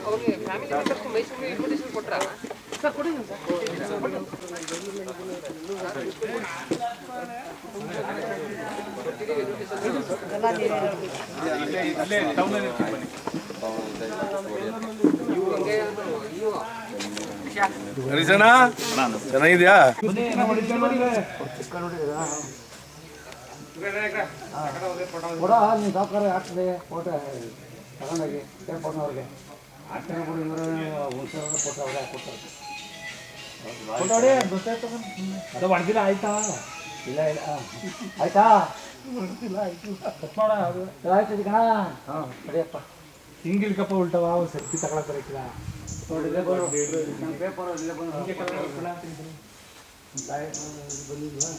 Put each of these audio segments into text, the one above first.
ಅವ್ರಿಗೆ family members ಮೈಸೂರಿಗೆ invitation ಕೊಟ್ರಾ sir? ಕೊಡಿ ಸರ್. ಹರಿಸಣ್ಣ ಚೆನ್ನಾಗಿದ್ಯಾ? ಕೂಡ ನಿಮ್ಮ ಸಾವುಕಾರ ಆಗ್ತದೆ ಫೋಟೋ ತಗೊಂಡೋಗಿ ಏರ್ಪೋರ್ಟ್ನವ್ರಿಗೆ ಆಗ್ತಾನೆ ಕೂಡ ಇವರು ಹುಣಸೂರಿಗೆ ಫೋಟೋ ಅವ್ರೆ ಕೊಡ್ತಾರೆ. ಫೋಟೋ ಹೊಡಿ ಗೊತ್ತಾಯ್ತು. ಅದು ಹೊಡೆದಿಲ್ಲ ಆಯ್ತಾ? ಇಲ್ಲ ಇಲ್ಲ ಆಯ್ತಾ? ಹೊಡೆದಿಲ್ಲ ಆಯ್ತು ಮಾಡ ಅದು ಆಯ್ತು ಕಣ. ಹಾಂ ಸರಿಯಪ್ಪ. ಹಿಂಗಿಲ್ಕಪ್ಪ ಉಲ್ಟವ ಒಂದು ಸೆಲ್ಫಿ ತಗೊಳಕ್ ಬರಕ್ಕಿಲ್ಲ. ಪೇಪರ್ ಬಂದಿಲ್ವಾ?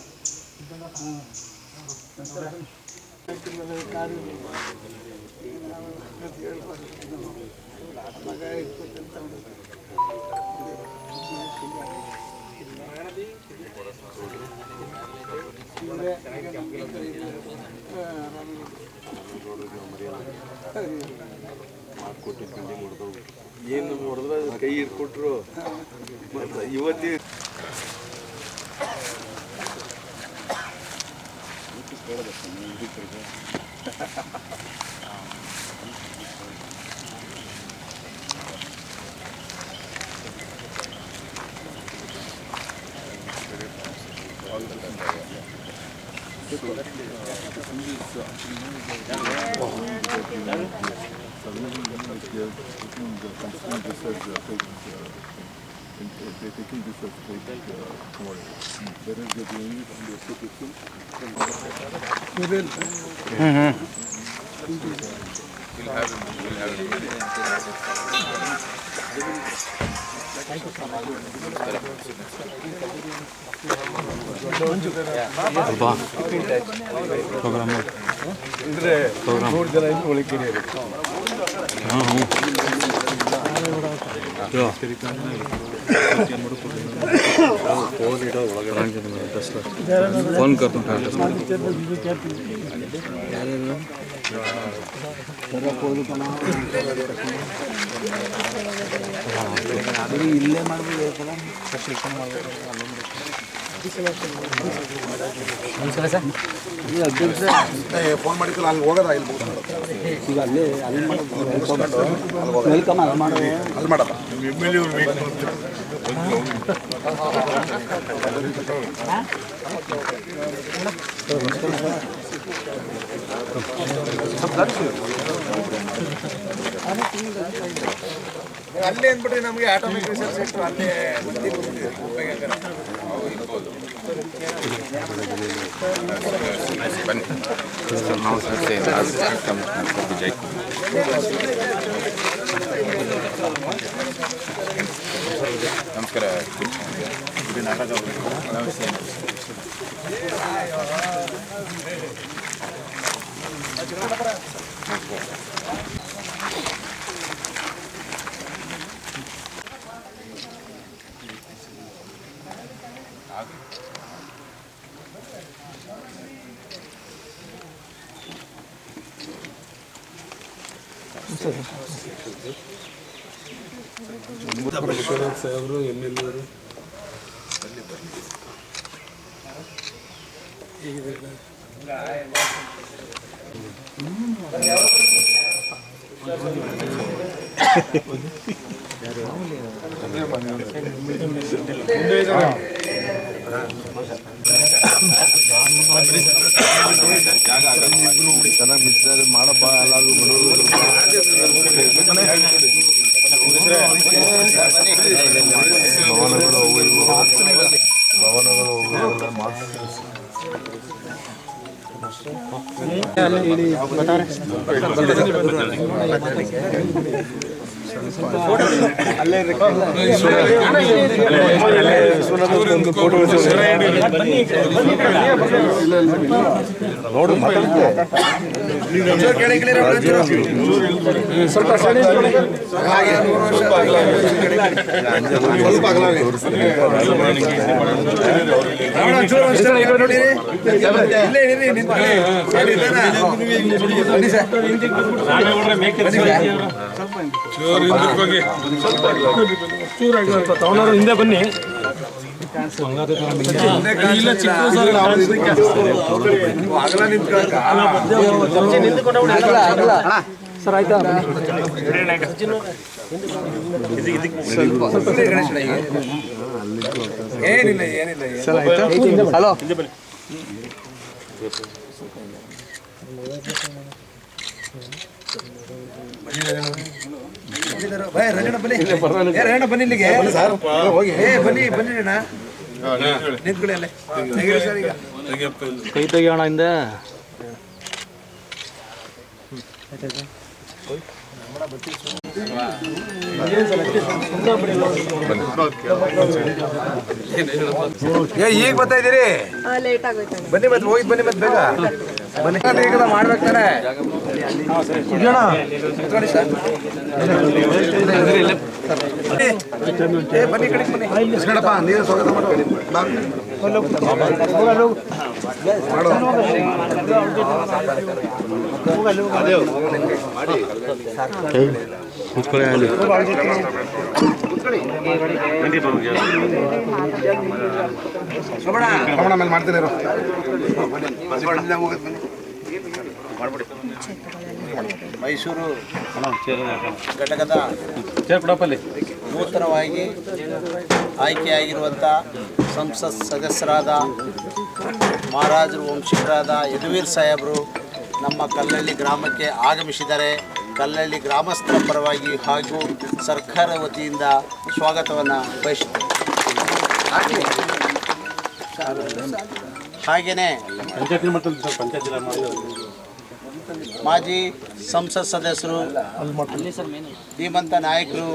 ಏನು ಹೊಡೆದ್ರೆ ಕೈ ಇಟ್ಕೊಟ್ರು ಇವತ್ತೇ They're taking this as fake tomorrow. Whereas they're doing it on the application. We'll have programme ಅಂದರೆ 3 ಜನ ಇದ್ದು ಒಳಗೆ ಫೋನ್ ಕರ್ಕೊಂಡು ಇಲ್ಲೇ ಮಾಡ್ಬೋದು ನಮಸ್ಕಾರ ಸರ್. ಫೋನ್ ಮಾಡಿದ್ದಲ್ಲ ಅಲ್ಲಿ ಹೋಗೋದ ಇಲ್ಲಿ ಈಗ ಅಲ್ಲಿ ವೆಲ್ಕಮ್ ಅಲ್ಲಿ ಮಾಡೋದು ಅಲ್ಲಿ ಮಾಡಲ್ಲ ಅಲ್ಲೇ ಅಂದ್ಬಿಟ್ರೆ ನಮಗೆ ಆಟೋಮಿಕ್ ರಿಸರ್ಚ್ ಸೆಂಟರ್ ಅಲ್ಲೇ ನಮಸ್ಕಾರ. ಸಾಹೇಬರು MLA ಅವರು ಚೆನ್ನಾಗಿ ಬಿಡ್ತಾರೆ ಮಾಡಪ್ಪ ಎಲ್ಲರೂ ಭವನಗಳು ಹೋಗುವುದೆಲ್ಲ ಮಾಡ್ತಾರೆ. ನೋಡು ಹಿಂದೆ ಬನ್ನಿ. ಸರ್ ಆಯ್ತಾ? ಹಲೋ ಬನ್ನಿ ಇಲ್ಲಿಗೆ ಬನ್ನಿ ಬನ್ನಿ ಅಣ್ಣ ನಿಂತ್ಕೊಳ್ಳಿ ಅಲ್ಲೇ ಕೈ ತೆಗಿಯೋಣ ಹಿಂದೆ. ಈಗ ಬರ್ತಾ ಇದ್ದೀರಿ? ಬನ್ನಿ ಮತ್ತೆ ಹೋಗಿ ಬನ್ನಿ ಮತ್ತೆ ಬೇಗ ಬನ್ನಿ. ಈಗ ಮಾಡ್ಬೇಕು ತಾನೆ. ಬನ್ನಿ ಕಡೆ ಬನ್ನಿ ನೀರು ಸ್ವಾಗತ ಮಾಡಿ ಮೇಲೆ ಮಾಡ್ತೀನಿ ಮೈಸೂರು ಘಟಕದ ನೂತನವಾಗಿ ಆಯ್ಕೆಯಾಗಿರುವಂಥ ಸಂಸತ್ ಸದಸ್ಯರಾದ ಮಹಾರಾಜರು ವಂಶಿಕರಾದ ಯದುವೀರ್ ಸಾಹೇಬರು ನಮ್ಮ ಕಲ್ಲಳ್ಳಿ ಗ್ರಾಮಕ್ಕೆ ಆಗಮಿಸಿದ್ದಾರೆ. ಕಲ್ಲಳ್ಳಿ ಗ್ರಾಮಸ್ಥರ ಪರವಾಗಿ ಹಾಗೂ ಸರ್ಕಾರ ವತಿಯಿಂದ ಸ್ವಾಗತವನ್ನು ಬಯಸುತ್ತೇವೆ. ಹಾಗೆಯೇ ಮಾಜಿ ಸಂಸತ್ ಸದಸ್ಯರು, ಧೀಮಂತ ನಾಯಕರು,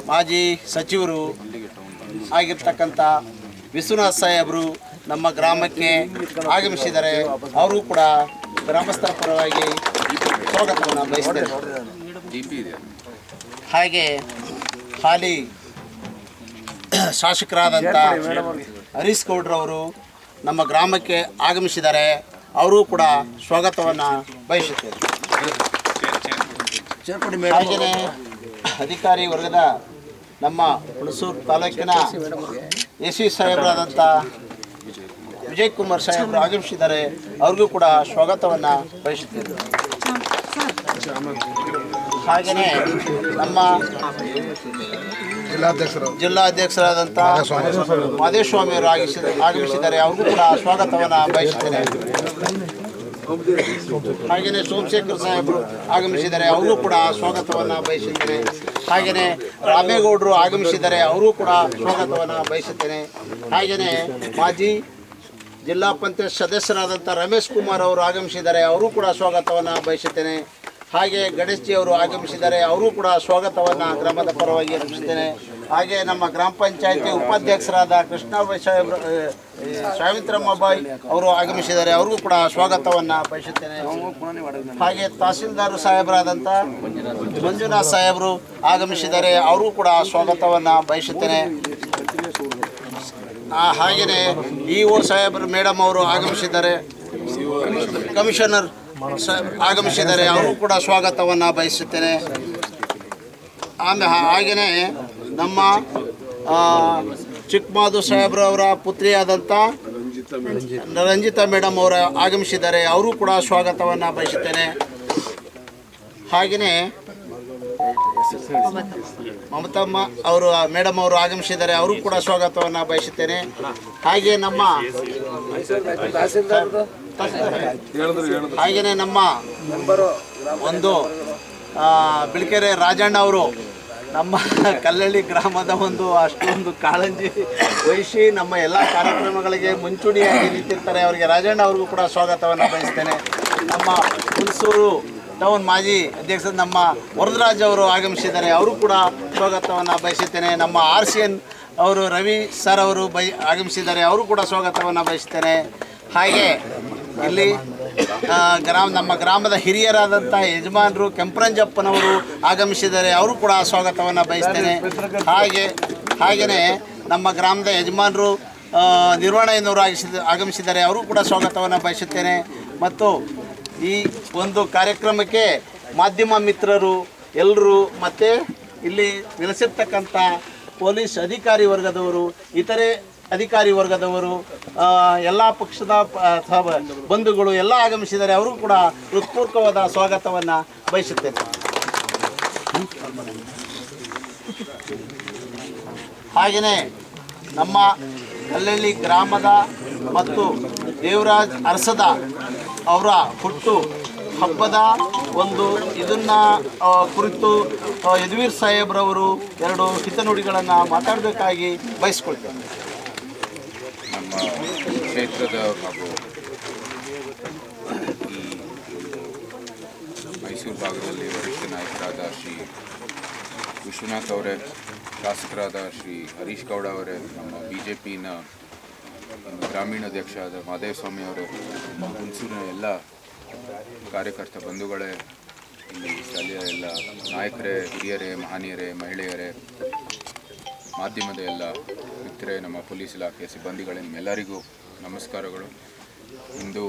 ಮಾಜಿ ಸಚಿವರು ಆಗಿರ್ತಕ್ಕಂಥ ವಿಶ್ವನಾಥ್ ಸಾಹೇಬರು ನಮ್ಮ ಗ್ರಾಮಕ್ಕೆ ಆಗಮಿಸಿದ್ದಾರೆ. ಅವರು ಕೂಡ ಗ್ರಾಮಸ್ಥರ ಪರವಾಗಿ ಸ್ವಾಗತವನ್ನು ಬಯಸಿದ್ದಾರೆ. ಹಾಗೆ ಹಾಲಿ ಶಾಸಕರಾದಂಥ ಹರೀಶ್ ಗೌಡ್ರವರು ನಮ್ಮ ಗ್ರಾಮಕ್ಕೆ ಆಗಮಿಸಿದ್ದಾರೆ. ಅವರು ಕೂಡ ಸ್ವಾಗತವನ್ನು ಬಯಸುತ್ತೇವೆ. ಹಾಗೆಯೇ ಅಧಿಕಾರಿ ವರ್ಗದ ನಮ್ಮ ಹುಣಸೂರು ತಾಲೂಕಿನ ಎಸಿ ಸಾಹೇಬರಾದಂಥ ವಿಜಯ್ ಕುಮಾರ್ ಸಾಹೇಬರು ಆಗಮಿಸಿದ್ದಾರೆ. ಅವ್ರಿಗೂ ಕೂಡ ಸ್ವಾಗತವನ್ನು ಬಯಸುತ್ತೇವೆ. ಹಾಗೆಯೇ ನಮ್ಮ ಜಿಲ್ಲಾಧ್ಯಕ್ಷರಾದಂಥ ಮಾದೇಸ್ವಾಮಿ ಅವರು ಆಗಮಿಸಿದ್ದಾರೆ. ಅವ್ರಿಗೂ ಕೂಡ ಸ್ವಾಗತವನ್ನು ಬಯಸುತ್ತೇನೆ. ಹಾಗೆಯೇ ಸೋಮಶೇಖರ್ ಸಾಹೇಬರು ಆಗಮಿಸಿದ್ದಾರೆ. ಅವರು ಕೂಡ ಸ್ವಾಗತವನ್ನು ಬಯಸುತ್ತೇನೆ. ಹಾಗೆಯೇ ರಾಮೇಗೌಡರು ಆಗಮಿಸಿದ್ದಾರೆ. ಅವರು ಕೂಡ ಸ್ವಾಗತವನ್ನು ಬಯಸುತ್ತೇನೆ. ಹಾಗೆಯೇ ಮಾಜಿ ಜಿಲ್ಲಾ ಪಂಚಾಯತ್ ಸದಸ್ಯರಾದಂಥ ರಮೇಶ್ ಕುಮಾರ್ ಅವರು ಆಗಮಿಸಿದ್ದಾರೆ. ಅವರು ಕೂಡ ಸ್ವಾಗತವನ್ನು ಬಯಸುತ್ತೇನೆ. ಹಾಗೆ ಗಣೇಶ್ ಜಿ ಅವರು ಆಗಮಿಸಿದ್ದಾರೆ. ಅವರು ಕೂಡ ಸ್ವಾಗತವನ್ನು ಗ್ರಾಮದ ಪರವಾಗಿ ಅರ್ಪಿಸುತ್ತೇನೆ. ಹಾಗೆ ನಮ್ಮ ಗ್ರಾಮ ಪಂಚಾಯತಿ ಉಪಾಧ್ಯಕ್ಷರಾದ ಕೃಷ್ಣಾಬಾಯಿ ಸಾಹೇಬರು, ಸಾವಿತ್ರಮ್ಮಬಾಯಿ ಅವರು ಆಗಮಿಸಿದ್ದಾರೆ. ಅವ್ರಿಗೂ ಕೂಡ ಸ್ವಾಗತವನ್ನು ಬಯಸುತ್ತೇನೆ. ಹಾಗೆ ತಹಸೀಲ್ದಾರ್ ಸಾಹೇಬರಾದಂಥ ಮಂಜುನಾಥ್ ಸಾಹೇಬರು ಆಗಮಿಸಿದ್ದಾರೆ. ಅವರು ಕೂಡ ಸ್ವಾಗತವನ್ನು ಬಯಸುತ್ತೇನೆ. ಹಾಗೆಯೇ ಇಒ ಸಾಹೇಬರು ಮೇಡಮ್ ಅವರು ಆಗಮಿಸಿದ್ದಾರೆ. ಕಮಿಷನರ್ ಆಗಮಿಸಿದ್ದಾರೆ. ಅವರು ಕೂಡ ಸ್ವಾಗತವನ್ನು ಬಯಸುತ್ತೇನೆ. ಹಾಗೆಯೇ ನಮ್ಮ ಚಿಕ್ಕಮಾದು ಸಾಹೇಬ್ರವರ ಪುತ್ರಿಯಾದಂಥ ರಂಜಿತಾ ಮೇಡಮ್ ಅವರು ಆಗಮಿಸಿದ್ದಾರೆ. ಅವರು ಕೂಡ ಸ್ವಾಗತವನ್ನು ಬಯಸುತ್ತೇನೆ. ಹಾಗೆಯೇ ಮಮತಮ್ಮ ಅವರು ಮೇಡಮ್ ಅವರು ಆಗಮಿಸಿದ್ದಾರೆ. ಅವರು ಕೂಡ ಸ್ವಾಗತವನ್ನು ಬಯಸುತ್ತೇನೆ. ಹಾಗೆ ನಮ್ಮ ಒಂದು ಬಿಳಿಕೆರೆ ರಾಜಣ್ಣ ಅವರು ನಮ್ಮ ಕಲ್ಲಳ್ಳಿ ಗ್ರಾಮದ ಅಷ್ಟೊಂದು ಕಾಳಜಿ ವಹಿಸಿ ನಮ್ಮ ಎಲ್ಲ ಕಾರ್ಯಕ್ರಮಗಳಿಗೆ ಮುಂಚೂಣಿಯಾಗಿ ನಿಂತಿರ್ತಾರೆ. ಅವರಿಗೆ ರಾಜಣ್ಣ ಅವ್ರಿಗೂ ಕೂಡ ಸ್ವಾಗತವನ್ನು ಬಯಸ್ತೇನೆ. ನಮ್ಮ ಹುಣಸೂರು ಟೌನ್ ಮಾಜಿ ಅಧ್ಯಕ್ಷರು ನಮ್ಮ ವರದರಾಜ್ ಅವರು ಆಗಮಿಸಿದ್ದಾರೆ. ಅವರು ಕೂಡ ಸ್ವಾಗತವನ್ನು ಬಯಸುತ್ತೇನೆ. ನಮ್ಮ RCN ಅವರು ರವಿ ಸರ್ ಅವರು ಆಗಮಿಸಿದ್ದಾರೆ. ಅವರು ಕೂಡ ಸ್ವಾಗತವನ್ನು ಬಯಸುತ್ತೇನೆ. ಹಾಗೆ ಇಲ್ಲಿ ನಮ್ಮ ಗ್ರಾಮದ ಹಿರಿಯರಾದಂಥ ಯಜಮಾನರು ಕೆಂಪರಂಜಪ್ಪನವರು ಆಗಮಿಸಿದ್ದಾರೆ, ಅವರು ಕೂಡ ಸ್ವಾಗತವನ್ನು ಬಯಸ್ತೇನೆ. ಹಾಗೆಯೇ ನಮ್ಮ ಗ್ರಾಮದ ಯಜಮಾನರು ನಿರ್ವಹಣೆಯವರು ಆಗಮಿಸಿದ್ದಾರೆ, ಅವರು ಕೂಡ ಸ್ವಾಗತವನ್ನು ಬಯಸುತ್ತೇನೆ. ಮತ್ತು ಈ ಒಂದು ಕಾರ್ಯಕ್ರಮಕ್ಕೆ ಮಾಧ್ಯಮ ಮಿತ್ರರು ಎಲ್ಲರೂ ಮತ್ತು ಇಲ್ಲಿ ನೆಲೆಸಿರ್ತಕ್ಕಂಥ ಪೊಲೀಸ್ ಅಧಿಕಾರಿ ವರ್ಗದವರು, ಇತರೆ ಅಧಿಕಾರಿ ವರ್ಗದವರು, ಎಲ್ಲ ಪಕ್ಷದ ಬಂಧುಗಳು ಎಲ್ಲ ಆಗಮಿಸಿದ್ದಾರೆ, ಅವರು ಕೂಡ ಹೃತ್ಪೂರ್ವಕವಾದ ಸ್ವಾಗತವನ್ನು ಬಯಸುತ್ತೇನೆ. ಹಾಗೆಯೇ ನಮ್ಮ ಕಲ್ಲಳ್ಳಿ ಗ್ರಾಮದ ಮತ್ತು ದೇವರಾಜ್ ಅರಸದ ಅವರ ಹುಟ್ಟು ಹಬ್ಬದ ಒಂದು ಇದನ್ನು ಕುರಿತು ಯದುವೀರ್ ಸಾಹೇಬ್ರವರು 2 ಹಿತನುಡಿಗಳನ್ನು ಮಾತಾಡಬೇಕಾಗಿ ಬಯಸ್ಕೊಳ್ತೇನೆ. ನಮ್ಮ ಕ್ಷೇತ್ರದ ಹಾಗೂ ಈ ಮೈಸೂರು ಭಾಗದಲ್ಲಿ ವರಿಷ್ಠ ನಾಯಕರಾದ ಶ್ರೀ ವಿಶ್ವನಾಥ್ ಅವರೇ, ಶಾಸಕರಾದ ಶ್ರೀ ಹರೀಶ್ ಗೌಡ ಅವರೇ, ನಮ್ಮ BJPನ ಗ್ರಾಮೀಣ ಅಧ್ಯಕ್ಷ ಆದ ಮಾದೇವಸ್ವಾಮಿ ಅವರೇ, ನಮ್ಮ ಹುಣಸೂರಿನ ಎಲ್ಲ ಕಾರ್ಯಕರ್ತ ಬಂಧುಗಳೇ, ಇಲ್ಲಿ ಸ್ಥಳೀಯ ಎಲ್ಲ ನಾಯಕರೇ, ಹಿರಿಯರೇ, ಮಹನೀಯರೇ, ಮಹಿಳೆಯರೇ, ಮಾಧ್ಯಮದ ಎಲ್ಲ ಮಿತ್ರರೇ, ನಮ್ಮ ಪೊಲೀಸ್ ಇಲಾಖೆ ಸಿಬ್ಬಂದಿಗಳೇ, ನಿಮ್ಮೆಲ್ಲರಿಗೂ ನಮಸ್ಕಾರಗಳು. ಇಂದು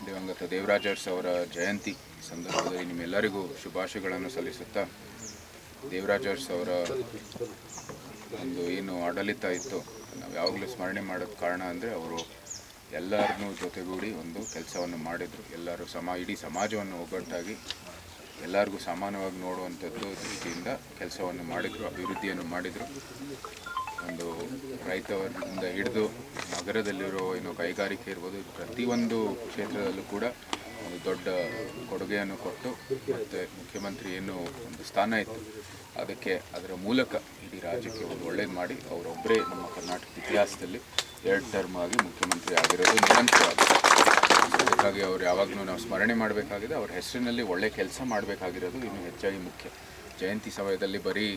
ದಿವಂಗತ ದೇವರಾಜ್ ಅರಸ್ ಅವರ ಜಯಂತಿ ಸಂದರ್ಭದಲ್ಲಿ ನಿಮ್ಮೆಲ್ಲರಿಗೂ ಶುಭಾಶಯಗಳನ್ನು ಸಲ್ಲಿಸುತ್ತಾ, ದೇವರಾಜ್ ಅರಸ್ ಅವರ ಒಂದು ಏನು ಆಡಳಿತ ಇತ್ತು ನಾವು ಯಾವಾಗಲೂ ಸ್ಮರಣೆ ಮಾಡೋಕ್ಕೆ ಕಾರಣ ಅಂದರೆ ಅವರು ಎಲ್ಲರನ್ನೂ ಜೊತೆಗೂಡಿ ಒಂದು ಕೆಲಸವನ್ನು ಮಾಡಿದರು. ಎಲ್ಲರೂ ಇಡೀ ಸಮಾಜವನ್ನು ಒಗ್ಗಟ್ಟಾಗಿ ಎಲ್ಲರಿಗೂ ಸಮಾನವಾಗಿ ನೋಡುವಂಥದ್ದು ದೃಷ್ಟಿಯಿಂದ ಕೆಲಸವನ್ನು ಮಾಡಿದರು, ಅಭಿವೃದ್ಧಿಯನ್ನು ಮಾಡಿದರು. ಒಂದು ರೈತರಿಂದ ಹಿಡಿದು ನಗರದಲ್ಲಿರೋ ಏನು ಕೈಗಾರಿಕೆ ಇರ್ಬೋದು, ಪ್ರತಿಯೊಂದು ಕ್ಷೇತ್ರದಲ್ಲೂ ಕೂಡ ಒಂದು ದೊಡ್ಡ ಕೊಡುಗೆಯನ್ನು ಕೊಟ್ಟು, ಮತ್ತು ಮುಖ್ಯಮಂತ್ರಿ ಏನು ಒಂದು ಸ್ಥಾನ ಇತ್ತು ಅದರ ಮೂಲಕ ಇಡೀ ರಾಜ್ಯಕ್ಕೆ ಒಂದು ಒಳ್ಳೇದು ಮಾಡಿ ಅವರೊಬ್ಬರೇ ನಮ್ಮ ಕರ್ನಾಟಕ ಇತಿಹಾಸದಲ್ಲಿ 2 ಟರ್ಮ್ ಆಗಿ ಮುಖ್ಯಮಂತ್ರಿ ಆಗಿರೋದು ನಿರಂತರವಾಗಿ. ಅದಕ್ಕಾಗಿ ಅವರು ಯಾವಾಗಲೂ ನಾವು ಸ್ಮರಣೆ ಮಾಡಬೇಕಾಗಿದೆ, ಅವ್ರ ಹೆಸರಿನಲ್ಲಿ ಒಳ್ಳೆ ಕೆಲಸ ಮಾಡಬೇಕಾಗಿರೋದು ಇನ್ನೂ ಹೆಚ್ಚಾಗಿ ಮುಖ್ಯ. ಜಯಂತಿ ಸಮಯದಲ್ಲಿ ಬರೀ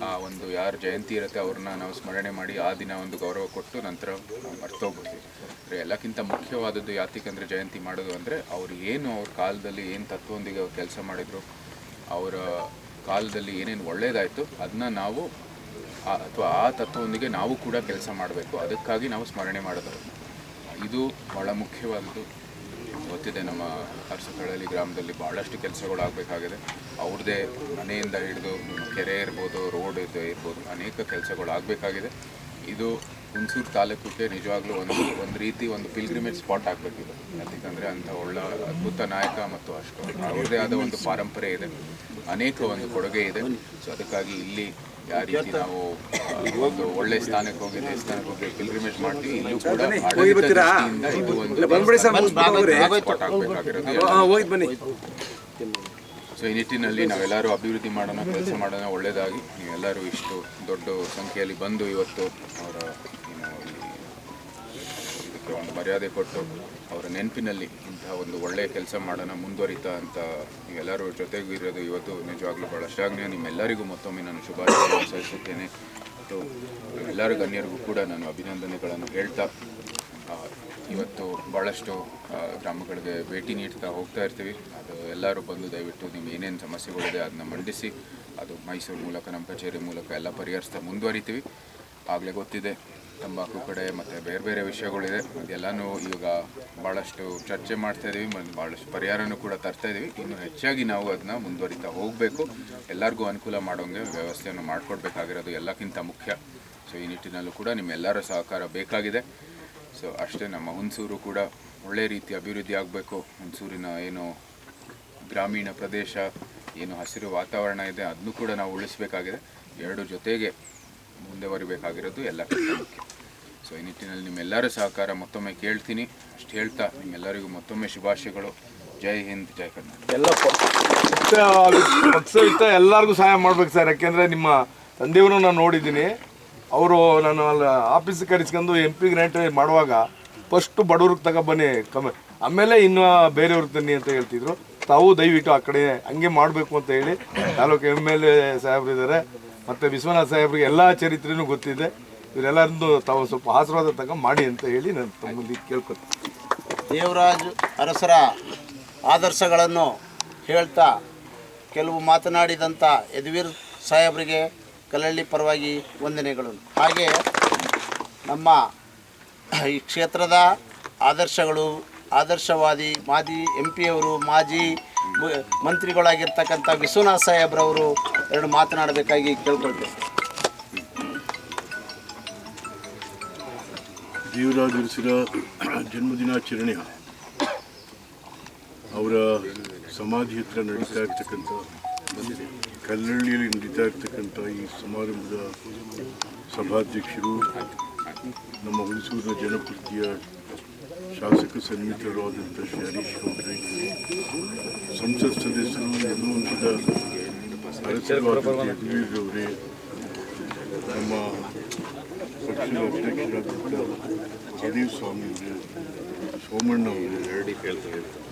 ಆ ಒಂದು ಯಾರು ಜಯಂತಿ ಇರುತ್ತೆ ಅವ್ರನ್ನ ನಾವು ಸ್ಮರಣೆ ಮಾಡಿ ಆ ದಿನ ಒಂದು ಗೌರವ ಕೊಟ್ಟು ನಂತರ ನಾವು ಮರ್ತೋಗ್ಬಿಡ್ತೀವಿ. ಅಂದರೆ ಎಲ್ಲಕ್ಕಿಂತ ಮುಖ್ಯವಾದದ್ದು ಯಾತಕ್ಕಂದರೆ ಜಯಂತಿ ಮಾಡೋದು ಅಂದರೆ ಅವ್ರು ಏನು ಅವ್ರ ಕಾಲದಲ್ಲಿ ಏನು ತತ್ವದೊಂದಿಗೆ ಅವ್ರು ಕೆಲಸ ಮಾಡಿದರು, ಅವರ ಕಾಲದಲ್ಲಿ ಏನೇನು ಒಳ್ಳೆಯದಾಯಿತು ಅದನ್ನ ನಾವು ಅಥವಾ ಆ ತತ್ವದೊಂದಿಗೆ ನಾವು ಕೂಡ ಕೆಲಸ ಮಾಡಬೇಕು. ಅದಕ್ಕಾಗಿ ನಾವು ಸ್ಮರಣೆ ಮಾಡೋದು ಇದು ಭಾಳ ಮುಖ್ಯವಾದದ್ದು. ಗೊತ್ತಿದೆ, ನಮ್ಮ ಅರಸಕಳಲ್ಲಿ ಗ್ರಾಮದಲ್ಲಿ ಭಾಳಷ್ಟು ಕೆಲಸಗಳು ಆಗಬೇಕಾಗಿದೆ. ಅವ್ರದ್ದೇ ಮನೆಯಿಂದ ಹಿಡಿದು ಕೆರೆ ಇರ್ಬೋದು, ರೋಡ್ ಇರ್ಬೋದು, ಅನೇಕ ಕೆಲಸಗಳು ಆಗಬೇಕಾಗಿದೆ. ಇದು ಹುಣಸೂರು ತಾಲೂಕಿಗೆ ನಿಜವಾಗ್ಲೂ ಒಂದು ರೀತಿ ಒಂದು ಪಿಲ್ಗ್ರಿಮೇಜ್ ಸ್ಪಾಟ್ ಆಗಬೇಕಿದೆ. ಯಾಕಂದರೆ ಅಂಥ ಒಳ್ಳೆ ಅದ್ಭುತ ನಾಯಕ ಮತ್ತು ಅಷ್ಟು ಅವ್ರದ್ದೇ ಆದ ಒಂದು ಪಾರಂಪರೆ ಇದೆ, ಅನೇಕ ಒಂದು ಕೊಡುಗೆ ಇದೆ. ಸೊ ಅದಕ್ಕಾಗಿ ಇಲ್ಲಿ ಯಾವ ರೀತಿ ನಾವು ಒಂದು ಒಳ್ಳೆ ಸ್ಥಾನಕ್ಕೆ ಹೋಗಿ ದೇವಸ್ಥಾನಕ್ಕೆ ಹೋಗಿ ಪಿಲ್ಗ್ರಿಮೇಜ್ ಮಾಡ್ತೀವಿ, ಇಲ್ಲೂ ಕೂಡ ಆಡಳಿತ ದೃಷ್ಟಿಯಿಂದ ಇದು ಒಂದು ಸ್ಪಾಟ್ ಆಗಬೇಕಾಗಿರೋದು. ಸೊ ಈ ನಿಟ್ಟಿನಲ್ಲಿ ನಾವೆಲ್ಲರೂ ಅಭಿವೃದ್ಧಿ ಮಾಡೋಣ, ಕೆಲಸ ಮಾಡೋಣ, ಒಳ್ಳೆಯದಾಗಿ ನೀವೆಲ್ಲರೂ ಇಷ್ಟು ದೊಡ್ಡ ಸಂಖ್ಯೆಯಲ್ಲಿ ಬಂದು ಇವತ್ತು ಅವರ ಇದಕ್ಕೆ ಒಂದು ಮರ್ಯಾದೆ ಕೊಟ್ಟು ಅವರ ನೆನಪಿನಲ್ಲಿ ಇಂತಹ ಒಂದು ಒಳ್ಳೆಯ ಕೆಲಸ ಮಾಡೋಣ, ಮುಂದುವರಿತಾ ಅಂತ ನೀವೆಲ್ಲರೂ ಜೊತೆಗೂ ಇರೋದು ಇವತ್ತು ನಿಜವಾಗ್ಲೂ ಭಾಳ ಶ್ಲಾಘನೀಯ. ನಿಮ್ಮೆಲ್ಲರಿಗೂ ಮತ್ತೊಮ್ಮೆ ನಾನು ಶುಭಾಶಯಗಳನ್ನು ಸಲ್ಲಿಸುತ್ತೇನೆ. ಮತ್ತು ಎಲ್ಲರ ಗಣ್ಯರಿಗೂ ಕೂಡ ನಾನು ಅಭಿನಂದನೆಗಳನ್ನು ಹೇಳ್ತಾ, ಇವತ್ತು ಭಾಳಷ್ಟು ಗ್ರಾಮಗಳಿಗೆ ಭೇಟಿ ನೀಡ್ತಾ ಹೋಗ್ತಾ ಇರ್ತೀವಿ. ಅದು ಎಲ್ಲರೂ ಬಂದು ದಯವಿಟ್ಟು ನಿಮ್ಮ ಏನೇನು ಸಮಸ್ಯೆಗಳಿದೆ ಅದನ್ನ ಮಂಡಿಸಿ, ಅದು ಮೈಸೂರು ಮೂಲಕ ನಮ್ಮ ಕಚೇರಿ ಮೂಲಕ ಎಲ್ಲ ಪರಿಹರಿಸ್ತಾ ಮುಂದುವರಿತೀವಿ. ಆಗಲೇ ಗೊತ್ತಿದೆ, ತಂಬಾಕು ಕಡೆ ಮತ್ತು ಬೇರೆ ಬೇರೆ ವಿಷಯಗಳಿದೆ, ಅದೆಲ್ಲನೂ ಈಗ ಭಾಳಷ್ಟು ಚರ್ಚೆ ಮಾಡ್ತಾಯಿದ್ದೀವಿ, ಮತ್ತು ಭಾಳಷ್ಟು ಪರಿಹಾರನೂ ಕೂಡ ತರ್ತಾಯಿದ್ದೀವಿ. ಇನ್ನು ಹೆಚ್ಚಾಗಿ ನಾವು ಅದನ್ನ ಮುಂದುವರಿತಾ ಹೋಗಬೇಕು. ಎಲ್ಲರಿಗೂ ಅನುಕೂಲ ಮಾಡೋಂಗೆ ವ್ಯವಸ್ಥೆಯನ್ನು ಮಾಡಿಕೊಡ್ಬೇಕಾಗಿರೋದು ಎಲ್ಲಕ್ಕಿಂತ ಮುಖ್ಯ. ಸೊ ಈ ನಿಟ್ಟಿನಲ್ಲೂ ಕೂಡ ನಿಮ್ಮೆಲ್ಲರ ಸಹಕಾರ ಬೇಕಾಗಿದೆ. ಸೊ ಅಷ್ಟೇ, ನಮ್ಮ ಹುಣಸೂರು ಕೂಡ ಒಳ್ಳೆಯ ರೀತಿ ಅಭಿವೃದ್ಧಿ ಆಗಬೇಕು. ಹುಣಸೂರಿನ ಏನು ಗ್ರಾಮೀಣ ಪ್ರದೇಶ, ಏನು ಹಸಿರು ವಾತಾವರಣ ಇದೆ ಅದನ್ನು ಕೂಡ ನಾವು ಉಳಿಸಬೇಕಾಗಿದೆ. ಎರಡು ಜೊತೆಗೆ ಮುಂದೆ ಬರಬೇಕಾಗಿರೋದು ಎಲ್ಲಕ್ಕಿಂತ ಮುಖ್ಯ. ಸೊ ಈ ನಿಟ್ಟಿನಲ್ಲಿ ನಿಮ್ಮೆಲ್ಲರ ಸಹಕಾರ ಮತ್ತೊಮ್ಮೆ ಕೇಳ್ತೀನಿ. ಅಷ್ಟು ಹೇಳ್ತಾ ನಿಮ್ಮೆಲ್ಲರಿಗೂ ಮತ್ತೊಮ್ಮೆ ಶುಭಾಶಯಗಳು. ಜೈ ಹಿಂದ್, ಜೈ ಕರ್ನಾಟಕ. ಎಲ್ಲ ಪಕ್ಷವಿತ್ತ ಎಲ್ಲರಿಗೂ ಸಹಾಯ ಮಾಡ್ಬೇಕು ಸರ್. ಯಾಕೆಂದರೆ ನಿಮ್ಮ ತಂದೆಯವರು ನಾನು ನೋಡಿದ್ದೀನಿ, ಅವರು ನಾನು ಅಲ್ಲಿ ಆಫೀಸಿಗೆ ಕರೆಸ್ಕೊಂಡು MP ಗ್ರ್ಯಾಂಟ್ ಮಾಡುವಾಗ ಫಸ್ಟು ಬಡವ್ರಿಗೆ ತಗೊಬನ್ನಿ ಆಮೇಲೆ ಇನ್ನು ಬೇರೆಯವ್ರಿಗೆ ತನ್ನಿ ಅಂತ ಹೇಳ್ತಿದ್ರು. ತಾವು ದಯವಿಟ್ಟು ಆ ಕಡೆ ಹಂಗೆ ಮಾಡಬೇಕು ಅಂತ ಹೇಳಿ ತಾಲೂಕು MLA ಸಾಹೇಬ್ರು ಇದ್ದಾರೆ, ಮತ್ತು ವಿಶ್ವನಾಥ್ ಸಾಹೇಬ್ರಿಗೆ ಎಲ್ಲ ಚರಿತ್ರೆನೂ ಗೊತ್ತಿದೆ. ಇವರೆಲ್ಲರನ್ನು ತಾವು ಸ್ವಲ್ಪ ಆಶೀರ್ವಾದ ತಗೊಂಡು ಮಾಡಿ ಅಂತ ಹೇಳಿ ನಾನು ತಮ್ಮ ಮುಂದೆ ಕೇಳ್ಕೊತೀನಿ. ದೇವರಾಜ್ ಅರಸರ ಆದರ್ಶಗಳನ್ನು ಹೇಳ್ತಾ ಕೆಲವು ಮಾತನಾಡಿದಂಥ ಯದುವೀರ್ ಸಾಹೇಬರಿಗೆ ಕಲ್ಲಳ್ಳಿ ಪರವಾಗಿ ವಂದನೆಗಳು. ಹಾಗೆ ನಮ್ಮ ಈ ಕ್ಷೇತ್ರದ ಆದರ್ಶವಾದಿ ಮಾಜಿ MP ಅವರು, ಮಾಜಿ ಮಂತ್ರಿಗಳಾಗಿರ್ತಕ್ಕಂಥ ವಿಶ್ವನಾಥ್ ಸಾಹೇಬ್ರವರು ಎರಡು ಮಾತನಾಡಬೇಕಾಗಿ ಕೇಳ್ಕೊಳ್ತೇವೆ. ದೇವರಾಜ್ ಅರಸರ ಜನ್ಮದಿನಾಚರಣೆ ಅವರ ಸಮಾಧಿ ಹತ್ರ ನಡೀತಾ ಇರ್ತಕ್ಕಂಥ ಕಲ್ಲಳ್ಳಿಯಲ್ಲಿ ನಡೀತಾ ಇರ್ತಕ್ಕಂಥ ಈ ಸಮಾರಂಭದ ಸಭಾಧ್ಯಕ್ಷರು ನಮ್ಮ ಹುಣಸೂರಿನ ಜನಪ್ರಿಯ ಶಾಸಕ ಸನ್ಮಿತ್ರರಾದಂಥ ಶ್ರೀ ಹರೀಶ್ ಗೌಡ್ರೆ, ಸಂಸತ್ ಸದಸ್ಯರು ಯದುವಂಶದ ಅರಸರಾದಂಥ ಯದುವೀರ್ ಅವರೇ, ನಮ್ಮ ಪಕ್ಷದ ಅಧ್ಯಕ್ಷರಾದಂಥ ಮಹದೇವ್ ಸ್ವಾಮಿ ಅವರೇ, ಸೋಮಣ್ಣ ಅವರೇ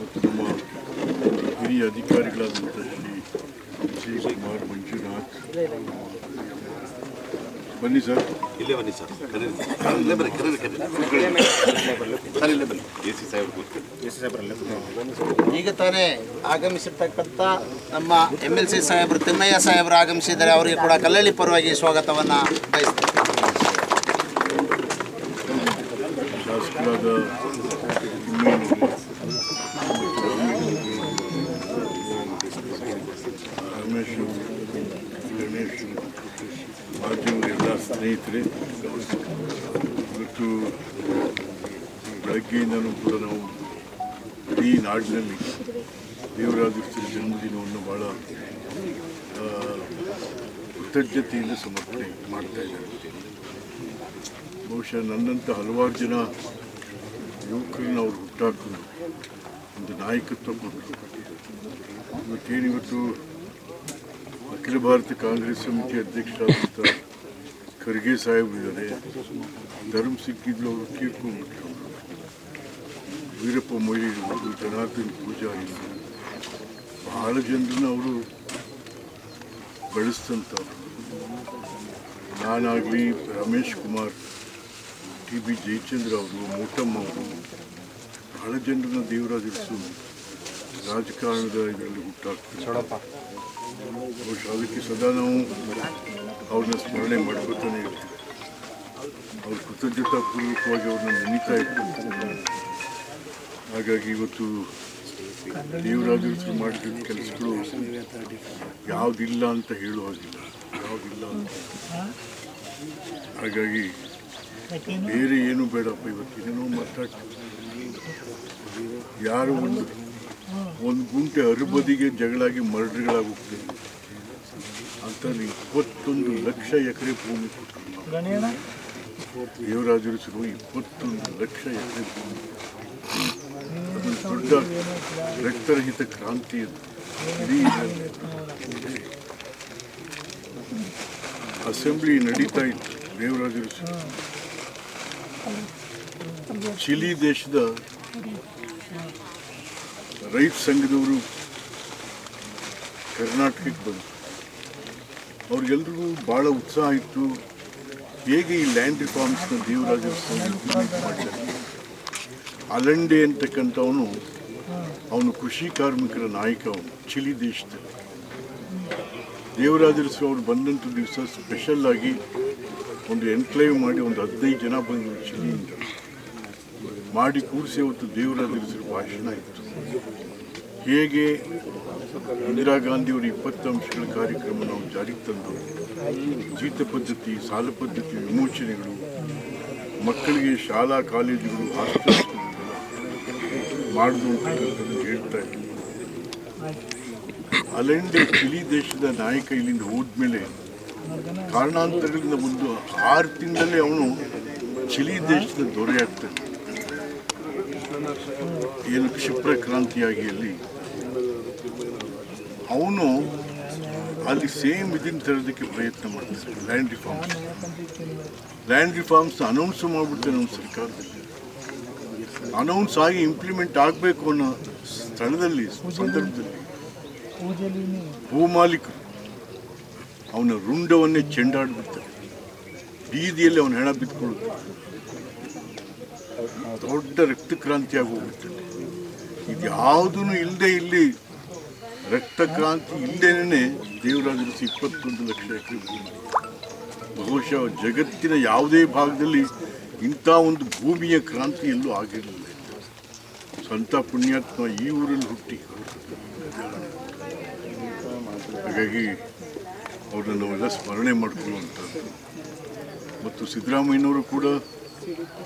ಮತ್ತು ನಮ್ಮ ಹಿರಿಯ ಅಧಿಕಾರಿಗಳಾದಂಥ ಶ್ರೀ ವಿಜಯಕುಮಾರ್, ಮಂಜುನಾಥ್, ಬನ್ನಿ ಸರ್, ಇಲ್ಲೇ ಬನ್ನಿ ಸರ್, ಈಗ ತಾನೇ ಆಗಮಿಸಿರ್ತಕ್ಕಂಥ ನಮ್ಮ MLC ಸಾಹೇಬರು ತಿಮ್ಮಯ್ಯ ಸಾಹೇಬರು ಆಗಮಿಸಿದ್ದಾರೆ. ಅವರಿಗೆ ಕೂಡ ಕಲ್ಲಳ್ಳಿ ಪರವಾಗಿ ಸ್ವಾಗತವನ್ನು ಬಯಸ್ತಾರೆ. ಶಾಸಕರಾದ ರಮೇಶ್, ಗಣೇಶ್, ಮಾಧ್ಯಮರೆಲ್ಲ ಸ್ನೇಹಿತರೆ, ಇವತ್ತು ಬೆಳಗ್ಗೆಯಿಂದಲೂ ಕೂಡ ನಾವು ಇಡೀ ನಾಡಿನಲ್ಲಿ ದೇವರಾಜ ಜನ್ಮದಿನವನ್ನು ಭಾಳ ಕೃತಜ್ಞತೆಯಿಂದ ಸಮರ್ಪಣೆ ಮಾಡ್ತಾ ಇದ್ದಾರೆ. ಬಹುಶಃ ನನ್ನಂಥ ಹಲವಾರು ಜನ ಯುವಕರನ್ನ ಅವರು ಹುಟ್ಟಾಕೊಂಡು ಒಂದು ನಾಯಕತ್ವ ಕೊಟ್ಟರು. ಇವತ್ತು ಅಖಿಲ ಭಾರತ ಕಾಂಗ್ರೆಸ್ ಸಮಿತಿ ಅಧ್ಯಕ್ಷರಾದಂಥ ಖರ್ಗೆ ಸಾಹೇಬರಿದ್ದಾರೆ. ಧರ್ಮ ಸಿಕ್ಕಿದ್ರು ಅವರು ತೀರ್ಕೊಂಡ್ಬಿಟ್ರು. ವೀರಪ್ಪ ಮೊಯ್ಲಿ ಇರ್ಬೋದು, ಜನಾರ್ದನ್ ಪೂಜಾರಿ, ಬಹಳ ಜನರನ್ನ ಅವರು ಬೆಳೆಸ್ತಂಥವ್ರು. ನಾನಾಗಲಿ, ರಮೇಶ್ ಕುಮಾರ್, TB ಜಯಚಂದ್ರ ಅವರು, ಮೋಟಮ್ಮ ಅವರು, ಬಹಳ ಜನರನ್ನ ದೇವರಾಜ ಅರಸು ರಾಜಕಾರಣದ ಇದರಲ್ಲಿ ಹುಟ್ಟಾಕ್ತಾರೆ. ಬಹುಶಃ ಅದಕ್ಕೆ ಸದಾ ನಾವು ಅವ್ರನ್ನ ಸ್ಮರಣೆ ಮಾಡ್ಕೊತಾನೆ ಇರ್ತೀವಿ. ಅವ್ರು ಕೃತಜ್ಞತಾಪೂರ್ವಕವಾಗಿ ಅವ್ರನ್ನ ನೆನೀತಾ ಇರ್ತಾರೆ. ಹಾಗಾಗಿ ಇವತ್ತು ದೇವರಾಜ ಅರಸು ಮಾಡಿದ ಕೆಲಸಗಳು ಯಾವುದಿಲ್ಲ ಅಂತ ಹೇಳುವಾಗಿಲ್ಲ, ಯಾವುದಿಲ್ಲ ಅಂತ. ಹಾಗಾಗಿ ಬೇರೆ ಏನು ಬೇಡಪ್ಪ, ಇವತ್ತೇನೇನೋ ಮಾತಾಡ್ತೀವಿ. ಯಾರು ಒಂದು ಗುಂಟೆ ಅರಬದಿಗೆ ಜಗಳಾಗಿ ಮರ್ಡರ್ಗಳಾಗಿ ಹೋಗ್ತದೆ ಅಂತ 21 ಲಕ್ಷ ಎಕರೆ ಭೂಮಿ ಕೊಟ್ಟರು. ದೇವರಾಜ ಅರಸರು 21 ಲಕ್ಷ ಎಕರೆ ಭೂಮಿ, ಅದು ದೊಡ್ಡ ರಕ್ತರಹಿತ ಕ್ರಾಂತಿ. ಇಡೀ ಅಸೆಂಬ್ಲಿ ನಡೀತಾ ಇತ್ತು. ದೇವರಾಜ ಅರಸು ಚಿಲಿ ದೇಶದ ರೈತ ಸಂಘದವರು ಕರ್ನಾಟಕಕ್ಕೆ ಬಂದರು. ಅವ್ರಿಗೆಲ್ರಿಗೂ ಭಾಳ ಉತ್ಸಾಹ ಇತ್ತು. ಹೇಗೆ ಈ ಲ್ಯಾಂಡ್ ರಿಫಾರ್ಮ್ಸ್ನ ದೇವರಾಜ ಅರಸು ಇಂಪ್ಲಿಮೆಂಟ್ ಮಾಡಿದ್ದಾರೆ. ಅಲಂಡೆ ಅವನು ಕೃಷಿ ಕಾರ್ಮಿಕರ ನಾಯಕ. ಅವನು ಚಿಲಿ ದೇಶದಲ್ಲಿ ದೇವರಾಜ ಅರಸು ಅವರು ಬಂದಂಥ ದಿವಸ ಸ್ಪೆಷಲ್ ಆಗಿ ಒಂದು ಎನ್ಕ್ಲೇವ್ ಮಾಡಿ ಒಂದು 15 ಜನ ಬಂದರು ಚಿಲಿಯಿಂದ ಮಾಡಿ ಕೂರಿಸಿ. ಅವತ್ತು ದೇವರಾಜ ಅರಸರ ಭಾಷಣ ಇತ್ತು. ಹೇಗೆ ಇಂದಿರಾ ಗಾಂಧಿಯವರು 20 ಅಂಶಗಳ ಕಾರ್ಯಕ್ರಮ ನಾವು ಜಾರಿಗೆ ತಂದು ಜೀತ ಪದ್ಧತಿ, ಸಾಲ ಪದ್ಧತಿ ವಿಮೋಚನೆಗಳು, ಮಕ್ಕಳಿಗೆ ಶಾಲಾ ಕಾಲೇಜುಗಳು, ಹಾಸ್ಟೆಲ್ಸ್ಗಳು ಮಾಡುದು ಅಂತಕ್ಕಂಥದ್ದು ಹೇಳ್ತಾ ಇದ್ದರು. ಅಲೆಂಡೆ ಚಿಲಿ ದೇಶದ ನಾಯಕ ಇಲ್ಲಿಂದ ಹೋದ್ಮೇಲೆ ಕಾರಣಾಂತರಗಳಿಂದ ಒಂದು 6 ತಿಂಗಳಲ್ಲೇ ಅವನು ಚಿಲಿ ದೇಶದ ದೊರೆ ಆಗ್ತಾನೆ. ಏನು ಕ್ಷಿಪ್ರ ಕ್ರಾಂತಿಯಾಗಿ ಅಲ್ಲಿ ಅವನು ಅಲ್ಲಿ ಸೇಮ್ ಇದನ್ನು ತರೋದಕ್ಕೆ ಪ್ರಯತ್ನ ಮಾಡ್ತಾರೆ. ಲ್ಯಾಂಡ್ ರಿಫಾರ್ಮ್ಸ್ ಅನೌನ್ಸ್ ಮಾಡಿಬಿಡ್ತಾನೆ ನಮ್ಮ ಸರ್ಕಾರದಲ್ಲಿ. ಅನೌನ್ಸ್ ಆಗಿ ಇಂಪ್ಲಿಮೆಂಟ್ ಆಗಬೇಕು ಅನ್ನೋ ಸ್ಥಳದಲ್ಲಿ ಸಂದರ್ಭದಲ್ಲಿ ಭೂಮಾಲೀಕರು ಅವನ ರುಂಡವನ್ನೇ ಚೆಂಡಾಡ್ಬಿಡ್ತಾರೆ. ಬೀದಿಯಲ್ಲಿ ಅವನ ಹೆಣ ಬಿದ್ದುಕೊಳ್ಳುತ್ತೆ. ದೊಡ್ಡ ರಕ್ತಕ್ರಾಂತಿಯಾಗಿ ಹೋಗುತ್ತದೆ. ಇದು ಯಾವುದೂ ಇಲ್ಲದೆ ಇಲ್ಲಿ ರಕ್ತಕ್ರಾಂತಿ ಇಲ್ಲದೇನೆ ದೇವರಾಜರು 21 ಲಕ್ಷ ಎಕರೆ ಭೂಮಿ. ಬಹುಶಃ ಜಗತ್ತಿನ ಯಾವುದೇ ಭಾಗದಲ್ಲಿ ಇಂಥ ಒಂದು ಭೂಮಿಯ ಕ್ರಾಂತಿ ಎಲ್ಲೂ ಆಗಿರಲಿಲ್ಲ. ಸ್ವಂತ ಪುಣ್ಯಾತ್ಮ ಈ ಊರಲ್ಲಿ ಹುಟ್ಟಿ, ಹಾಗಾಗಿ ಅವ್ರನ್ನ ನಾವೆಲ್ಲ ಸ್ಮರಣೆ ಮಾಡಿಕೊಳ್ಳುವಂಥದ್ದು. ಮತ್ತು ಸಿದ್ದರಾಮಯ್ಯನವರು ಕೂಡ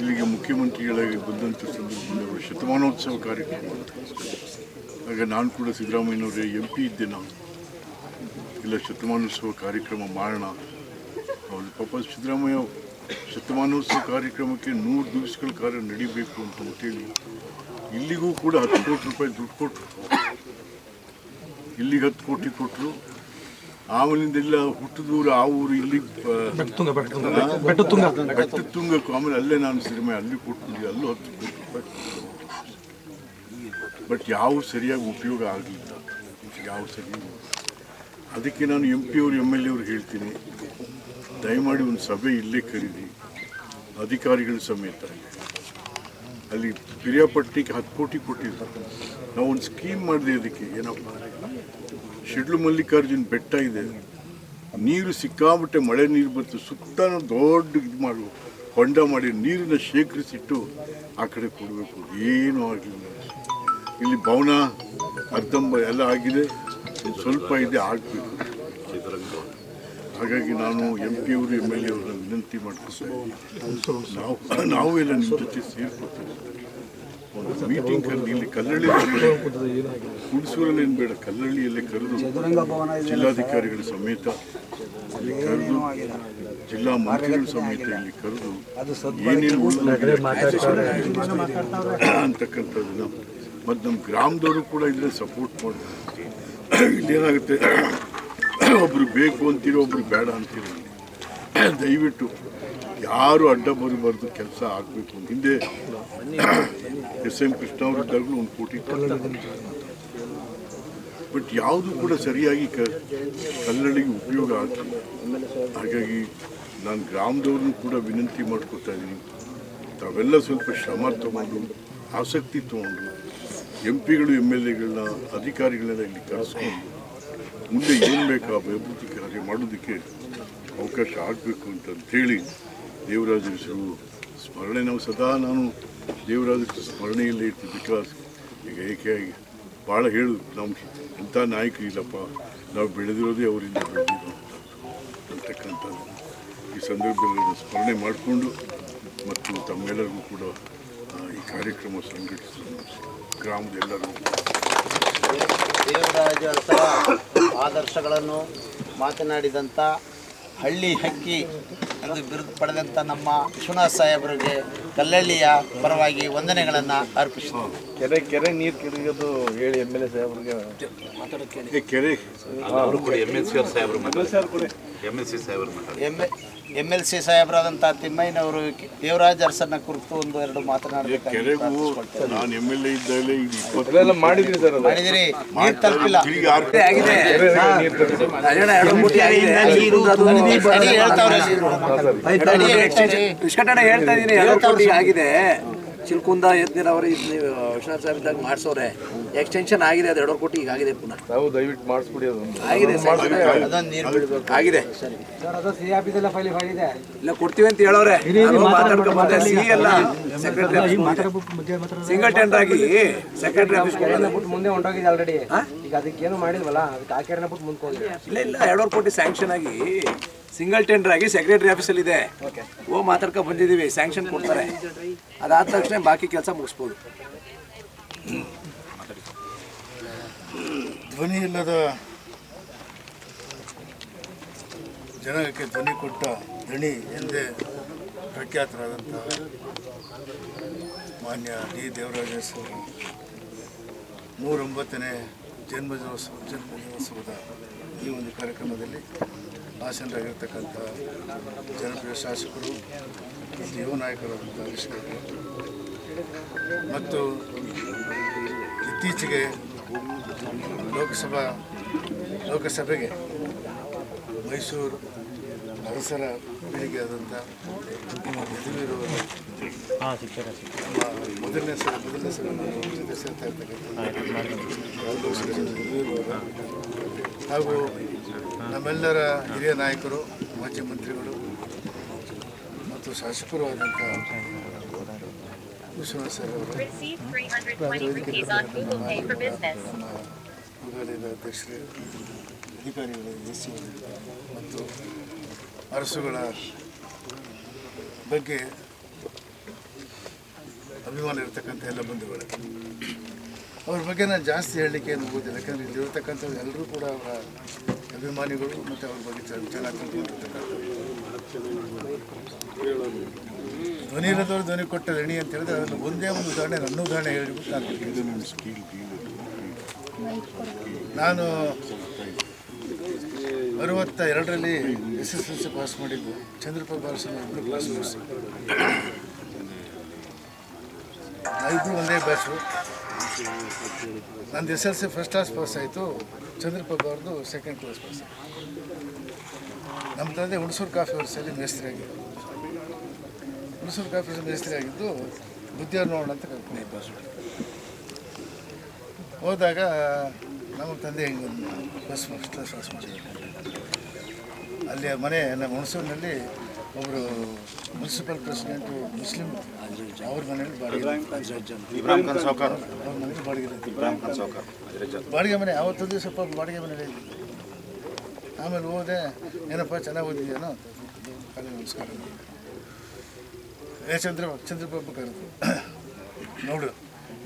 ಇಲ್ಲಿಗೆ ಮುಖ್ಯಮಂತ್ರಿಗಳಾಗಿ ಬಂದಂಥ ಸಂದರ್ಭದಲ್ಲಿ ಅವರು ಶತಮಾನೋತ್ಸವ ಕಾರ್ಯಕ್ರಮ ಆಗ ನಾನು ಕೂಡ ಸಿದ್ದರಾಮಯ್ಯನವರೇ MP ಇದ್ದೆ. ನಾನು ಇಲ್ಲ ಶತಮಾನೋತ್ಸವ ಕಾರ್ಯಕ್ರಮ ಮಾಡೋಣ. ಅವ್ರು ಪಾಪ ಸಿದ್ದರಾಮಯ್ಯ ಶತಮಾನೋತ್ಸವ ಕಾರ್ಯಕ್ರಮಕ್ಕೆ 100 ದಿವಸಗಳ ಕಾರ್ಯ ನಡಿಬೇಕು ಅಂತೇಳಿ ಇಲ್ಲಿಗೂ ಕೂಡ 10 ಕೋಟಿ ರೂಪಾಯಿ ದುಡ್ಡು ಕೊಟ್ಟರು. ಇಲ್ಲಿಗೆ 10 ಕೋಟಿ ಕೊಟ್ಟರು. ಆಮೇಲಿಂದೆಲ್ಲ ಹುಟ್ಟಿದೂರು ಆ ಊರು ಇಲ್ಲಿ ಬೆಟ್ಟತುಂಗಕ್ಕೂ ಆಮೇಲೆ ಅಲ್ಲೇ ನಾನು ಸಿನಿಮೆ ಅಲ್ಲಿ ಕೊಟ್ಟಿದ್ದೆ, ಅಲ್ಲೂ 10 ಕೋಟಿ ರೂಪಾಯಿ. ಬಟ್ ಯಾವ ಸರಿಯಾಗಿ ಉಪಯೋಗ ಆಗಲಿಲ್ಲ, ಯಾವ ಸರಿಯಾಗಿ. ಅದಕ್ಕೆ ನಾನು MP ಅವರು MLA ಅವ್ರು ಹೇಳ್ತೀನಿ, ದಯಮಾಡಿ ಒಂದು ಸಭೆ ಇಲ್ಲೇ ಕರೀರಿ, ಅಧಿಕಾರಿಗಳ ಸಮೇತ. ಅಲ್ಲಿ ಪಿರಿಯಾಪಟ್ಟಿಗೆ 10 ಕೋಟಿ ಕೊಟ್ಟಿದ್ದಾರೆ. ನಾವು ಒಂದು ಸ್ಕೀಮ್ ಮಾಡಿದೆ. ಅದಕ್ಕೆ ಏನಪ್ಪ, ಶಿಡ್ಲು ಮಲ್ಲಿಕಾರ್ಜುನ್ ಬೆಟ್ಟ ಇದೆ, ನೀರು ಸಿಕ್ಕಾಬಿಟ್ಟೆ ಮಳೆ ನೀರು ಬಂತು, ಸುತ್ತಾನು ದೊಡ್ಡ ಇದು ಮಾಡುವ ಹೊಂಡ ಮಾಡಿ ನೀರನ್ನು ಶೇಖರಿಸಿಟ್ಟು ಆ ಕಡೆ ಕೊಡಬೇಕು. ಏನೂ ಆಗಲಿಲ್ಲ. ಇಲ್ಲಿ ಭವನ ಅರ್ಧಂಬ ಎಲ್ಲ ಆಗಿದೆ, ಸ್ವಲ್ಪ ಇದೆ, ಆಗಬೇಕು. ಹಾಗಾಗಿ ನಾನು MP ಅವರು MLA ಅವರನ್ನ ವಿನಂತಿ ಮಾಡ್ಕೊಳ್ತೇವೆ, ನಾವು ಎಲ್ಲ ನಿಮ್ಮ ಜೊತೆ ಸೇರ್ಕೊಳ್ತೇವೆ. ಒಂದು ಮೀಟಿಂಗ್ ಕರೆದು ಇಲ್ಲಿ ಕಲ್ಲಳ್ಳಿಯಲ್ಲಿ, ಹುಣಸೂರಲ್ಲಿ ಏನು ಬೇಡ, ಕಲ್ಲಳ್ಳಿಯಲ್ಲೇ ಕರೆದು ಜಿಲ್ಲಾಧಿಕಾರಿಗಳ ಸಮೇತ ಇಲ್ಲಿ ಕರೆದು, ಜಿಲ್ಲಾ ಮಂತ್ರಿಗಳ ಸಮೇತ ಇಲ್ಲಿ ಕರೆದು ಏನೇನು ಅಂತಕ್ಕಂಥದ್ದನ್ನು, ಮತ್ತು ನಮ್ಮ ಗ್ರಾಮದವರು ಕೂಡ ಇದರಲ್ಲಿ ಸಪೋರ್ಟ್ ಮಾಡ್ತಾರೆ. ಇಲ್ಲೇನಾಗುತ್ತೆ, ಒಬ್ರು ಬೇಕು ಅಂತೀರೋ, ಒಬ್ರು ಬೇಡ ಅಂತೀರೋ. ದಯವಿಟ್ಟು ಯಾರು ಅಡ್ಡ ಬರಬಾರ್ದು, ಕೆಲಸ ಆಗಬೇಕು. ಹಿಂದೆ SM ಕೃಷ್ಣ ಅವರಿದ್ದಾಗಲೂ 1 ಕೋಟಿ, ಬಟ್ ಯಾವುದು ಕೂಡ ಸರಿಯಾಗಿ ಕಲ್ಲಳ್ಳಿಗೆ ಉಪಯೋಗ ಆಗ್ತಿಲ್ಲ. ಹಾಗಾಗಿ ನಾನು ಗ್ರಾಮದವ್ರನ್ನೂ ಕೂಡ ವಿನಂತಿ ಮಾಡ್ಕೊತಾ ಇದ್ದೀನಿ, ತಾವೆಲ್ಲ ಸ್ವಲ್ಪ ಶ್ರಮ ತಗೊಂಡು, ಆಸಕ್ತಿ ತಗೊಂಡು, MPಗಳು MLAಗಳನ್ನ, ಅಧಿಕಾರಿಗಳನ್ನ ಇಲ್ಲಿ ಕರೆಸ್ಕೊಂಡು ಮುಂದೆ ಏನು ಬೇಕಾ ಅಭಿವೃದ್ಧಿ ಕಾರ್ಯ ಮಾಡೋದಕ್ಕೆ ಅವಕಾಶ ಆಗಬೇಕು ಅಂತೇಳಿ ದೇವರಾಜರು ಸ್ಮರಣೆ ನಾವು ಸದಾ ನಾನು ದೇವರಾಜರ ಸ್ಮರಣೆಯಲ್ಲೇ ಇರ್ತೀವಿ. ಬಿಕಾಸ್ ಈಗ ಏಕೆಯಾಗಿ ಭಾಳ ಹೇಳು, ನಮ್ಗೆ ಎಂಥ ನಾಯಕರು ಇಲ್ಲಪ್ಪ, ನಾವು ಬೆಳೆದಿರೋದೇ ಅವರಿಂದ ಬೆಳೆದಿರೋ ಅಂತಕ್ಕಂಥದ್ದು ಈ ಸಂದರ್ಭದಲ್ಲಿ ಸ್ಮರಣೆ ಮಾಡಿಕೊಂಡು ಮತ್ತು ತಮ್ಮೆಲ್ಲರಿಗೂ ಕೂಡ ಈ ಕಾರ್ಯಕ್ರಮ ಸಂಘಟಿಸಲು ಗ್ರಾಮದ ಎಲ್ಲರಿಗೂ ದೇವರಾಜ ಅರಸರ ಆದರ್ಶಗಳನ್ನು ಮಾತನಾಡಿದಂಥ ಹಳ್ಳಿ ಹಕ್ಕಿ ಎಂದು ಬಿರುದು ಪಡೆದಂಥ ನಮ್ಮ ವಿಶ್ವನಾಥ್ ಸಾಹೇಬರಿಗೆ ಕಲ್ಲಳ್ಳಿಯ ಪರವಾಗಿ ವಂದನೆಗಳನ್ನು ಅರ್ಪಿಸಿದರು. ಕೆರೆ ನೀರು ಕಿಡಿಯೋದು ಹೇಳಿ MLA ಸಾಹೇಬ್ರಿಗೆ ಕೆರೆ MLC ಸಾಹೇಬರಾದಂಥ ತಿಮ್ಮಯ್ಯನವರು ದೇವರಾಜ ಅರಸರನ್ನ ಕುರಿತು 1-2 ಮಾತನಾಡಬೇಕು. ಕೆರೆಗೂ ನಾನು MLA ಇದ್ದಾಗಲೇ ಮಾಡಿದ್ರಿ ಸರ್, ಮಾಡಿದಿರಿ, ನೀರು ತಲುಪಿಲ್ಲ. ಹೇಳ್ತಾ ಇದ್ದೀನಿ, 2 ಕೋಟಿ ಆಗಿದೆ. ಚಿಲ್ಕುಂದ ಎದ್ದಿನವರು ವಿಶ್ವನಾಥ್ ಸಾಹೇಬ್ ಇದ್ದಾಗ ಮಾಡಿಸೋರೆ, ಎಕ್ಸ್ಟೆನ್ಷನ್ ಆಗಿದೆ, ಅದು 2 ಕೋಟಿ ಈಗ ಆಗಿದೆ. ಪುನಃ ನಾವು ದಯವಿಟ್ಟು ಮಾಡಿಸ್ಬಿಡಿ, ಆಗಿದೆ ಆಗಿದೆ. ಇಲ್ಲ ಕೊಡ್ತೀವಿ ಅಂತ ಹೇಳೋರೆ, ಮಾತಾಡ್ಕೊಂಡು ಬಂದೆ. CE ಎಲ್ಲ ಸೆಕ್ರೆಟರಿ ಸಿಂಗಲ್ ಟೆಂಡರ್ ಆಗಿ ಸೆಕ್ರೆಟರಿ ಆಫೀಸ್ ಮುಂದೆ ಹೊಂಟೋಗಿದೆ ಆಲ್ರೆಡಿ. ಈಗ ಅದಕ್ಕೇನು ಮಾಡಿದ್ವಲ್ಲ, ಅದಕ್ಕೆ ಹಾಕಿರನ್ನ ಬಿಟ್ಟು ಮುಂದೆ ಹೋಗಿ ಇಲ್ಲ 2 ಕೋಟಿ ಸ್ಯಾಂಕ್ಷನ್ ಆಗಿ ಸಿಂಗಲ್ ಟೆಂಡರ್ ಆಗಿ ಸೆಕ್ರೆಟರಿ ಆಫೀಸಲ್ಲಿ ಇದೆ. ಮಾತಾಡ್ಕೊಂಡು ಬಂದಿದ್ದೀವಿ, ಸ್ಯಾಂಕ್ಷನ್ ಕೊಡ್ತಾರೆ. ಅದಾದ ತಕ್ಷಣ ಬಾಕಿ ಕೆಲಸ ಮುಗಿಸ್ಬೋದು. ಧ್ವನಿ ಇಲ್ಲದ ಜನಕ್ಕೆ ಧ್ವನಿ ಕೊಟ್ಟ ದಣಿ ಎಂದೇ ಪ್ರಖ್ಯಾತರಾದಂತಹ ಮಾನ್ಯ D. ದೇವರಾಜ ಅರಸರ 109ನೇ ಜನ್ಮದಿನೋತ್ಸವದ ಈ ಒಂದು ಕಾರ್ಯಕ್ರಮದಲ್ಲಿ ಆಸೀನರಾಗಿರ್ತಕ್ಕಂಥ ಜನಪ್ರಿಯ ಶಾಸಕರು ಮತ್ತು ಯುವ ನಾಯಕರಾದಂಥ ಹರೀಶ್ ಗೌಡ ಮತ್ತು ಇತ್ತೀಚೆಗೆ ಲೋಕಸಭೆಗೆ ಮೈಸೂರು ಅರಸರ ಪೀಳಿಗೆ ಆದಂಥ ಯದುವೀರು ನಮ್ಮ ಮೊದಲನೇ ಸಲ ನಾನು ಜೊತೆ ಸೇರ್ತಾ ಇರ್ತಕ್ಕಂಥ ಹಾಗೂ ನಮ್ಮೆಲ್ಲರ ಹಿರಿಯ ನಾಯಕರು, ಮಾಜಿ ಮಂತ್ರಿಗಳು ಮತ್ತು ಶಾಸಕರು ಆದಂಥ ವಿಶ್ವನಾಥ್ ಸರ್ ಅವರು, ನಮ್ಮ ಮೃಗಾಲಯದ ಅಧ್ಯಕ್ಷರೇ, ಅಧಿಕಾರಿಗಳು, ಎಸ್ ಸಿ ಮತ್ತು ಅರಸುಗಳ ಬಗ್ಗೆ ಅಭಿಮಾನ ಇರತಕ್ಕಂಥ ಎಲ್ಲ ಬಂಧುಗಳು, ಅವ್ರ ಬಗ್ಗೆ ನಾನು ಜಾಸ್ತಿ ಹೇಳಲಿಕ್ಕೆ ಏನು ಹೋಗೋದಿಲ್ಲ. ಯಾಕಂದರೆ ಇಲ್ಲಿರ್ತಕ್ಕಂಥವ್ರು ಎಲ್ಲರೂ ಕೂಡ ಅವರ ಅಭಿಮಾನಿಗಳು ಮತ್ತು ಅವ್ರ ಬಗ್ಗೆ ಚೆನ್ನಾಗಿ ತಿಳ್ಕೊಂಡಿರ್ತಕ್ಕಂಥ ಧ್ವನಿ ಇರೋದವ್ರು ಧ್ವನಿ ಕೊಟ್ಟ ರಣಿ ಅಂತ ಹೇಳಿದ್ರೆ ಅದನ್ನು ಒಂದೇ ಒಂದು ಉದಾಹರಣೆ, ನನ್ನ ಉದಾಹರಣೆ ಹೇಳಿಬಿಟ್ಟು ನಾನು 62ರಲ್ಲಿ SSLC ಪಾಸ್ ಮಾಡಿದ್ದು. ಚಂದ್ರಪ್ಪ ಬಾಲಸ್ವಾಮಿ ಇಬ್ಬರು ಕ್ಲಾಸ್ ಮೇಟ್ಸ್, ನಾವಿಬ್ಬರು ಒಂದೇ ಬ್ಯಾಚು. ನಂದು SSLC ಫಸ್ಟ್ ಕ್ಲಾಸ್ ಪಾಸ್ ಆಯಿತು, ಚಂದ್ರಪ್ಪ ಅವ್ರದ್ದು ಸೆಕೆಂಡ್ ಕ್ಲಾಸ್ ಪಾಸ್ ಆಯಿತು. ನಮ್ಮ ತಂದೆ ಹುಣಸೂರು ಕಾಫಿ ವರ್ಷದಲ್ಲಿ ಮೇಸ್ತ್ರಿ ಆಗಿದ್ದು. ಹುಣಸೂರು ಕಾಫಿ ಮೇಸ್ತ್ರಿ ಆಗಿದ್ದು ಬುದ್ಧಿಯವ್ರು ನೋಡೋಣ ಅಂತ ಕರ್ಕೊಂಡು ಹೋದಾಗ ನಮ್ಮ ತಂದೆ ಹಿಂಗೆ ಒಂದು ಫಸ್ಟ್ ಕ್ಲಾಸ್ ಪಾಸ್ ಮಾಡಿದ್ರು. ಅಲ್ಲಿ ಮನೆ ನಮ್ಮ ಹುಣಸೂರಿನಲ್ಲಿ ಒಬ್ಬರು ಮುನ್ಸಿಪಲ್ ಪ್ರೆಸಿಡೆಂಟು ಮುಸ್ಲಿಂ, ಅವ್ರ ಮನೇಲಿ ಬಾಡಿಗೆ ಬಾಡಿಗೆ ಮನೆ ಆವತ್ತೊಂದು ಸ್ವಲ್ಪ ಬಾಡಿಗೆ ಮನೇಲಿ ಇದ್ದಿದ್ದು. ಆಮೇಲೆ ಹೋದೆ, ಏನಪ್ಪ ಚೆನ್ನಾಗಿ ಓದಿದೆಯೇನೋ, ಕಾಲೇಜ್ ನಮಸ್ಕಾರ. ಚಂದ್ರಪ್ಪ ಕರೆದು, ನೋಡು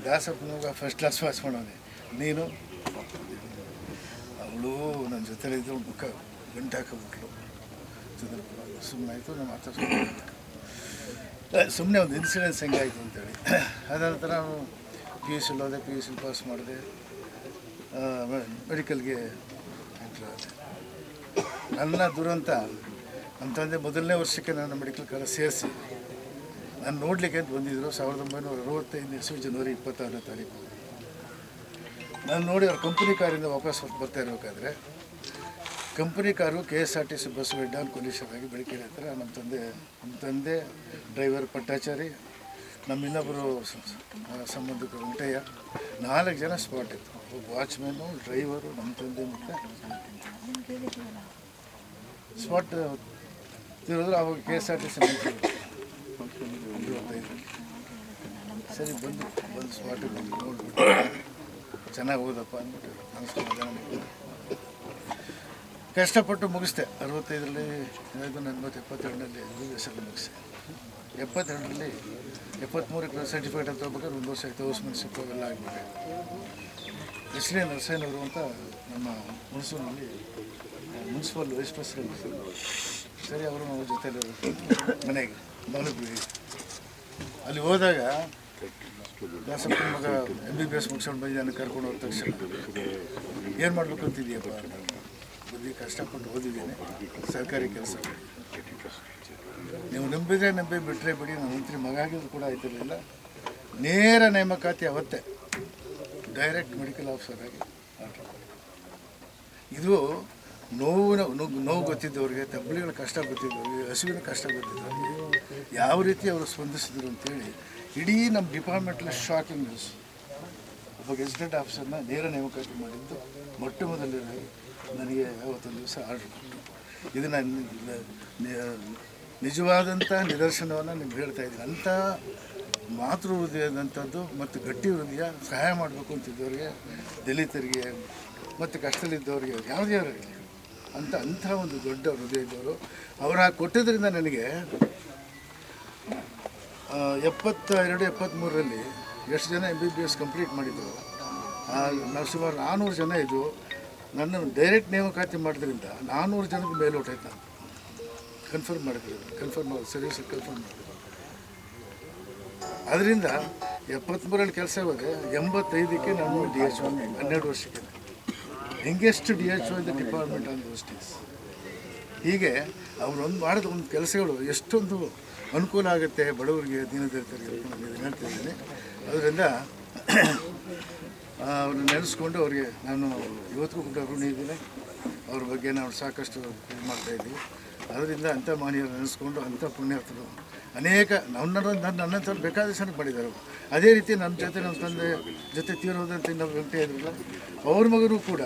ದಾಸಪ್ಪನಾಗ ಫಸ್ಟ್ ಕ್ಲಾಸ್ ಪಾಸ್ ಮಾಡೋನೆ ನೀನು. ಅವಳು ನನ್ನ ಜೊತೆಲಿದ್ದು ಬುಕ್ಕ ಗಂಟು ಹಾಕಿಬಿಟ್ಲು. ಚಂದ್ರಪ್ಪ ಸುಮ್ಮನೆ ಆಯಿತು, ನಮ್ಮ ಮಾತಾಡ್ಸ್ಕೊಂಡು ಸುಮ್ಮನೆ ಒಂದು ಇನ್ಸಿಡೆನ್ಸ್ ಹೆಂಗಾಯಿತು ಅಂತೇಳಿ. ಅದ ನಂತರ ನಾನು PUC ಹೋದೆ, PUC ಪಾಸ್ ಮಾಡಿದೆ, ಮೆಡಿಕಲ್ಗೆ ಎಂಟ್ರ್ ಆದೆ. ನನ್ನ ದುರಂತ, ನಮ್ಮ ತಂದೆ ಮೊದಲನೇ ವರ್ಷಕ್ಕೆ ನಾನು ಮೆಡಿಕಲ್ ಕಾಲೇಜ್ ಸೇರಿಸಿ ನಾನು ನೋಡಲಿಕ್ಕೆ ಅಂತ ಬಂದಿದ್ದರು. 1965 ಇಸ್ವಿ ಜನವರಿ 26ನೇ ತಾರೀಕು ನಾನು ನೋಡಿ ಅವ್ರ ಕಂಪ್ನಿ ಕಾರಿಂದ ವಾಪಸ್ ಬರ್ತಾ ಇರಬೇಕಾದ್ರೆ, company car KSRTC bus head ಕೊಲೀಶರಾಗಿ ಬೆಳಕಿನ ಹತ್ರ ನಮ್ಮ ತಂದೆ ಡ್ರೈವರ್ ಪಟ್ಟಾಚಾರಿ, ನಮ್ಮ ಇನ್ನೊಬ್ಬರು ಸಂಬಂಧಿಕರು ವೆಂಕಟಯ್ಯ, 4 ಜನ ಸ್ಪಾಟ್ ಇತ್ತು. ಒಬ್ಬ ವಾಚ್ಮ್ಯಾನು, ಡ್ರೈವರು, ನಮ್ಮ ತಂದೆ ಮತ್ತು ಸ್ಪಾಟ್ ತಿರೋದ್ರು. ಅವಾಗ KSRTC ಸರಿ ಬಂದು ಸ್ಪಾಟಿಗೆ ಬಂದು ನೋಡ್ಬಿಟ್ಟು ಚೆನ್ನಾಗಿ ಓದಪ್ಪ ಅಂದ್ಬಿಟ್ಟು ನಾನು ಕಷ್ಟಪಟ್ಟು ಮುಗಿಸ್ದೆ. 65ರಲ್ಲಿ 72ರಲ್ಲಿ MBBS ಮುಗಿಸ್ದೆ. 72ರಲ್ಲಿ 73ಕ್ಕೆ ಸರ್ಟಿಫಿಕೇಟ್ ಅಂತ ಹೋಗ್ಬೇಕಾದ್ರೆ 1 ವರ್ಷ ಆಯಿತು. ಹೌಸ್ಮೆನ್ಶಿಪ್ ಅವೆಲ್ಲ ಆಗಿಬಿಟ್ಟೆ. ಎಸ್ ಡಿ ನರಸಯ್ಯನವರು ಅಂತ ನಮ್ಮ ಹುಣಸೂರಿನಲ್ಲಿ ಮುನ್ಸಿಪಲ್ ವೈಸ್ ಪ್ರೆಸಿಡೆಂಟ್. ಸರಿ, ಅವರು ನಾವು ಜೊತೆಲಿ ಮನೆಗೆ ಮಲಗಿ ಅಲ್ಲಿ ಹೋದಾಗ ದಾಸಪ್ಪನ ಮಗ MBBS ಮುಗಿಸ್ಕೊಂಡು ಬಂದು ನಾನು ಕರ್ಕೊಂಡು ಹೋದ ತಕ್ಷಣ ಏನು ಮಾಡಬೇಕು ಅಂತಿದೆಯಪ್ಪ, ಬುದ್ಧಿ ಕಷ್ಟಪಟ್ಟು ಓದಿದ್ದೀನಿ, ಸರ್ಕಾರಿ ಕೆಲಸ ನೀವು ನಂಬಿದರೆ ನಂಬಿ, ಬಿಟ್ಟರೆ ಬಿಡಿ. ನಮ್ಮ ಮಂತ್ರಿ ಮಗ ಆಗಿದ್ದು ಕೂಡ ಆಯ್ತಿರಲಿಲ್ಲ. ನೇರ ನೇಮಕಾತಿ ಅವತ್ತೇ ಡೈರೆಕ್ಟ್ ಮೆಡಿಕಲ್ ಆಫೀಸರ್ ಆಗಿ. ಇದು ನೋವು ಗೊತ್ತಿದ್ದವ್ರಿಗೆ, ತಬ್ಬಲಿಗಳ ಕಷ್ಟ ಗೊತ್ತಿದ್ದವ್ರಿಗೆ, ಹಸುವಿನ ಕಷ್ಟ ಗೊತ್ತಿದ್ದವ್ರಿಗೆ ಯಾವ ರೀತಿ ಅವರು ಸ್ಪಂದಿಸಿದ್ರು ಅಂತೇಳಿ ಇಡೀ ನಮ್ಮ ಡಿಪಾರ್ಟ್ಮೆಂಟಲ್ಲಿ ಶಾಕಿಂಗ್ ನ್ಯೂಸ್. ಒಬ್ಬ ಗೆಜೆಟೆಡ್ ಆಫೀಸರ್ನ ನೇರ ನೇಮಕಾತಿ ಮಾಡಿದ್ದು ಮೊಟ್ಟ ಮೊದಲನೇ ನನಗೆ ಅವತ್ತೊಂದು ದಿವಸ ಆರ್ಡ್ರ್ ಕೊಟ್ಟು. ಇದನ್ನು ನಿಜವಾದಂಥ ನಿದರ್ಶನವನ್ನು ನಿಮ್ಗೆ ಹೇಳ್ತಾ ಇದ್ದೀನಿ. ಅಂಥ ಮಾತೃ ಹೃದಯದಂಥದ್ದು ಮತ್ತು ಗಟ್ಟಿ ಹೃದಯ, ಸಹಾಯ ಮಾಡಬೇಕು ಅಂತಿದ್ದವ್ರಿಗೆ, ದಲಿತರಿಗೆ ಮತ್ತು ಕಷ್ಟದಲ್ಲಿದ್ದವ್ರಿಗೆ, ಯಾವುದೇ ಅಂಥ ಒಂದು ದೊಡ್ಡ ಹೃದಯ ಇದ್ದವರು. ಅವರ ಕೊಟ್ಟಿದ್ದರಿಂದ ನನಗೆ 72-73ರಲ್ಲಿ ಎಷ್ಟು ಜನ MBBS ಕಂಪ್ಲೀಟ್ ಮಾಡಿದ್ರು, ನಾವು ಸುಮಾರು 400 ಜನ ಇದ್ದು. ನನ್ನನ್ನು ಡೈರೆಕ್ಟ್ ನೇಮಕಾತಿ ಮಾಡೋದ್ರಿಂದ 400 ಜನದ ಮೇಲೋಟಾಯ್ತು. ನಾನು ಕನ್ಫರ್ಮ್ ಮಾಡಿದ್ರು, ಸರ್ವಿಸ್ ಕನ್ಫರ್ಮ್ ಮಾಡಿದ್ರು. ಅದರಿಂದ 73ರಲ್ಲಿ ಕೆಲಸ ಹೋದೆ. 85ಕ್ಕೆ ನಾನು DHO 12 ವರ್ಷಕ್ಕೆ youngest DHO in the department on those days. ಹೀಗೆ ಅವರು ಮಾಡಿದ ಒಂದು ಕೆಲಸಗಳು ಎಷ್ಟೊಂದು ಅನುಕೂಲ ಆಗುತ್ತೆ ಬಡವರಿಗೆ, ದೀನದಲಿತರಿಗೆ ಹೇಳ್ತಾ ಇದ್ದೀನಿ. ಅದರಿಂದ ಅವ್ರನ್ನ ನೆನೆಸ್ಕೊಂಡು ಅವ್ರಿಗೆ ನಾನು ಇವತ್ತಿಗೂ ಕೂಡ ಋಣಿ ಇದ್ದೀನಿ. ಅವ್ರ ಬಗ್ಗೆ ನಾವು ಸಾಕಷ್ಟು ಇದು ಮಾಡ್ತಾಯಿದ್ದೀವಿ. ಅದರಿಂದ ಅಂಥ ಮಾನ್ಯರು ನೆನೆಸ್ಕೊಂಡು ಅಂಥ ಪುಣ್ಯಾರ್ಥರು ಅನೇಕ ನನ್ನಂಥವ್ರು ಬೇಕಾದಷ್ಟು ಜನಕ್ಕೆ ಮಾಡಿದ್ದಾರೆ. ಅದೇ ರೀತಿ ನನ್ನ ಜೊತೆ ನಮ್ಮ ತಂದೆ ಜೊತೆ ತೀರೋದಂತ ಇನ್ನೊಬ್ಬ ವ್ಯಕ್ತಿ ಇದ್ರಲ್ಲ, ಅವ್ರ ಮಗನೂ ಕೂಡ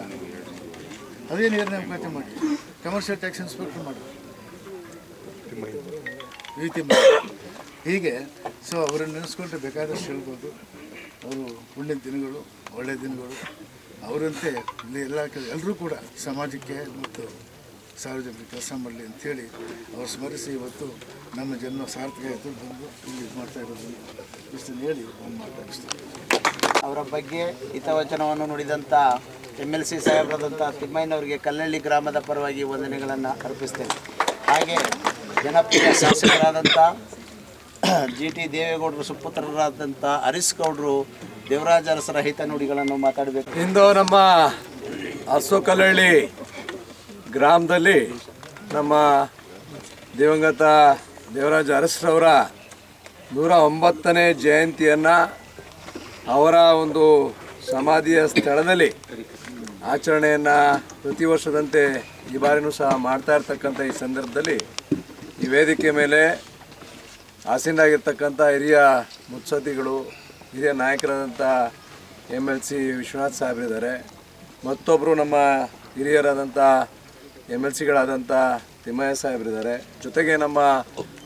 ಅದೇ ನೇರ ನೇಮಕಾತಿ ಮಾಡಿ ಕಮರ್ಷಿಯಲ್ ಟ್ಯಾಕ್ಸ್ ಇನ್ಸ್ಪೆಕ್ಟರ್ ಮಾಡಿ ರೀತಿ ಮಾಡಿ ಹೀಗೆ. ಸೊ ಅವರನ್ನು ನೆನೆಸ್ಕೊಂಡ್ರೆ ಬೇಕಾದಷ್ಟು ಹೇಳ್ಬೋದು. ಅವರು ಪುಣ್ಯದ ದಿನಗಳು, ಒಳ್ಳೆಯ ದಿನಗಳು. ಅವರಂತೆ ಇಲ್ಲಿ ಎಲ್ಲರೂ ಕೂಡ ಸಮಾಜಕ್ಕೆ ಮತ್ತು ಸಾರ್ವಜನಿಕ ಕೆಲಸ ಮಾಡಲಿ ಅಂಥೇಳಿ ಅವ್ರು ಸ್ಮರಿಸಿ ಇವತ್ತು ನಮ್ಮ ಜನ್ಮ ಸಾರ್ಥಕ ಆಯಿತು. ಬಂದು ಇಲ್ಲಿ ಇದು ಮಾಡ್ತಾ ಇರೋದು ಇಷ್ಟನ್ನು ಹೇಳಿ ಒಂದು ಮಾತಾಡಿಸ್ತಾರೆ. ಅವರ ಬಗ್ಗೆ ಹಿತವಚನವನ್ನು ನುಡಿದಂಥ MLC ಸಾಹೇಬರಾದಂಥ ತಿಮ್ಮಯ್ಯನವರಿಗೆ ಕಲ್ಲಳ್ಳಿ ಗ್ರಾಮದ ಪರವಾಗಿ ವಂದನೆಗಳನ್ನು ಅರ್ಪಿಸ್ತೇನೆ. ಹಾಗೆ ಜನಪ್ರಿಯ ಶಾಸಕರಾದಂಥ GT ದೇವೇಗೌಡರು ಸುಪುತ್ರರಾದಂಥ ಹರೀಶ್ ಗೌಡರು ದೇವರಾಜ ಅರಸರ ಹಿತ ನುಡಿಗಳನ್ನು ಮಾತಾಡಬೇಕು. ಇಂದು ನಮ್ಮ ಅರಸು-ಕಲ್ಲಳ್ಳಿ ಗ್ರಾಮದಲ್ಲಿ ನಮ್ಮ ದಿವಂಗತ ದೇವರಾಜ ಅರಸರವರ 109ನೇ ಜಯಂತಿಯನ್ನು ಅವರ ಒಂದು ಸಮಾಧಿಯ ಸ್ಥಳದಲ್ಲಿ ಆಚರಣೆಯನ್ನು ಪ್ರತಿ ವರ್ಷದಂತೆ ಈ ಬಾರಿನೂ ಸಹ ಮಾಡ್ತಾ ಇರ್ತಕ್ಕಂಥ ಈ ಸಂದರ್ಭದಲ್ಲಿ ಈ ವೇದಿಕೆ ಮೇಲೆ ಆಸೀನರಾಗಿರ್ತಕ್ಕಂಥ ಹಿರಿಯ ಮುತ್ಸದ್ದಿಗಳು, ಹಿರಿಯ ನಾಯಕರಾದಂಥ MLC ವಿಶ್ವನಾಥ್ ಸಾಹೇಬರಿದ್ದಾರೆ. ಮತ್ತೊಬ್ಬರು ನಮ್ಮ ಹಿರಿಯರಾದಂಥ MLCಗಳಾದಂಥ ತಿಮ್ಮಯ್ಯ ಸಾಹೇಬರಿದ್ದಾರೆ. ಜೊತೆಗೆ ನಮ್ಮ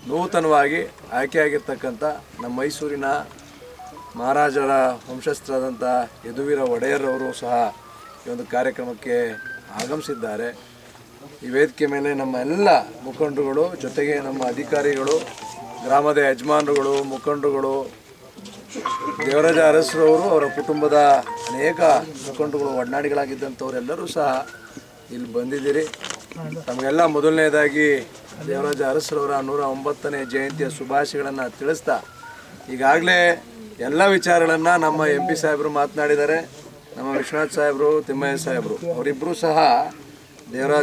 ನೂತನವಾಗಿ ಆಯ್ಕೆಯಾಗಿರ್ತಕ್ಕಂಥ ನಮ್ಮ ಮೈಸೂರಿನ ಮಹಾರಾಜರ ವಂಶಸ್ಥರಾದಂಥ ಯದುವೀರ ಒಡೆಯರವರು ಸಹ ಈ ಒಂದು ಕಾರ್ಯಕ್ರಮಕ್ಕೆ ಆಗಮಿಸಿದ್ದಾರೆ. ಈ ವೇದಿಕೆ ಮೇಲೆ ನಮ್ಮ ಎಲ್ಲ ಮುಖಂಡರುಗಳು, ಜೊತೆಗೆ ನಮ್ಮ ಅಧಿಕಾರಿಗಳು, ಗ್ರಾಮದ ಯಜಮಾನರುಗಳು, ಮುಖಂಡರುಗಳು, ದೇವರಾಜ ಅರಸರವರು, ಅವರ ಕುಟುಂಬದ ಅನೇಕ ಮುಖಂಡರುಗಳು, ಒಡನಾಡಿಗಳಾಗಿದ್ದಂಥವರೆಲ್ಲರೂ ಸಹ ಇಲ್ಲಿ ಬಂದಿದ್ದೀರಿ. ತಮಗೆಲ್ಲ ಮೊದಲನೇದಾಗಿ ದೇವರಾಜ ಅರಸರವರ 109ನೇ ಜಯಂತಿಯ ಶುಭಾಶಯಗಳನ್ನು ತಿಳಿಸ್ತಾ, ಈಗಾಗಲೇ ಎಲ್ಲ ವಿಚಾರಗಳನ್ನು ನಮ್ಮ MP ಸಾಹೇಬರು ಮಾತನಾಡಿದ್ದಾರೆ. ನಮ್ಮ ವಿಶ್ವನಾಥ್ ಸಾಹೇಬರು, ತಿಮ್ಮಯ್ಯ ಸಾಹೇಬರು ಅವರಿಬ್ಬರೂ ಸಹ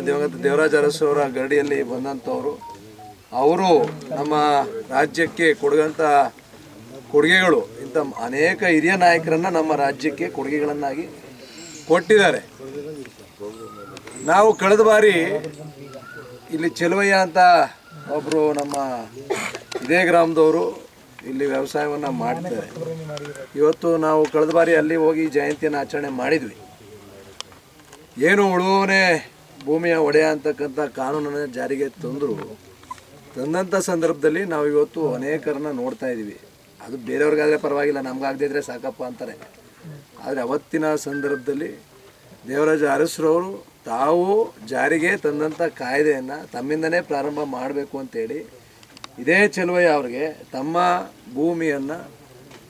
ದಿವಂಗತ ದೇವರಾಜ ಅರಸರವರ ಗರಡಿಯಲ್ಲಿ ಬಂದಂಥವರು. ಅವರು ನಮ್ಮ ರಾಜ್ಯಕ್ಕೆ ಕೊಡುವಂಥ ಕೊಡುಗೆಗಳು, ಇಂಥ ಅನೇಕ ಹಿರಿಯ ನಾಯಕರನ್ನು ನಮ್ಮ ರಾಜ್ಯಕ್ಕೆ ಕೊಡುಗೆಗಳನ್ನಾಗಿ ಕೊಟ್ಟಿದ್ದಾರೆ. ನಾವು ಕಳೆದ ಬಾರಿ ಇಲ್ಲಿ ಚೆಲುವಯ್ಯ ಅಂತ ಒಬ್ಬರು ನಮ್ಮ ಇದೇ ಗ್ರಾಮದವರು ಇಲ್ಲಿ ವ್ಯವಸಾಯವನ್ನು ಮಾಡ್ತಾರೆ. ಇವತ್ತು ನಾವು ಕಳೆದ ಬಾರಿ ಅಲ್ಲಿ ಹೋಗಿ ಜಯಂತಿಯನ್ನು ಆಚರಣೆ ಮಾಡಿದ್ವಿ. ಏನು ಉಳುವವನೇ ಭೂಮಿಯ ಒಡೆಯ ಅಂತಕ್ಕಂಥ ಕಾನೂನನ್ನು ಜಾರಿಗೆ ತಂದಂಥ ಸಂದರ್ಭದಲ್ಲಿ ನಾವು ಇವತ್ತು ಅನೇಕರನ್ನ ನೋಡ್ತಾ ಇದ್ದೀವಿ. ಅದು ಬೇರೆಯವ್ರಿಗಾದರೆ ಪರವಾಗಿಲ್ಲ, ನಮಗಾಗದೇ ಇದ್ದರೆ ಸಾಕಪ್ಪ ಅಂತಾರೆ. ಆದರೆ ಅವತ್ತಿನ ಸಂದರ್ಭದಲ್ಲಿ ದೇವರಾಜ ಅರಸರವರು ತಾವು ಜಾರಿಗೆ ತಂದಂಥ ಕಾಯ್ದೆಯನ್ನು ತಮ್ಮಿಂದನೇ ಪ್ರಾರಂಭ ಮಾಡಬೇಕು ಅಂತೇಳಿ ಇದೇ ಚೆಲುವಯ್ಯ ಅವ್ರಿಗೆ ತಮ್ಮ ಭೂಮಿಯನ್ನು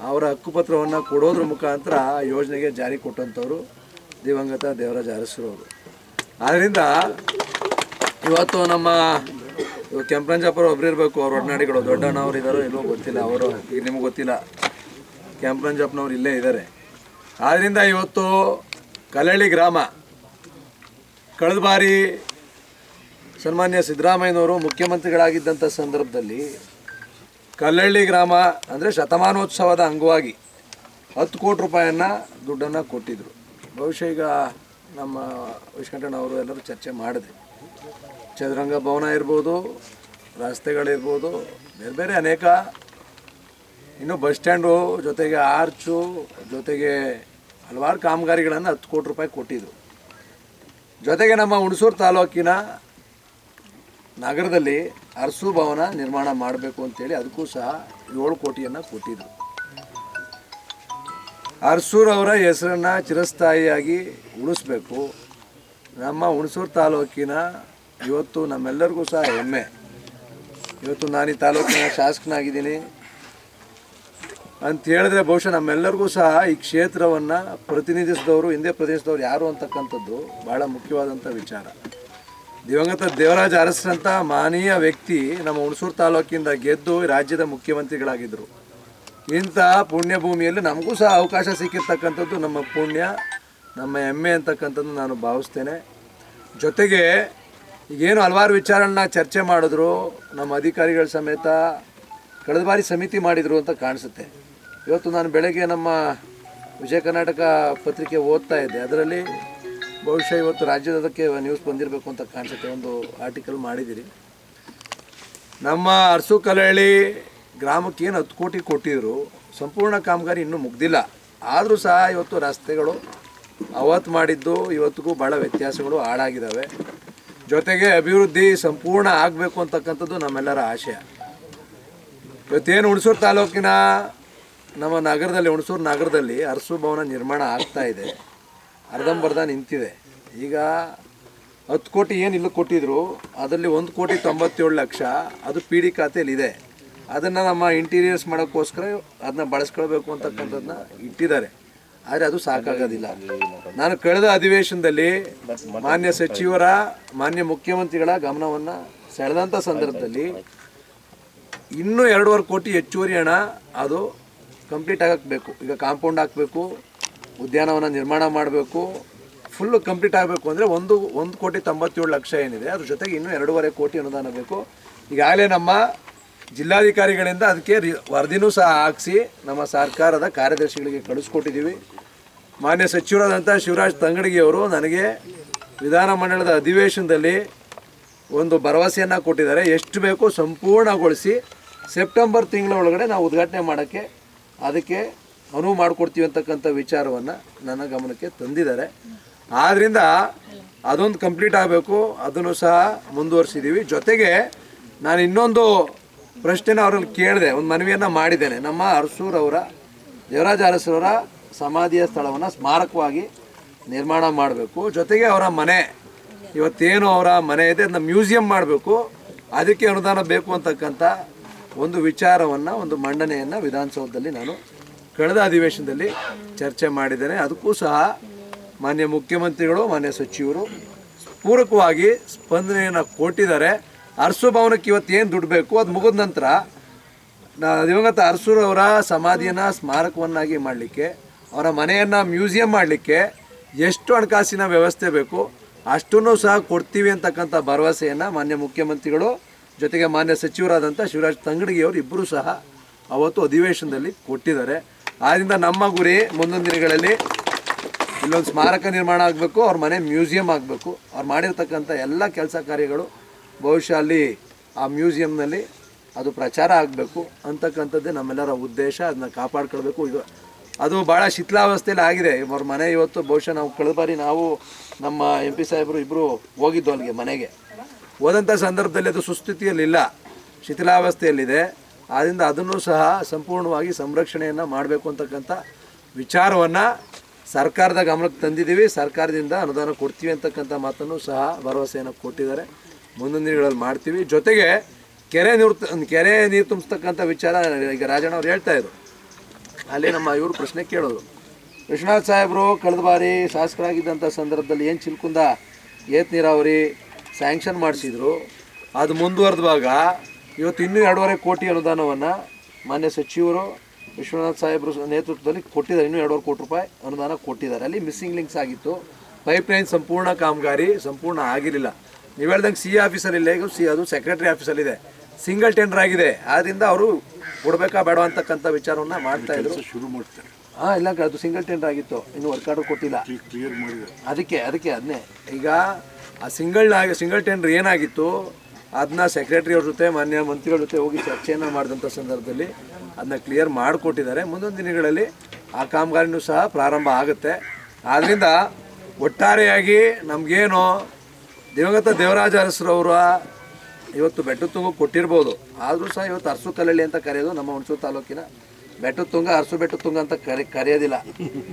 ಅವರ ಹಕ್ಕುಪತ್ರವನ್ನು ಕೊಡೋದ್ರ ಮುಖಾಂತರ ಯೋಜನೆಗೆ ಜಾರಿ ಕೊಟ್ಟಂಥವ್ರು ದಿವಂಗತ ದೇವರಾಜ ಅರಸರವರು. ಆದ್ದರಿಂದ ಇವತ್ತು ನಮ್ಮ ಕೆಂಪರಂಜಪ್ಪರು ಒಬ್ರು ಇರಬೇಕು, ಅವ್ರ ಒಡನಾಡಿಗಳು, ದೊಡ್ಡಣ್ಣವ್ರು ಇದ್ದಾರೋ ಇಲ್ಲವೋ ಗೊತ್ತಿಲ್ಲ, ಅವರು ಈಗ ನಿಮ್ಗೆ ಗೊತ್ತಿಲ್ಲ, ಕೆಂಪರಂಜಪ್ಪನವ್ರು ಇಲ್ಲೇ ಇದ್ದಾರೆ. ಆದ್ದರಿಂದ ಇವತ್ತು ಕಲ್ಲಳ್ಳಿ ಗ್ರಾಮ ಕಳೆದ ಬಾರಿ ಸನ್ಮಾನ್ಯ ಸಿದ್ದರಾಮಯ್ಯನವರು ಮುಖ್ಯಮಂತ್ರಿಗಳಾಗಿದ್ದಂಥ ಸಂದರ್ಭದಲ್ಲಿ ಕಲ್ಲಳ್ಳಿ ಗ್ರಾಮ ಅಂದರೆ ಶತಮಾನೋತ್ಸವದ ಅಂಗವಾಗಿ 10 ಕೋಟಿ ರೂಪಾಯಿಯನ್ನು ದುಡ್ಡನ್ನು ಕೊಟ್ಟಿದ್ದರು. ಬಹುಶಃ ಈಗ ನಮ್ಮ ವಿಶ್ಕಂಠಣ್ಣವರು ಎಲ್ಲರೂ ಚರ್ಚೆ ಮಾಡಿದೆ. ಚದುರಂಗ ಭವನ ಇರ್ಬೋದು, ರಸ್ತೆಗಳಿರ್ಬೋದು, ಬೇರೆ ಬೇರೆ ಅನೇಕ, ಇನ್ನು ಬಸ್ ಸ್ಟ್ಯಾಂಡು, ಜೊತೆಗೆ ಆರ್ಚು, ಜೊತೆಗೆ ಹಲವಾರು ಕಾಮಗಾರಿಗಳನ್ನು 10 ಕೋಟಿ ರೂಪಾಯಿ ಕೊಟ್ಟಿದ್ದರು. ಜೊತೆಗೆ ನಮ್ಮ ಹುಣಸೂರು ತಾಲೂಕಿನ ನಗರದಲ್ಲಿ ಅರಸು ಭವನ ನಿರ್ಮಾಣ ಮಾಡಬೇಕು ಅಂತೇಳಿ ಅದಕ್ಕೂ ಸಹ 7 ಕೋಟಿಯನ್ನು ಕೊಟ್ಟಿದ್ದರು. ಅರಸೂರವರ ಹೆಸರನ್ನು ಚಿರಸ್ಥಾಯಿಯಾಗಿ ಉಳಿಸ್ಬೇಕು. ನಮ್ಮ ಹುಣಸೂರು ತಾಲೂಕಿನ ಇವತ್ತು ನಮ್ಮೆಲ್ಲರಿಗೂ ಸಹ ಹೆಮ್ಮೆ. ಇವತ್ತು ನಾನು ಈ ತಾಲೂಕಿನ ಶಾಸಕನಾಗಿದ್ದೀನಿ ಅಂತ ಹೇಳಿದ್ರೆ ಬಹುಶಃ ನಮ್ಮೆಲ್ಲರಿಗೂ ಸಹ ಈ ಕ್ಷೇತ್ರವನ್ನು ಪ್ರತಿನಿಧಿಸಿದವರು, ಹಿಂದೆ ಪ್ರತಿನಿಧಿಸಿದವರು ಯಾರು ಅಂತಕ್ಕಂಥದ್ದು ಭಾಳ ಮುಖ್ಯವಾದಂಥ ವಿಚಾರ. ದಿವಂಗತ ದೇವರಾಜ ಅರಸರಂಥ ಮಾನೀಯ ವ್ಯಕ್ತಿ ನಮ್ಮ ಹುಣಸೂರು ತಾಲೂಕಿಂದ ಗೆದ್ದು ರಾಜ್ಯದ ಮುಖ್ಯಮಂತ್ರಿಗಳಾಗಿದ್ದರು. ಇಂಥ ಪುಣ್ಯ ಭೂಮಿಯಲ್ಲಿ ನಮಗೂ ಸಹ ಅವಕಾಶ ಸಿಕ್ಕಿರ್ತಕ್ಕಂಥದ್ದು ನಮ್ಮ ಪುಣ್ಯ, ನಮ್ಮ ಹೆಮ್ಮೆ ಅಂತಕ್ಕಂಥದ್ದು ನಾನು ಭಾವಿಸ್ತೇನೆ. ಜೊತೆಗೆ ಈಗೇನು ಹಲವಾರು ವಿಚಾರಗಳನ್ನ ಚರ್ಚೆ ಮಾಡಿದ್ರು, ನಮ್ಮ ಅಧಿಕಾರಿಗಳ ಸಮೇತ ಕಳೆದ ಬಾರಿ ಸಮಿತಿ ಮಾಡಿದರು ಅಂತ ಕಾಣಿಸುತ್ತೆ. ಇವತ್ತು ನಾನು ಬೆಳಗ್ಗೆ ನಮ್ಮ ವಿಜಯ ಕರ್ನಾಟಕ ಪತ್ರಿಕೆ ಓದ್ತಾ ಇದ್ದೆ, ಅದರಲ್ಲಿ ಬಹುಶಃ ಇವತ್ತು ರಾಜ್ಯದಕ್ಕೆ ನ್ಯೂಸ್ ಬಂದಿರಬೇಕು ಅಂತ ಕಾಣಿಸುತ್ತೆ, ಒಂದು ಆರ್ಟಿಕಲ್ ಮಾಡಿದ್ದೀರಿ. ನಮ್ಮ ಅರಸು ಕಲಹಳ್ಳಿ ಗ್ರಾಮಕ್ಕೆ ಏನು 10 ಕೋಟಿ ಕೊಟ್ಟಿದ್ರು, ಸಂಪೂರ್ಣ ಕಾಮಗಾರಿ ಇನ್ನೂ ಮುಗ್ದಿಲ್ಲ. ಆದರೂ ಸಹ ಇವತ್ತು ರಸ್ತೆಗಳು ಅವತ್ತು ಮಾಡಿದ್ದು ಇವತ್ತಿಗೂ ಭಾಳ ವ್ಯತ್ಯಾಸಗಳು ಹಾಳಾಗಿದ್ದಾವೆ. ಜೊತೆಗೆ ಅಭಿವೃದ್ಧಿ ಸಂಪೂರ್ಣ ಆಗಬೇಕು ಅಂತಕ್ಕಂಥದ್ದು ನಮ್ಮೆಲ್ಲರ ಆಶಯ. ಇವತ್ತೇನು ಹುಣಸೂರು ತಾಲೂಕಿನ ನಮ್ಮ ನಗರದಲ್ಲಿ, ಹುಣಸೂರು ನಗರದಲ್ಲಿ ಅರಸು ಭವನ ನಿರ್ಮಾಣ ಆಗ್ತಾ ಇದೆ, ಅರ್ಧಂಬರ್ಧ ನಿಂತಿದೆ. ಈಗ 10 ಕೋಟಿ ಏನು ಇಲ್ಲಿ ಕೊಟ್ಟಿದ್ರು, ಅದರಲ್ಲಿ 1,97,00,000 ಅದು ಪಿ ಡಿ ಖಾತೆಯಲ್ಲಿದೆ. ಅದನ್ನು ನಮ್ಮ ಇಂಟೀರಿಯರ್ಸ್ ಮಾಡೋಕ್ಕೋಸ್ಕರ ಅದನ್ನ ಬಳಸ್ಕೊಳ್ಬೇಕು ಅಂತಕ್ಕಂಥದ್ದನ್ನ ಇಟ್ಟಿದ್ದಾರೆ. ಆದರೆ ಅದು ಸಾಕಾಗೋದಿಲ್ಲ. ನಾನು ಕಳೆದ ಅಧಿವೇಶನದಲ್ಲಿ ಮಾನ್ಯ ಸಚಿವರ, ಮಾನ್ಯ ಮುಖ್ಯಮಂತ್ರಿಗಳ ಗಮನವನ್ನು ಸೆಳೆದಂಥ ಸಂದರ್ಭದಲ್ಲಿ ಇನ್ನೂ 2.5 ಕೋಟಿ ಹೆಚ್ಚುವರಿ ಹಣ ಅದು ಕಂಪ್ಲೀಟ್ ಆಗಬೇಕು. ಈಗ ಕಾಂಪೌಂಡ್ ಹಾಕಬೇಕು, ಉದ್ಯಾನವನ ನಿರ್ಮಾಣ ಮಾಡಬೇಕು, ಫುಲ್ಲು ಕಂಪ್ಲೀಟ್ ಆಗಬೇಕು ಅಂದರೆ 1,97,00,000 ಏನಿದೆ, ಅದ್ರ ಜೊತೆಗೆ ಇನ್ನೂ 2.5 ಕೋಟಿ ಅನುದಾನ ಬೇಕು. ಈಗಾಗಲೇ ನಮ್ಮ ಜಿಲ್ಲಾಧಿಕಾರಿಗಳಿಂದ ಅದಕ್ಕೆ ವರದಿನೂ ಸಹ ಹಾಕಿಸಿ ನಮ್ಮ ಸರ್ಕಾರದ ಕಾರ್ಯದರ್ಶಿಗಳಿಗೆ ಕಳಿಸ್ಕೊಟ್ಟಿದ್ದೀವಿ. ಮಾನ್ಯ ಸಚಿವರಾದಂಥ ಶಿವರಾಜ್ ತಂಗಡಗಿಯವರು ನನಗೆ ವಿಧಾನಮಂಡಲದ ಅಧಿವೇಶನದಲ್ಲಿ ಒಂದು ಭರವಸೆಯನ್ನು ಕೊಟ್ಟಿದ್ದಾರೆ. ಎಷ್ಟು ಬೇಕೋ ಸಂಪೂರ್ಣಗೊಳಿಸಿ ಸೆಪ್ಟೆಂಬರ್ ತಿಂಗಳ ಒಳಗಡೆ ನಾವು ಉದ್ಘಾಟನೆ ಮಾಡೋಕ್ಕೆ ಅದಕ್ಕೆ ಅನುವು ಮಾಡಿಕೊಡ್ತೀವಿ ಅಂತಕ್ಕಂಥ ವಿಚಾರವನ್ನು ನನ್ನ ಗಮನಕ್ಕೆ ತಂದಿದ್ದಾರೆ. ಆದ್ದರಿಂದ ಅದೊಂದು ಕಂಪ್ಲೀಟ್ ಆಗಬೇಕು, ಅದನ್ನು ಸಹ ಮುಂದುವರಿಸಿದ್ದೀವಿ. ಜೊತೆಗೆ ನಾನು ಇನ್ನೊಂದು ಪ್ರಶ್ನೆನ ಅವರಲ್ಲಿ ಕೇಳಿದೆ, ಒಂದು ಮನವಿಯನ್ನು ಮಾಡಿದ್ದೇನೆ. ನಮ್ಮ ಅರಸೂರವರ, ದೇವರಾಜ ಅರಸರವರ ಸಮಾಧಿಯ ಸ್ಥಳವನ್ನು ಸ್ಮಾರಕವಾಗಿ ನಿರ್ಮಾಣ ಮಾಡಬೇಕು. ಜೊತೆಗೆ ಅವರ ಮನೆ, ಇವತ್ತೇನು ಅವರ ಮನೆ ಇದೆ ಅದನ್ನ ಮ್ಯೂಸಿಯಂ ಮಾಡಬೇಕು, ಅದಕ್ಕೆ ಅನುದಾನ ಬೇಕು ಅಂತಕ್ಕಂಥ ಒಂದು ವಿಚಾರವನ್ನು, ಒಂದು ಮಂಡನೆಯನ್ನು ವಿಧಾನಸೌಧದಲ್ಲಿ ನಾನು ಕಳೆದ ಅಧಿವೇಶನದಲ್ಲಿ ಚರ್ಚೆ ಮಾಡಿದ್ದೇನೆ. ಅದಕ್ಕೂ ಸಹ ಮಾನ್ಯ ಮುಖ್ಯಮಂತ್ರಿಗಳು, ಮಾನ್ಯ ಸಚಿವರು ಪೂರಕವಾಗಿ ಸ್ಪಂದನೆಯನ್ನು ಕೊಟ್ಟಿದ್ದಾರೆ. ಅರಸು ಭವನಕ್ಕೆ ಇವತ್ತೇನು ದುಡ್ಡು ಬೇಕು ಅದು ಮುಗಿದ ನಂತರ ದಿವಂಗತ ಅರಸೂರವರ ಸಮಾಧಿಯನ್ನು ಸ್ಮಾರಕವನ್ನಾಗಿ ಮಾಡಲಿಕ್ಕೆ, ಅವರ ಮನೆಯನ್ನು ಮ್ಯೂಸಿಯಂ ಮಾಡಲಿಕ್ಕೆ ಎಷ್ಟು ಹಣಕಾಸಿನ ವ್ಯವಸ್ಥೆ ಬೇಕು ಅಷ್ಟನ್ನು ಸಹ ಕೊಡ್ತೀವಿ ಅಂತಕ್ಕಂಥ ಭರವಸೆಯನ್ನು ಮಾನ್ಯ ಮುಖ್ಯಮಂತ್ರಿಗಳು ಜೊತೆಗೆ ಮಾನ್ಯ ಸಚಿವರಾದಂಥ ಶಿವರಾಜ್ ತಂಗಡಗಿಯವರು ಇಬ್ಬರೂ ಸಹ ಅವತ್ತು ಅಧಿವೇಶನದಲ್ಲಿ ಕೊಟ್ಟಿದ್ದಾರೆ. ಆದ್ದರಿಂದ ನಮ್ಮ ಗುರಿ ಮುಂದಿನ ದಿನಗಳಲ್ಲಿ ಇಲ್ಲೊಂದು ಸ್ಮಾರಕ ನಿರ್ಮಾಣ ಆಗಬೇಕು, ಅವ್ರ ಮನೆ ಮ್ಯೂಸಿಯಂ ಆಗಬೇಕು. ಅವ್ರು ಮಾಡಿರ್ತಕ್ಕಂಥ ಎಲ್ಲ ಕೆಲಸ ಕಾರ್ಯಗಳು ಬಹುಶಃ ಅಲ್ಲಿ ಆ ಮ್ಯೂಸಿಯಂನಲ್ಲಿ ಅದು ಪ್ರಚಾರ ಆಗಬೇಕು ಅಂತಕ್ಕಂಥದ್ದೇ ನಮ್ಮೆಲ್ಲರ ಉದ್ದೇಶ. ಅದನ್ನ ಕಾಪಾಡ್ಕೊಳ್ಬೇಕು. ಈಗ ಅದು ಭಾಳ ಶಿಥಿಲಾವಸ್ಥೆಯಲ್ಲಿ ಆಗಿದೆ ಅವ್ರ ಮನೆ. ಇವತ್ತು ಬಹುಶಃ ನಾವು ಕಳೆದ ಬಾರಿ ನಾವು ನಮ್ಮ MP ಸಾಹೇಬರು ಇಬ್ಬರು ಹೋಗಿದ್ದು ಅಲ್ಲಿಗೆ ಮನೆಗೆ. ಹೋದಂಥ ಸಂದರ್ಭದಲ್ಲಿ ಅದು ಸುಸ್ಥಿತಿಯಲ್ಲಿಲ್ಲ, ಶಿಥಿಲಾವಸ್ಥೆಯಲ್ಲಿದೆ. ಆದ್ದರಿಂದ ಅದನ್ನು ಸಹ ಸಂಪೂರ್ಣವಾಗಿ ಸಂರಕ್ಷಣೆಯನ್ನು ಮಾಡಬೇಕು ಅಂತಕ್ಕಂಥ ವಿಚಾರವನ್ನು ಸರ್ಕಾರದ ಗಮನಕ್ಕೆ ತಂದಿದ್ದೀವಿ. ಸರ್ಕಾರದಿಂದ ಅನುದಾನ ಕೊಡ್ತೀವಿ ಅಂತಕ್ಕಂಥ ಮಾತನ್ನು ಸಹ ಭರವಸೆಯನ್ನು ಕೊಟ್ಟಿದ್ದಾರೆ. ಮುಂದಿನ ದಿನಗಳಲ್ಲಿ ಮಾಡ್ತೀವಿ. ಜೊತೆಗೆ ಕೆರೆ ನೀರು ತುಂಬಿಸ್ತಕ್ಕಂಥ ವಿಚಾರ ಈಗ ರಾಜಣ್ಣ ಅವ್ರು ಹೇಳ್ತಾಯಿದ್ರು. ಅಲ್ಲಿ ನಮ್ಮ ಇವರು ಪ್ರಶ್ನೆ ಕೇಳೋದು, ವಿಶ್ವನಾಥ್ ಸಾಹೇಬರು ಕಳೆದ ಬಾರಿ ಶಾಸಕರಾಗಿದ್ದಂಥ ಸಂದರ್ಭದಲ್ಲಿ ಏನು ಚಿಲ್ಕುಂದ ಏತ್ ನೀರಾವರಿ ಸ್ಯಾಂಕ್ಷನ್ ಮಾಡಿಸಿದ್ರು, ಅದು ಮುಂದುವರೆದಾಗ ಇವತ್ತು ಇನ್ನೂ 2.5 ಕೋಟಿ ಅನುದಾನವನ್ನು ಮಾನ್ಯ ಸಚಿವರು ವಿಶ್ವನಾಥ್ ಸಾಹೇಬರು ನೇತೃತ್ವದಲ್ಲಿ ಕೊಟ್ಟಿದ್ದಾರೆ. ಇನ್ನೂ 2.5 ಕೋಟಿ ರೂಪಾಯಿ ಅನುದಾನ ಕೊಟ್ಟಿದ್ದಾರೆ. ಅಲ್ಲಿ ಮಿಸ್ಸಿಂಗ್ ಲಿಂಕ್ಸ್ ಆಗಿತ್ತು. ಪೈಪ್ಲೈನ್ ಸಂಪೂರ್ಣ ಕಾಮಗಾರಿ ಸಂಪೂರ್ಣ ಆಗಿರಲಿಲ್ಲ. ನೀವು ಹೇಳ್ದಂಗೆ CA ಆಫೀಸಲ್ಲಿಲ್ಲ, ಈಗ ಅದು ಸೆಕ್ರೆಟರಿ ಆಫೀಸಲ್ಲಿದೆ, ಸಿಂಗಲ್ ಟೆಂಡರ್ ಆಗಿದೆ. ಆದ್ದರಿಂದ ಅವರು ಕೊಡಬೇಕಾ ಬೇಡ ಅಂತಕ್ಕಂಥ ವಿಚಾರವನ್ನು ಮಾಡ್ತಾಯಿದ್ರು. ಶುರು ಮಾಡ್ತಾರೆ. ಇಲ್ಲ ಅದು ಸಿಂಗಲ್ ಟೆಂಡರ್ ಆಗಿತ್ತು, ಇನ್ನು ವರ್ಕ್ ಆರ್ಡರ್ ಕೊಟ್ಟಿಲ್ಲ. ಕ್ಲಿಯರ್ ಮಾಡಿದ್ದಾರೆ. ಅದನ್ನೇ ಈಗ ಆ ಸಿಂಗಲ್ ಟೆಂಡರ್ ಏನಾಗಿತ್ತು ಅದನ್ನ ಸೆಕ್ರೆಟರಿ ಅವ್ರ ಜೊತೆ ಮಾನ್ಯ ಮಂತ್ರಿಗಳ ಜೊತೆ ಹೋಗಿ ಚರ್ಚೆಯನ್ನು ಮಾಡಿದಂಥ ಸಂದರ್ಭದಲ್ಲಿ ಅದನ್ನ ಕ್ಲಿಯರ್ ಮಾಡಿಕೊಟ್ಟಿದ್ದಾರೆ. ಮುಂದೊಂದು ದಿನಗಳಲ್ಲಿ ಆ ಕಾಮಗಾರಿನೂ ಸಹ ಪ್ರಾರಂಭ ಆಗುತ್ತೆ. ಆದ್ದರಿಂದ ಒಟ್ಟಾರೆಯಾಗಿ ನಮಗೇನು ದಿವಂಗತ ದೇವರಾಜ ಅರಸರವರ ಇವತ್ತು ಬೆಟ್ಟದ ತುಂಗ ಕೊಟ್ಟಿರ್ಬೋದು, ಆದರೂ ಸಹ ಇವತ್ತು ಅರಸು ಕಲ್ಲಳ್ಳಿ ಅಂತ ಕರೆಯೋದು ನಮ್ಮ ಹುಣಸೂರು ತಾಲೂಕಿನ ಬೆಟ್ಟದ ತುಂಗ, ಅರಸು ಬೆಟ್ಟದ ತುಂಗ ಅಂತ ಕರೆಯೋದಿಲ್ಲ.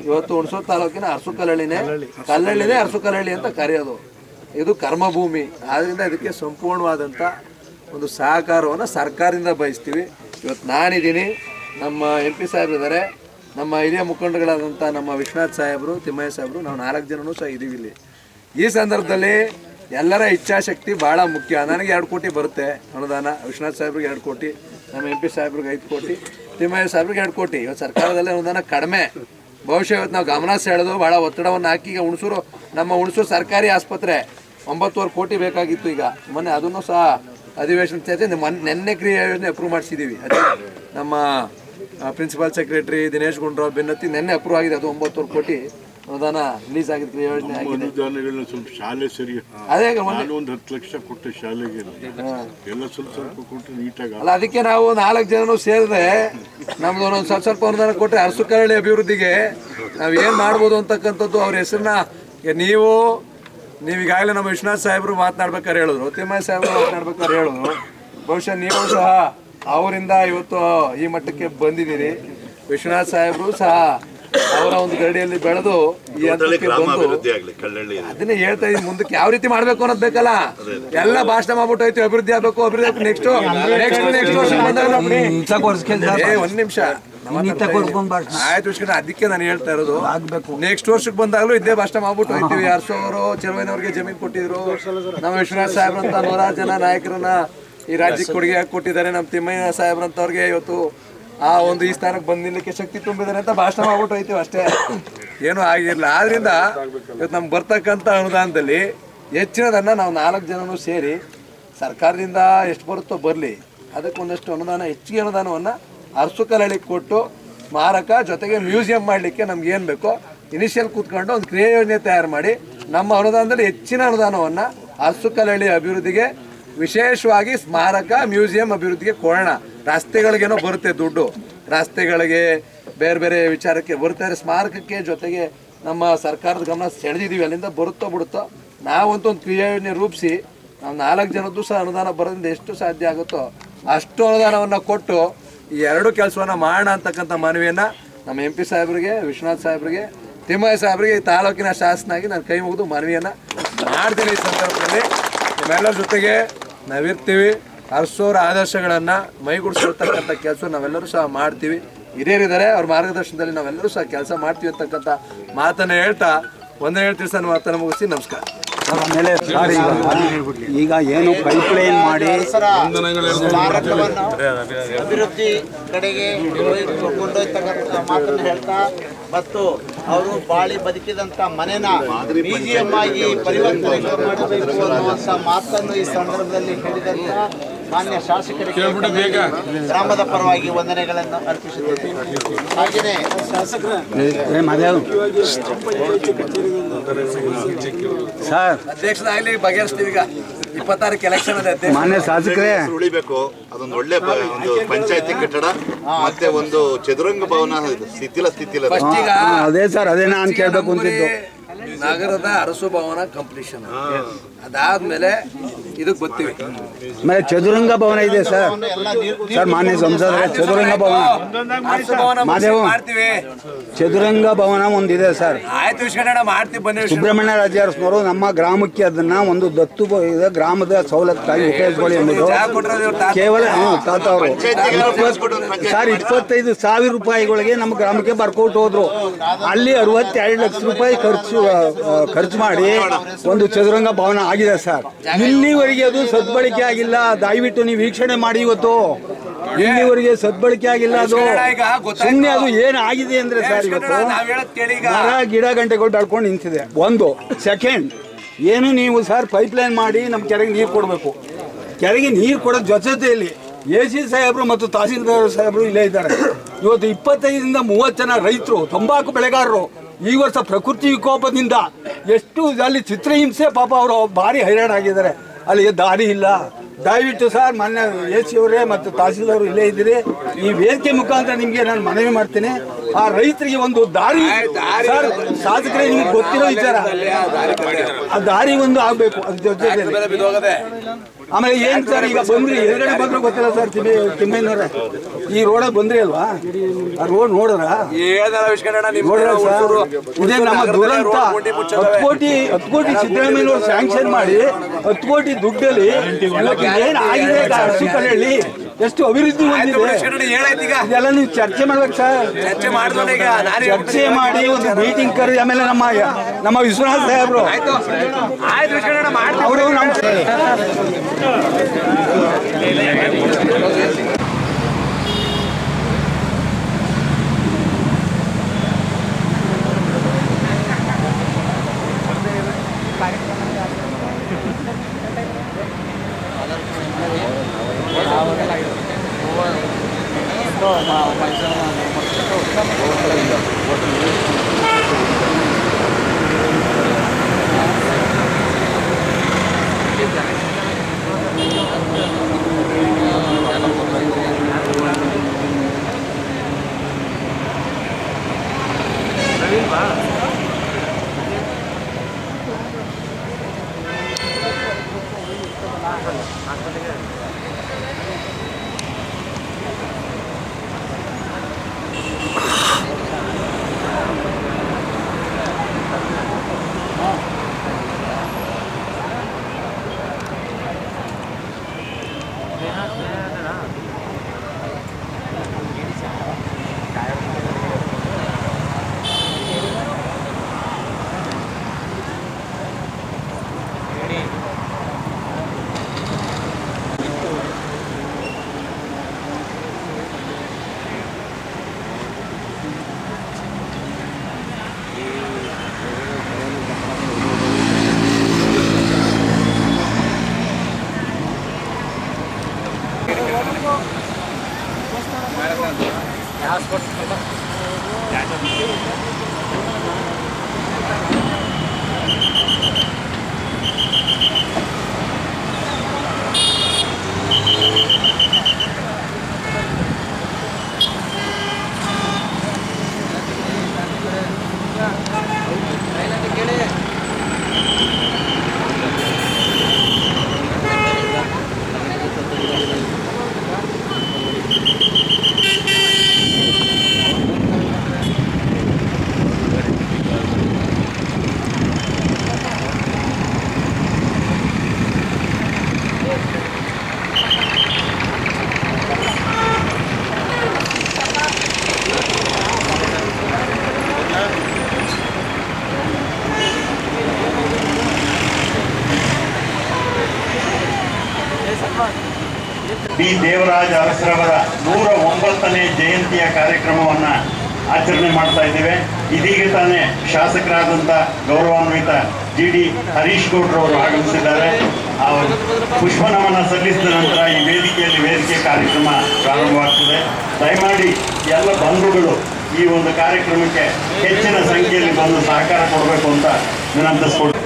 ಇವತ್ತು ಹುಣಸೂರು ತಾಲೂಕಿನ ಅರಸು ಕಲ್ಲಳ್ಳಿನೇ ಅರಸು ಕಲ್ಲಳ್ಳಿ ಅಂತ ಕರೆಯೋದು. ಇದು ಕರ್ಮಭೂಮಿ. ಆದ್ದರಿಂದ ಇದಕ್ಕೆ ಸಂಪೂರ್ಣವಾದಂಥ ಒಂದು ಸಹಕಾರವನ್ನು ಸರ್ಕಾರದಿಂದ ಬಯಸ್ತೀವಿ. ಇವತ್ತು ನಾನಿದ್ದೀನಿ, ನಮ್ಮ MP ಸಾಹೇಬ್ರಿದ್ದಾರೆ, ನಮ್ಮ ಹಿರಿಯ ಮುಖಂಡಗಳಾದಂಥ ನಮ್ಮ ವಿಶ್ವನಾಥ್ ಸಾಹೇಬರು, ತಿಮ್ಮಯ್ಯ ಸಾಹೇಬರು, ನಾವು 4 ಜನನೂ ಸಹ ಇದ್ದೀವಿ ಇಲ್ಲಿ. ಈ ಸಂದರ್ಭದಲ್ಲಿ ಎಲ್ಲರ ಇಚ್ಛಾಶಕ್ತಿ ಭಾಳ ಮುಖ್ಯ. ನನಗೆ 2 ಕೋಟಿ ಬರುತ್ತೆ ಅನುದಾನ, ವಿಶ್ವನಾಥ್ ಸಾಹೇಬ್ರಿಗೆ 2 ಕೋಟಿ, ನಮ್ಮ MP ಸಾಹೇಬ್ರಿಗೆ 5 ಕೋಟಿ, ತಿಮ್ಮಯ್ಯ ಸಾಹೇಬ್ರಿಗೆ 2 ಕೋಟಿ. ಇವತ್ತು ಸರ್ಕಾರದಲ್ಲಿ ಅನುದಾನ ಕಡಿಮೆ. ಬಹುಶಃ ಇವತ್ತು ನಾವು ಗಮನ ಸೆಳೆದು ಭಾಳ ಒತ್ತಡವನ್ನು ಹಾಕಿ ಈಗ ನಮ್ಮ ಹುಣಸೂರು ಸರ್ಕಾರಿ ಆಸ್ಪತ್ರೆ 9.25 ಕೋಟಿ ಬೇಕಾಗಿತ್ತು. ಈಗ ಮೊನ್ನೆ ಅದನ್ನು ಸಹ ಅಧಿವೇಶನ ಚರ್ಚೆ ನೆನ್ನೆ ಕ್ರಿಯೆ ಯೋಜನೆ ಅಪ್ರೂವ್ ಮಾಡಿಸಿದ್ದೀವಿ. ಅದೇ ನಮ್ಮ ಪ್ರಿನ್ಸಿಪಾಲ್ ಸೆಕ್ರೆಟರಿ ದಿನೇಶ್ ಗುಂಡ್ರಾವ್ ಬೆನ್ನತ್ತಿ ನೆನ್ನೆ ಅಪ್ರೂವ್ ಆಗಿದೆ. ಅದು 9.25 ಕೋಟಿ ಅನುದಾನ ರಿಲೀಸ್ ಆಗಿದ್ರೆ ಯೋಜನೆ ಆಗಿದೆ. ಅನುದಾನಗಳನ್ನ ಸ್ವಲ್ಪ ಶಾಲೆ ಸರಿ ಅದೇ ನಾನು ಒಂದು 10 ಲಕ್ಷ ಕೊಟ್ಟೆ ಶಾಲೆಗೆ ಎಲ್ಲ ಸ್ವಲ್ಪ ಸ್ವಲ್ಪ ಕೊಟ್ಟರೆ ನೀಟಾಗಿ ಅಲ್ಲ, ಅದಕ್ಕೆ ನಾವು 4 ಜನನು ಸೇರಿದ್ರೆ ನಮ್ದು ಒಂದೊಂದು ಸ್ವಲ್ಪ ಅನುದಾನ ಕೊಟ್ಟರೆ ಅರಸುಕರಳ್ಳಿ ಅಭಿವೃದ್ಧಿಗೆ ನಾವು ಏನು ಮಾಡ್ಬೋದು ಅಂತಕ್ಕಂಥದ್ದು ಅವ್ರ ಹೆಸರನ್ನ ನೀವೀಗಾಗಲೇ ನಮ್ಮ ವಿಶ್ವನಾಥ್ ಸಾಹೇಬರು ಮಾತನಾಡ್ಬೇಕಾದ್ರೆ ಹೇಳಿದ್ರು, ತಿಮ್ಮಯ್ಯ ಸಾಹೇಬರು ಮಾತನಾಡ್ಬೇಕಾದ್ರೆ ಹೇಳಿದ್ರು. ಬಹುಶಃ ನೀವು ಸಹ ಅವರಿಂದ ಇವತ್ತು ಈ ಮಟ್ಟಕ್ಕೆ ಬಂದಿದ್ದೀರಿ. ವಿಶ್ವನಾಥ್ ಸಾಹೇಬರು ಸಹ ಅವರ ಒಂದು ಗಡಿಯಲ್ಲಿ ಬೆಳೆದು ಈ ಹಂತಕ್ಕೆ ಬಂದು ಅದನ್ನೇ ಹೇಳ್ತಾ ಇದ್ದೀನಿ. ಮುಂದಕ್ಕೆ ಯಾವ ರೀತಿ ಮಾಡ್ಬೇಕು ಅನ್ನೋದು ಬೇಕಲ್ಲ. ಎಲ್ಲ ಭಾಷಣ ಮಾಡ್ಬಿಟ್ಟು ಹೋಯ್ತು ಅಭಿವೃದ್ಧಿ ಆಗ್ಬೇಕು ನೆಕ್ಸ್ಟ್ ಒಂದ್ ನಿಮಿಷ ಆಯ್ತು ವಿಷ್ಣು, ಅದಕ್ಕೆ ನಾನು ಹೇಳ್ತಾ ಇರೋದು ನೆಕ್ಸ್ಟ್ ವರ್ಷಕ್ಕೆ ಬಂದಾಗಲೂ ಇದೇ ಭಾಷಣ ಮಾಡ್ಬಿಟ್ಟು ಹೋಯ್ತೀವಿ. ಅವರು ಚೆಲುವಯ್ಯನವ್ರಿಗೆ ಜಮೀನು ಕೊಟ್ಟಿದ್ರು, ನಮ್ಮ ವಿಶ್ವನಾಥ್ ಸಾಹೇಬ್ರಂತ 100 ಜನ ನಾಯಕರನ್ನ ಈ ರಾಜ್ಯಕ್ಕೆ ಕೊಡುಗೆ ಕೊಟ್ಟಿದ್ದಾರೆ. ನಮ್ಮ ತಿಮ್ಮಯ್ಯ ಸಾಹೇಬ್ರಂತವ್ರಿಗೆ ಇವತ್ತು ಆ ಒಂದು ಈ ಸ್ಥಾನಕ್ಕೆ ಬಂದು ನಿಲ್ಲಕ್ಕೆ ಶಕ್ತಿ ತುಂಬಿದ್ದಾರೆ ಅಂತ ಭಾಷಣ ಮಾಡ್ಬಿಟ್ಟು ಹೋಯ್ತೀವಿ ಅಷ್ಟೇ, ಏನೂ ಆಗಿರಲಿಲ್ಲ. ಆದ್ರಿಂದ ಇವತ್ತು ನಮ್ಗೆ ಬರ್ತಕ್ಕಂಥ ಅನುದಾನದಲ್ಲಿ ಹೆಚ್ಚಿನದನ್ನು ನಾವು 4 ಜನನೂ ಸೇರಿ ಸರ್ಕಾರದಿಂದ ಎಷ್ಟು ಬರುತ್ತೋ ಬರಲಿ, ಅದಕ್ಕೆ ಒಂದಷ್ಟು ಅನುದಾನ ಹೆಚ್ಚಿಗೆ ಅನುದಾನವನ್ನು ಅರಸುಕರಳ್ಳಿಗೆ ಕೊಟ್ಟು ಸ್ಮಾರಕ ಜೊತೆಗೆ ಮ್ಯೂಸಿಯಂ ಮಾಡಲಿಕ್ಕೆ ನಮ್ಗೆ ಏನು ಬೇಕೋ ಇನಿಷಿಯಲ್ ಕೂತ್ಕೊಂಡು ಒಂದು ಕ್ರಿಯಾ ಯೋಜನೆ ತಯಾರು ಮಾಡಿ ನಮ್ಮ ಅನುದಾನದಲ್ಲಿ ಹೆಚ್ಚಿನ ಅನುದಾನವನ್ನು ಅರಸುಕರಳ್ಳಿ ಅಭಿವೃದ್ಧಿಗೆ, ವಿಶೇಷವಾಗಿ ಸ್ಮಾರಕ ಮ್ಯೂಸಿಯಂ ಅಭಿವೃದ್ಧಿಗೆ ಕೊಡೋಣ. ರಸ್ತೆಗಳಿಗೇನೋ ಬರುತ್ತೆ ದುಡ್ಡು, ರಸ್ತೆಗಳಿಗೆ ಬೇರೆ ಬೇರೆ ವಿಚಾರಕ್ಕೆ ಬರ್ತಾರೆ, ಸ್ಮಾರಕಕ್ಕೆ ಜೊತೆಗೆ ನಮ್ಮ ಸರ್ಕಾರದ ಗಮನ ಸೆಳೆದಿದ್ದೀವಿ, ಅಲ್ಲಿಂದ ಬರುತ್ತೋ ಬಿಡುತ್ತೋ ನಾವಂತೂ ಒಂದು ಕ್ರಿಯಾ ಯೋಜನೆ ರೂಪಿಸಿ ನಾವು 4 ಜನದ್ದು ಸಹ ಅನುದಾನ ಬರೋದ್ರಿಂದ ಎಷ್ಟು ಸಾಧ್ಯ ಆಗುತ್ತೋ ಅಷ್ಟು ಅನುದಾನವನ್ನು ಕೊಟ್ಟು ಈ 2 ಕೆಲಸವನ್ನು ಮಾಡೋಣ ಅಂತಕ್ಕಂಥ ಮನವಿಯನ್ನು ನಮ್ಮ MP ಸಾಹೇಬ್ರಿಗೆ, ವಿಶ್ವನಾಥ್ ಸಾಹೇಬ್ರಿಗೆ, ತಿಮ್ಮಯ್ಯ ಸಾಹೇಬ್ರಿಗೆ ಈ ತಾಲೂಕಿನ ಶಾಸನಾಗಿ ನಾನು ಕೈ ಮುಗಿದು ಮನವಿಯನ್ನು ಮಾಡ್ತೀನಿ. ಈ ಸಂದರ್ಭದಲ್ಲಿ ನಿಮ್ಮೆಲ್ಲರ ಜೊತೆಗೆ ನಾವಿರ್ತೀವಿ. ಅರಸೋರ ಆದರ್ಶಗಳನ್ನು ಮೈಗೂಡಿಸಿರ್ತಕ್ಕಂಥ ಕೆಲಸ ನಾವೆಲ್ಲರೂ ಸಹ ಮಾಡ್ತೀವಿ. ಹಿರಿಯರಿದ್ದಾರೆ, ಅವ್ರ ಮಾರ್ಗದರ್ಶನದಲ್ಲಿ ನಾವೆಲ್ಲರೂ ಸಹ ಕೆಲಸ ಮಾಡ್ತೀವಿ ಅಂತಕ್ಕಂಥ ಮಾತನ್ನು ಹೇಳ್ತಾ ಒಂದೇ ಹೇಳ್ತೀವಿ ಸರ್, ಮಾತನ್ನು ಮುಗಿಸಿ ನಮಸ್ಕಾರ. ಆಮೇಲೆ ಈಗ ಏನು ಪೈಪ್ಲೈನ್ ಮಾಡಿ ಸ್ಮಾರಕವನ್ನು ಅಭಿವೃದ್ಧಿ ಕಡೆಗೆ ಕೊಂಡೊಯ್ತಕ್ಕಂಥ ಮಾತನ್ನು ಹೇಳ್ತಾ ಮತ್ತು ಅವರು ಬಾಳಿ ಬದುಕಿದಂಥ ಮನೆನ ಮ್ಯೂಸಿಯಂ ಆಗಿ ಪರಿವರ್ತನೆ ಮಾಡಬೇಕು ಅನ್ನುವಂಥ ಮಾತನ್ನು ಈ ಸಂದರ್ಭದಲ್ಲಿ ಹೇಳಿದಂಥ ಮಾನ್ಯ ಶಾಸಕರಿಗೆ ಗ್ರಾಮದ ಪರವಾಗಿ ವಂದನೆಗಳನ್ನು ಅರ್ಪಿಸುತ್ತೇನೆ. ಹಾಗೆಯೇ ಸರ್ ಅಧ್ಯಕ್ಷನಾಗಲಿ ಬಗೆಹರಿಸ್ತೀವಿ. ಈಗ 26 ಎಲೆಕ್ಷನ್ ಇದೆ. ಮಾನ್ಯ ಶಾಸಕರೇ ಉಳಿಬೇಕು, ಅದೊಂದು ಒಳ್ಳೆ ಒಂದು ಪಂಚಾಯತಿ ಕಟ್ಟಡ ಮತ್ತೆ ಒಂದು ಚದುರಂಗ ಭವನ ಸ್ಥಿತಿಲ ಅದೇ ಸರ್, ಅದೇ ನಾನು ಕೇಳಬೇಕು ಅಂತಿದ್ದು. ನಗರದ ಅರಸು ಭವನ ಕಂಪ್ಲೀಷನ್ ಅದಾದ್ಮೇಲೆ ಇದಕ್ಕೆ ಬರ್ತೀವಿ. ಆಮೇಲೆ ಚದುರಂಗ ಭವನ ಇದೆ ಸರ್. ಸರ್ ಮಾನ್ಯ ಸಂಸದರೇ, ಚದುರಂಗ ಭವನ ಮಾಡ್ತೀವಿ. ಚದುರಂಗ ಭವನ ಒಂದಿದೆ ಸರ್. ಆಯ್ತು ವಿಶ್ವನಾಥ ಮಾಡ್ತೀವಿ, ಬನ್ನಿ. ಸುಬ್ರಹ್ಮಣ್ಯ ರಾಜರಸ್ನವರು ನಮ್ಮ ಗ್ರಾಮಕ್ಕೆ ಅದನ್ನ ಒಂದು ದತ್ತು ಗ್ರಾಮದ ಸವಲತ್ತಾಗಿ ಉಪಯೋಗಿಸ್ಕೊಳ್ಳಿ ಎಂಬುದು ಕೇವಲ ತಾತ ಅವರು ಸರ್ 25,000 ರೂಪಾಯಿಗಳಿಗೆ ನಮ್ಮ ಗ್ರಾಮಕ್ಕೆ ಬರ್ಕೊಟ್ಟು ಹೋದ್ರು. ಅಲ್ಲಿ 62 ಲಕ್ಷ ರೂಪಾಯಿ ಖರ್ಚು ಮಾಡಿ ಒಂದು ಚದುರಂಗ ಭವನ ಆಗಿದೆ ಸರ್. ಇಲ್ಲಿವರೆಗೆ ಅದು ಸದ್ಬಳಕೆ ಆಗಿಲ್ಲ. ದಯವಿಟ್ಟು ನೀವು ವೀಕ್ಷಣೆ ಮಾಡಿ. ಇವತ್ತು ಇಲ್ಲಿವರೆಗೆ ಸದ್ಬಳಕೆ ಆಗಿಲ್ಲ. ಅದು ಸುಮ್ಮನೆ ಅದು ಏನಾಗಿದೆ ಅಂದ್ರೆ ಸರ್, ಇವತ್ತು ಮರ ಗಿಡ ಗಂಟೆಗಳು ಬೆಳ್ಕೊಂಡು ನಿಂತಿದೆ. ಒಂದು ಸೆಕೆಂಡ್ ಏನು ನೀವು ಸರ್ ಪೈಪ್ಲೈನ್ ಮಾಡಿ ನಮ್ಮ ಕೆರೆಗೆ ನೀರು ಕೊಡಬೇಕು. ಕೆರೆಗೆ ನೀರು ಕೊಡೋ ಜೊತೆಯಲ್ಲಿ AC ಸಾಹೇಬರು ಮತ್ತು ತಹಸೀಲ್ದಾರ್ ಸಾಹೇಬರು ಇಲ್ಲೇ ಇದ್ದಾರೆ. ಇವತ್ತು 25ರಿಂದ 30 ಜನ ರೈತರು, ತಂಬಾಕು ಬೆಳೆಗಾರರು ಈ ವರ್ಷ ಪ್ರಕೃತಿ ವಿಕೋಪದಿಂದ ಎಷ್ಟು ಅಲ್ಲಿ ಚಿತ್ರಹಿಂಸೆ ಪಾಪ ಅವರು ಭಾರಿ ಹೈರಾಣಾಗಿದ್ದಾರೆ. ಅಲ್ಲಿ ದಾರಿ ಇಲ್ಲ. ದಯವಿಟ್ಟು ಸರ್ ಮಾನ್ಯ AC ಅವರೇ ಮತ್ತು ತಹಸೀಲ್ದಾರ್ ಇಲ್ಲೇ ಇದ್ದೀರಿ, ಈ ವೇದಿಕೆ ಮುಖಾಂತರ ನಿಮಗೆ ನಾನು ಮನವಿ ಮಾಡ್ತೀನಿ. ಆ ರೈತರಿಗೆ ಒಂದು ದಾರಿ ಸರ್, ಶಾಸಕರೇ ನಿಮ್ಗೆ ಗೊತ್ತಿರೋ ವಿಚಾರ, ಆ ದಾರಿ ಒಂದು ಆಗಬೇಕು. ಅದ್ರ ಜೊತೆ ಆಮೇಲೆ ಏನು ಸರ್, ಈಗ ಬಂದ್ರಿ ಎದುರುಗಡೆ ಬಂದ್ರೆ ಗೊತ್ತಿಲ್ಲ ಸರ್, ತಿಮ್ಮಯ್ಯನವ್ರೆ ಈ ರೋಡಲ್ಲಿ ಬಂದ್ರಿ ಅಲ್ವಾ? ಆ ರೋಡ್ ನೋಡ್ರ ಇದೇ ನಮ್ಮ ದುರಂತ. 10 ಕೋಟಿ ಸಿದ್ದರಾಮಯ್ಯನವರು ಸ್ಯಾಂಕ್ಷನ್ ಮಾಡಿ 10 ಕೋಟಿ ದುಡ್ಡಲ್ಲಿ ಏನು ಆಗಿದೆ ಅರಸುಕರಳ್ಳಿ ಎಷ್ಟು ಅಭಿವೃದ್ಧಿ ಹೊಂದಿದೆ ಇದೆಲ್ಲ ನೀವು ಚರ್ಚೆ ಮಾಡ್ಬೇಕು ಸರ್. ಚರ್ಚೆ ಮಾಡಿ ಒಂದು ಮೀಟಿಂಗ್ ಕರೆದಿ. ಆಮೇಲೆ ನಮ್ಮ ವಿಶ್ವನಾಥ್ ಸಾಹೇಬ್ರು ಅವರು ನಮ್ಮ ಡಿ ದೇವರಾಜ ಅರಸರವರ 109ನೇ ಜಯಂತಿಯ ಕಾರ್ಯಕ್ರಮವನ್ನು ಆಚರಣೆ ಮಾಡ್ತಾ ಇದ್ದೇವೆ. ಇದೀಗ ತಾನೇ ಶಾಸಕರಾದಂಥ ಗೌರವಾನ್ವಿತ GD ಹರೀಶ್ ಗೌಡ್ರವರು ಆಗಮಿಸಿದ್ದಾರೆ. ಪುಷ್ಪ ನಮನ ಸಲ್ಲಿಸಿದ ನಂತರ ಈ ವೇದಿಕೆ ಕಾರ್ಯಕ್ರಮ ಪ್ರಾರಂಭವಾಗ್ತದೆ. ದಯಮಾಡಿ ಎಲ್ಲ ಬಂಧುಗಳು ಈ ಒಂದು ಕಾರ್ಯಕ್ರಮಕ್ಕೆ ಹೆಚ್ಚಿನ ಸಂಖ್ಯೆಯಲ್ಲಿ ಬಂದು ಸಹಕಾರ ಕೊಡಬೇಕು ಅಂತ ವಿನಂತಿಸ್ಕೊಳ್ತೀನಿ.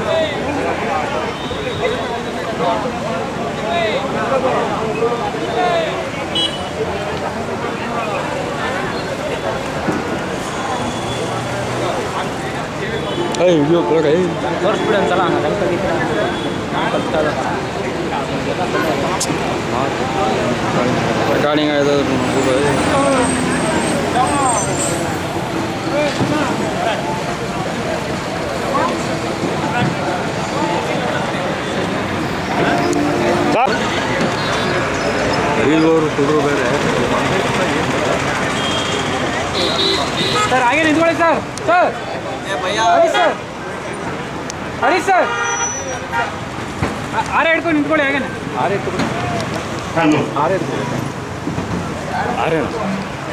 ವಿಡಿಯೋ ಕೊಡ ತೋರಿಸ್ಬಿಡಿ ಒಂದ್ಸಲ ರೆಕಾರ್ಡಿಂಗ್ ಆಯ್ತು. ಅವರು ಹುಡುಗರು ಬೇರೆ ಸರ್ ಹಾಗೆ ನಿಂತ್ಕೊಳ್ಳಿ sir. Sir sir Harish sir ಆರೆ ಹಿಡ್ಕೊಂಡು ನಿಂತ್ಕೊಳ್ಳಿ. ಹಾಗೇನೆ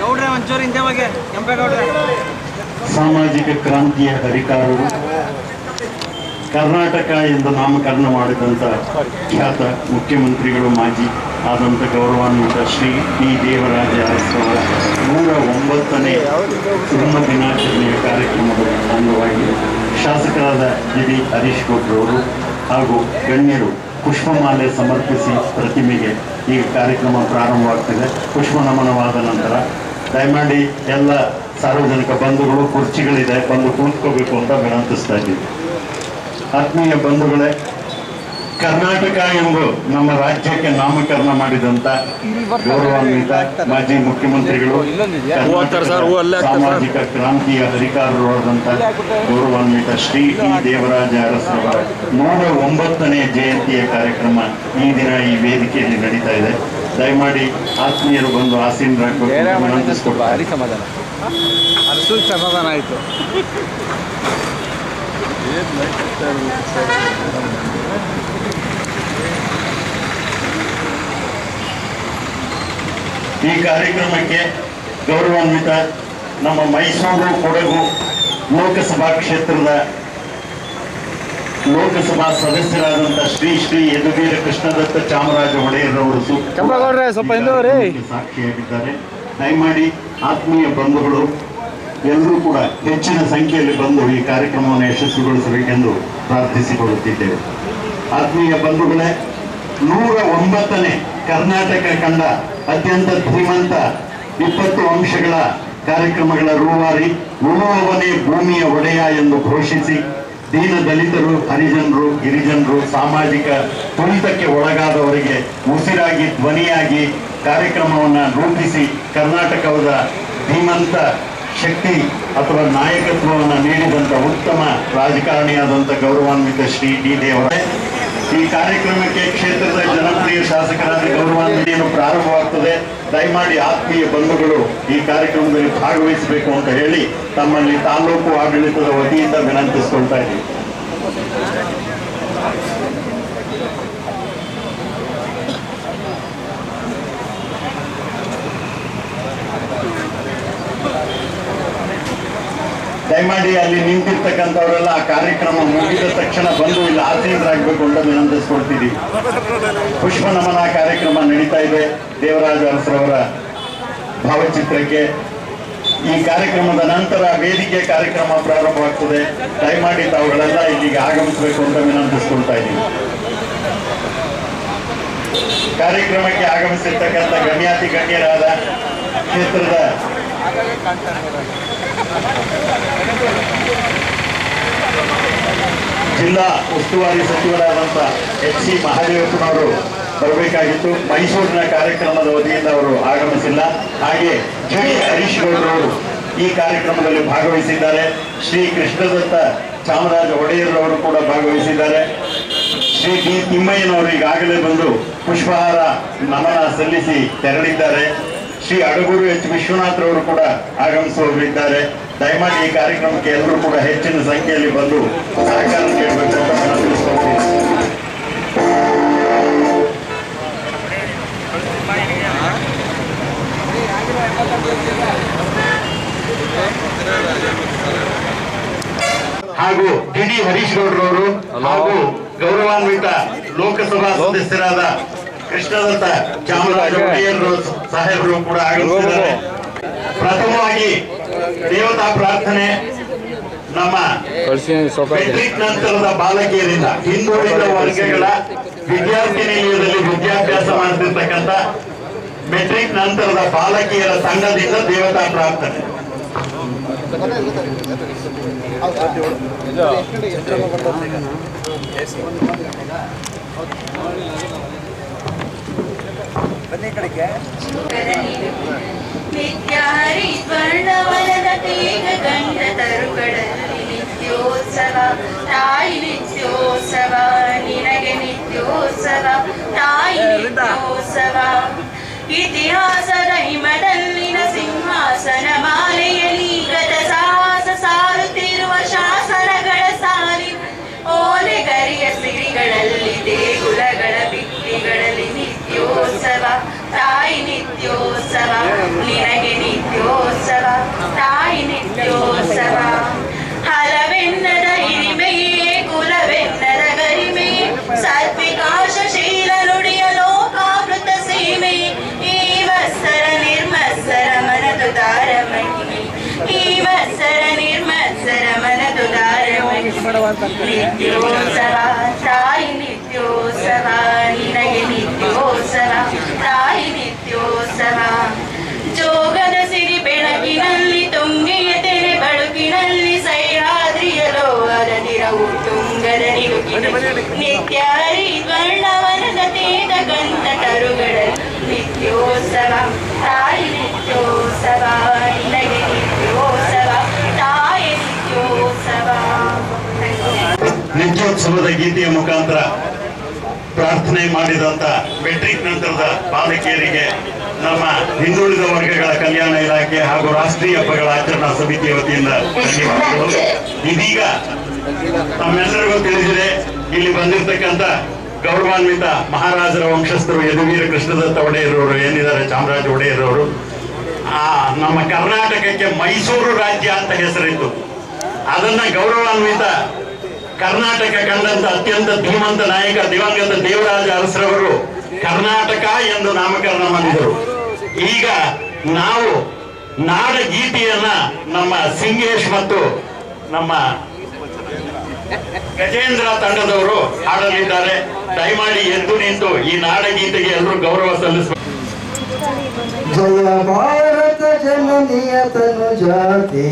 ಗೌಡ್ರೆ ಒಂಚೂರು ಹಿಂದೆ ಬಗ್ಗೆ ಕೆಂಪೇಗೌಡ್ರೆ. ಸಾಮಾಜಿಕ ಕ್ರಾಂತಿಯ ಹರಿಕಾರರು, ಕರ್ನಾಟಕ ಎಂದು ನಾಮಕರಣ ಮಾಡಿದಂಥ ಖ್ಯಾತ ಮುಖ್ಯಮಂತ್ರಿಗಳು ಮಾಜಿ ಆದಂಥ ಗೌರವಾನ್ವಿತ ಶ್ರೀ ಡಿ ದೇವರಾಜ ಅರಸರವರ 109ನೇ ಜನ್ಮ ದಿನಾಚರಣೆಯ ಕಾರ್ಯಕ್ರಮದ ಅಂಗವಾಗಿ ಶಾಸಕರಾದ GD ಹರೀಶ್ ಗೌಡ್ರವರು ಹಾಗೂ ಗಣ್ಯರು ಪುಷ್ಪಮಾಲೆ ಸಮರ್ಪಿಸಿ ಪ್ರತಿಮೆಗೆ ಈಗ ಕಾರ್ಯಕ್ರಮ ಪ್ರಾರಂಭವಾಗ್ತಿದೆ. ಪುಷ್ಪ ನಮನವಾದ ನಂತರ ದಯಮಾಡಿ ಎಲ್ಲ ಸಾರ್ವಜನಿಕ ಬಂಧುಗಳು ಕುರ್ಚಿಗಳಿದೆ, ಬಂದು ಕೂತ್ಕೋಬೇಕು ಅಂತ ವಿನಂತಿಸ್ತಾ ಇದ್ದೀವಿ. ಆತ್ಮೀಯ ಬಂಧುಗಳೇ, ಕರ್ನಾಟಕ ಎಂದು ನಮ್ಮ ರಾಜ್ಯಕ್ಕೆ ನಾಮಕರಣ ಮಾಡಿದಂಥ ಗೌರವಾನ್ವಿತ ಮಾಜಿ ಮುಖ್ಯಮಂತ್ರಿಗಳು, ಸಾಮಾಜಿಕ ಕ್ರಾಂತಿಯ ಹರಿಕಾರರು ಆದಂಥ ಗೌರವಾನ್ವಿತ ಶ್ರೀ ಡಿ ದೇವರಾಜ ಅರಸರವರ 109ನೇ ಜಯಂತಿಯ ಕಾರ್ಯಕ್ರಮ ಈ ದಿನ ಈ ವೇದಿಕೆಯಲ್ಲಿ ನಡೀತಾ ಇದೆ. ದಯಮಾಡಿ ಆತ್ಮೀಯರು ಬಂದು ಆಸೀನರಾಗಬೇಕು ವಿನಂತಿಸಿಕೊಡ್ತಾರೆ. ಸಮಾಧಾನ ಆಯಿತು. ಈ ಕಾರ್ಯಕ್ರಮಕ್ಕೆ ಗೌರವಾನ್ವಿತ ನಮ್ಮ ಮೈಸೂರು ಕೊಡಗು ಲೋಕಸಭಾ ಕ್ಷೇತ್ರದ ಲೋಕಸಭಾ ಸದಸ್ಯರಾದಂಥ ಶ್ರೀ ಯದುವೀರ ಕೃಷ್ಣದತ್ತ ಚಾಮರಾಜ ಒಡೆಯರ್ರವರು ಸಾಕ್ಷಿಯಾಗಿದ್ದಾರೆ. ದಯಮಾಡಿ ಆತ್ಮೀಯ ಬಂಧುಗಳು ಎಲ್ಲರೂ ಕೂಡ ಹೆಚ್ಚಿನ ಸಂಖ್ಯೆಯಲ್ಲಿ ಬಂದು ಈ ಕಾರ್ಯಕ್ರಮವನ್ನು ಯಶಸ್ವಿಗೊಳಿಸಬೇಕೆಂದು ಪ್ರಾರ್ಥಿಸಿಕೊಳ್ಳುತ್ತಿದ್ದೇವೆ. ಆತ್ಮೀಯ ಬಂಧುಗಳೇ, 109ನೇ ಕರ್ನಾಟಕ ಕಂಡ ಅತ್ಯಂತ ಧೀಮಂತ 20 ಅಂಶಗಳ ಕಾರ್ಯಕ್ರಮಗಳ ರೂವಾರಿ, ಉಳುವವನೇ ಭೂಮಿಯ ಒಡೆಯ ಎಂದು ಘೋಷಿಸಿ ದೀನ ದಲಿತರು, ಹರಿಜನರು, ಗಿರಿಜನರು, ಸಾಮಾಜಿಕ ತುಳಿತಕ್ಕೆ ಒಳಗಾದವರಿಗೆ ಉಸಿರಾಗಿ, ಧ್ವನಿಯಾಗಿ ಕಾರ್ಯಕ್ರಮವನ್ನು ರೂಪಿಸಿ ಕರ್ನಾಟಕದ ಧೀಮಂತ ಶಕ್ತಿ ಅಥವಾ ನಾಯಕತ್ವವನ್ನು ನೀಡಿದಂಥ ಉತ್ತಮ ರಾಜಕಾರಣಿಯಾದಂಥ ಗೌರವಾನ್ವಿತ ಶ್ರೀ ಡಿ ದೇವರಾಜ. ಈ ಕಾರ್ಯಕ್ರಮಕ್ಕೆ ಕ್ಷೇತ್ರದ ಜನಪ್ರಿಯ ಶಾಸಕರಾದ ಗೌರವಾನ್ವಿತೆಯನ್ನು ಪ್ರಾರಂಭವಾಗ್ತದೆ. ದಯಮಾಡಿ ಆತ್ಮೀಯ ಬಂಧುಗಳು ಈ ಕಾರ್ಯಕ್ರಮದಲ್ಲಿ ಭಾಗವಹಿಸಬೇಕು ಅಂತ ಹೇಳಿ ತಮ್ಮಲ್ಲಿ ತಾಲೂಕು ಆಡಳಿತದ ವತಿಯಿಂದ ವಿನಂತಿಸಿಕೊಳ್ತಾ ಇದ್ದೀವಿ. ದಯಮಾಡಿ ಅಲ್ಲಿ ನಿಂತಿರ್ತಕ್ಕಂಥವರೆಲ್ಲ ಆ ಕಾರ್ಯಕ್ರಮ ಮುಗಿದ ತಕ್ಷಣ ಬಂದು ಇಲ್ಲಿ ಆಸೀನರಾಗಬೇಕು ಅಂತ ವಿನಂತಿಸ್ಕೊಳ್ತಿದ್ದೀವಿ. ಪುಷ್ಪ ನಮನ ಕಾರ್ಯಕ್ರಮ ನಡೀತಾ ಇದೆ ದೇವರಾಜ ಅರಸರವರ ಭಾವಚಿತ್ರಕ್ಕೆ. ಈ ಕಾರ್ಯಕ್ರಮದ ನಂತರ ವೇದಿಕೆ ಕಾರ್ಯಕ್ರಮ ಪ್ರಾರಂಭವಾಗ್ತದೆ. ದಯಮಾಡಿ ತಾವುಗಳೆಲ್ಲ ಇಲ್ಲಿಗೆ ಆಗಮಿಸಬೇಕು ಅಂತ ವಿನಂತಿಸ್ಕೊಳ್ತಾ ಇದ್ದೀವಿ. ಕಾರ್ಯಕ್ರಮಕ್ಕೆ ಆಗಮಿಸಿರ್ತಕ್ಕಂಥ ಗಣ್ಯಾತಿ ಗಣ್ಯರಾದ ಕ್ಷೇತ್ರದ ಜಿಲ್ಲಾ ಉಸ್ತುವಾರಿ ಸಚಿವರಾದಂಥ ಎಚ್ ಸಿ ಮಹಾದೇವಪ್ಪನವರು ಬರಬೇಕಾಗಿತ್ತು. ಮೈಸೂರಿನ ಕಾರ್ಯಕ್ರಮದ ವತಿಯಿಂದ ಅವರು ಆಗಮಿಸಿಲ್ಲ. ಹಾಗೆ ಜಿ ಹರೀಶ್ ಗೌಡರವರು ಈ ಕಾರ್ಯಕ್ರಮದಲ್ಲಿ ಭಾಗವಹಿಸಿದ್ದಾರೆ. ಶ್ರೀ ಕೃಷ್ಣದತ್ತ ಚಾಮರಾಜ ಒಡೆಯರ್ರವರು ಕೂಡ ಭಾಗವಹಿಸಿದ್ದಾರೆ. ಶ್ರೀ ಡಿ ತಿಮ್ಮಯ್ಯನವರು ಈಗಾಗಲೇ ಬಂದು ಪುಷ್ಪಹಾರ ನಮನ ಸಲ್ಲಿಸಿ ತೆರಳಿದ್ದಾರೆ. ಶ್ರೀ ಅಡಗೂರು ಎಚ್ ವಿಶ್ವನಾಥ್ರವರು ಕೂಡ ಆಗಮಿಸುವವರಿದ್ದಾರೆ. ದಯಮಾಡಿ ಈ ಕಾರ್ಯಕ್ರಮಕ್ಕೆ ಎಲ್ಲರೂ ಕೂಡ ಹೆಚ್ಚಿನ ಸಂಖ್ಯೆಯಲ್ಲಿ ಬಂದು ಸಹಕಾರ ನೀಡಬೇಕು ಅಂತ ವಿನಂತಿಸಿಕೊಳ್ತೀನಿ. ಹಾಗೂ ಡಿ ಡಿ ಹರೀಶ್ ಗೌಡ್ರವರು ಹಾಗೂ ಗೌರವಾನ್ವಿತ ಲೋಕಸಭಾ ಸದಸ್ಯರಾದ ಕೃಷ್ಣದತ್ತ ಚಾಮರಾಜ ಒಡೆಯರ್ ಸಾಹೇಬರು ಕೂಡ ಆಗಮಿಸಿದ್ದಾರೆ. ಪ್ರಥಮವಾಗಿ ದೇವತಾ ಪ್ರಾರ್ಥನೆ ನಮ್ಮ ಮೆಟ್ರಿಕ್ ನಂತರದ ಬಾಲಕಿಯರಿಂದ ಹಿಂದುಳಿದ ವರ್ಗಗಳ ವಿದ್ಯಾರ್ಥಿ ನಿಲಯದಲ್ಲಿ ವಿದ್ಯಾಭ್ಯಾಸ ಮಾಡ್ತಿರ್ತಕ್ಕಂಥ ಮೆಟ್ರಿಕ್ ನಂತರದ ಬಾಲಕಿಯರ ತಂಡದಿಂದ ದೇವತಾ ಪ್ರಾರ್ಥನೆ. ನಿತ್ಯ ಹರಿಸ್ವರ್ಣವನದ ತೇಗ ಗಂಡ ತರುಗಳಲ್ಲಿ ನಿತ್ಯೋತ್ಸವ ತಾಯಿ ನಿತ್ಯೋತ್ಸವ ನಿನಗೆ ನಿತ್ಯೋತ್ಸವ ತಾಯಿ ನಿತ್ಯೋತ್ಸವ ಇತಿಹಾಸದ ಹಿಮದಲ್ಲಿನ ಸಿಂಹಾಸನ ಮಾಲೆಯಲ್ಲಿ ಗತ ಸಾಹಸ ಸಾರುತ್ತಿರುವ ಶಾಸನಗಳ ಸಾಲಿ ಓಲೆಗರಿಯ ಸಿರಿಗಳಲ್ಲಿ ದೇಗುಲಗಳ ಭಿತ್ತಿಗಳಲ್ಲಿ ನಿತ್ಯೋತ್ಸವ ತಾಯಿ ನಿತ್ಯೋತ್ಸವ ನಿನಗೆ ನಿತ್ಯೋತ್ಸವ ತಾಯಿ ನಿತ್ಯೋತ್ಸವ ಹಲವೆನ್ನದ ಹಿರಿಮೆಯೇ ಕುಲವೆನ್ನದ ಗರಿಮೆ ಸಾತ್ವಿಕಾಶ ಶೀಲ ನುಡಿಯ ಲೋಕಾಮೃತ ಸೀಮೆ ಈ ವತ್ಸರ ನಿರ್ಮತ್ಸರ ಮನದುದಾರ ಮಹಿಮೆ ಈ ವತ್ಸರ ನಿರ್ಮತ್ಸರ ಮನದುದಾರ ನಿತ್ಯೋತ್ಸವ ತಾಯಿ ನಿತ್ಯೋತ್ಸವ ನಿನಗೆ ನಿತ್ಯೋತ್ಸವ ತಾಯಿ ನಿತ್ಯೋತ್ಸವ ಜೋಗದ ಸಿರಿ ಬೆಳಕಿನಲ್ಲಿ ತುಂಗೆಯ ತೆರೆ ಬಳುಕಿನಲ್ಲಿ ಸಹ್ಯಾದ್ರಿಯಲೋ ಅರದಿರವು ತುಂಗದ ನಿಲುಕಿನಲ್ಲಿ ನಿತ್ಯ ಹರಿದ್ವರ್ಣವನದ ತೇದ ಗಂಧ ತರುಗಳಲ್ಲಿ ನಿತ್ಯೋತ್ಸವ ತಾಯಿ ನಿತ್ಯೋತ್ಸವ ನಿನಗೆ ನಿತ್ಯೋತ್ಸವ ತಾಯಿ ನಿತ್ಯೋತ್ಸವ. ನಿತ್ಯೋತ್ಸವದ ಗೀತೆಯ ಮುಖಾಂತರ ಪ್ರಾರ್ಥನೆ ಮಾಡಿದಂತ ಮೆಟ್ರಿಕ್ ನಂತರದ ಬಾಲಕಿಯರಿಗೆ ನಮ್ಮ ಹಿಂದುಳಿದ ವರ್ಗಗಳ ಕಲ್ಯಾಣ ಇಲಾಖೆ ಹಾಗೂ ರಾಷ್ಟ್ರೀಯ ಹಬ್ಬಗಳ ಆಚರಣಾ ಸಮಿತಿಯ ವತಿಯಿಂದ ಧನ್ಯವಾದಗಳು. ಇದೀಗ ನಮ್ಮೆಲ್ಲರಿಗೂ ತಿಳಿದಿದೆ, ಇಲ್ಲಿ ಬಂದಿರತಕ್ಕಂಥ ಗೌರವಾನ್ವಿತ ಮಹಾರಾಜರ ವಂಶಸ್ಥರು ಯದುವೀರ ಕೃಷ್ಣದತ್ತ ಒಡೆಯರವರು ಏನಿದ್ದಾರೆ, ಚಾಮರಾಜ ಒಡೆಯರವರು, ನಮ್ಮ ಕರ್ನಾಟಕಕ್ಕೆ ಮೈಸೂರು ರಾಜ್ಯ ಅಂತ ಹೆಸರಿತ್ತು. ಅದನ್ನ ಗೌರವಾನ್ವಿತ ಕರ್ನಾಟಕ ಕಂಡಂತ ಅತ್ಯಂತ ಧೀಮಂತ ನಾಯಕ ದಿವಂಗತ ದೇವರಾಜ ಅರಸರವರು ಕರ್ನಾಟಕ ಎಂದು ನಾಮಕರಣ ಮಾಡಿದರು. ಈಗ ನಾವು ನಾಡಗೀತೆಯನ್ನ ನಮ್ಮ ಸಿಂಗೇಶ್ ಮತ್ತು ನಮ್ಮ ಗಜೇಂದ್ರ ತಂಡದವರು ಹಾಡಲಿದ್ದಾರೆ. ದಯಮಾಡಿ ಎದ್ದು ನಿಂತು ಈ ನಾಡಗೀತೆಗೆ ಎಲ್ಲರೂ ಗೌರವ ಸಲ್ಲಿಸಬೇಕು. ಜಯ ಭಾರತ ಜನನಿಯ ತನು ಜಾತಿ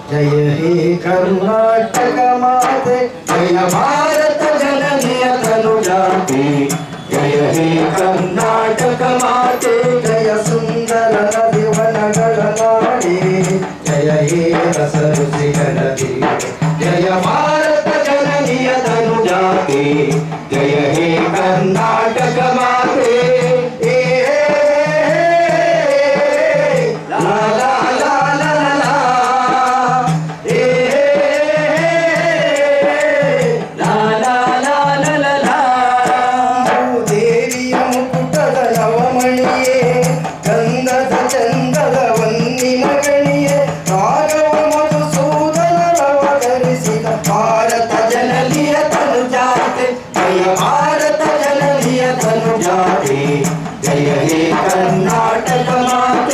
जय हे कर्नाटक माते जय भारत जननीय तनुजाते जय हे कर्नाटक माते जय सुंदर नदी वनಗಳ ನಾಡಿ जय हे रस ऋषिಗಳ देवी जय भारत जननीय तनुजाते जय हे कर्नाटक माते जय हे कर्नाटक माते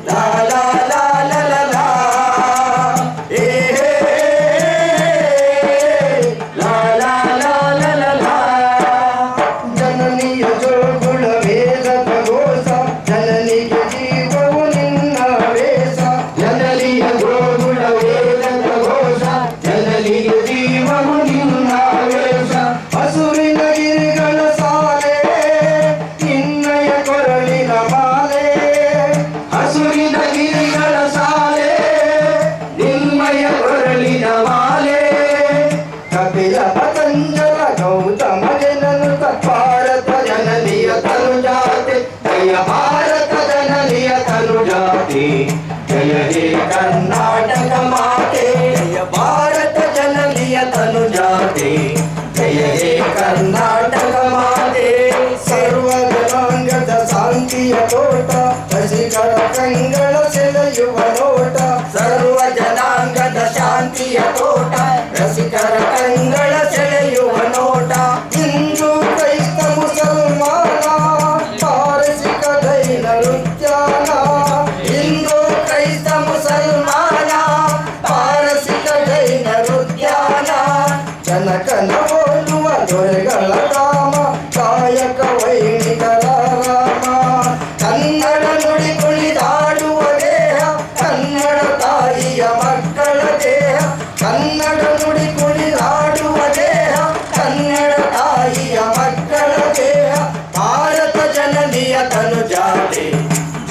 ला ला ला ला ला ला ला ला ला ला ला ला ಜನನಿಯ ಜೋಗುಳ ವೇದದ ಘೋಷ ಜನನಿಗೆ ಜೀವವು ನಿನ್ನ ವೇಷ ಜನನಿಯ ಜೋಗುಳ ವೇದದ ಘೋಷ ಜನನಿಗೆ ಜೀವವು ನಿನ್ನ ವೇಷ ಹಸುರಿನ ಗಿರಿಗಳ ಸಾಲೆ ನಿನ್ನಯ ಕೊರಳಿನ ಮಾಲೆ ಹಸುರಿನ ಗಿರಿಗಳ ಸಾಲೆ ನಿನ್ನಯ ಕೊರಳಿನ ಮಾಲೆ ಕಪಿಲ ಪತಂಜಲ ಗೌತಮ ಜನನುತ ಭಾರತ ಜನನಿಯ ತನುಜಾತೆ ಜಯ ಭಾರತ ಜನನಿಯ ತನುಜಾತೆ ಜಯ ಹೇ ಕರ್ನಾಟಕ ಮಾತೆ ಜಯ ಭಾರತ ಜನನಿಯ ತನುಜಾತೆ ಜಯ ಹೇ ಕರ್ನಾಟಕ ಮಾತೆ ಸರ್ವ ಜನಾಂಗದ ಶಾಂತಿಯ ತೋಟ ರಸಿಕರ ಕಂಗಳ ಸೆಳೆಯುವ ನೋಟ ಸರ್ವ ಜನಾಂಗದ ಶಾಂತಿಯ ತೋಟ ರಸಿಕರ ಕಂಗಳ ಸೆಳೆಯುವ ನೋಟ ಹಿಂದೂ ಕ್ರೈಸ್ತ ಮುಸಲ್ಮಾನ ಪಾರಸಿಕ ಜೈನ ನೃತ್ಯಾನ ಹಿಂದೂ ಕ್ರೈಸ್ತ ಮುಸಲ್ಮಾನ ಪಾರಸಿಕ ಜೈನ ನೃತ್ಯಾನ ಜನಕನ ಹೋಲುವ ದೊರೆಗಳ ಧಾಮ ಕಾಯಕ ವೈಣಿಕರ ರಾಮ ಕನ್ನಡ ನುಡಿ ಕುಣಿದಾಡುವ ದೇಹ ಕನ್ನಡ ತಾಯಿಯ ಮಕ್ಕಳ ದೇಹ ಕನ್ನಡ ನುಡಿ ಕುಣಿದಾಡುವ ದೇಹ ಕನ್ನಡ ತಾಯಿಯ ಮಕ್ಕಳ ದೇಹ ಭಾರತ ಜನನಿಯ ತನುಜಾತೆ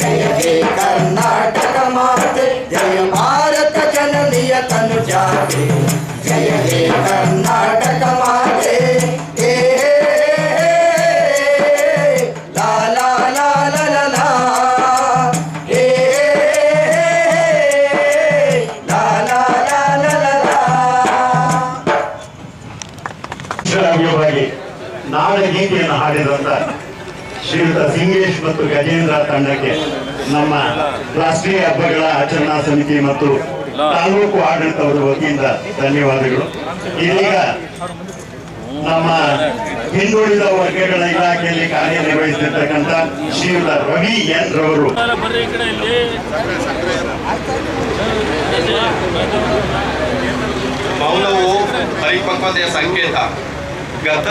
ಜಯ ಹೇ ಕರ್ನಾಟಕ ಮಾತೆ ಜಯ ಭಾರತ ಜನನಿಯ ತನುಜಾತೆ ಜಯ ಹೇ ಕರ್ನಾಟಕ ಮಾತೆ ಲಾ ಲಾ ಲಾ ಲಾ ಲಾ ಲಾ ಲಾ ಲಾ ಲಾ ಲಾ ಲಾ ಲಾ ಶ್ರಾವ್ಯವಾಗಿ ನಾಡಗೀತೆಯನ್ನು ಹಾಡಿದಂತ ಶ್ರೀಯುತ ಸಿಂಗೇಶ್ ಮತ್ತು ಗಜೇಂದ್ರ ತಂಡಕ್ಕೆ ನಮ್ಮ ರಾಷ್ಟ್ರೀಯ ಹಬ್ಬಗಳ ಆಚರಣಾ ಸಮಿತಿ ಮತ್ತು ತಾಲೂಕು ಆಡಳಿತವರ ವತಿಯಿಂದ ಧನ್ಯವಾದಗಳು. ಇದೀಗ ನಮ್ಮ ಹಿಂದುಳಿದ ವರ್ಗಗಳ ಇಲಾಖೆಯಲ್ಲಿ ಕಾರ್ಯನಿರ್ವಹಿಸುತ್ತಿರ್ತಕ್ಕಂಥ ಶ್ರೀಯುತ ರವಿ ಎನ್ ರವರು ಮೌನವು ಪರಿಪಕ್ವತೆಯ ಸಂಕೇತ.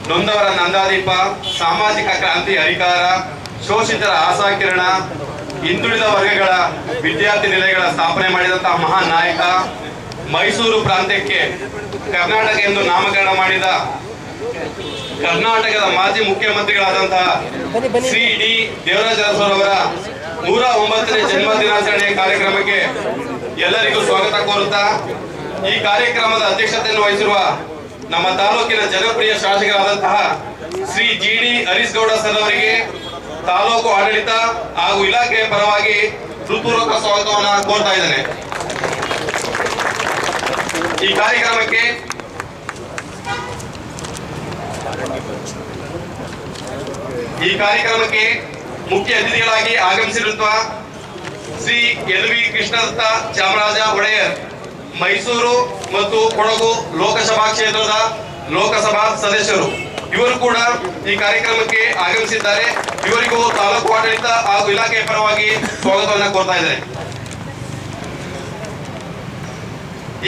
ನೊಂದವರ ನಂದಾದೀಪ, ಸಾಮಾಜಿಕ ಕ್ರಾಂತಿ ಹರಿಕಾರ, ಶೋಷಿತರ ಆಶಾಕಿರಣ, ಹಿಂದುಳಿದ ವರ್ಗಗಳ ವಿದ್ಯಾರ್ಥಿ ನಿಲಯಗಳ ಸ್ಥಾಪನೆ ಮಾಡಿದಂತಹ ಮಹಾನ್ ನಾಯಕ, ಮೈಸೂರು ಪ್ರಾಂತ್ಯಕ್ಕೆ ಕರ್ನಾಟಕ ಎಂದು ನಾಮಕರಣ ಮಾಡಿದ ಕರ್ನಾಟಕದ ಮಾಜಿ ಮುಖ್ಯಮಂತ್ರಿಗಳಾದಂತಹ ಶ್ರೀ ಡಿ ದೇವರಾಜ ಅರಸರವರ 109ನೇ ಜನ್ಮ ದಿನಾಚರಣೆ ಕಾರ್ಯಕ್ರಮಕ್ಕೆ ಎಲ್ಲರಿಗೂ ಸ್ವಾಗತ ಕೋರುತ್ತಾ, ಈ ಕಾರ್ಯಕ್ರಮದ ಅಧ್ಯಕ್ಷತೆಯನ್ನು ವಹಿಸಿರುವ ನಮ್ಮ ತಾಲೂಕಿನ ಜನಪ್ರಿಯ ಶಾಸಕರಾದಂತಹ Shri G D Harish Gowda sir ಅವರಿಗೆ ತಾಲೂಕು ಆಡಳಿತ ಹಾಗೂ ಇಲಾಖೆಯ ಪರವಾಗಿ ಹೃತ್ಪೂರ್ವಕ ಸ್ವಾಗತವನ್ನು ಕೋರ್ತಾ ಇದ್ದೇನೆ. ಈ ಕಾರ್ಯಕ್ರಮಕ್ಕೆ ಮುಖ್ಯ ಅತಿಥಿಗಳಾಗಿ ಆಗಮಿಸಿರುವ ಶ್ರೀ ಎಲ್ ವಿ ಕೃಷ್ಣದತ್ತ ಚಾಮರಾಜ ಒಡೆಯರ್, ಮೈಸೂರು ಮತ್ತು ಕೊಡಗು ಲೋಕಸಭಾ ಕ್ಷೇತ್ರದ ಲೋಕಸಭಾ ಸದಸ್ಯರು, ಇವರು ಕೂಡ ಈ ಕಾರ್ಯಕ್ರಮಕ್ಕೆ ಆಗಮಿಸಿದ್ದಾರೆ. ಇವರಿಗೂ ತಾಲೂಕು ಆಡಳಿತ ಹಾಗೂ ಇಲಾಖೆಯ ಪರವಾಗಿ ಸ್ವಾಗತವನ್ನು ಕೋರ್ತಾ ಇದ್ದಾರೆ.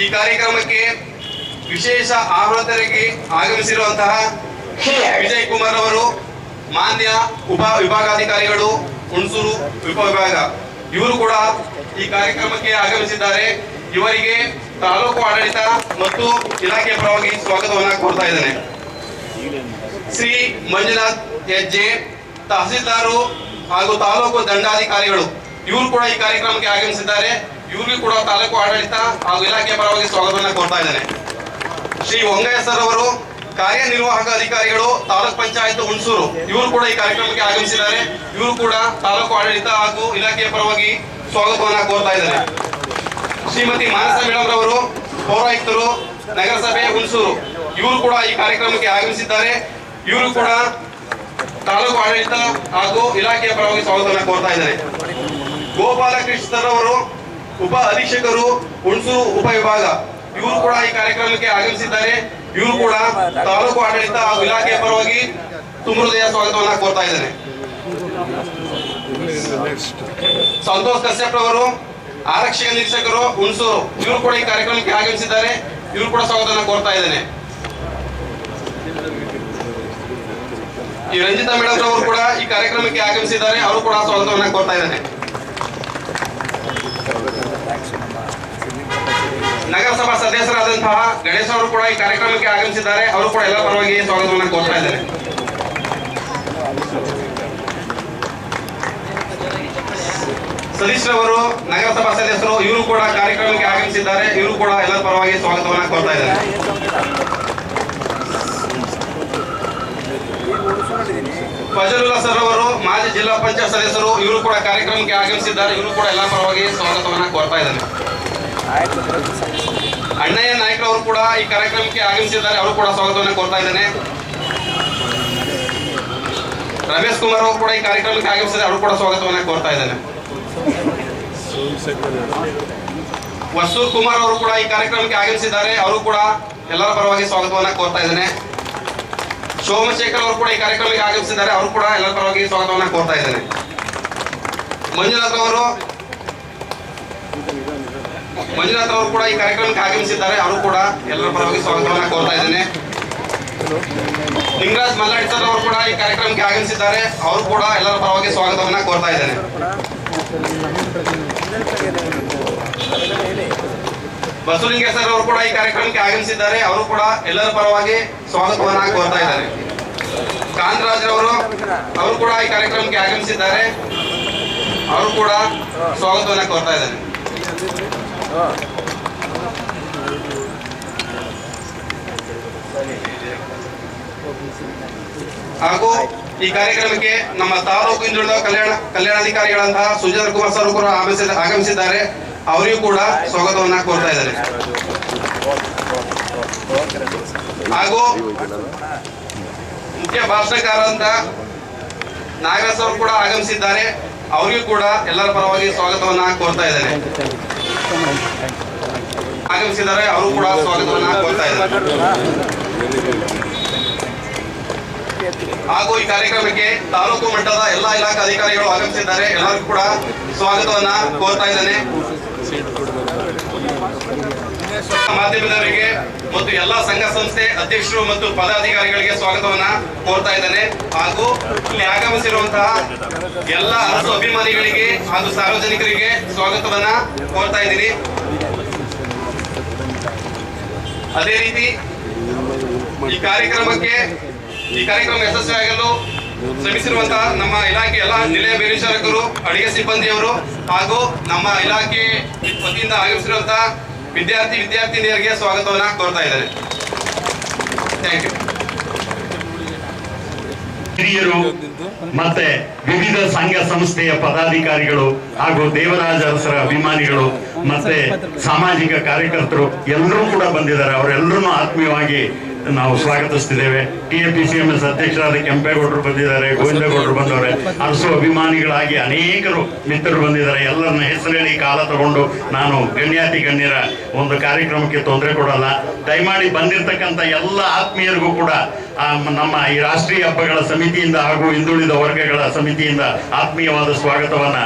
ಈ ಕಾರ್ಯಕ್ರಮಕ್ಕೆ ವಿಶೇಷ ಆಹ್ವಾನಿತರಾಗಿ ಆಗಮಿಸಿರುವಂತಹ ವಿಜಯ್ ಕುಮಾರ್ ಅವರು, ಮಾನ್ಯ ಉಪ ವಿಭಾಗಾಧಿಕಾರಿಗಳು ಹುಣಸೂರು ಉಪವಿಭಾಗ, ಇವರು ಕೂಡ ಈ ಕಾರ್ಯಕ್ರಮಕ್ಕೆ ಆಗಮಿಸಿದ್ದಾರೆ. ಇವರಿಗೆ ತಾಲೂಕು ಆಡಳಿತ ಮತ್ತು ಇಲಾಖೆ ಪರವಾಗಿ ಸ್ವಾಗತವನ್ನ ಕೋರ್ತಾ ಇದ್ದೇನೆ. ಶ್ರೀ ಮಂಜುನಾಥ್ ಹೆಜ್ಜೆ ತಹಸೀಲ್ದಾರು ಹಾಗೂ ತಾಲೂಕು ದಂಡಾಧಿಕಾರಿಗಳು ಇವರು ಕೂಡ ಈ ಕಾರ್ಯಕ್ರಮಕ್ಕೆ ಆಗಮಿಸಿದ್ದಾರೆ. ಇವರಿಗೂ ಕೂಡ ತಾಲೂಕು ಆಡಳಿತ ಹಾಗೂ ಇಲಾಖೆ ಪರವಾಗಿ ಸ್ವಾಗತವನ್ನ ಕೋರ್ತಾ ಇದ್ದೇನೆ. ಶ್ರೀ ಹೊಂಗಯ್ಯ ಸರ್ ಅವರು ಕಾರ್ಯನಿರ್ವಾಹಕ ಅಧಿಕಾರಿಗಳು ತಾಲೂಕ್ ಪಂಚಾಯತ್ ಹುಣಸೂರು ಇವರು ಕೂಡ ಈ ಕಾರ್ಯಕ್ರಮಕ್ಕೆ ಆಗಮಿಸಿದ್ದಾರೆ. ಇವರು ಕೂಡ ತಾಲೂಕು ಆಡಳಿತ ಹಾಗೂ ಇಲಾಖೆಯ ಪರವಾಗಿ ಸ್ವಾಗತವನ್ನ ಕೋರ್ತಾ ಇದ್ದಾರೆ. ಶ್ರೀಮತಿ ಮಾನಸ ಮೇಡಮ್ ರವರು ಪೌರಾಯುಕ್ತರು ನಗರಸಭೆ ಹುಣಸೂರು ಇವರು ಕೂಡ ಈ ಕಾರ್ಯಕ್ರಮಕ್ಕೆ ಆಗಮಿಸಿದ್ದಾರೆ. ಇವರು ಕೂಡ ತಾಲೂಕು ಆಡಳಿತ ಹಾಗೂ ಇಲಾಖೆಯ ಪರವಾಗಿ ಸ್ವಾಗತವನ್ನ ಕೋರ್ತಾ ಇದ್ದಾರೆ. ಗೋಪಾಲಕೃಷ್ಣರ್ ಅವರು ಉಪ ಅಧೀಕ್ಷಕರು ಹುಣಸೂರು ಉಪವಿಭಾಗ ಇವರು ಕೂಡ ಈ ಕಾರ್ಯಕ್ರಮಕ್ಕೆ ಆಗಮಿಸಿದ್ದಾರೆ. ಇವರು ಕೂಡ ತಾಲೂಕು ಆಡಳಿತ ಹಾಗೂ ಇಲಾಖೆಯ ಪರವಾಗಿ ತುಂಬ ಹೃದಯ ಸ್ವಾಗತವನ್ನ ಕೋರ್ತಾ ಇದ್ದಾರೆ. ಸಂತೋಷ್ ಕಶ್ಯಪ್ ಅವರು ಆರಕ್ಷಕ ನಿರೀಕ್ಷಕರು ಹುಣಸೂರು ಇವರು ಕೂಡ ಈ ಕಾರ್ಯಕ್ರಮಕ್ಕೆ ಆಗಮಿಸಿದ್ದಾರೆ. ಇವರು ಕೂಡ ಸ್ವಾಗತವನ್ನ ಕೋರ್ತಾ ಇದ್ದೇನೆ. ಈ ರಂಜಿತಾ ಮೇಡಮ್ ಅವರು ಕೂಡ ಈ ಕಾರ್ಯಕ್ರಮಕ್ಕೆ ಆಗಮಿಸಿದ್ದಾರೆ. ಅವರು ಕೂಡ ಸ್ವಾಗತವನ್ನ ಕೋರ್ತಾ ಇದ್ದೇನೆ. ನಗರಸಭಾ ಸದಸ್ಯರಾದಂತಹ ಗಣೇಶ್ ಅವರು ಕೂಡ ಈ ಕಾರ್ಯಕ್ರಮಕ್ಕೆ ಆಗಮಿಸಿದ್ದಾರೆ. ಅವರು ಕೂಡ ಎಲ್ಲ ಪರವಾಗಿ ಸ್ವಾಗತವನ್ನ ಕೋರ್ತಾ ಇದ್ದಾರೆ. ಸತೀಶ್ ರವರು ನಗರಸಭಾ ಸದಸ್ಯರು ಇವರು ಕೂಡ ಕಾರ್ಯಕ್ರಮಕ್ಕೆ ಆಗಮಿಸಿದ್ದಾರೆ. ಇವರು ಕೂಡ ಎಲ್ಲರ ಪರವಾಗಿ ಸ್ವಾಗತವನ್ನ ಕೋರ್ತಾ ಇದ್ದಾರೆ. ಫಜಲುಲ್ಲಾ ಸರ್ ಅವರು ಮಾಜಿ ಜಿಲ್ಲಾ ಪಂಚಾಯತ್ ಸದಸ್ಯರು ಇವರು ಕೂಡ ಕಾರ್ಯಕ್ರಮಕ್ಕೆ ಆಗಮಿಸಿದ್ದಾರೆ. ಇವರು ಕೂಡ ಎಲ್ಲ ಪರವಾಗಿ ಸ್ವಾಗತವನ್ನ ಕೋರ್ತಾ ಇದ್ದಾರೆ. ಅಣ್ಣಯ್ಯ ನಾಯ್ಕ ಅವರು ಕೂಡ ಈ ಕಾರ್ಯಕ್ರಮಕ್ಕೆ ಆಗಮಿಸಿದ್ದಾರೆ. ಅವರು ಕೂಡ ಸ್ವಾಗತವನ್ನ ಕೋರ್ತಾ ಇದ್ದೇನೆ. ರಮೇಶ್ ಕುಮಾರ್ ಅವರು ಕೂಡ ಈ ಕಾರ್ಯಕ್ರಮಕ್ಕೆ ಆಗಮಿಸಿದ್ದಾರೆ. ಅವರು ಕೂಡ ಸ್ವಾಗತವನ್ನ ಕೋರ್ತಾ ಇದ್ದೇನೆ. ವಸೂರ್ ಕುಮಾರ್ ಅವರು ಕೂಡ ಈ ಕಾರ್ಯಕ್ರಮಕ್ಕೆ ಆಗಮಿಸಿದ್ದಾರೆ. ಅವರು ಕೂಡ ಎಲ್ಲರ ಪರವಾಗಿ ಸ್ವಾಗತವನ್ನ ಕೋರ್ತಾ ಇದ್ದೇನೆ. ಸೋಮಶೇಖರ್ ಅವರು ಕೂಡ ಈ ಕಾರ್ಯಕ್ರಮಕ್ಕೆ ಆಗಮಿಸಿದ್ದಾರೆ. ಅವರು ಕೂಡ ಎಲ್ಲರ ಪರವಾಗಿ ಸ್ವಾಗತವನ್ನ ಕೋರ್ತಾ ಇದ್ದೇನೆ. ಮಂಜುನಾಥ್ ಅವರು ಕೂಡ ಈ ಕಾರ್ಯಕ್ರಮಕ್ಕೆ ಆಗಮಿಸಿದ್ದಾರೆ. ಅವರು ಕೂಡ ಎಲ್ಲರ ಪರವಾಗಿ ಸ್ವಾಗತವನ್ನ ಕೋರ್ತಾ ಇದ್ದೇನೆ. ಲಿಂಗರಾಜ್ ಮಲ್ಲಾಡಿ ಸರ್ ಅವರು ಕೂಡ ಈ ಕಾರ್ಯಕ್ರಮಕ್ಕೆ ಆಗಮಿಸಿದ್ದಾರೆ. ಅವರು ಕೂಡ ಎಲ್ಲರ ಪರವಾಗಿ ಸ್ವಾಗತವನ್ನ ಕೋರ್ತಾ ಇದ್ದೇನೆ. ಬಸವಲಿಂಗ ಸರ್ ಅವರು ಕೂಡ ಈ ಕಾರ್ಯಕ್ರಮಕ್ಕೆ ಆಗಮಿಸಿದ್ದಾರೆ. ಅವರು ಕೂಡ ಎಲ್ಲರ ಪರವಾಗಿ ಸ್ವಾಗತವನ್ನ ಕೋರ್ತಾ ಇದ್ದಾರೆ. ಕಾಂತರಾಜ್ ಅವರು ಕೂಡ ಈ ಕಾರ್ಯಕ್ರಮಕ್ಕೆ ಆಗಮಿಸಿದ್ದಾರೆ. ಅವರು ಕೂಡ ಸ್ವಾಗತವನ್ನ ಕೋರ್ತಾ ಇದ್ದಾರೆ. ಹಾಗೂ ಈ ಕಾರ್ಯಕ್ರಮಕ್ಕೆ ನಮ್ಮ ತಾಲೂಕು ಹಿಂದುಳಿದ ಕಲ್ಯಾಣಾಧಿಕಾರಿಗಳಂತಹ ಸುಜೇಂದ್ರ ಕುಮಾರ್ ಸರ್ ಕೂಡ ಆಗಮಿಸಿದ್ದಾರೆ. ಅವರಿಗೂ ಕೂಡ ಸ್ವಾಗತವನ್ನ ಕೋರ್ತಾ ಇದ್ದಾರೆ. ಹಾಗೂ ಮುಖ್ಯ ಭಾಷಣಕಾರರಂತ ನಾಗರಾಜ್ ಅವರು ಕೂಡ ಆಗಮಿಸಿದ್ದಾರೆ. ಅವರಿಗೂ ಕೂಡ ಎಲ್ಲರ ಪರವಾಗಿ ಸ್ವಾಗತವನ್ನ ಕೋರ್ತಾ ಇದ್ದಾರೆ. ಆಗಮಿಸಿದ್ದಾರೆ. ಅವರು ಕೂಡ ಸ್ವಾಗತವನ್ನ ಕೋರ್ತಾ ಇದ್ದಾರೆ. ಹಾಗೂ ಈ ಕಾರ್ಯಕ್ರಮಕ್ಕೆ ತಾಲೂಕು ಮಟ್ಟದ ಎಲ್ಲಾ ಇಲಾಖಾ ಅಧಿಕಾರಿಗಳು ಆಗಮಿಸಿದ್ದಾರೆ. ಎಲ್ಲರಿಗೂ ಕೂಡ ಸ್ವಾಗತವನ್ನ ಕೋರ್ತಾ ಇದ್ದೇನೆ. ಮಾಧ್ಯಮದವರಿಗೆ ಮತ್ತು ಎಲ್ಲಾ ಸಂಘ ಸಂಸ್ಥೆ ಅಧ್ಯಕ್ಷರು ಮತ್ತು ಪದಾಧಿಕಾರಿಗಳಿಗೆ ಸ್ವಾಗತವನ್ನ ಕೋರ್ತಾ ಇದ್ದೇನೆ. ಹಾಗೂ ಇಲ್ಲಿ ಆಗಮಿಸಿರುವಂತಹ ಎಲ್ಲ ಅರಸು ಅಭಿಮಾನಿಗಳಿಗೆ ಹಾಗೂ ಸಾರ್ವಜನಿಕರಿಗೆ ಸ್ವಾಗತವನ್ನ ಕೋರ್ತಾ ಇದ್ದೀನಿ. ಅದೇ ರೀತಿ ಈ ಕಾರ್ಯಕ್ರಮ ಯಶಸ್ವಿಯಾಗಲು ಶ್ರಮಿಸಿರುವಂತಹ ನಮ್ಮ ಇಲಾಖೆ ಎಲ್ಲ ನಿಲಯ ಮೇಲ್ವಿಚಾರಕರು, ಅಡಿಗೆ ಸಿಬ್ಬಂದಿಯವರು ಹಾಗೂ ನಮ್ಮ ಇಲಾಖೆ ವತಿಯಿಂದ ಆಗಮಿಸಿರುವಂತಹ ವಿದ್ಯಾರ್ಥಿನಿಯರಿಗೆ ಸ್ವಾಗತವನ್ನ ಕೋರ್ತಾ ಇದ್ದಾರೆ. Thank you. ಹಿರಿಯರು ಮತ್ತೆ ವಿವಿಧ ಸಂಘ ಸಂಸ್ಥೆಯ ಪದಾಧಿಕಾರಿಗಳು ಹಾಗೂ ದೇವರಾಜ ಅರಸರ ಅಭಿಮಾನಿಗಳು ಮತ್ತೆ ಸಾಮಾಜಿಕ ಕಾರ್ಯಕರ್ತರು ಎಲ್ಲರೂ ಕೂಡ ಬಂದಿದ್ದಾರೆ. ಅವರೆಲ್ಲರೂ ಆತ್ಮೀಯವಾಗಿ ನಾವು ಸ್ವಾಗತಿಸ್ತಿದ್ದೇವೆ. TAPCMS ಅಧ್ಯಕ್ಷರಾದ ಕೆಂಪೇಗೌಡರು ಬಂದಿದ್ದಾರೆ, ಗೋವಿಂದಗೌಡರು ಬಂದವರೆ, ಅರಸು ಅಭಿಮಾನಿಗಳಾಗಿ ಅನೇಕರು ಮಿತ್ರರು ಬಂದಿದ್ದಾರೆ. ಎಲ್ಲರನ್ನ ಹೆಸರು ಹೇಳಿ ಕಾಲ ತಗೊಂಡು ನಾನು ಗಣ್ಯರ ಒಂದು ಕಾರ್ಯಕ್ರಮಕ್ಕೆ ತೊಂದರೆ ಕೊಡಲ್ಲ. ದಯಮಾಡಿ ಬಂದಿರತಕ್ಕಂಥ ಎಲ್ಲ ಆತ್ಮೀಯರಿಗೂ ಕೂಡ ನಮ್ಮ ಈ ರಾಷ್ಟ್ರೀಯ ಹಬ್ಬಗಳ ಸಮಿತಿಯಿಂದ ಹಾಗೂ ಹಿಂದುಳಿದ ವರ್ಗಗಳ ಸಮಿತಿಯಿಂದ ಆತ್ಮೀಯವಾದ ಸ್ವಾಗತವನ್ನ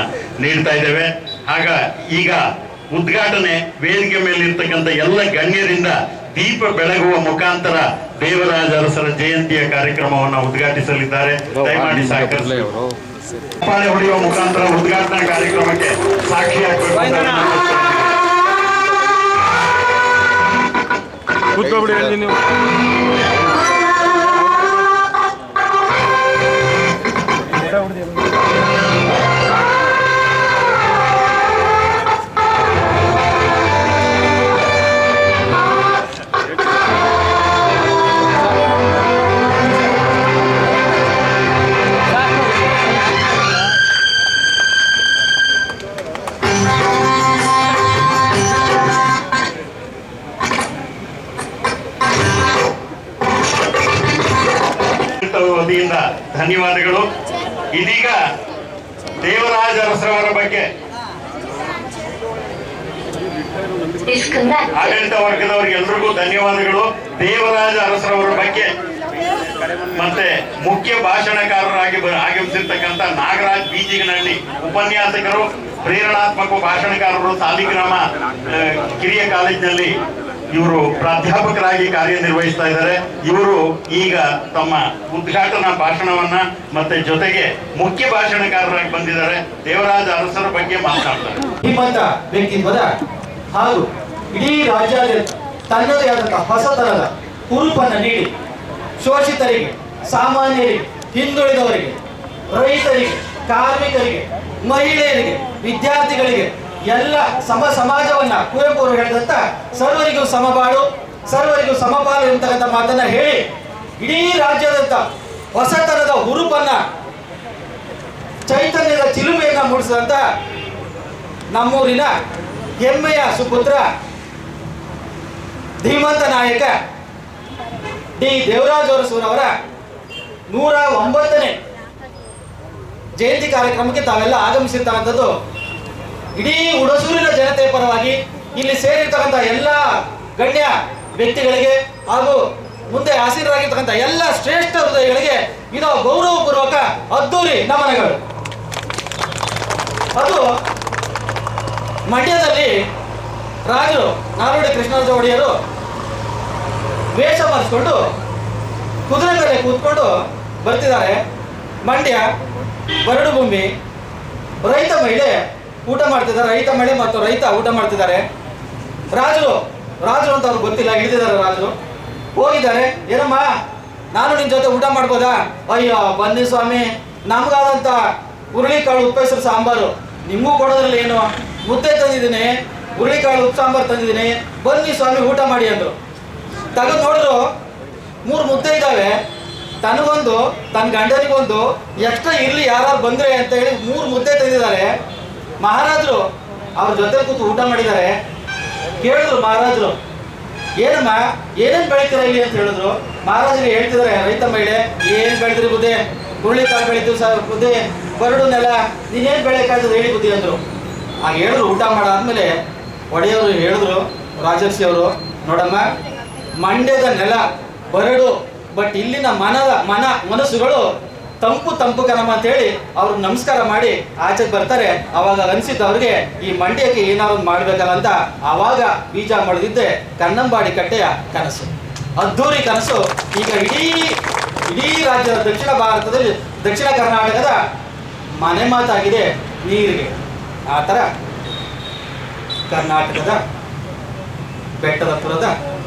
ನೀಡ್ತಾ ಇದ್ದೇವೆ. ಈಗ ಉದ್ಘಾಟನೆ ವೇದಿಕೆ ಮೇಲೆ ಇರ್ತಕ್ಕಂಥ ಎಲ್ಲ ಗಣ್ಯರಿಂದ ದೀಪ ಬೆಳಗುವ ಮುಖಾಂತರ ದೇವರಾಜ ಅರಸರ ಜಯಂತಿಯ ಕಾರ್ಯಕ್ರಮವನ್ನು ಉದ್ಘಾಟಿಸಲಿದ್ದಾರೆ. ದಯಮಾಡಿ ಸಹಕರಿಸಿ. ಚಪ್ಪಾಳೆ ಹೊಡೆಯುವ ಮುಖಾಂತರ ಉದ್ಘಾಟನಾ ಕಾರ್ಯಕ್ರಮಕ್ಕೆ ಸಾಕ್ಷಿಯಾಗಬೇಕು. ಕೂತ್ಕೊಬಿಡಿ ಹೇಳಿ ನೀವು. ವತಿಯಿಂದ ಧನ್ಯವಾದಗಳು. ಇದೀಗ ದೇವರಾಜ ಅರಸರವರ ಬಗ್ಗೆ ಆಡಳಿತ ವರ್ಗದವರಿಗೆ ಎಲ್ರಿಗೂ ಧನ್ಯವಾದಗಳು. ದೇವರಾಜ ಅರಸರವರ ಬಗ್ಗೆ ಮತ್ತೆ ಮುಖ್ಯ ಭಾಷಣಕಾರರಾಗಿ ಆಗಮಿಸಿರ್ತಕ್ಕಂಥ ನಾಗರಾಜ್ ಬೀಜಿಗನಹಳ್ಳಿ ಉಪನ್ಯಾಸಕರು, ಪ್ರೇರಣಾತ್ಮಕ ಭಾಷಣಕಾರರು, ಸಾಲಿಗ್ರಾಮ ಕಿರಿಯ ಕಾಲೇಜಿನಲ್ಲಿ ಇವರು ಪ್ರಾಧ್ಯಾಪಕರಾಗಿ ಕಾರ್ಯನಿರ್ವಹಿಸ್ತಾ ಇದ್ದಾರೆ. ಇವರು ಈಗ ತಮ್ಮ ಉದ್ಘಾಟನಾ ಭಾಷಣವನ್ನ ಮತ್ತೆ ಜೊತೆಗೆ ಮುಖ್ಯ ಭಾಷಣಕಾರರಾಗಿ ಬಂದಿದ್ದಾರೆ. ದೇವರಾಜ ಅರಸರ ಬಗ್ಗೆ ಮಾತನಾಡ್ತಾರೆ. ಶ್ರೀಮಂತ ವ್ಯಕ್ತಿತ್ವದ ಹಾಗೂ ಇಡೀ ರಾಜ್ಯಾದ್ಯಂತ ತನ್ನದೇ ಆದಂತಹ ಹೊಸತನದ ಹುರುಪನ್ನು ನೀಡಿ ಶೋಷಿತರಿಗೆ, ಸಾಮಾನ್ಯರಿಗೆ, ಹಿಂದುಳಿದವರಿಗೆ, ರೈತರಿಗೆ, ಕಾರ್ಮಿಕರಿಗೆ, ಮಹಿಳೆಯರಿಗೆ, ವಿದ್ಯಾರ್ಥಿಗಳಿಗೆ ಎಲ್ಲ ಸಮಾಜವನ್ನ ಕುವೆಂಪು ಅವರು ಹೇಳಿದಂತ ಸರ್ವರಿಗೂ ಸಮಬಾಳು, ಸರ್ವರಿಗೂ ಸಮಪಾಲು ಎಂತಕ್ಕಂಥ ಮಾತನ್ನ ಹೇಳಿ ಇಡೀ ರಾಜ್ಯಾದ್ಯಂತ ಹೊಸತನದ ಹುರುಪನ್ನ, ಚೈತನ್ಯದ ಚಿಲುಮೆಯನ್ನ ಮೂಡಿಸಿದಂತ ನಮ್ಮೂರಿನ ಹೆಮ್ಮೆಯ ಸುಪುತ್ರ ಧೀಮಂತ ನಾಯಕ ಡಿ ದೇವರಾಜ ಅರಸರವರ 109ನೇ ಜಯಂತಿ ಕಾರ್ಯಕ್ರಮಕ್ಕೆ ತಾವೆಲ್ಲ ಆಗಮಿಸಿರ್ತಕ್ಕಂಥದ್ದು ಇಡೀ ಹುಣಸೂರಿನ ಜನತೆಯ ಪರವಾಗಿ ಇಲ್ಲಿ ಸೇರಿರ್ತಕ್ಕಂಥ ಎಲ್ಲ ಗಣ್ಯ ವ್ಯಕ್ತಿಗಳಿಗೆ ಹಾಗೂ ಮುಂದೆ ಆಸೀನರಾಗಿರ್ತಕ್ಕಂಥ ಎಲ್ಲ ಶ್ರೇಷ್ಠ ಹೃದಯಗಳಿಗೆ ಇದು ಗೌರವಪೂರ್ವಕ ಅದ್ದೂರಿ ನಮನಗಳು. ಅದು ಮಂಡ್ಯದಲ್ಲಿ ರಾಜರು ನಾಲ್ವಡಿ ಕೃಷ್ಣರಾಜ ಒಡೆಯರು ವೇಷ ಮಾಡಿಸ್ಕೊಂಡು ಕುದುರೆ ಮೇಲೆ ಕೂತ್ಕೊಂಡು ಬರ್ತಿದ್ದಾರೆ. ಮಂಡ್ಯ ಬರಡು ಭೂಮಿ, ರೈತ ಮಹಿಳೆ ಊಟ ಮಾಡ್ತಿದ್ದಾರೆ, ರೈತ ಮಹಿಳೆ ಮತ್ತು ರೈತ ಊಟ ಮಾಡ್ತಿದ್ದಾರೆ. ರಾಜರು ಅಂತ ಅವ್ರಿಗೆ ಗೊತ್ತಿಲ್ಲ, ಹಿಡಿದಿದ್ದಾರೆ. ರಾಜರು ಹೋಗಿದ್ದಾರೆ. ಏನಮ್ಮ ನಾನು ನಿನ್ನ ಜೊತೆ ಊಟ ಮಾಡ್ಬೋದಾ? ಅಯ್ಯೋ ಬನ್ನಿ ಸ್ವಾಮಿ, ನಮ್ಗಾದಂತ ಹುರುಳಿಕಾಳು ಉಪ್ಪೆಸರು ಸಾಂಬಾರು ನಿಮಗೂ ಕೊಡೋದ್ರಲ್ಲಿ ಏನು, ಮುದ್ದೆ ತಂದಿದ್ದೀನಿ, ಹುರುಳಿಕಾಳು ಉಪ್ಪು ಸಾಂಬಾರು ತಂದಿದ್ದೀನಿ, ಬನ್ನಿ ಸ್ವಾಮಿ ಊಟ ಮಾಡಿ ಅಂದರು. ತೆಗೆದು ನೋಡಿದ್ರು 3 ಮುದ್ದೆ ಇದ್ದಾವೆ. ತನಗೊಂದು, ತನ್ನ ಗಂಡನಿಗೊಂದು, ಎಕ್ಸ್ಟ್ರಾ ಇರ್ಲಿ ಯಾರು ಬಂದ್ರೆ ಅಂತ ಹೇಳಿ 3 ಮುದ್ದೆ ತಂದಿದ್ದಾರೆ. ಮಹಾರಾಜರು ಅವ್ರ ಜೊತೆ ಕೂತು ಊಟ ಮಾಡಿದ್ದಾರೆ. ಕೇಳಿದ್ರು ಮಹಾರಾಜರು, ಏನಮ್ಮ ಏನೇನು ಬೆಳಿತೀರ ಇಲ್ಲಿ ಅಂತ ಹೇಳಿದ್ರು. ಮಹಾರಾಜರಿಗೆ ಹೇಳ್ತಿದ್ದಾರೆ ರೈತ ಮಹಿಳೆ, ಏನು ಬೆಳೆದ್ರಿ ಬುದ್ಧಿ? ಹುರುಳಿಕಾಳು ಬೆಳೀತೀವಿ ಸರ್ ಬುದ್ಧಿ, ಬರಡು ನೆಲ, ನೀನೇನು ಬೆಳೆಯಕ್ಕಾಗ್ತದೆ ಹೇಳಿ ಬುದ್ಧಿ ಅಂದರು. ಆಗ ಹೇಳಿದ್ರು. ಊಟ ಮಾಡಾದ್ಮೇಲೆ ಒಡೆಯವರು ಹೇಳಿದ್ರು, ರಾಜರ್ಷಿ ಅವರು, ನೋಡಮ್ಮ ಮಂಡ್ಯದ ನೆಲ ಬರಡು, ಬಟ್ ಇಲ್ಲಿನ ಮನಸ್ಸುಗಳು ತಂಪು ಕಣಮ್ಮ ಅಂತೇಳಿ ಅವ್ರಿಗೆ ನಮಸ್ಕಾರ ಮಾಡಿ ಆಚೆಗೆ ಬರ್ತಾರೆ. ಅವಾಗ ಅನಿಸಿದ್ದು ಅವ್ರಿಗೆ ಈ ಮಂಡ್ಯಕ್ಕೆ ಏನಾದ್ರು ಮಾಡ್ಬೇಕಲ್ಲ ಅಂತ ಆವಾಗ ಬೀಜ ಮಾಡಿದ್ದೆ ಕನ್ನಂಬಾಡಿ ಕಟ್ಟೆಯ ಕನಸು, ಅದ್ದೂರಿ ಕನಸು. ಈಗ ಇಡೀ ರಾಜ್ಯದ ದಕ್ಷಿಣ ಭಾರತದಲ್ಲಿ, ದಕ್ಷಿಣ ಕರ್ನಾಟಕದ ಮನೆ ಮಾತಾಗಿದೆ ನೀರಿಗೆ. ಆ ಥರ ಕರ್ನಾಟಕದ ಬೆಟ್ಟದ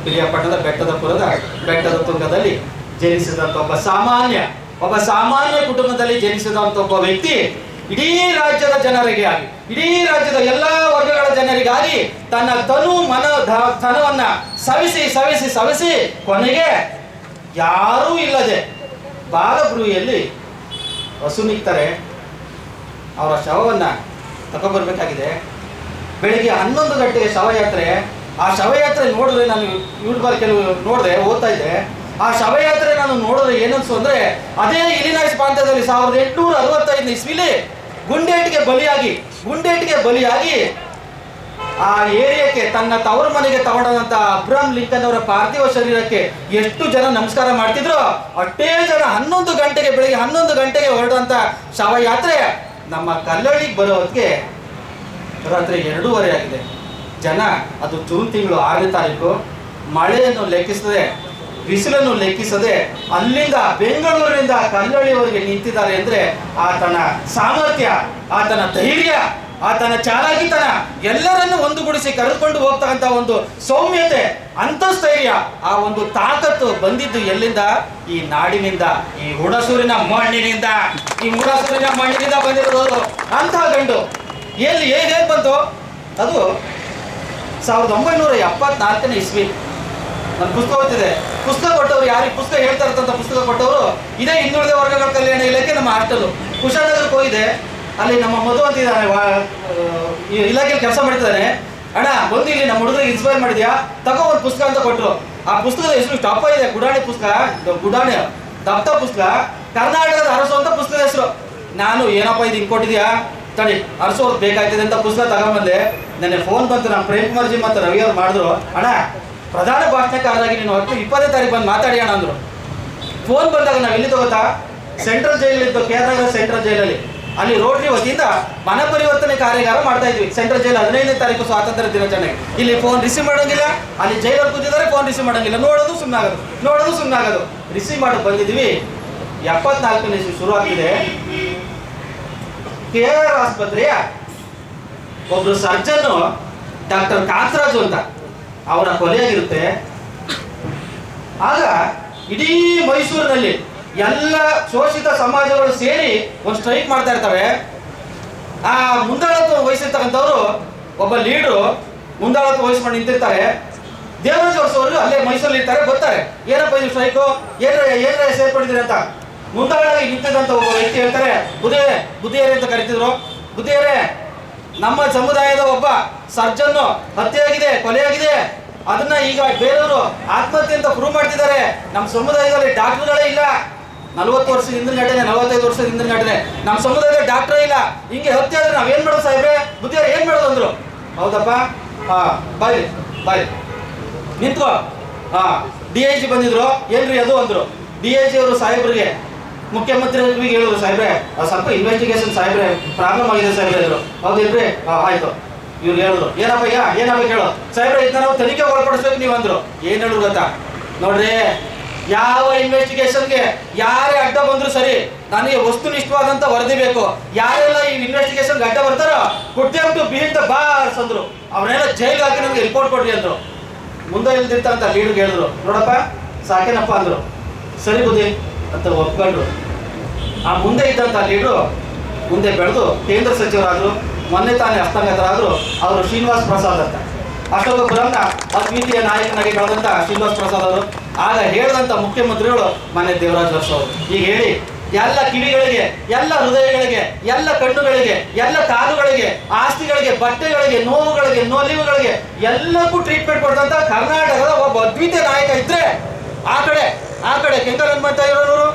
ಪಿರಿಯಾಪಟ್ಟಣದ ಬೆಟ್ಟದ ತುಂಗದಲ್ಲಿ ಜನಿಸಿದಂಥ ಒಬ್ಬ ಸಾಮಾನ್ಯ ಕುಟುಂಬದಲ್ಲಿ ಜನಿಸಿದಂಥ ಒಬ್ಬ ವ್ಯಕ್ತಿ ಇಡೀ ರಾಜ್ಯದ ಜನರಿಗೆ ಆಗಿ, ಇಡೀ ರಾಜ್ಯದ ಎಲ್ಲ ವರ್ಗಗಳ ಜನರಿಗಾಗಿ ತನ್ನ ಧನವನ್ನ ಸವಿಸಿ ಕೊನೆಗೆ ಯಾರೂ ಇಲ್ಲದೆ ಬಾಲಬ್ರೂಹಿಯಲ್ಲಿ ಹಸುನಿಕ್ತಾರೆ. ಅವರ ಶವವನ್ನು ತಗೊಂಡ್ಬರ್ಬೇಕಾಗಿದೆ. ಬೆಳಿಗ್ಗೆ 11 ಗಂಟೆಗೆ ಶವಯಾತ್ರೆ. ಆ ಶವಯಾತ್ರೆ ನೋಡಿದ್ರೆ ನಾನು ಯೂಟ್ಯೂಬಲ್ಲಿ ಕೆಲವು ನೋಡಿದೆ, ಓದ್ತಾ ಇದ್ದೆ. ಆ ಶವಯಾತ್ರೆ ನಾನು ನೋಡಿದ್ರೆ ಏನನ್ಸು ಅಂದರೆ, ಅದೇ ಇಲಿನಾಯ್ಸ್ ಪ್ರಾಂತ್ಯದಲ್ಲಿ 1865 ಇಸ್ವಿಲಿ ಗುಂಡೇಟಿಗೆ ಬಲಿಯಾಗಿ ಆ ಏರಿಯಾಕ್ಕೆ, ತನ್ನ ತವರು ಮನೆಗೆ ತಗೊಂಡಂತ ಅಬ್ರಹಾಂ ಲಿಂಕನ್ ಅವರ ಪಾರ್ಥಿವ ಶರೀರಕ್ಕೆ ಎಷ್ಟು ಜನ ನಮಸ್ಕಾರ ಮಾಡ್ತಿದ್ರು, ಅಷ್ಟೇ ಜನ 11 ಗಂಟೆಗೆ, ಬೆಳಿಗ್ಗೆ 11 ಗಂಟೆಗೆ ಹೊರಡುವಂಥ ಶವಯಾತ್ರೆ ನಮ್ಮ ಕಲ್ಲಳ್ಳಿಗೆ ಬರೋ ಹೊತ್ತಿಗೆ ರಾತ್ರಿ 2:30 ಆಗಿದೆ. ಜನ, ಅದು ಜೂನ್ ತಿಂಗಳು 6ನೇ ತಾರೀಕು, ಮಳೆಯನ್ನು ಲೆಕ್ಕಿಸದೆ ಬಿಸಿಲನ್ನು ಲೆಕ್ಕಿಸದೆ ಅಲ್ಲಿಂದ ಬೆಂಗಳೂರಿನಿಂದ ಕಲ್ಲಳ್ಳಿಯವರೆಗೆ ನಿಂತಿದ್ದಾರೆ ಅಂದ್ರೆ ಆತನ ಸಾಮರ್ಥ್ಯ, ಆತನ ಧೈರ್ಯ, ಆತನ ಚಾಲಾಕಿತನ, ಎಲ್ಲರನ್ನು ಒಂದುಗೂಡಿಸಿ ಕರೆದುಕೊಂಡು ಹೋಗ್ತಕ್ಕಂಥ ಒಂದು ಸೌಮ್ಯತೆ, ಅಂತಸ್ಥೈರ್ಯ, ಆ ಒಂದು ತಾಕತ್ತು ಬಂದಿದ್ದು ಎಲ್ಲಿಂದ? ಈ ನಾಡಿನಿಂದ, ಈ ಹುಣಸೂರಿನ ಮಣ್ಣಿನಿಂದ, ಬಂದಿರೋದು. ಅಂತಹ ಗಂಡು ಎಲ್ಲಿ ಹೇಗೆ ಬಂತು? ಅದು 1974ನೇ ಇಸ್ವಿ. ನನ್ನ ಪುಸ್ತಕ ಓದ್ತಿದೆ. ಪುಸ್ತಕ ಕೊಟ್ಟವರು ಯಾರಿಗೆ ಪುಸ್ತಕ ಹೇಳ್ತಾ ಇರ್ತಂತ ಪುಸ್ತಕ ಕೊಟ್ಟವರು ಇದೇ ಹಿಂದುಳಿದ ವರ್ಗಗಳ ಕಲ್ಯಾಣ ಇಲಾಖೆ ನಮ್ಮ ಹಾಸ್ಟೆಲ್ ಕುಶಾಲನಗರಕ್ಕೆ ಹೋಗಿದೆ. ಅಲ್ಲಿ ನಮ್ಮ ಮಧು ಅಂತಿದ್ದಾನೆ, ಈ ಇಲಾಖೆಯಲ್ಲಿ ಕೆಲಸ ಮಾಡ್ತಿದ್ದಾನೆ. ಅಣ್ಣ ಬಂದು ಇಲ್ಲಿ ನಮ್ಮ ಹುಡುಗರಿಗೆ ಇನ್ಸ್ಪೈರ್ ಮಾಡಿದ್ಯಾ, ತಗೋ ಒಂದು ಪುಸ್ತಕ ಅಂತ ಕೊಟ್ಟರು. ಆ ಪುಸ್ತಕದ ಹೆಸರು ಟಪ್ಪ ಇದೆ, ಗುಡಾಣಿ ಪುಸ್ತಕ, ಗುಡಾಣಿ ದಪ್ತ ಪುಸ್ತಕ, ಕರ್ನಾಟಕದ ಅರಸು ಅಂತ ಪುಸ್ತಕದ ಹೆಸರು. ನಾನು ಏನಪ್ಪ ಇದು ಹಿಂಗೆ ಕೊಟ್ಟಿದ್ಯಾ, ತಡಿ ಅರಸೋದು ಬೇಕಾಗ್ತದೆ ಅಂತ ಪುಸ್ತಕ ತಗೊಂಬಂದೆ. ನನಗೆ ಫೋನ್ ಬಂತು, ನಮ್ಮ ಪ್ರೇಮ್ ಕುಮಾರ್ ಜಿ ಮತ್ತು ರವಿ ಅವ್ರು ಮಾಡಿದ್ರು, ಅಣ್ಣ ಪ್ರಧಾನ ಭಾಷಣಕಾರರಾಗಿ ನೀನು 20ನೇ ತಾರೀಕು ಬಂದು ಮಾತಾಡಿ ಅಣ್ಣ ಅಂದರು. ಫೋನ್ ಬಂದಾಗ ನಾವು ಎಲ್ಲಿ ತಗೋತಾ, ಸೆಂಟ್ರಲ್ ಜೈಲಿದ್ದು, ಕೇರಳ ಸೆಂಟ್ರಲ್ ಜೈಲಲ್ಲಿ, ಅಲ್ಲಿ ರೋಟರಿ ವತಿಯಿಂದ ಮನ ಪರಿವರ್ತನೆ ಕಾರ್ಯಾಗಾರ ಮಾಡ್ತಾ ಇದ್ವಿ. ಸೆಂಟ್ರಲ್ ಜೈಲ್ 15ನೇ ತಾರೀಕು ಸ್ವಾತಂತ್ರ್ಯ ದಿನಾಚರಣೆಗೆ. ಇಲ್ಲಿ ಫೋನ್ ರಿಸೀವ್ ಮಾಡೋಂಗಿಲ್ಲ, ಅಲ್ಲಿ ಜೈಲಲ್ಲಿ ಕೂತಿದ್ದಾರೆ, ಫೋನ್ ರಿಸೀವ್ ಮಾಡೋಂಗಿಲ್ಲ, ನೋಡೋದು ಸುಮ್ಮನಾಗೋದು. ರಿಸೀವ್ ಮಾಡಿ ಬಂದಿದ್ವಿ. 74ನೇ ಇಸ್ವಿ ಶುರು ಆಗ್ತಿದೆ. KR ಆಸ್ಪತ್ರೆಯ ಒಬ್ರು ಸರ್ಜನ್ ಡಾಕ್ಟರ್ ಕಾಂತರಾಜು ಅಂತ, ಅವರ ಕೊಲೆಯಾಗಿರುತ್ತೆ. ಆಗ ಇಡೀ ಮೈಸೂರಿನಲ್ಲಿ ಎಲ್ಲ ಶೋಷಿತ ಸಮಾಜಗಳು ಸೇರಿ ಒಂದು ಸ್ಟ್ರೈಕ್ ಮಾಡ್ತಾ ಇರ್ತವೆ. ಆ ಮುಂದಾಳತ್ವ ವಹಿಸಿರ್ತಕ್ಕಂಥವ್ರು ಒಬ್ಬ ಲೀಡ್ರು ಮುಂದಾಳತ್ವ ವಹಿಸ್ಕೊಂಡು ನಿಂತಿರ್ತಾರೆ. ದೇವರಾಜ್ ಅವರು ಅಲ್ಲೇ ಮೈಸೂರಲ್ಲಿ ಇರ್ತಾರೆ, ಬರ್ತಾರೆ. ಏನಪ್ಪ ಇದು ಸ್ಟ್ರೈಕು, ಏನ್ರ ಸೇರ್ಪಡಿದ್ದೀರಿ ಅಂತ. ಮುಂದಾಳಾಗಿ ನಿಂತಿದ್ದಂಥ ಒಬ್ಬ ವ್ಯಕ್ತಿ ಹೇಳ್ತಾರೆ, ಬುದ್ಧಿಯರೇ ಅಂತ ಕರಿತಿದ್ರು. ಬುದ್ಧಿಯರೇ, ನಮ್ಮ ಸಮುದಾಯದ ಒಬ್ಬ ಸರ್ಜನ್ನು ಹತ್ಯೆಯಾಗಿದೆ, ಕೊಲೆಯಾಗಿದೆ. ಅದನ್ನ ಈಗ ಬೇರೆಯವರು ಆತ್ಮಹತ್ಯೆ ಅಂತ ಪ್ರೂವ್ ಮಾಡ್ತಿದ್ದಾರೆ. ನಮ್ಮ ಸಮುದಾಯದಲ್ಲಿ ಡಾಕ್ಟರ್ಗಳೇ ಇಲ್ಲ. 40 ವರ್ಷದ ಹಿಂದಿನ ಘಟನೆ, 45 ವರ್ಷದ ಹಿಂದಿನ ಘಟನೆ. ನಮ್ಮ ಸಮುದಾಯದಲ್ಲಿ ಡಾಕ್ಟರ್ ಇಲ್ಲ. ಹಿಂಗೆ ಹತ್ಯೆ ಆದ್ರೆ ನಾವೇನ್ ಮಾಡೋದು ಸಾಹೇಬ್ರೆ, ಬುದ್ಧಿಯವ್ರು ಏನ್ ಮಾಡೋದು ಅಂದ್ರು. ಹೌದಪ್ಪ, ಬಾಯ್ ನಿಂತ್ಕೋ. DIG ಬಂದಿದ್ರು, ಏನ್ರಿ ಅದು ಅಂದ್ರು. DIG ಅವರು ಸಾಹೇಬ್ರಿಗೆ, ಮುಖ್ಯಮಂತ್ರಿಗೆ ಹೇಳಿದ್ರು, ಸಾಹೇಬ್ರೆ ಸ್ವಲ್ಪ ಇನ್ವೆಸ್ಟಿಗೇಷನ್ ಸಾಹೇಬ್ರೆ ಪ್ರಾಬ್ಲಮ್ ಆಗಿದೆ ಸಾಹೇಬ್ರೆ ಅಂದ್ರು. ಹೌದಿಲ್ರಿ, ಆಯ್ತು. ಇವ್ರು ಹೇಳಿದ್ರು, ಏನಪ್ಪ ಹೇಳೋ ಸಾಹೇಬ್ರೆ, ಇದನ್ನ ನಾವು ತನಿಖೆ ಒಳಪಡಿಸ್ಬೇಕು ನೀವು ಅಂದ್ರು. ಏನ್ ಹೇಳಿದ್ರು ಗೊತ್ತಾ? ನೋಡ್ರಿ, ಯಾವ ಇನ್ವೆಸ್ಟಿಗೇಷನ್ಗೆ ಯಾರೇ ಅಡ್ಡ ಬಂದ್ರು ಸರಿ, ನನಗೆ ವಸ್ತುನಿಷ್ಠವಾದಂತ ವರದಿ ಬೇಕು. ಯಾರೆಲ್ಲ ಈ ಇನ್ವೆಸ್ಟಿಗೇಷನ್ ಅಡ್ಡ ಬರ್ತಾರೋ ಟು ಬಿಹೈಂಡ್ ದ ಬಾರ್ಸ್ ಅಂದ್ರು. ಅವ್ರನ್ನೆಲ್ಲ ಜೈಲ್ ಹಾಕಿ ನಮ್ಗೆ ರಿಪೋರ್ಟ್ ಕೊಡ್ರಿ ಅಂದ್ರು. ಮುಂದೆ ಇಲ್ದಿರ್ತಂತ ಲೀಡ್ಗೆ ಹೇಳಿದ್ರು, ನೋಡಪ್ಪ ಸಾಕೇನಪ್ಪ ಅಂದ್ರು. ಸರಿ ಬುದ್ಧಿ ಅಂತ ಒಪ್ಕೊಂಡ್ರು. ಆ ಮುಂದೆ ಇದ್ದಂತ ಲೀಡ್ರು ಮುಂದೆ ಬೆಳೆದು ಕೇಂದ್ರ ಸಚಿವರಾದ್ರು. ಮೊನ್ನೆ ತಾನೇ ಹಸ್ತಂಗತರಾದ್ರು. ಅವರು ಶ್ರೀನಿವಾಸ್ ಪ್ರಸಾದ್ ಅಂತ, ಅಶೋಕಪುರಂನ ಅದ್ವಿತೀಯ ನಾಯಕನಾಗಿ ಬೆಳೆದಂತ ಶ್ರೀನಿವಾಸ್ ಪ್ರಸಾದ್ ಅವರು. ಆಗ ಹೇಳಿದಂತ ಮುಖ್ಯಮಂತ್ರಿಗಳು ಮಾನ್ಯ ದೇವರಾಜ್ ಅರಸು ಅವರು. ಈಗ ಹೇಳಿ, ಎಲ್ಲ ಕಿವಿಗಳಿಗೆ, ಎಲ್ಲ ಹೃದಯಗಳಿಗೆ, ಎಲ್ಲ ಕಣ್ಣುಗಳಿಗೆ, ಎಲ್ಲ ಕಾಲುಗಳಿಗೆ, ಆಸ್ತಿಗಳಿಗೆ, ಬಟ್ಟೆಗಳಿಗೆ, ನೋವುಗಳಿಗೆ, ನೊಲಿವುಗಳಿಗೆ ಎಲ್ಲಕ್ಕೂ ಟ್ರೀಟ್ಮೆಂಟ್ ಕೊಡ್ತಂತ ಕರ್ನಾಟಕದ ಒಬ್ಬ ಅದ್ವಿತೀಯ ನಾಯಕ ಇದ್ರೆ, ಆ ಕಡೆ ಕೆಂಗಲ್ ಹನುಮಂತ ಇರೋರು,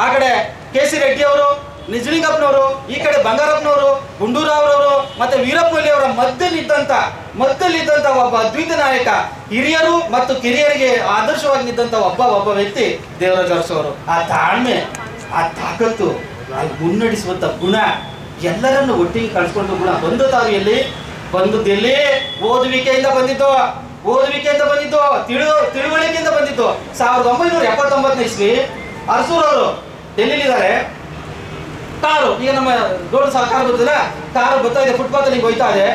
ಆ ಕಡೆ KC ರೆಡ್ಡಿ ಅವರು, ನಿಜಲಿಂಗಪ್ಪನವರು, ಈ ಕಡೆ ಬಂಗಾರಪ್ಪನವರು, ಗುಂಡೂರಾವ್ರವರು, ಮತ್ತೆ ವೀರಪ್ಪಲ್ಲಿ ಅವರ ಮಧ್ಯದಲ್ಲಿದ್ದಂತ ಒಬ್ಬ ಅದ್ವಿತೀಯ ನಾಯಕ, ಹಿರಿಯರು ಮತ್ತು ಕಿರಿಯರಿಗೆ ಆದರ್ಶವಾಗಿ ನಿಂತ ಒಬ್ಬ ವ್ಯಕ್ತಿ ದೇವರಾಜ್ ಅರಸು ಅವರು. ಆ ತಾಳ್ಮೆ, ಆ ತಾಕತ್ತು, ಆ ಮುನ್ನಡೆಸುವಂತ ಗುಣ, ಎಲ್ಲರನ್ನು ಒಟ್ಟಿಗೆ ಕಳಿಸ್ಕೊಂಡು ಗುಣ ಬಂದದ್ದು ಎಲ್ಲಿ? ಓದುವಿಕೆಯಿಂದ ಬಂದಿದ್ದು, ತಿಳುವಳಿಕೆಯಿಂದ ಬಂದಿದ್ದು. 1979ನೇ ಇಸ್ವಿ ಅರಸೂರವರು ಡೆಲ್ಲಿಲಿದ್ದಾರೆ. ಕಾರು, ಈಗ ನಮ್ಮ ರೋಡ್ ಕಾರು ಬರ್ತದೆ, ಕಾರು ಬರ್ತಾ ಇದೆ, ಫುಟ್ಪಾತ್ ಅಲ್ಲಿ ಹೋಯ್ತಾ ಇದೆ.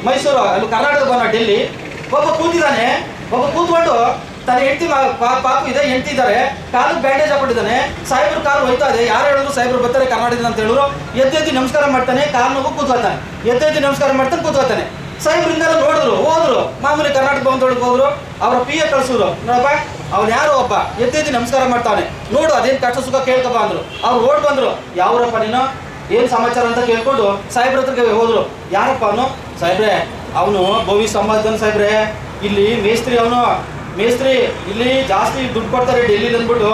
ಮೈಸೂರು ಅಲ್ಲಿ ಕರ್ನಾಟಕ ಬನ್ನ ಡೆಲ್ಲಿ. ಒಬ್ಬ ಕೂತ್ಕೊಂಡು ತನ್ನ ಹೆಂಡತಿ ಪಾಪು ಇದೆ, ಹೆಂಡತಿ ಇದ್ದಾರೆ, ಕಾಲು ಬ್ಯಾಂಡೇಜ್ ಹಾಕೊಂಡಿದ್ದಾನೆ. ಸಾಹೇಬ್ರು ಕಾರು ಹೋಯ್ತಾ ಇದೆ. ಯಾರು ಹೇಳಿದ್ರು ಸಾಹೇಬ್ರು ಬರ್ತಾರೆ ಕರ್ನಾಟಕದಿಂದ ಅಂತ ಹೇಳಿದ್ರು. ಎದ್ದು ನಮಸ್ಕಾರ ಮಾಡ್ತಾನೆ, ಕಾರ್ ನೋವು ಕೂತ್ಕೊಳ್ತಾನೆ. ಎದ್ದು ನಮಸ್ಕಾರ ಮಾಡ್ತಾನೆ, ಕೂತ್ಕೊಳ್ತಾನೆ. ಸಾಹೇಬ್ರಿಂದ ನೋಡಿದ್ರು, ಹೋದ್ರು, ಮಾಮೂಲಿ ಕರ್ನಾಟಕ ಭವನದೊಳಗೆ ಹೋದ್ರು. ಅವರ PA ಕಳ್ಸಿದ್ರು, ನೋಡಪ್ಪ ಅವ್ನು ಯಾರು ಒಬ್ಬ ಎದ್ದು ನಮಸ್ಕಾರ ಮಾಡ್ತಾನೆ, ನೋಡು ಅದೇನು ಕಷ್ಟ ಸುಖ ಕೇಳ್ಕಪ್ಪ ಅಂದ್ರು. ಅವ್ರು ಓಡ್ ಬಂದ್ರು, ಯಾವ್ರಪ್ಪ ನೀನು, ಏನು ಸಮಾಚಾರ ಅಂತ ಕೇಳ್ಕೊಂಡು ಸಾಹೇಬ್ರ ಹತ್ರಕ್ಕೆ ಹೋದ್ರು. ಯಾರಪ್ಪ ಅವನು? ಸಾಹೇಬ್ರೆ ಅವನು ಭವಿ ಸಂಬಂಧನ್ ಸಾಹೇಬ್ರೆ, ಇಲ್ಲಿ ಮೇಸ್ತ್ರಿ ಇಲ್ಲಿ ಜಾಸ್ತಿ ದುಡ್ಡು ಕೊಡ್ತಾರೆ ಡೆಲ್ಲಿಲಿ ಅಂದ್ಬಿಟ್ಟು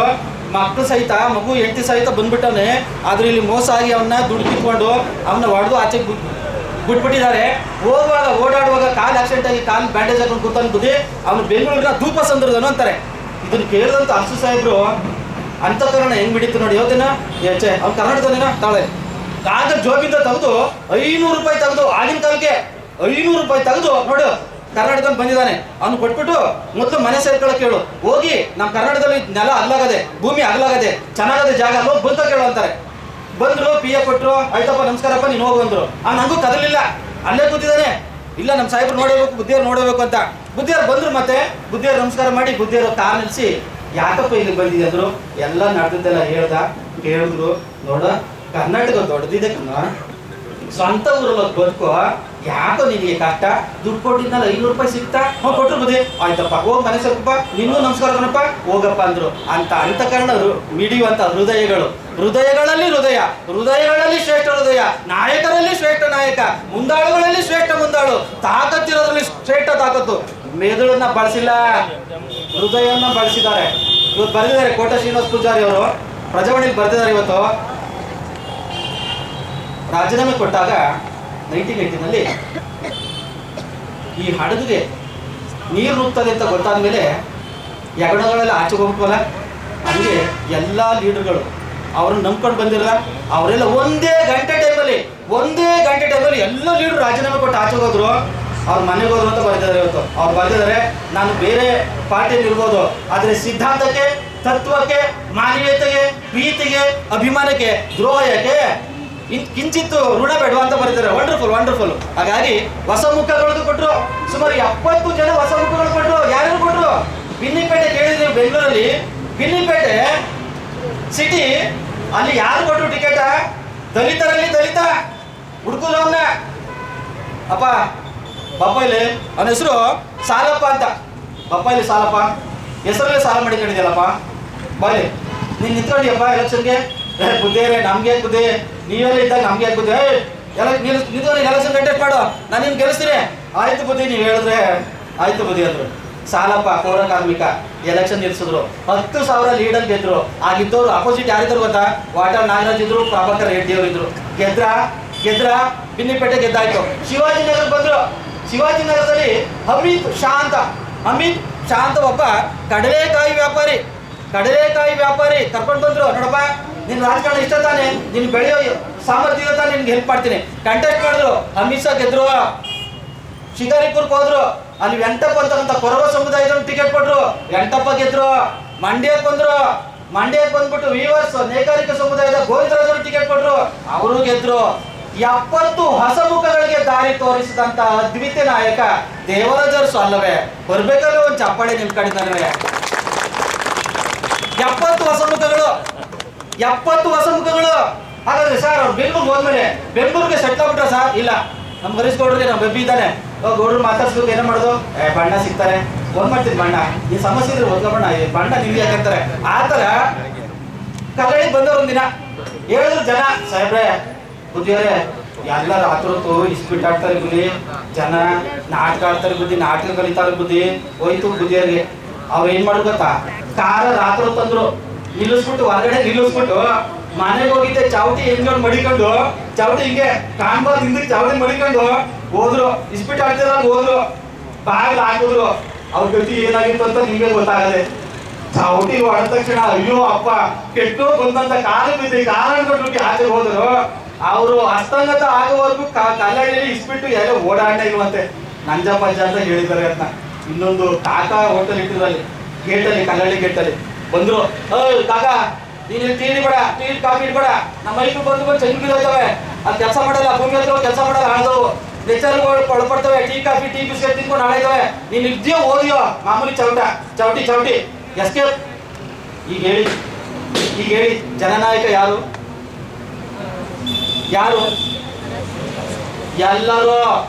ಮಕ್ಕಳು ಸಹಿತ, ಮಗು ಹೆಂಡತಿ ಸಹಿತ ಬಂದ್ಬಿಟ್ಟವನೆ. ಆದ್ರೆ ಇಲ್ಲಿ ಮೋಸ ಆಗಿ ಅವನ್ನ ದುಡ್ಡು ಕಿತ್ಕೊಂಡು ಅವನ್ನ ಹೊಡೆದು ಆಚೆ ಬಿಟ್ಬಿಟ್ಟಿದ್ದಾರೆ. ಓಡಾಡುವಾಗ ಕಾಲು ಆಕ್ಸಿಡೆಂಟ್ ಆಗಿ ಕಾಲು ಬ್ಯಾಂಡೇಜ್ ಹಾಕೊಂಡು ಕೂತಾನೆ ಬುದ್ಧಿ. ಅವನು ಬೆಂಗಳೂರಿನ ಧೂಪ ಸಂದ್ರದನು ಅಂತಾರೆ. ಇದನ್ನು ಕೇಳಿದಂತ ಅರಸು ಸಾಹೇಬ್ರು ಅಂತಃಕರಣ ಹೆಂಗ್ ಬಿಡಿತ್ತು ನೋಡಿ. ಇವತ್ತಿನ ಅವ್ನು ಕರ್ನಾಟಕದನೇನ ತಾಳೆ ಆಗ ಜೋಬಿಂದ ತೆಗೆದು 500 ರೂಪಾಯಿ ತೆಗೆದು, ಆಗಿನ ಕಾಲಕ್ಕೆ 500 ರೂಪಾಯಿ ತೆಗೆದು ನೋಡು, ಕರ್ನಾಟಕದಲ್ಲಿ ಬಂದಿದ್ದಾನೆ, ಅವ್ನು ಕೊಟ್ಬಿಟ್ಟು ಮೊದಲು ಮನೆ ಸೇರ್ಕೊಳ್ಳೋಕೆ ಹೇಳು, ಹೋಗಿ ನಮ್ಮ ಕರ್ನಾಟಕದಲ್ಲಿ ನೆಲ ಅಗ್ಲಾಗದೆ, ಭೂಮಿ ಅಗ್ಲಾಗದೆ, ಚೆನ್ನಾಗದೆ ಜಾಗ ಹೋಗಿ ಬಂತ ಕೇಳು ಅಂತಾರೆ. ಬಂದ್ರು, ಪಿ ಎ ಕೊಟ್ಟರು, ಆಯ್ತಪ್ಪ ನಮಸ್ಕಾರಪ್ಪ ನೀನು ಹೋಗು ಅಂದ್ರು. ನಂಗೂ ಕದಲಿಲ್ಲ, ಅಲ್ಲೇ ಕೂತಿದ್ದಾನೆ. ಇಲ್ಲ ನಮ್ಮ ಸಾಹೇಬ್ರು ನೋಡಬೇಕು, ಬುದ್ಧಿಯವ್ರು ನೋಡಬೇಕು ಅಂತ. ಬುದ್ಧಿಯವ್ರು ಬಂದ್ರು, ಮತ್ತೆ ಬುದ್ಧಿಯವ್ರು ನಮಸ್ಕಾರ ಮಾಡಿ ಬುದ್ಧಿಯವ್ರು ಕಾರ್ ನಿಲ್ಲಿಸಿ ಯಾಕಪ್ಪ ಇಲ್ಲಿ ಬಂದಿದೆ ಅಂದ್ರು. ಎಲ್ಲ ನಡೆದಿದ್ದೆಲ್ಲ ಹೇಳಿದ್ರು. ನೋಡ ಕರ್ನಾಟಕ ದೊಡ್ಡದಿದೆ ಕಣ, ಸ್ವಂತ ಊರಲ್ಲಿ ಬದುಕೋ, ಯಾಕೋ ನಿನಗೆ ಕಷ್ಟ, ದುಡ್ಡು ಕೊಟ್ಟಿದ್ನಲ್ಲ 500 ರೂಪಾಯಿ ಸಿಗ್ತಾ ಕೊಟ್ಟರು ಬುದ್ಧಿ, ಆಯ್ತಪ್ಪ ಹೋಗಿ ಮನೆ ಸ್ವಲ್ಪ ನಿನ್ನೂ ನಮಸ್ಕಾರ ಕಣಪ್ಪ ಹೋಗಪ್ಪ ಅಂದ್ರು. ಅಂತಃಕರಣ ಮಿಡಿಯುವಂತ ಹೃದಯಗಳಲ್ಲಿ ಹೃದಯಗಳಲ್ಲಿ ಶ್ರೇಷ್ಠ ಹೃದಯ, ನಾಯಕರಲ್ಲಿ ಶ್ರೇಷ್ಠ ನಾಯಕ, ಮುಂದಾಳುಗಳಲ್ಲಿ ಶ್ರೇಷ್ಠ ಮುಂದಾಳು, ತಾಕತ್ತಿರೋದ್ರಲ್ಲಿ ಶ್ರೇಷ್ಠ ತಾಕತ್ತು. ಮೆದುಳನ್ನ ಬಳಸಿಲ್ಲ, ಹೃದಯವನ್ನ ಬಳಸಿದ್ದಾರೆ. ಇವತ್ತು ಬರೆದಿದ್ದಾರೆ ಕೋಟ ಶ್ರೀನಿವಾಸ ಪೂಜಾರಿ ಅವರು ಪ್ರಜಾವಾಣಿಯಲ್ಲಿ ಬರೆದಿದ್ದಾರೆ. ಇವತ್ತು ರಾಜೀನಾಮೆ ಕೊಟ್ಟಾಗ 1980ನಲ್ಲಿ ಈ ಹಡಗಿಗೆ ನೀರು ನುಗ್ತದೆ ಅಂತ ಗೊತ್ತಾದ ಮೇಲೆ ಯಗಣಗಳೆಲ್ಲ ಆಚೆಗೆ ಹೋಗ್ಬಿಟ್ವಲ್ಲ, ಹಂಗೆ ಎಲ್ಲ ಲೀಡರ್ಗಳು ಅವ್ರನ್ನ ನಂಬ್ಕೊಂಡು ಬಂದಿರಲ್ಲ, ಅವರೆಲ್ಲ ಒಂದೇ ಗಂಟೆ ಟೈಮಲ್ಲಿ ಎಲ್ಲ ಲೀಡರ್ ರಾಜೀನಾಮೆ ಕೊಟ್ಟು ಆಚೆಗೆ ಹೋದ್ರು. ಅವ್ರ ಮನೆಗೆ ಹೋದ್ರು ಅಂತ ಬರೆದಿದ್ದಾರೆ. ಇವತ್ತು ಅವ್ರು ಬರೆದಿದ್ದಾರೆ, ನಾನು ಬೇರೆ ಪಾರ್ಟಿಯಲ್ಲಿ ಇರ್ಬೋದು, ಆದರೆ ಸಿದ್ಧಾಂತಕ್ಕೆ, ತತ್ವಕ್ಕೆ, ಮಾನವೀಯತೆಗೆ, ಪ್ರೀತಿಗೆ, ಅಭಿಮಾನಕ್ಕೆ ದ್ರೋಹಕ್ಕೆ ಕಿಂಚಿತ್ತು ಋಣ ಬೇಡವಾ ಅಂತ ಬರೀತಾರೆ. ವಂಡರ್ಫುಲ್. ಹಾಗಾಗಿ ಹೊಸ ಮುಖಗಳು ಕೊಟ್ಟರು, ಸುಮಾರು 70 ಜನ ಹೊಸ ಮುಖಗಳು ಕೊಟ್ಟರು. ಯಾರು ಕೊಟ್ಟರು? ಬಿನ್ನಿಪೇಟೆ ಕೇಳಿದ್ರಿ, ಬೆಂಗಳೂರಲ್ಲಿ ಬಿನ್ನಿಪೇಟೆ ಸಿಟಿ, ಅಲ್ಲಿ ಯಾರು ಕೊಟ್ಟರು ಟಿಕೆಟ್? ದಲಿತರಲ್ಲಿ ದಲಿತ ಹುಡುಕುರವನ್ನ ಅಪ್ಪ ಬಪ್ಪಾಯಿಲಿ, ಅವನ ಹೆಸರು ಸಾಲಪ್ಪ ಅಂತ. ಬಪ್ಪಾಯಿಲಿ ಸಾಲಪ್ಪ, ಹೆಸರಲ್ಲೇ ಸಾಲ ಮಾಡಿಕೊಂಡಿದ್ಯಲ್ಲಪ್ಪ, ಬಾಯ್ಲಿ ನೀನು ನಿಂತ್ಕೊಂಡಿಯಪ್ಪ ಎಲೆಕ್ಷನ್ಗೆ. ಬುದ್ಧಿಯರೇ ನಮ್ಗೆ ಬುದ್ಧಿ, ನೀವೆಲ್ಲ ಇದ್ದಾಗ ನಮ್ಗೆ ಬುದ್ಧಿ, ನಿಂತ್ಕೊಂಡು ಎಲೆಕ್ಷನ್ ಕಂಟೆಕ್ಟ್ ಮಾಡು, ನಾನು ನಿಮ್ಗೆ ಗೆಲ್ಲಿಸ್ತೀನಿ. ಆಯ್ತು ಬುದ್ಧಿ, ನೀವು ಹೇಳಿದ್ರೆ ಆಯ್ತು ಬುದ್ಧಿ ಅಂದ್ರು. ಸಾಲಪ್ಪ ಪೌರ ಕಾರ್ಮಿಕ ಎಲೆಕ್ಷನ್ ನಿಲ್ಸಿದ್ರು, 10,000 ಲೀಡರ್ ಗೆದ್ರು. ಆಗಿದ್ದವ್ರು ಅಪೋಸಿಟ್ ಯಾರಿದ್ರು ಗೊತ್ತಾ? ವಾಟಾಳ್ ನಾಗರಾಜ್ ಇದ್ರು, ಪ್ರಭಾಕರ್ ರೆಡ್ಡಿ ಅವರು ಇದ್ರು. ಗೆದ್ರ ಬಿನ್ನಿಪೇಟೆ ಗೆದ್ದಾಯ್ತು. ಶಿವಾಜಿನಗರ ಬಂದ್ರು. ಶಿವಾಜಿನಗರದಲ್ಲಿ ಹಮೀದ್ ಶಾ ಅಂತ ಒಬ್ಬ ಕಡಲೆಕಾಯಿ ವ್ಯಾಪಾರಿ ಕರ್ಕೊಂಡು ಬಂದ್ರು. ನೋಡಪ್ಪ, ನಿನ್ ರಾಜಕಾರಣ ಇಷ್ಟ ತಾನೆ, ನಿನ್ ಬೆಳೆಯೋ ಸಾಮರ್ಥ್ಯ ಇದೆ ತಾನೆ, ನಿನ್ಗೆ ಹೆಲ್ಪ್ ಮಾಡ್ತೀನಿ. ಕಂಟೆಸ್ಟ್ ಮಾಡಿದ್ರು, ಅಮಿತ್ ಶಾ ಗೆದ್ರು. ಶಿಕಾರಿಪುರಕ್ಕೆ ಹೋದ್ರು, ಅಲ್ಲಿ ವೆಂಟಪ್ಪ ಅಂತಕ್ಕಂಥ ಕೊರವ ಸಮುದಾಯದವ್ರು ಟಿಕೆಟ್ ಕೊಟ್ರು, ವೆಂಟಪ್ಪ ಗೆದ್ರು. ಮಂಡ್ಯಕ್ಕೆ ಬಂದ್ಬಿಟ್ಟು ವೀವರ್ಸ್ ನೇಕಾರಿಕ ಸಮುದಾಯದ ಗೋವಿಂದರಾಜರು ಟಿಕೆಟ್ ಕೊಟ್ರು, ಅವರು ಗೆದ್ರು. 70 ಹೊಸ ಮುಖಗಳಿಗೆ ದಾರಿ ತೋರಿಸಿದಂತ ಅದ್ವಿತೀಯ ನಾಯಕ ದೇವರಾಜ ಅರಸು ಅಲ್ಲವೇ? ಬರ್ಬೇಕಲ್ಲ ಒಂದು ಚಪ್ಪಾಳೆ ನಿಮ್ ಕಡೆಯಿಂದಲೇ. 70 ಹೊಸ ಮುಖಗಳು. ಹಾಗಾದ್ರೆ ಸರ್ ಅವ್ರು ಬೆಂಗಳೂರಿಗೆ ಹೋದ್ಮೇಲೆ ಬೆಂಗಳೂರಿಗೆ ಸೆಟ್ಲ್ ಆಗ್ಬಿಟ್ರ ಸರ್? ಇಲ್ಲ, ನಮ್ ಹರೀಶ್ ಗೌಡ್ರಿಗೆ ನಮ್ಮ ಬೆಬ್ಬಿ ಇದ್ದಾನೆ, ಗೌಡ್ರು ಮಾತಾಡ್ಸ್ಬೇಕು, ಏನೋ ಮಾಡೋದು, ಬಣ್ಣ ಸಿಗ್ತಾರೆ, ಫೋನ್ ಮಾಡ್ತೀನಿ ಬಣ್ಣ, ಈ ಸಮಸ್ಯೆ ಇದ್ರೆ ಓದ್ಲ ಬಣ್ಣ ನಿಮ್ಗೆ ಯಾಕಂತಾರೆ. ಆ ತರ ಕಲ್ಲಳಿಗೆ ಬಂದವ್ರು ಒಂದಿನ ಹೇಳಿದ್ರು ಜನ, ಸಾಹೇಬ್ರೆ ಬುದ್ಧಿಯವರೇ ಎಲ್ಲ ರಾತ್ರಿ ಹೊತ್ತು ಇಸ್ಪಿಟ್ ಆಡ್ತಾರೆ ಬುದ್ಧಿ, ಜನ ನಾಟಕ ಆಡ್ತಾರೆ ಬುದ್ಧಿ, ನಾಟಕ ಕಲಿತಾರೆ ಬುದ್ಧಿ, ಹೋಯ್ತು ಬುದ್ಧಿಯವ್ರಿಗೆ. ಅವ್ರು ಏನ್ ಮಾಡೋದು ಗೊತ್ತಾ? ಕಾರ ರಾತ್ರಿ ಹೊತ್ತು ಅಂದ್ರು, ಹೊರಗಡೆ ನಿಲ್ಲಿಸ್ಬಿಟ್ಟು ಮನೆಗೆ ಹೋಗಿದ್ದೆ, ಚಾವಟಿ ಹೆಂಗ್ ಮಡಿಕೊಂಡು, ಚಾವಟಿ ಹಿಂಗೆ ಕಾಣ್ಬಾರ್ದು ಹಿಂದಕ್ಕೆ ಚಾವಟಿ ಮಡಿಕೊಂಡು ಹೋದ್ರು. ಇಸ್ಪಿಟ್ ಆಡ್ತಿರ ಹೋದ್ರು, ಬಾಗಿಲು ಹಾಕಿದ್ರು. ಅವ್ರ ಗತಿ ಏನಾಗಿತ್ತು ಅಂತ ನಿಮ್ಗೆ ಗೊತ್ತಾಗದೆ. ಚಾವಟಿ ಹೊಡೆದ ತಕ್ಷಣ ಅಯ್ಯೋ ಅಪ್ಪ ಕೆಟ್ಟು ಬಂದಂತ ಕಾಲು ಬಿದ್ದು ಕಾಲು ಆಚೆಗೆ ಹೋದ್ರು. ಅವರು ಹಸ್ತಂಗತ ಆಗೋವರೆಗೂ ಕಲ್ಲಳ್ಳಿ ಇಸ್ಬಿಟ್ಟು ಎಲ್ಲ ಓಡಾಡೇ ಇರುವಂತೆ ನಂಜಪ್ಪ ಅಂತ ಹೇಳಿದ್ದಾರೆ ಅಂತ. ಇನ್ನೊಂದು ಕಾಕ ಹೋಟೆಲ್ ಇಟ್ಟಿದ್ರಲ್ಲಿ ಗೇಟಲ್ಲಿ, ಕಲ್ಲಳ್ಳಿ ಗೇಟಲ್ಲಿ ಬಂದ್ರು. ಕಾಕ ನೀನು ಟೀ ಕಾಫಿ ಇಡ್ಬೇಡ, ನಮ್ಮ ಮೈಸೂರು ಬಂದು ಚೆಂಡು ಹೋಗ್ತವೆ, ಅದು ಕೆಲಸ ಮಾಡಲ್ಲ, ಭೂಮಿ ಹತ್ರ ಕೆಲಸ ಮಾಡಲ್ಲ, ಹಾಳ್ದವು ಲೆಕ್ಚರ್ಗಳು ಒಳಪಡ್ತವೆ, ಟೀ ಬಿಸ್ಕೆಟ್ ತಿನ್ಕೊಂಡು ಹಾಳಾಯ್ತವೆ. ನೀನು ಇದ್ಯೋ ಓದಿಯೋ ಮಾಮೂಲಿ ಚೌಟಿ ಎಸ್ಕೇಪ್. ಈಗ ಹೇಳಿ ಜನನಾಯಕ ಯಾರು? ಎಲ್ಲರೂ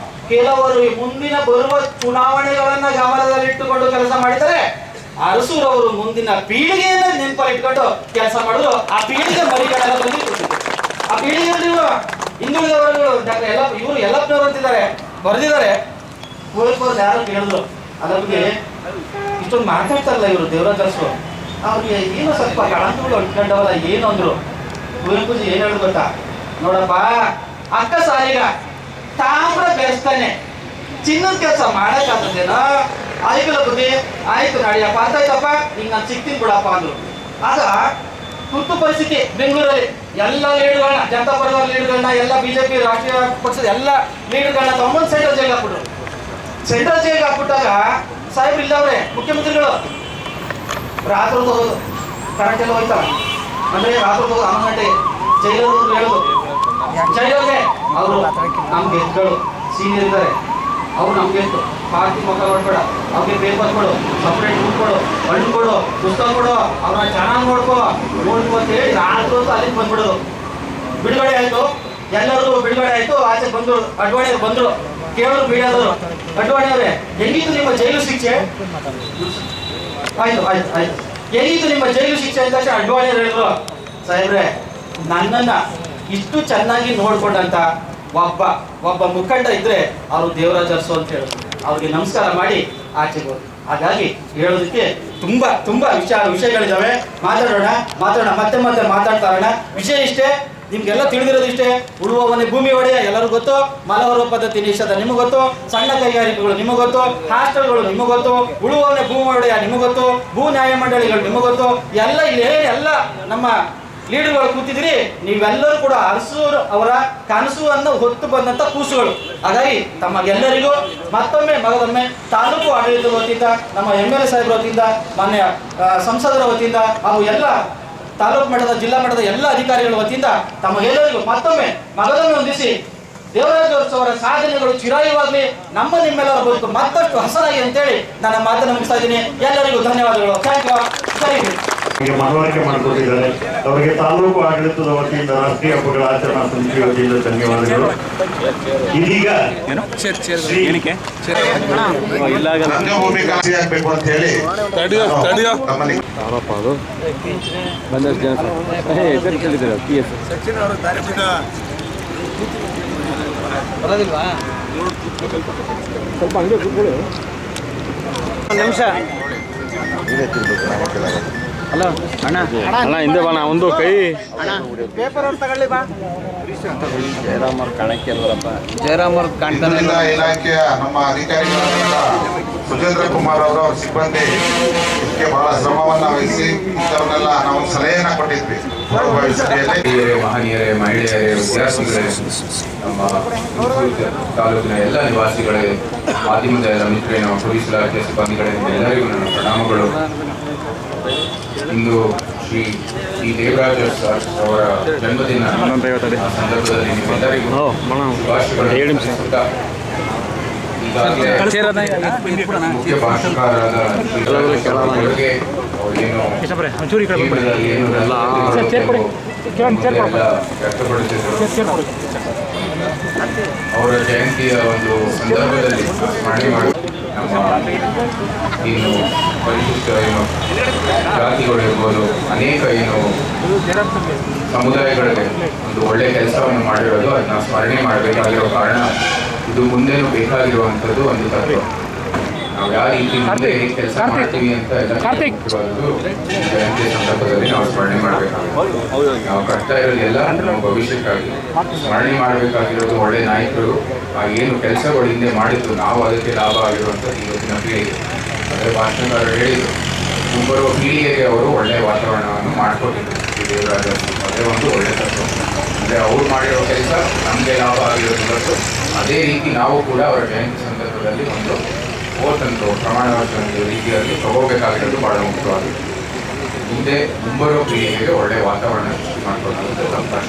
ಕೆಲವರು ಮುಂದಿನ ಬರುವ ಚುನಾವಣೆಗಳನ್ನ ಗಮನದಲ್ಲಿಟ್ಟುಕೊಂಡು ಕೆಲಸ ಮಾಡಿದರೆ, ಅರಸೂರವರು ಮುಂದಿನ ಪೀಳಿಗೆಯನ್ನ ನೆನಪಲ್ಲಿ ಇಟ್ಕೊಂಡು ಕೆಲಸ ಮಾಡಿದ್ರು. ಆ ಪೀಳಿಗೆ ಮರಿಗಳೆಲ್ಲ ಬಂದಿತ್ತು. ಆ ಪೀಳಿಗೆಯಲ್ಲಿ ಹಿಂದುಳಿದವರು ಇವರು ಯಲ್ಲಪ್ಪನವರು ಅಂತಿದ್ದಾರೆ, ಬರೆದಿದ್ದಾರೆ. ಕುವೆಂಪು ಯಾರು ಕೇಳಿದ್ರು ಅದ್ರ ಬಗ್ಗೆ ಇಷ್ಟೊಂದು ಮಾತಾಡ್ತಾರಲ್ಲ ಇವರು ದೇವರಾಜ ಅರಸು, ಅವ್ರಿಗೆ ಏನೋ ಸ್ವಲ್ಪ ಕಳಂಕಗಳು ಅಂಟ್ಕೊಂಡವಲ್ಲ ಏನು ಅಂದ್ರು. ಕುವೆಂಪುಜಿ ಏನ್ ಹೇಳಿದ್ರು ಗೊತ್ತಾ? ನೋಡಪ್ಪ, ಅಕ್ಕ ಸಾಲಿಗ ತಾಮ್ರ ಬೆಳೆಸ್ತಾನೆ, ಚಿನ್ನದ ಕೆಲಸ ಮಾಡಕ್ಕಾಗ್ತದೇನೋ? ಆಯ್ಕಲ್ಲ ಬುದ್ಧಿ, ಆಯ್ತು ನಾಡಿಯಪ್ಪ, ಅರ್ಥಾಯ್ತಪ್ಪ, ಈಗ ನಾನು ಸಿಗ್ತೀನಿ ಬಿಡಪ್ಪ ಅಂದ್ರು. ಆಗ ತುರ್ತು ಪರಿಸ್ಥಿತಿ ಬೆಂಗಳೂರಲ್ಲಿ ಎಲ್ಲ ಲೀಡರ್ಗಳನ್ನ, ಜನತಾ ಪರವಾದ ಲೀಡರ್ಗಳನ್ನ, ಎಲ್ಲ ಬಿಜೆಪಿ ರಾಷ್ಟ್ರೀಯ ಪಕ್ಷದ ಎಲ್ಲ ಲೀಡರ್ಗಳನ್ನ 9 ಸೆಂಟರ್ ಜೈಲ್ ಹಾಕ್ಬಿಟ್ರು. ಸೆಂಟ್ರಲ್ ಜೈಲ್ಗೆ ಹಾಕ್ಬಿಟ್ಟಾಗ ಸಾಹೇಬ್ರು ಇಲ್ಲವ್ರೆ ಮುಖ್ಯಮಂತ್ರಿಗಳು ರಾತ್ರಿ ತಗೋದು ಕರೆಂಟ್ ಎಲ್ಲ ಹೋಯ್ತಲ್ಲ ಅಂದ್ರೆ ರಾತ್ರಿ ತಗೋದು 11 ಗಂಟೆ ಜೈಲವ್ರು ಹೇಳೋದು ಜೈಲವ್ರಿಗೆ ಅವರು ನಮ್ಗೆ ಎತ್ಗಳು ಸೀನಿಯರ್ ಇದ್ದಾರೆ ಅವ್ರು ನಮ್ಗೆ ಎಷ್ಟು ಪಾರ್ಟಿ ಮುಖ ನೋಡ್ಬೇಡ ಅವ್ರಿಗೆ ಪೇಪರ್ ಕೊಡು ಸಪ್ರೇಟ್ ಬುಕ್ ಕೊಡು ಹಣ್ಣು ಕೊಡು ಪುಸ್ತಕ ಕೊಡು ಅವ್ರನ್ನ ಚೆನ್ನಾಗಿ ನೋಡ್ಕೋ ಅಂತ ಹೇಳಿ ರಾತ್ರಿ ಹೊತ್ತು ಅಲ್ಲಿಗೆ ಬಂದ್ಬಿಡೋದು. ಬಿಡುಗಡೆ ಆಯ್ತು, ಎಲ್ಲರಿಗೂ ಬಿಡುಗಡೆ ಆಯ್ತು, ಆಚೆ ಬಂದ್ರು, ಅಡ್ವಾಣಿ ಬಂದ್ರು, ಕೇಳೋರು ಬೀಳೋದ್ರು. ಅಡ್ವಾಣಿ ಅವರೇ ಹೆಂಗಿತ್ತು ನಿಮ್ಮ ಜೈಲು ಶಿಕ್ಷೆ? ಆಯ್ತು ಆಯ್ತು ಆಯ್ತು ಹೆಂಗಿತ್ತು ನಿಮ್ಮ ಜೈಲು ಶಿಕ್ಷೆ ಅಂತ ತಕ್ಷಣ ಅಡ್ವಾಣಿ ಹೇಳಿದ್ರು, ಸಾಹೇಬ್ರೆ ನನ್ನನ್ನ ಇಷ್ಟು ಚೆನ್ನಾಗಿ ನೋಡ್ಕೊಂಡಂತ ಒಬ್ಬ ಮುಖಂಡ ಇದ್ರೆ ಅವರು ದೇವರಾಜ ಅರಸು ಅಂತ ಹೇಳಿ ಅವ್ರಿಗೆ ನಮಸ್ಕಾರ ಮಾಡಿ ಆಚೆಗೆ ಹೋದ್ರು. ಹಾಗಾಗಿ ಹೇಳೋದಕ್ಕೆ ತುಂಬಾ ವಿಷಯಗಳಿದಾವೆ. ಮಾತಾಡೋಣ ಮತ್ತೆ ಮಾತಾಡ್ತಾ ಇರೋಣ. ವಿಷಯ ಇಷ್ಟೇ, ನಿಮ್ಗೆಲ್ಲ ತಿಳಿದಿರೋದು ಇಷ್ಟೇ. ಉಳುವವನೇ ಭೂಮಿ ಒಡೆಯ ಎಲ್ಲರೂ ಗೊತ್ತು, ಮಲವರುವ ಪದ್ಧತಿ ನಿಷೇಧ ನಿಮಗೆ ಗೊತ್ತು, ಸಣ್ಣ ಕೈಗಾರಿಕೆಗಳು ನಿಮಗೆ ಗೊತ್ತು, ಹಾಸ್ಟೆಲ್ಗಳು ನಿಮಗೆ ಗೊತ್ತು, ಉಳುವವನೇ ಭೂಮಿ ಒಡೆಯ ನಿಮಗೆ ಗೊತ್ತು, ಭೂ ನ್ಯಾಯ ಮಂಡಳಿಗಳು ನಿಮಗೆ ಗೊತ್ತು. ಎಲ್ಲ ಎಲ್ಲ ನಮ್ಮ ಲೀಡರ್ಗಳು ಕೂತಿದ್ರಿ. ನೀವೆಲ್ಲರೂ ಕೂಡ ಅರಸು ಅವರ ಕನಸನ್ನು ಹೊತ್ತು ಬಂದಂತ ಕೂಸುಗಳು. ಹಾಗಾಗಿ ತಮಗೆಲ್ಲರಿಗೂ ಮಗದೊಮ್ಮೆ ತಾಲೂಕು ಆಡಳಿತದ ವತಿಯಿಂದ, ನಮ್ಮ MLA ಸಾಹೇಬ್ರ ವತಿಯಿಂದ, ಮಾನ್ಯ ಸಂಸದರ ವತಿಯಿಂದ ಹಾಗೂ ಎಲ್ಲ ತಾಲೂಕು ಮಟ್ಟದ ಜಿಲ್ಲಾ ಮಟ್ಟದ ಎಲ್ಲ ಅಧಿಕಾರಿಗಳ ವತಿಯಿಂದ ತಮಗೆಲ್ಲರಿಗೂ ಮಗದೊಮ್ಮೆ ಹೊಂದಿಸಿ ದೇವರಾಜ ಅರಸು ಅವರ ಸಾಧನೆಗಳು ಚಿರಾಯುವಾಗಲಿ, ನಿಮ್ಮೆಲ್ಲರ ಬದುಕು ಮತ್ತಷ್ಟು ಹಸನಾಗಿ ಅಂತೇಳಿ ನನ್ನ ಮಾತನ್ನು ಮುಗಿಸ್ತಾ ಇದ್ದೀನಿ. ಎಲ್ಲರಿಗೂ ಧನ್ಯವಾದಗಳು. Thank you. ಮನವರಿಕೆ ಮಾಡಿಕೊಟ್ಟಿದ್ದಾರೆ. ಅವರಿಗೆ ತಾಲೂಕು ಆಡಳಿತದ ವತಿಯಿಂದ ರಾಷ್ಟ್ರೀಯ ಹಬ್ಬಗಳ ಆಚರಣಾ ಸಮಿತಿ ವತಿಯಿಂದ ಧನ್ಯವಾದಗಳು. ಇದೀಗ ಆಗಬೇಕು ಅಂತ ಹೇಳಿ ಬರೋದಿಲ್ವಾ? ಸ್ವಲ್ಪ ಹಂಗೆ ಕೂತ್ಕೊಳ್ಳಿ. ಒಂದು ನಿಮಿಷ. ಹಲೋ ಅಣ್ಣ ಹಿಂದೆ ಬಾ, ಒಂದು ಕೈ ಪೇಪರ್ ಅವ್ರು ತಗೊಳ್ಳಿ ಬಾ. ಜಯರಾಮ್ ಅವ್ರು ಕಾಣಕ್ಕೆ ಅಲ್ವರಪ್ಪ, ಜಯರಾಮ್ ಅವ್ರು ಕಾಣ್ತಾರೆ. ಇಲಾಖೆಯ ನಮ್ಮ ಅಧಿಕಾರಿಗಳಾದ ಸುಜೇಂದ್ರ ಕುಮಾರ್ ಅವರು ಅವ್ರ ಸಿಬ್ಬಂದಿ ಇದಕ್ಕೆ ಬಹಳ ಶ್ರಮವನ್ನ ವಹಿಸಿ ಇಂಥವನ್ನೆಲ್ಲ ನಾವು ಸಲಹೆಯನ್ನ ಕೊಟ್ಟಿದ್ವಿ. ಮಹನೀಯರೇ, ಮಹಿಳೆಯರೇ, ವಿದ್ಯಾರ್ಥಿಗಳೇ, ನಮ್ಮ ತಾಲೂಕಿನ ಎಲ್ಲ ನಿವಾಸಿಗಳೇ, ಮಾಧ್ಯಮದ ಎಲ್ಲ ಮಿತ್ರರೇ, ನಮ್ಮ ಪೊಲೀಸ್ ಇಲಾಖೆ ಸಿಬ್ಬಂದಿಗಳೇ, ಎಲ್ಲರಿಗೂ ನನ್ನ ಪ್ರಣಾಮಗಳು. ಇಂದು ಶ್ರೀ ದೇವರಾಜ ಅವರ ಜನ್ಮದಿನ ಸಂದರ್ಭದಲ್ಲಿ ನಿಮ್ಮೆಲ್ಲರಿಗೂ ಶುಭಾಶಯಗಳು ಸಲ್ಲಿಸುತ್ತಾ, ಈಗಾಗಲೇ ಮುಖ್ಯ ಭಾಷಣಕಾರರಾದ ವ್ಯಕ್ತಪಡಿಸಿದರು. ಅವರ ಜಯಂತಿಯ ಒಂದು ಸಂದರ್ಭದಲ್ಲಿ ಸ್ಮರಣೆ ಮಾಡಿ ನಮ್ಮ ಏನು ಪರಿಶಿಷ್ಟ ಜಾತಿಗಳು ಇರ್ಬೋದು, ಅನೇಕ ಸಮುದಾಯಗಳಿಗೆ ಒಂದು ಒಳ್ಳೆಯ ಕೆಲಸವನ್ನು ಮಾಡಿರೋದು, ಅದನ್ನ ಸ್ಮರಣೆ ಮಾಡಬೇಕಾಗಿರೋ ಕಾರಣ ಇದು ಮುಂದೆನೂ ಬೇಕಾಗಿರುವಂಥದ್ದು ಒಂದು ತತ್ವ. ನಾವು ಯಾವ ರೀತಿ ಮುಂದೆ ಕೆಲಸ ಮಾಡ್ತೀವಿ ಅಂತ ಜಯಂತಿ ಸಂದರ್ಭದಲ್ಲಿ ನಾವು ಸ್ಮರಣೆ ಮಾಡಬೇಕಾಗುತ್ತೆ. ನಾವು ಕಟ್ತಾ ಇರೋದೆಲ್ಲ ನಮ್ಮ ಭವಿಷ್ಯಕ್ಕಾಗಿ ಸ್ಮರಣೆ ಮಾಡಬೇಕಾಗಿರೋದು ಒಳ್ಳೆ ನಾಯಕರು ಏನು ಕೆಲಸಗಳು ಹಿಂದೆ ಮಾಡಿದ್ದು, ನಾವು ಅದಕ್ಕೆ ಲಾಭ ಆಗಿರುವಂಥದ್ದು ಇವತ್ತಿನ ಪೀಳಿಗೆ. ಅಂದರೆ ಭಾಷಣಕಾರರು ಹೇಳಿದರು, ಮುಂಬರುವ ಪೀಳಿಗೆಗೆ ಅವರು ಒಳ್ಳೆಯ ವಾತಾವರಣವನ್ನು ಮಾಡಿಕೊಟ್ಟಿದ್ರು. ದೇವರಾಜ ಅದೇ ಒಂದು ಒಳ್ಳೆಯ ತತ್ವ. ಅಂದರೆ ಅವ್ರು ಮಾಡಿರೋ ಕೆಲಸ ನಮಗೆ ಲಾಭ ಆಗಿರೋದು ಇವತ್ತು. ಅದೇ ರೀತಿ ನಾವು ಕೂಡ ಅವರ ಜಯಂತಿ ಸಂದರ್ಭದಲ್ಲಿ ಒಂದು ಓತಂತು ಪ್ರಮಾಣ ರೀತಿಯಲ್ಲಿ ತಗೋಬೇಕಾಗಿರೋದು ಬಹಳ ಮುಖ್ಯವಾಗಿದೆ. ಮುಂದೆ ಮುಂಬರುವ ಪೀಳಿಗೆಗೆ ಒಳ್ಳೆಯ ವಾತಾವರಣ ಸೃಷ್ಟಿ ಮಾಡಿಕೊಳ್ಳುವಂಥದ್ದು ಅವಕಾಶ.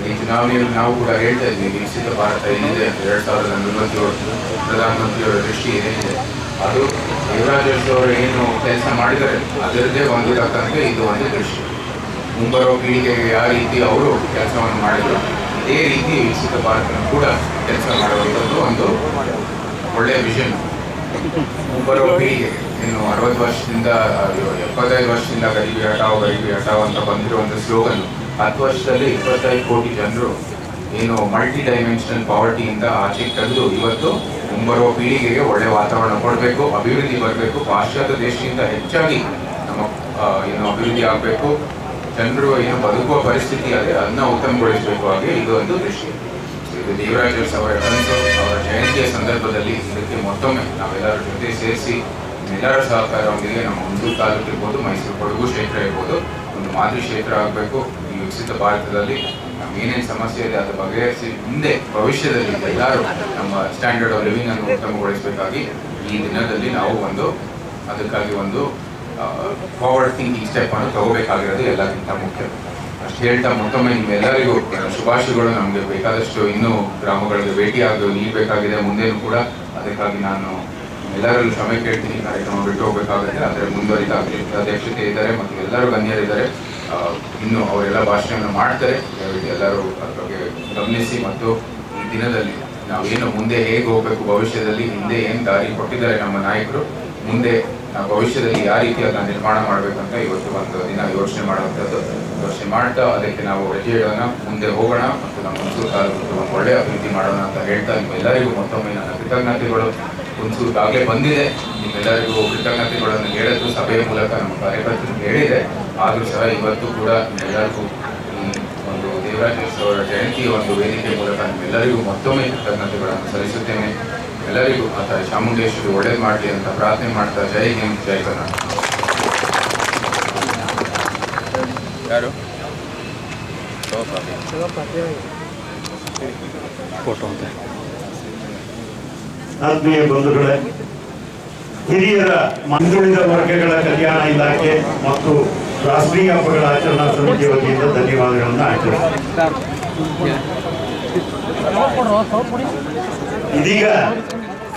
ಈ ಚುನಾವಣೆಯಲ್ಲಿ ನಾವು ಕೂಡ ಹೇಳ್ತಾ ಇದ್ವಿ, ವಿಕಸಿತ ಭಾರತ ಏನಿದೆ 2047 ಪ್ರಧಾನಮಂತ್ರಿಯವರ ದೃಷ್ಟಿ ಏನಿದೆ, ಅದು ದೇವರಾಜ ಅರಸು ಅವರು ಏನು ಕೆಲಸ ಮಾಡಿದರೆ ಅದರದ್ದೇ ಹೊಂದಿರತಕ್ಕಂತೆ ಇದು ಒಂದು ದೃಷ್ಟಿ. ಮುಂಬರುವ ಪೀಳಿಗೆಗೆ ಯಾವ ರೀತಿ ಅವರು ಕೆಲಸವನ್ನು ಮಾಡಿದರು, ಇದೇ ರೀತಿ ವಿಕಸಿತ ಭಾರತನ ಕೂಡ ಕೆಲಸ ಮಾಡುವಂಥದ್ದು ಒಂದು ಒಳ್ಳೆಯ ವಿಷನ್. ಮುಂಬರುವ ಪೀಳಿಗೆ ಇನ್ನು 60 ವರ್ಷದಿಂದ 75 ವರ್ಷದಿಂದ ಗರೀಬಿ ಹಟಾವ್ ಅಂತ ಬಂದಿರುವಂಥ ಸ್ಲೋಗನ್ 10 ವರ್ಷದಲ್ಲಿ 25 ಕೋಟಿ ಜನರು ಏನು ಮಲ್ಟಿ ಡೈಮೆನ್ಷನಲ್ ಪಾವರ್ಟಿಯಿಂದ ಆಚೆಗೆ ತೆಗೆದು ಇವತ್ತು ಮುಂಬರುವ ಪೀಳಿಗೆಗೆ ಒಳ್ಳೆಯ ವಾತಾವರಣ ಕೊಡಬೇಕು, ಅಭಿವೃದ್ಧಿ ಬರಬೇಕು, ಪಾಶ್ಚಾತ್ಯ ದೇಶದಿಂದ ಹೆಚ್ಚಾಗಿ ನಮ್ಮ ಏನು ಅಭಿವೃದ್ಧಿ ಆಗಬೇಕು, ಜನರು ಏನು ಬದುಕುವ ಪರಿಸ್ಥಿತಿ ಅದೇ ಅದನ್ನ ಉತ್ತಮಗೊಳಿಸಬೇಕು. ಹಾಗೆ ಇದು ಒಂದು ದೃಷ್ಟಿ. ಇದು ದೇವರಾಜ ಅರಸು ಅವರ ಕನಸು. ಅವರ ಜಯಂತಿಯ ಸಂದರ್ಭದಲ್ಲಿ ಇದಕ್ಕೆ ಮತ್ತೊಮ್ಮೆ ನಾವೆಲ್ಲರ ಜೊತೆ ಸೇರಿಸಿ ಎಲ್ಲರ ಸಹಕಾರದೊಂದಿಗೆ ನಮ್ಮ ಹುಣಸೂರು ತಾಲೂಕು ಇರ್ಬೋದು, ಮೈಸೂರು ಕೊಡಗು ಕ್ಷೇತ್ರ ಇರ್ಬೋದು, ಒಂದು ಮಾದರಿ ಕ್ಷೇತ್ರ ಆಗಬೇಕು. ಈ ವಿಕಸಿತ ಭಾರತದಲ್ಲಿ ಏನೇನು ಸಮಸ್ಯೆ ಇದೆ ಅದು ಬಗೆಹರಿಸಿ ಮುಂದೆ ಭವಿಷ್ಯದಲ್ಲಿ ಎಲ್ಲರೂ ನಮ್ಮ ಸ್ಟ್ಯಾಂಡರ್ಡ್ ಆಫ್ ಲಿವಿಂಗ್ ಅನ್ನು ಉತ್ತಮಗೊಳಿಸಬೇಕಾಗಿ ಈ ದಿನದಲ್ಲಿ ನಾವು ಅದಕ್ಕಾಗಿ ಒಂದು ಫಾರ್ವರ್ಡ್ ಥಿಂಕಿಂಗ್ ಸ್ಟೆಪ್ ಅನ್ನು ತಗೋಬೇಕಾಗಿರೋದು ಎಲ್ಲಕ್ಕಿಂತ ಮುಖ್ಯ. ಅಷ್ಟು ಹೇಳ್ತಾ ಮತ್ತೊಮ್ಮೆ ನಿಮ್ಮೆಲ್ಲರಿಗೂ ಶುಭಾಶಯಗಳು. ನಮಗೆ ಬೇಕಾದಷ್ಟು ಇನ್ನೂ ಗ್ರಾಮಗಳಿಗೆ ಭೇಟಿಯಾಗಿ ನೀಡಬೇಕಾಗಿದೆ ಮುಂದೇನು ಕೂಡ. ಅದಕ್ಕಾಗಿ ನಾನು ಎಲ್ಲರಲ್ಲೂ ಕ್ಷಮೆ ಕೇಳ್ತೀನಿ. ಕಾರ್ಯಕ್ರಮ ಬಿಟ್ಟು ಹೋಗಬೇಕಾಗುತ್ತೆ, ಆದರೆ ಮುಂದುವರಿದಾಗಲಿ. ಅಧ್ಯಕ್ಷತೆ ಇದ್ದಾರೆ ಮತ್ತು ಎಲ್ಲರೂ ಗಣ್ಯರಿದ್ದಾರೆ, ಇನ್ನು ಅವರೆಲ್ಲ ಭಾಷಣವನ್ನು ಮಾಡ್ತಾರೆ. ದಯವಿಟ್ಟು ಎಲ್ಲರೂ ಅದ್ರ ಬಗ್ಗೆ ಗಮನಿಸಿ ಮತ್ತು ಈ ದಿನದಲ್ಲಿ ನಾವೇನು ಮುಂದೆ ಹೇಗೆ ಹೋಗಬೇಕು, ಭವಿಷ್ಯದಲ್ಲಿ ಹಿಂದೆ ಏನು ದಾರಿ ಕೊಟ್ಟಿದ್ದಾರೆ ನಮ್ಮ ನಾಯಕರು, ಮುಂದೆ ಭವಿಷ್ಯದಲ್ಲಿ ಯಾವ ರೀತಿ ಅದನ್ನ ನಿರ್ಮಾಣ ಮಾಡಬೇಕಂತ ಇವತ್ತು ಒಂದು ದಿನ ಯೋಚನೆ ಮಾಡುವಂಥದ್ದು. ಯೋಚನೆ ಮಾಡ್ತಾ ಅದಕ್ಕೆ ನಾವು ಹೆಜ್ಜೆ ಇಡೋಣ, ಮುಂದೆ ಹೋಗೋಣ ಮತ್ತು ನಮ್ಮ ಹುಣಸೂರು ತಾಲೂಕು ಒಂದು ಒಳ್ಳೆಯ ಅಭಿವೃದ್ಧಿ ಮಾಡೋಣ ಅಂತ ಹೇಳ್ತಾ ನಿಮ್ಮೆಲ್ಲರಿಗೂ ಮತ್ತೊಮ್ಮೆ ನನ್ನ ಕೃತಜ್ಞತೆಗಳು. ಹುಣಸೂರಿಗಾಗಲೇ ಬಂದಿದೆ, ನಿಮ್ಮೆಲ್ಲರಿಗೂ ಕೃತಜ್ಞತೆಗಳನ್ನು ಹೇಳೋದು ಸಭೆಯ ಮೂಲಕ ನಮ್ಮ ಕಾರ್ಯಕರ್ತರಿಗೆ ಹೇಳಿದೆ. ಆದರೂ ಸಹ ಇವತ್ತು ಕೂಡ ನಿಮ್ಮೆಲ್ಲರಿಗೂ ಈ ಒಂದು ದೇವರಾಜ ಅವರ ಜಯಂತಿಯ ಒಂದು ವೇದಿಕೆ ಮೂಲಕ ನಿಮ್ಮೆಲ್ಲರಿಗೂ ಮತ್ತೊಮ್ಮೆ ಕೃತಜ್ಞತೆಗಳನ್ನು ಸಲ್ಲಿಸುತ್ತೇನೆ. ಎಲ್ಲರಿಗೂ ಆತ ಚಾಮುಂಡೇಶ್ವರಿ ಒಳ್ಳೇದು ಮಾಡಲಿ ಅಂತ ಪ್ರಾರ್ಥನೆ ಮಾಡ್ತಾ ಜೈ ಹಿಂದ್ ಜೈ ಕರ್ನಾಟಕ. ಯಾರು ಫೋಟೋ ಅಂತ ಆತ್ಮೀಯ ಬಂಧುಗಳೇ, ಹಿರಿಯರ ಹಿಂದುಳಿದ ವರ್ಗಗಳ ಕಲ್ಯಾಣ ಇಲಾಖೆ ಮತ್ತು ರಾಷ್ಟ್ರೀಯ ಹಬ್ಬಗಳ ಆಚರಣಾ ಸಮಿತಿ ವತಿಯಿಂದ ಧನ್ಯವಾದಗಳನ್ನು ಆಚರಿಸುತ್ತೇನೆ. ಇದೀಗ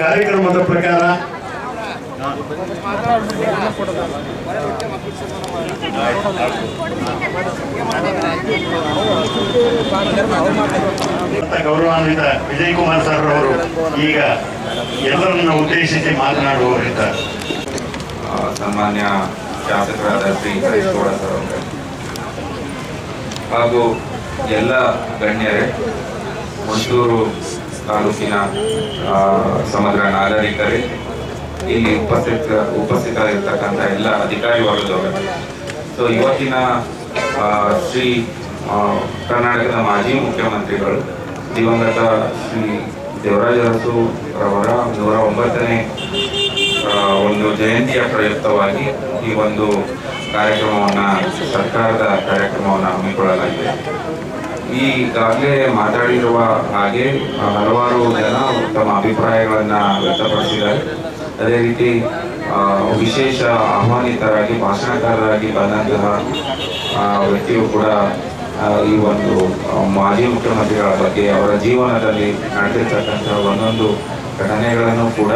ಕಾರ್ಯಕ್ರಮದ ಪ್ರಕಾರ ಗೌರವಾನ್ವಿತ ವಿಜಯ್ ಕುಮಾರ್ ಸರ್ ಅವರು ಈಗ ಎಲ್ಲರನ್ನ ಉದ್ದೇಶಿಸಿ ಮಾತನಾಡುವವರಿದ್ದಾರೆ. ಸನ್ಮಾನ್ಯ ಶಾಸಕರಾದ ಶ್ರೀ ಹರೀಶ್ ಗೌಡ ಸರ್ ಅವರೇ ಹಾಗೂ ಎಲ್ಲ ಗಣ್ಯರೇ, ಹುಣಸೂರು ತಾಲೂಕಿನ ಸಮಗ್ರ ನಾಗರಿಕರೇ, ಇಲ್ಲಿ ಉಪಸ್ಥಿತರಿರ್ತಕ್ಕಂಥ ಎಲ್ಲ ಅಧಿಕಾರಿ ವರ್ಗದವರು. ಸೊ ಇವತ್ತಿನ ಶ್ರೀ ಕರ್ನಾಟಕದ ಮಾಜಿ ಮುಖ್ಯಮಂತ್ರಿಗಳು ದಿವಂಗತ ಶ್ರೀ ದೇವರಾಜ ಅರಸು ಅವರ 109ನೇ ಒಂದು ಜಯಂತಿಯ ಪ್ರಯುಕ್ತವಾಗಿ ಈ ಒಂದು ಕಾರ್ಯಕ್ರಮವನ್ನು, ಸರ್ಕಾರದ ಕಾರ್ಯಕ್ರಮವನ್ನು ಹಮ್ಮಿಕೊಳ್ಳಲಾಗಿದೆ. ಈಗಾಗಲೇ ಮಾತಾಡಿರುವ ಹಾಗೆ ಹಲವಾರು ಜನ ತಮ್ಮ ಅಭಿಪ್ರಾಯಗಳನ್ನು ವ್ಯಕ್ತಪಡಿಸಿದ್ದಾರೆ. ಅದೇ ರೀತಿ ವಿಶೇಷ ಆಹ್ವಾನಿತರಾಗಿ ಭಾಷಣಕಾರರಾಗಿ ಬಂದಂತಹ ವ್ಯಕ್ತಿಯು ಕೂಡ ಈ ಒಂದು ಮಾಜಿ ಮುಖ್ಯಮಂತ್ರಿಗಳ ಬಗ್ಗೆ, ಅವರ ಜೀವನದಲ್ಲಿ ನಡೆದಿರ್ತಕ್ಕಂಥ ಒಂದೊಂದು ಘಟನೆಗಳನ್ನು ಕೂಡ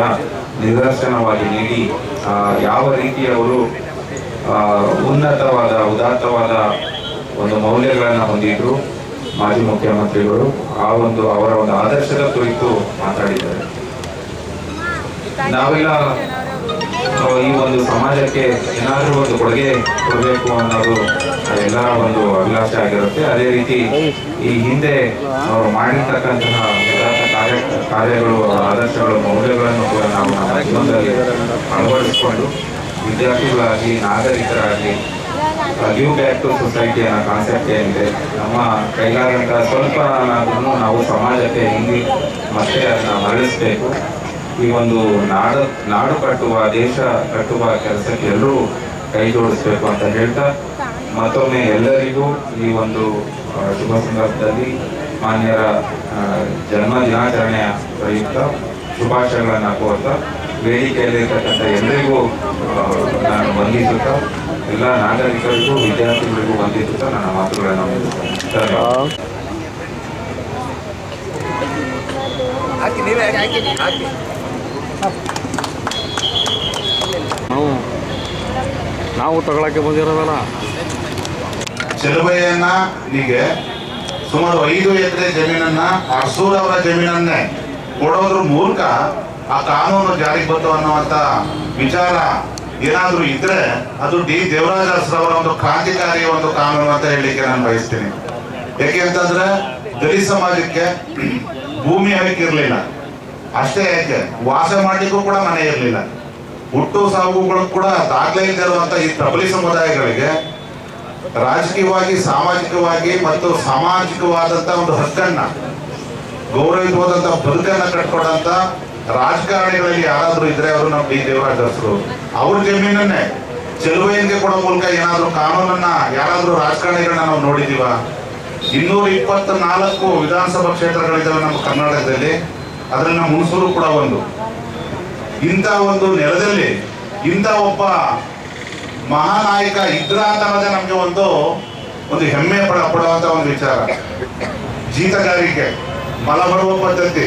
ನಿದರ್ಶನವಾಗಿ ನೀಡಿ ಯಾವ ರೀತಿ ಅವರು ಉನ್ನತವಾದ ಉದಾತ್ತವಾದ ಒಂದು ಮೌಲ್ಯಗಳನ್ನು ಹೊಂದಿದ್ರು ಮಾಜಿ ಮುಖ್ಯಮಂತ್ರಿಗಳು, ಅವರ ಒಂದು ಆದರ್ಶದ ಕುರಿತು ಮಾತಾಡಿದ್ದಾರೆ. ನಾವೆಲ್ಲ ಈ ಒಂದು ಸಮಾಜಕ್ಕೆ ಏನಾದರೂ ಒಂದು ಕೊಡುಗೆ ಕೊಡಬೇಕು ಅನ್ನೋದು ಎಲ್ಲರ ಒಂದು ಅಭಿಲಾಷೆ ಆಗಿರುತ್ತೆ. ಅದೇ ರೀತಿ ಈ ಹಿಂದೆ ಅವರು ಮಾಡಿರ್ತಕ್ಕಂತಹ ಕಾರ್ಯಗಳು, ಆದರ್ಶಗಳು, ಮೌಲ್ಯಗಳನ್ನು ಕೂಡ ನಾವು ನಮ್ಮ ಜೀವನದಲ್ಲಿ ಅಳವಡಿಸಿಕೊಂಡು ವಿದ್ಯಾರ್ಥಿಗಳಾಗಿ, ನಾಗರಿಕರಾಗಿ ಗಿವ್ ಬ್ಯಾಕ್ ಟು ಸೊಸೈಟಿ ಅನ್ನೋ ಕಾನ್ಸೆಪ್ಟ್ ಏನಿದೆ, ನಮ್ಮ ಕೈಲಾದಂಥ ಸ್ವಲ್ಪ ನಾವು ಸಮಾಜಕ್ಕೆ ಹಿಂದಿ ಮತ್ತೆ ಅದನ್ನ ಮರಳಿಸಬೇಕು. ಈ ಒಂದು ನಾಡು ಕಟ್ಟುವ, ದೇಶ ಕಟ್ಟುವ ಕೆಲಸಕ್ಕೆ ಎಲ್ಲರೂ ಕೈ ಜೋಡಿಸ್ಬೇಕು ಅಂತ ಹೇಳ್ತಾ ಮತ್ತೊಮ್ಮೆ ಎಲ್ಲರಿಗೂ ಈ ಒಂದು ಶುಭ ಸಂದರ್ಭದಲ್ಲಿ ಮಾನ್ಯರ ಜನ್ಮ ದಿನಾಚರಣೆಯ ಪ್ರಯುಕ್ತ ಶುಭಾಶಯಗಳನ್ನು ಕೋರ್ತಾ ವೇದಿಕೆಯಲ್ಲಿರ್ತಕ್ಕಂಥ ಎಲ್ಲರಿಗೂ ನಾನು ವಂದಿಸುತ್ತಾ, ಎಲ್ಲ ನಾಗರಿಕರಿಗೂ ವಿದ್ಯಾರ್ಥಿಗಳಿಗೂ ವಂದಿಸುತ್ತಾ ನನ್ನ ಮಾತುಗಳನ್ನು ಮುಗಿಸುತ್ತೇನೆ. ನಾವು ತಗೊಳಕ್ಕೆ ಬಂದಿರೋದಲ್ಲ. ಚೆಲುವಯ್ಯನ ಹೀಗೆ ಸುಮಾರು 5 ಎಕರೆ ಜಮೀನನ್ನ ಅರಸೂರ್ ಅವರ ಜಮೀನನ್ನೇ ಕೊಡೋದ್ರ ಮೂಲಕ ಆ ಕಾನೂನು ಜಾರಿಗೆ ಬಂತು ಅನ್ನುವಂತ ವಿಚಾರ ಏನಾದ್ರೂ ಇದ್ರೆ ಅದು ಡಿ ದೇವರಾಜ ಅರಸರವರ ಒಂದು ಕ್ರಾಂತಿಕಾರಿ ಒಂದು ಕಾನೂನು ಅಂತ ಹೇಳಲಿಕ್ಕೆ ನಾನು ಬಯಸ್ತೀನಿ. ಯಾಕೆ ಅಂತಂದ್ರೆ ದಲಿತ ಸಮಾಜಕ್ಕೆ ಭೂಮಿ ಹಕ್ಕಿರ್ಲಿಲ್ಲ, ಅಷ್ಟೇ ಯಾಕೆ ವಾಸ ಮಾಡ್ಲಿಕ್ಕೂ ಕೂಡ ಮನೆ ಇರಲಿಲ್ಲ. ಹುಟ್ಟು ಸಾವುಗಳು ಕೂಡ ದಾಖಲೆ ಇಲ್ಲದೆ ಇರುವಂತ ಈ ಪ್ರಬಲಿ ಸಮುದಾಯಗಳಿಗೆ ರಾಜಕೀಯವಾಗಿ, ಸಾಮಾಜಿಕವಾಗಿ ಮತ್ತು ಸಾಮಾಜಿಕವಾದಂತ ಒಂದು ಹಕ್ಕನ್ನ, ಗೌರವಿಸುವಂತ ಬದುಕನ್ನ ಕಟ್ಕೊಡಂತ ರಾಜಕಾರಣಿಗಳಲ್ಲಿ ಯಾರಾದ್ರೂ ಇದ್ರೆ ಅವರು ನಮ್ಮ ಡಿ ದೇವರಾಜ ಅರಸರು. ಅವ್ರ ಜಮೀನನ್ನೇ ಚೆಲುವಯ್ಯನಿಗೆ ಕೊಡೋ ಮೂಲಕ ಏನಾದ್ರೂ ಕಾನೂನನ್ನ ಯಾರಾದ್ರೂ ರಾಜಕಾರಣಿಗಳನ್ನ ನಾವು ನೋಡಿದೀವ? 224 ವಿಧಾನಸಭಾ ಕ್ಷೇತ್ರಗಳಿದ್ದಾವೆ ನಮ್ಮ ಕರ್ನಾಟಕದಲ್ಲಿ. ಅದರಲ್ಲಿ ನಮ್ಮ ಹುಣಸೂರು ಕೂಡ ಒಂದು. ಇಂಥ ಒಂದು ನೆಲದಲ್ಲಿ ಇಂಥ ಒಬ್ಬ ಮಹಾನಾಯಕ ಇದ್ರ ಅಂತ ಅನ್ನೋದೇ ನಮಗೆ ಒಂದು ಹೆಮ್ಮೆ ಪಡುವಂಥ ಒಂದು ವಿಚಾರ. ಜೀತಗಾರಿಕೆ, ಬಲ ಬರುವ ಪದ್ಧತಿ,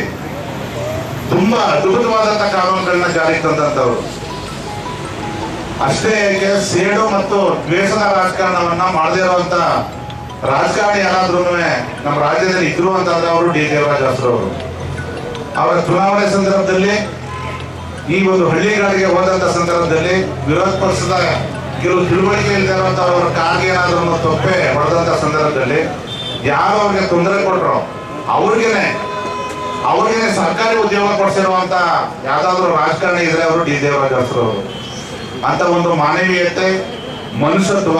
ತುಂಬಾ ಅದ್ಭುತವಾದಂಥ ಕಾನೂನುಗಳನ್ನ ಜಾರಿಗೆ ತಂದಂಥವ್ರು. ಅಷ್ಟೇ ಏಕೆ, ಸೇಡು ಮತ್ತು ದ್ವೇಷದ ರಾಜಕಾರಣವನ್ನ ಮಾಡದೇ ಇರುವಂತ ರಾಜಕಾರಣಿ ಯಾರಾದ್ರೂ ನಮ್ಮ ರಾಜ್ಯದಲ್ಲಿ ಇದ್ರು ಅಂತಂದ್ರೆ ಅವರು ಡಿ ದೇವರಾಜ ಅರಸರವರು. ಅವರ ಚುನಾವಣೆ ಸಂದರ್ಭದಲ್ಲಿ ಈ ಒಂದು ಹಳ್ಳಿಗಳಿಗೆ ಹೋದಂತ ಸಂದರ್ಭದಲ್ಲಿ ವಿರೋಧ ಪಕ್ಷದ ಕೆಲವು ತಿಳುವಳಿಕೆ ಇಲ್ಲದೆ ಇರುವಂತವ್ರ ಕಾಗೆ ಏನಾದ್ರೂ ತೊಪ್ಪೆ ಹೊಡೆದಂತ ಸಂದರ್ಭದಲ್ಲಿ ಯಾರು ಅವ್ರಿಗೆ ತೊಂದರೆ ಕೊಟ್ಟರು ಅವ್ರಿಗೇನೆ ಸರ್ಕಾರಿ ಉದ್ಯೋಗ ಕೊಡಿಸಿರುವಂತ ಯಾವ್ದಾದ್ರು ರಾಜಕಾರಣಿ ಇದ್ರೆ ಅವರು ಡಿ ದೇವರಾಜ ಅರಸರವರು. ಅಂತ ಒಂದು ಮಾನವೀಯತೆ, ಮನುಷ್ಯತ್ವ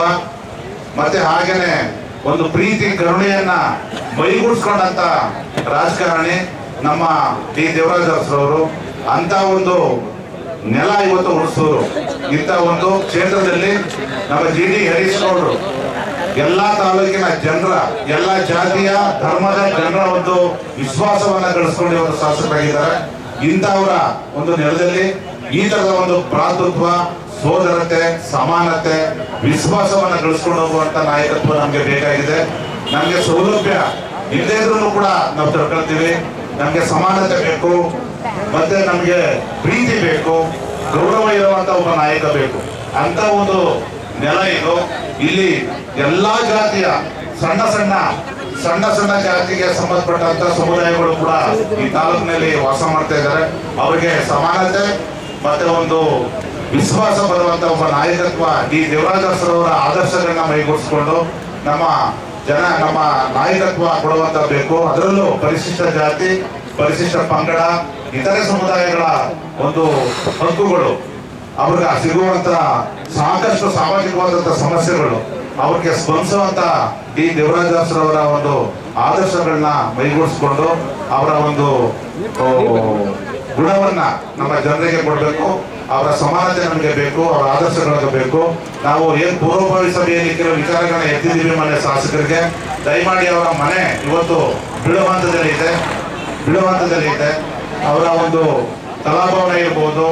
ಮತ್ತೆ ಹಾಗೇನೆ ಒಂದು ಪ್ರೀತಿ ಕರುಣೆಯನ್ನ ಮೈಗೂಡಿಸ್ಕೊಂಡಂತ ರಾಜಕಾರಣಿ ನಮ್ಮ ಡಿ ದೇವರಾಜ ಅರಸರವರು. ಅಂತ ಒಂದು ನೆಲ ಇವತ್ತು ಹುಣಸೂರು. ಇಂಥ ಒಂದು ಕ್ಷೇತ್ರದಲ್ಲಿ ನಮ್ಮ ಜಿ ಡಿ ಹರೀಶ್ ಗೌಡರು ಎಲ್ಲಾ ತಾಲೂಕಿನ ಜನರ, ಎಲ್ಲ ಜಾತಿಯ ಧರ್ಮದ ಜನರ ಒಂದು ವಿಶ್ವಾಸವನ್ನ ಗಳಿಸ್ಕೊಂಡು ಇವತ್ತು ಶಾಸಕರಾಗಿದ್ದಾರೆ. ಇಂಥವರ ಒಂದು ನೆಲದಲ್ಲಿ ಈ ತರದ ಒಂದು ಭ್ರಾತೃತ್ವ, ಸೋದರತೆ, ಸಮಾನತೆ, ವಿಶ್ವಾಸವನ್ನ ಗಳಿಸ್ಕೊಂಡು ಹೋಗುವಂತ ನಾಯಕತ್ವ ನಮ್ಗೆ ಬೇಕಾಗಿದೆ. ನಮ್ಗೆ ಸೌಲಭ್ಯ ಇಲ್ಲದೇ ಇದ್ರೂ ಕೂಡ ನಾವು ತಡ್ಕೊಳ್ತೀವಿ. ನಮ್ಗೆ ಸಮಾನತೆ ಬೇಕು, ಮತ್ತೆ ನಮ್ಗೆ ಪ್ರೀತಿ ಬೇಕು, ಗೌರವ ಇರುವಂತ ಒಬ್ಬ ನಾಯಕ ಬೇಕು. ಅಂತ ಒಂದು ನೆಲ ಇದು. ಇಲ್ಲಿ ಎಲ್ಲಾ ಜಾತಿಯ ಸಣ್ಣ ಸಣ್ಣ ಜಾತಿಗೆ ಸಂಬಂಧಪಟ್ಟಂತ ಸಮುದಾಯಗಳು ಕೂಡ ಈ ತಾಲೂಕಿನಲ್ಲಿ ವಾಸ ಮಾಡ್ತಾ ಇದ್ದಾರೆ. ಅವರಿಗೆ ಸಮಾನತೆ ಮತ್ತೆ ಒಂದು ವಿಶ್ವಾಸ ಬರುವಂತ ಒಬ್ಬ ನಾಯಕತ್ವ ಡಿ ದೇವರಾಜ ಅರಸರವರ ಆದರ್ಶಗಳನ್ನ ಮೈಗೂಡಿಸ್ಕೊಂಡು ನಮ್ಮ ನಾಯಕತ್ವ ಕೊಡುವಂತ ಬೇಕು. ಅದರಲ್ಲೂ ಪರಿಶಿಷ್ಟ ಜಾತಿ, ಪರಿಶಿಷ್ಟ ಪಂಗಡ, ಇತರೆ ಸಮುದಾಯಗಳ ಒಂದು ಹಕ್ಕುಗಳು ಅವ್ರಿಗೆ ಸಿಗುವಂತ ಸಾಕಷ್ಟು ಸಾಮಾಜಿಕವಾದಂತ ಸಮಸ್ಯೆಗಳು ಅವ್ರಿಗೆ ಸ್ಪಂದಿಸುವಂತ ಡಿ ದೇವರಾಜ ಅರಸರವರ ಒಂದು ಆದರ್ಶಗಳನ್ನ ಮೈಗೂಡಿಸ್ಕೊಂಡು ಅವರ ಒಂದು ಗುಣವನ್ನ ನಮ್ಮ ಜನರಿಗೆ ಕೊಡಬೇಕು. ಅವರ ಸಮಾನತೆ ನಮಗೆ ಬೇಕು, ಅವರ ಆದರ್ಶಗಳಿಗೆ ಬೇಕು. ನಾವು ಏನ್ ಪೂರ್ವಭಾವಿ ಸಭೆಯಲ್ಲಿ ಕೆಲವು ವಿಚಾರಗಳನ್ನ ಎತ್ತಿದ್ದೀವಿ ಮನೆ ಶಾಸಕರಿಗೆ. ದಯಮಾಡಿ ಅವರ ಮನೆ ಇವತ್ತು ಬೀಳುವಂತದಲ್ಲಿ ಇದೆ. ಅವರ ಒಂದು ಕಲಾಭವನ ಇರ್ಬೋದು,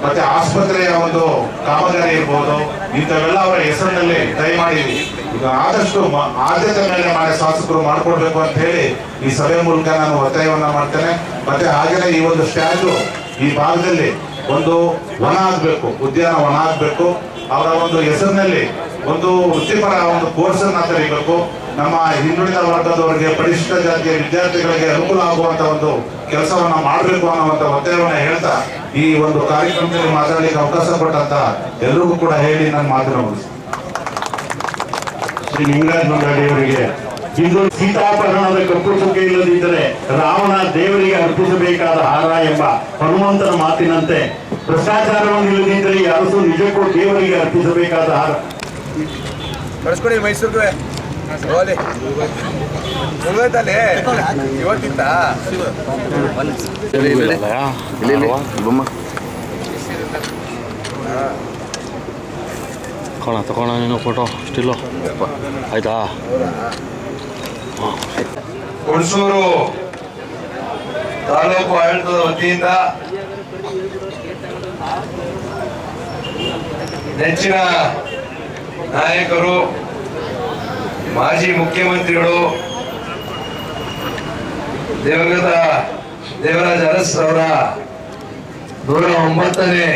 ಮತ್ತೆ ಆಸ್ಪತ್ರೆಯ ಒಂದು ಕಾಮಗಾರಿ ಇರ್ಬೋದು, ಇಂಥವೆಲ್ಲ ಅವರ ಹೆಸರಿನಲ್ಲಿ ದಯಮಾಡಿ ಈಗ ಆದಷ್ಟು ಆದ್ಯತೆ ಮೇಲೆ ಮನೆ ಶಾಸಕರು ಮಾಡ್ಕೊಡ್ಬೇಕು ಅಂತ ಹೇಳಿ ಈ ಸಭೆ ಮೂಲಕ ನಾನು ಒತ್ತಾಯವನ್ನ ಮಾಡ್ತೇನೆ. ಮತ್ತೆ ಹಾಗೆಯೇ ಈ ಒಂದು ಸ್ಟ್ಯಾಚು ಈ ಭಾಗದಲ್ಲಿ ಒಂದು ವನ ಆಗ್ಬೇಕು, ಉದ್ಯಾನವನ ಆಗ್ಬೇಕು. ಅವರ ಒಂದು ಹೆಸರಿನಲ್ಲಿ ಒಂದು ವೃತ್ತಿಪರ ಒಂದು ಕೋರ್ಸ್ ಅನ್ನ ತೆರೀಬೇಕು. ನಮ್ಮ ಹಿಂದುಳಿದ ವರ್ಗದವರಿಗೆ, ಪರಿಶಿಷ್ಟ ಜಾತಿಯ ವಿದ್ಯಾರ್ಥಿಗಳಿಗೆ ಅನುಕೂಲ ಆಗುವಂತ ಒಂದು ಕೆಲಸವನ್ನ ಮಾಡಬೇಕು ಅನ್ನುವಂತ ಒತ್ತಾಯವನ್ನ ಹೇಳ್ತಾ ಈ ಒಂದು ಕಾರ್ಯಕ್ರಮದಲ್ಲಿ ಮಾತಾಡಲಿಕ್ಕೆ ಅವಕಾಶ ಕೊಟ್ಟಂತ ಎಲ್ರಿಗೂ ಕೂಡ ಹೇಳಿ ನಾನು ಮಾತನ್ನ ಮುಗಿಸ್ತೀನಿ. ಶ್ರೀ ಲಿಂಗರಾಜ ಮಂಡಳಿಯವರಿಗೆ ಇಂದು ಸೀತಾಪಹರಣದ ಕಪ್ಪು ಚುಕ್ಕೆ ಇಲ್ಲದಿದ್ದರೆ ರಾವಣ ದೇವರಿಗೆ ಅರ್ಪಿಸಬೇಕಾದ ಹಾರ ಎಂಬ ಹನುಮಂತನ ಮಾತಿನಂತೆ ಭ್ರಷ್ಟಾಚಾರವನ್ನು ಇಲ್ಲದಿದ್ದರೆ ಅರಸು ನಿಜಕ್ಕೂ ದೇವರಿಗೆ ಅರ್ಪಿಸಬೇಕಾದ ಹಾರ. ಕಳಿಸ್ಕೊಡಿ ಮೈಸೂರಿಗೆ ಇವತ್ತಿಂದ ತಗೋಣ ನೀನು ಫೋಟೋ ಸ್ಟಿಲ್ಲು ಆಯ್ತಾ? ಹುಣಸೂರು ತಾಲೂಕು ಆಡಳಿತದ ವತಿಯಿಂದ ನೆಚ್ಚಿನ ನಾಯಕರು, ಮಾಜಿ ಮುಖ್ಯಮಂತ್ರಿಗಳು, ದಿವಂಗತ ದೇವರಾಜ ಅರಸರವರ 109ನೇ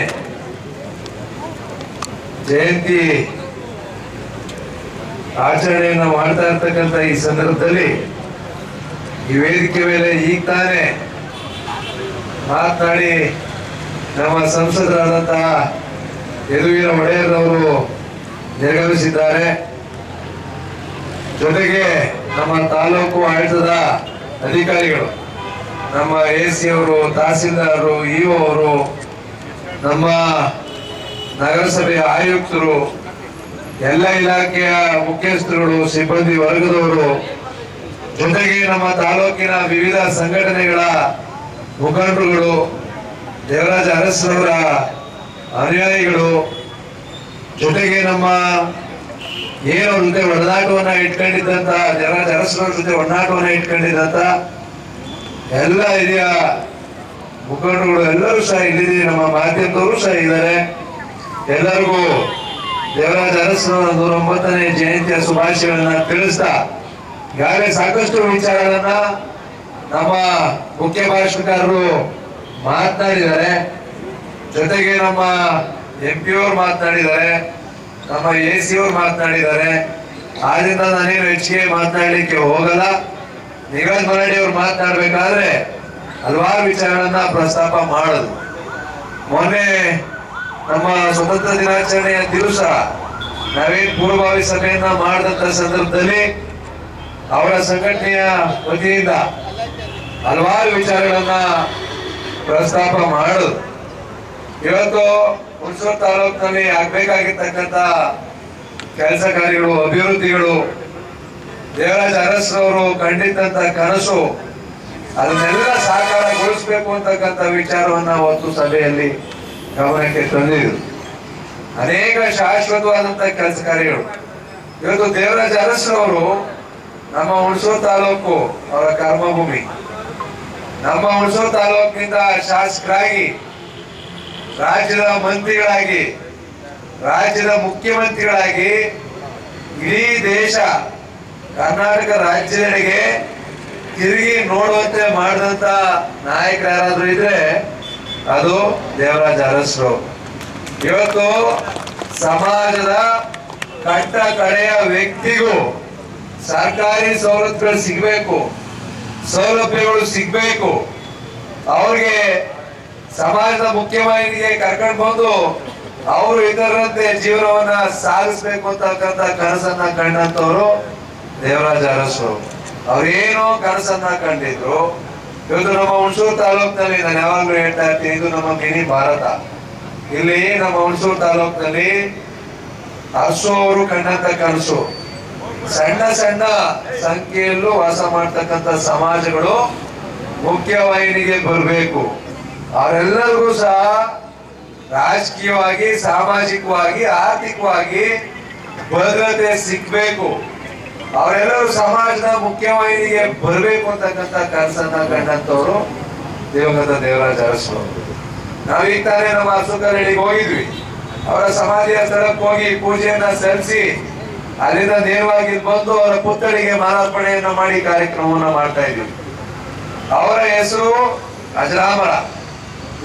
ಜಯಂತಿ ಆಚರಣೆಯನ್ನು ಮಾಡ್ತಾ ಇರ್ತಕ್ಕಂಥ ಈ ಸಂದರ್ಭದಲ್ಲಿ ಈ ವೇದಿಕೆ ಮೇಲೆ ಈಗ ತಾನೇ ಮಾತನಾಡಿ ನಮ್ಮ ಸಂಸದರಾದಂತಹ ಯದುವೀರ ಒಡೆಯರ್ರವರು ನಿರ್ಗಮಿಸಿದ್ದಾರೆ. ಜೊತೆಗೆ ನಮ್ಮ ತಾಲೂಕು ಆಡಳಿತದ ಅಧಿಕಾರಿಗಳು, ನಮ್ಮ AC ಅವರು, ತಹಸೀಲ್ದಾರರು, EO ಅವರು, ನಮ್ಮ ನಗರಸಭೆಯ ಆಯುಕ್ತರು, ಎಲ್ಲ ಇಲಾಖೆಯ ಮುಖ್ಯಸ್ಥರುಗಳು, ಸಿಬ್ಬಂದಿ ವರ್ಗದವರು, ಜೊತೆಗೆ ನಮ್ಮ ತಾಲೂಕಿನ ವಿವಿಧ ಸಂಘಟನೆಗಳ ಮುಖಂಡರುಗಳು, ದೇವರಾಜ ಅರಸರವರ ಅನುಯಾಯಿಗಳು, ಜೊತೆಗೆ ನಮ್ಮ ಏನು ಅವ್ರ ಜೊತೆ ಒಡನಾಟವನ್ನ ಇಟ್ಕೊಂಡಿದ್ದಂತ ಅರಸರ ಜೊತೆ ಒಡನಾಟವನ್ನ ಇಟ್ಕೊಂಡಿದ್ದಂತ ಎಲ್ಲ ಹಿರಿಯ ಮುಖಂಡರುಗಳು ಎಲ್ಲರೂ ಸಹ ಇಲ್ಲಿದ್ದೀವಿ, ನಮ್ಮ ಮಾಧ್ಯಮದವರು ಸಹ ಇದ್ದಾರೆ. ಎಲ್ಲರಿಗೂ ದೇವರಾಜ ಅರಸರವರ 109ನೇ ಜಯಂತಿಯ ಶುಭಾಶಯಗಳನ್ನ ತಿಳಿಸ್ತಾ ಈಗಾಗಲೇ ಸಾಕಷ್ಟು ವಿಚಾರಗಳನ್ನ ನಮ್ಮ ಮುಖ್ಯ ಭಾಷಣಕಾರರು ಮಾತನಾಡಿದ್ದಾರೆ. ಜೊತೆಗೆ ನಮ್ಮ MP ಅವರು ಮಾತನಾಡಿದ್ದಾರೆ, ನಮ್ಮ AC ಅವರು ಮಾತನಾಡಿದ್ದಾರೆ. ಆದ್ರಿಂದ ನಾನೇನು ಹೆಚ್ಚಿಗೆ ಮಾತನಾಡಲಿಕ್ಕೆ ಹೋಗಲ್ಲ. ನಿಗಲ್ ಮರಡಿ ಅವರು ಮಾತನಾಡ್ಬೇಕಾದ್ರೆ ಹಲವಾರು ವಿಚಾರಗಳನ್ನ ಪ್ರಸ್ತಾಪ ಮಾಡೋದು. ಮೊನ್ನೆ ನಮ್ಮ ಸ್ವತಂತ್ರ ದಿನಾಚರಣೆಯ ದಿವಸ ನಾವೇನ್ ಪೂರ್ವಭಾವಿ ಸಭೆಯನ್ನ ಮಾಡಿದಂತ ಸಂದರ್ಭದಲ್ಲಿ ಅವರ ಸಂಘಟನೆಯ ವತಿಯಿಂದ ಹಲವಾರು ವಿಚಾರಗಳನ್ನ ಪ್ರಸ್ತಾಪ ಮಾಡೋದು. ಇವತ್ತು ಹುಣಸೂರು ತಾಲೂಕಿನಲ್ಲಿ ಆಗ್ಬೇಕಾಗಿರ್ತಕ್ಕಂಥ ಕೆಲಸ ಕಾರ್ಯಗಳು, ಅಭಿವೃದ್ಧಿಗಳು, ದೇವರಾಜ ಅರಸರವರು ಕಂಡಿದ್ದಂತ ಕನಸು, ಅದನ್ನೆಲ್ಲ ಸಾಕಾರಗೊಳಿಸ್ಬೇಕು ಅಂತಕ್ಕಂಥ ವಿಚಾರವನ್ನ ಒಂದು ಸಭೆಯಲ್ಲಿ ಗಮನಕ್ಕೆ ತಂದಿದ್ರು. ಅನೇಕ ಶಾಶ್ವತವಾದಂತ ಕೆಲಸ ಕಾರ್ಯಗಳು. ಇವತ್ತು ದೇವರಾಜ ಅರಸರವರು ನಮ್ಮ ಹುಣಸೂರು ತಾಲೂಕು ಅವರ ಕರ್ಮಭೂಮಿ. ನಮ್ಮ ಹುಣಸೂರು ತಾಲೂಕಿನಿಂದ ಶಾಸಕರಾಗಿ, ರಾಜ್ಯದ ಮಂತ್ರಿಗಳಾಗಿ, ರಾಜ್ಯದ ಮುಖ್ಯಮಂತ್ರಿಗಳಾಗಿ ಇಡೀ ದೇಶ ಕರ್ನಾಟಕ ರಾಜ್ಯದೆಡೆಗೆ ತಿರುಗಿ ನೋಡುವಂತೆ ಮಾಡಿದಂತ ನಾಯಕರು ಯಾರಾದ್ರೂ ಇದ್ರೆ ಅದು ದೇವರಾಜ ಅರಸರು. ಇವತ್ತು ಸಮಾಜದ ಕಟ್ಟ ಕಡೆಯ ವ್ಯಕ್ತಿಗೂ ಸರ್ಕಾರಿ ಸವಲತ್ತುಗಳು ಸಿಗಬೇಕು, ಸೌಲಭ್ಯಗಳು ಸಿಗಬೇಕು, ಅವ್ರಿಗೆ ಸಮಾಜದ ಮುಖ್ಯವಾಹಿನಿಗೆ ಕರ್ಕೊಂಡು ಬಂದು ಅವರು ಇದರಂತೆ ಜೀವನವನ್ನ ಸಾಗಿಸ್ಬೇಕು ಅಂತಕ್ಕಂಥ ಕನಸನ್ನ ಕಂಡಂತವ್ರು ದೇವರಾಜ ಅರಸರು. ಅವ್ರೇನೋ ಕನಸನ್ನ ಕಂಡಿದ್ರು. ಇವತ್ತು ನಮ್ಮ ಹುಣಸೂರು ತಾಲೂಕಿನಲ್ಲಿ ನಾನು ಯಾವಾಗ್ಲೂ ಹೇಳ್ತಾ ಇರ್ತೀನಿ, ಇದು ನಮ್ಮ ಮಿನಿ ಭಾರತ. ಇಲ್ಲಿ ನಮ್ಮ ಹುಣಸೂರು ತಾಲೂಕಿನಲ್ಲಿ ಅರಸು ಅವರು ಕಂಡಂತ ಕನಸು, ಸಣ್ಣ ಸಣ್ಣ ಸಂಖ್ಯೆಯಲ್ಲೂ ವಾಸ ಮಾಡ್ತಕ್ಕಂಥ ಸಮಾಜಗಳು ಮುಖ್ಯವಾಹಿನಿಗೆ ಬರಬೇಕು. ಅವರೆಲ್ಲರಿಗೂ ಸಹ ರಾಜಕೀಯವಾಗಿ, ಸಾಮಾಜಿಕವಾಗಿ, ಆರ್ಥಿಕವಾಗಿ ಭದ್ರತೆ ಸಿಗ್ಬೇಕು. ಅವರೆಲ್ಲರೂ ಸಮಾಜದ ಮುಖ್ಯವಾಹಿನಿಗೆ ಬರಬೇಕು ಅಂತಕ್ಕಂಥ ಕನಸನ್ನ ಕಂಡಂತವ್ರು ದಿವಂಗತ ದೇವರಾಜ ಅರಸರು. ನಾವೀಗ ತಾನೇ ನಮ್ಮ ಅರಸುಕರಳ್ಳಿಗೆ ಹೋಗಿದ್ವಿ. ಅವರ ಸಮಾಧಿಯ ಸ್ಥಳಕ್ಕೆ ಹೋಗಿ ಪೂಜೆಯನ್ನ ಸಲ್ಲಿಸಿ ಅಲ್ಲಿಂದ ನೇರವಾಗಿ ಬಂದು ಅವರ ಪುತ್ಥಳಿಗೆ ಮಾಲಾರ್ಪಣೆಯನ್ನ ಮಾಡಿ ಕಾರ್ಯಕ್ರಮವನ್ನ ಮಾಡ್ತಾ ಇದ್ವಿ. ಅವರ ಹೆಸರು ಅಜರಾಮರ.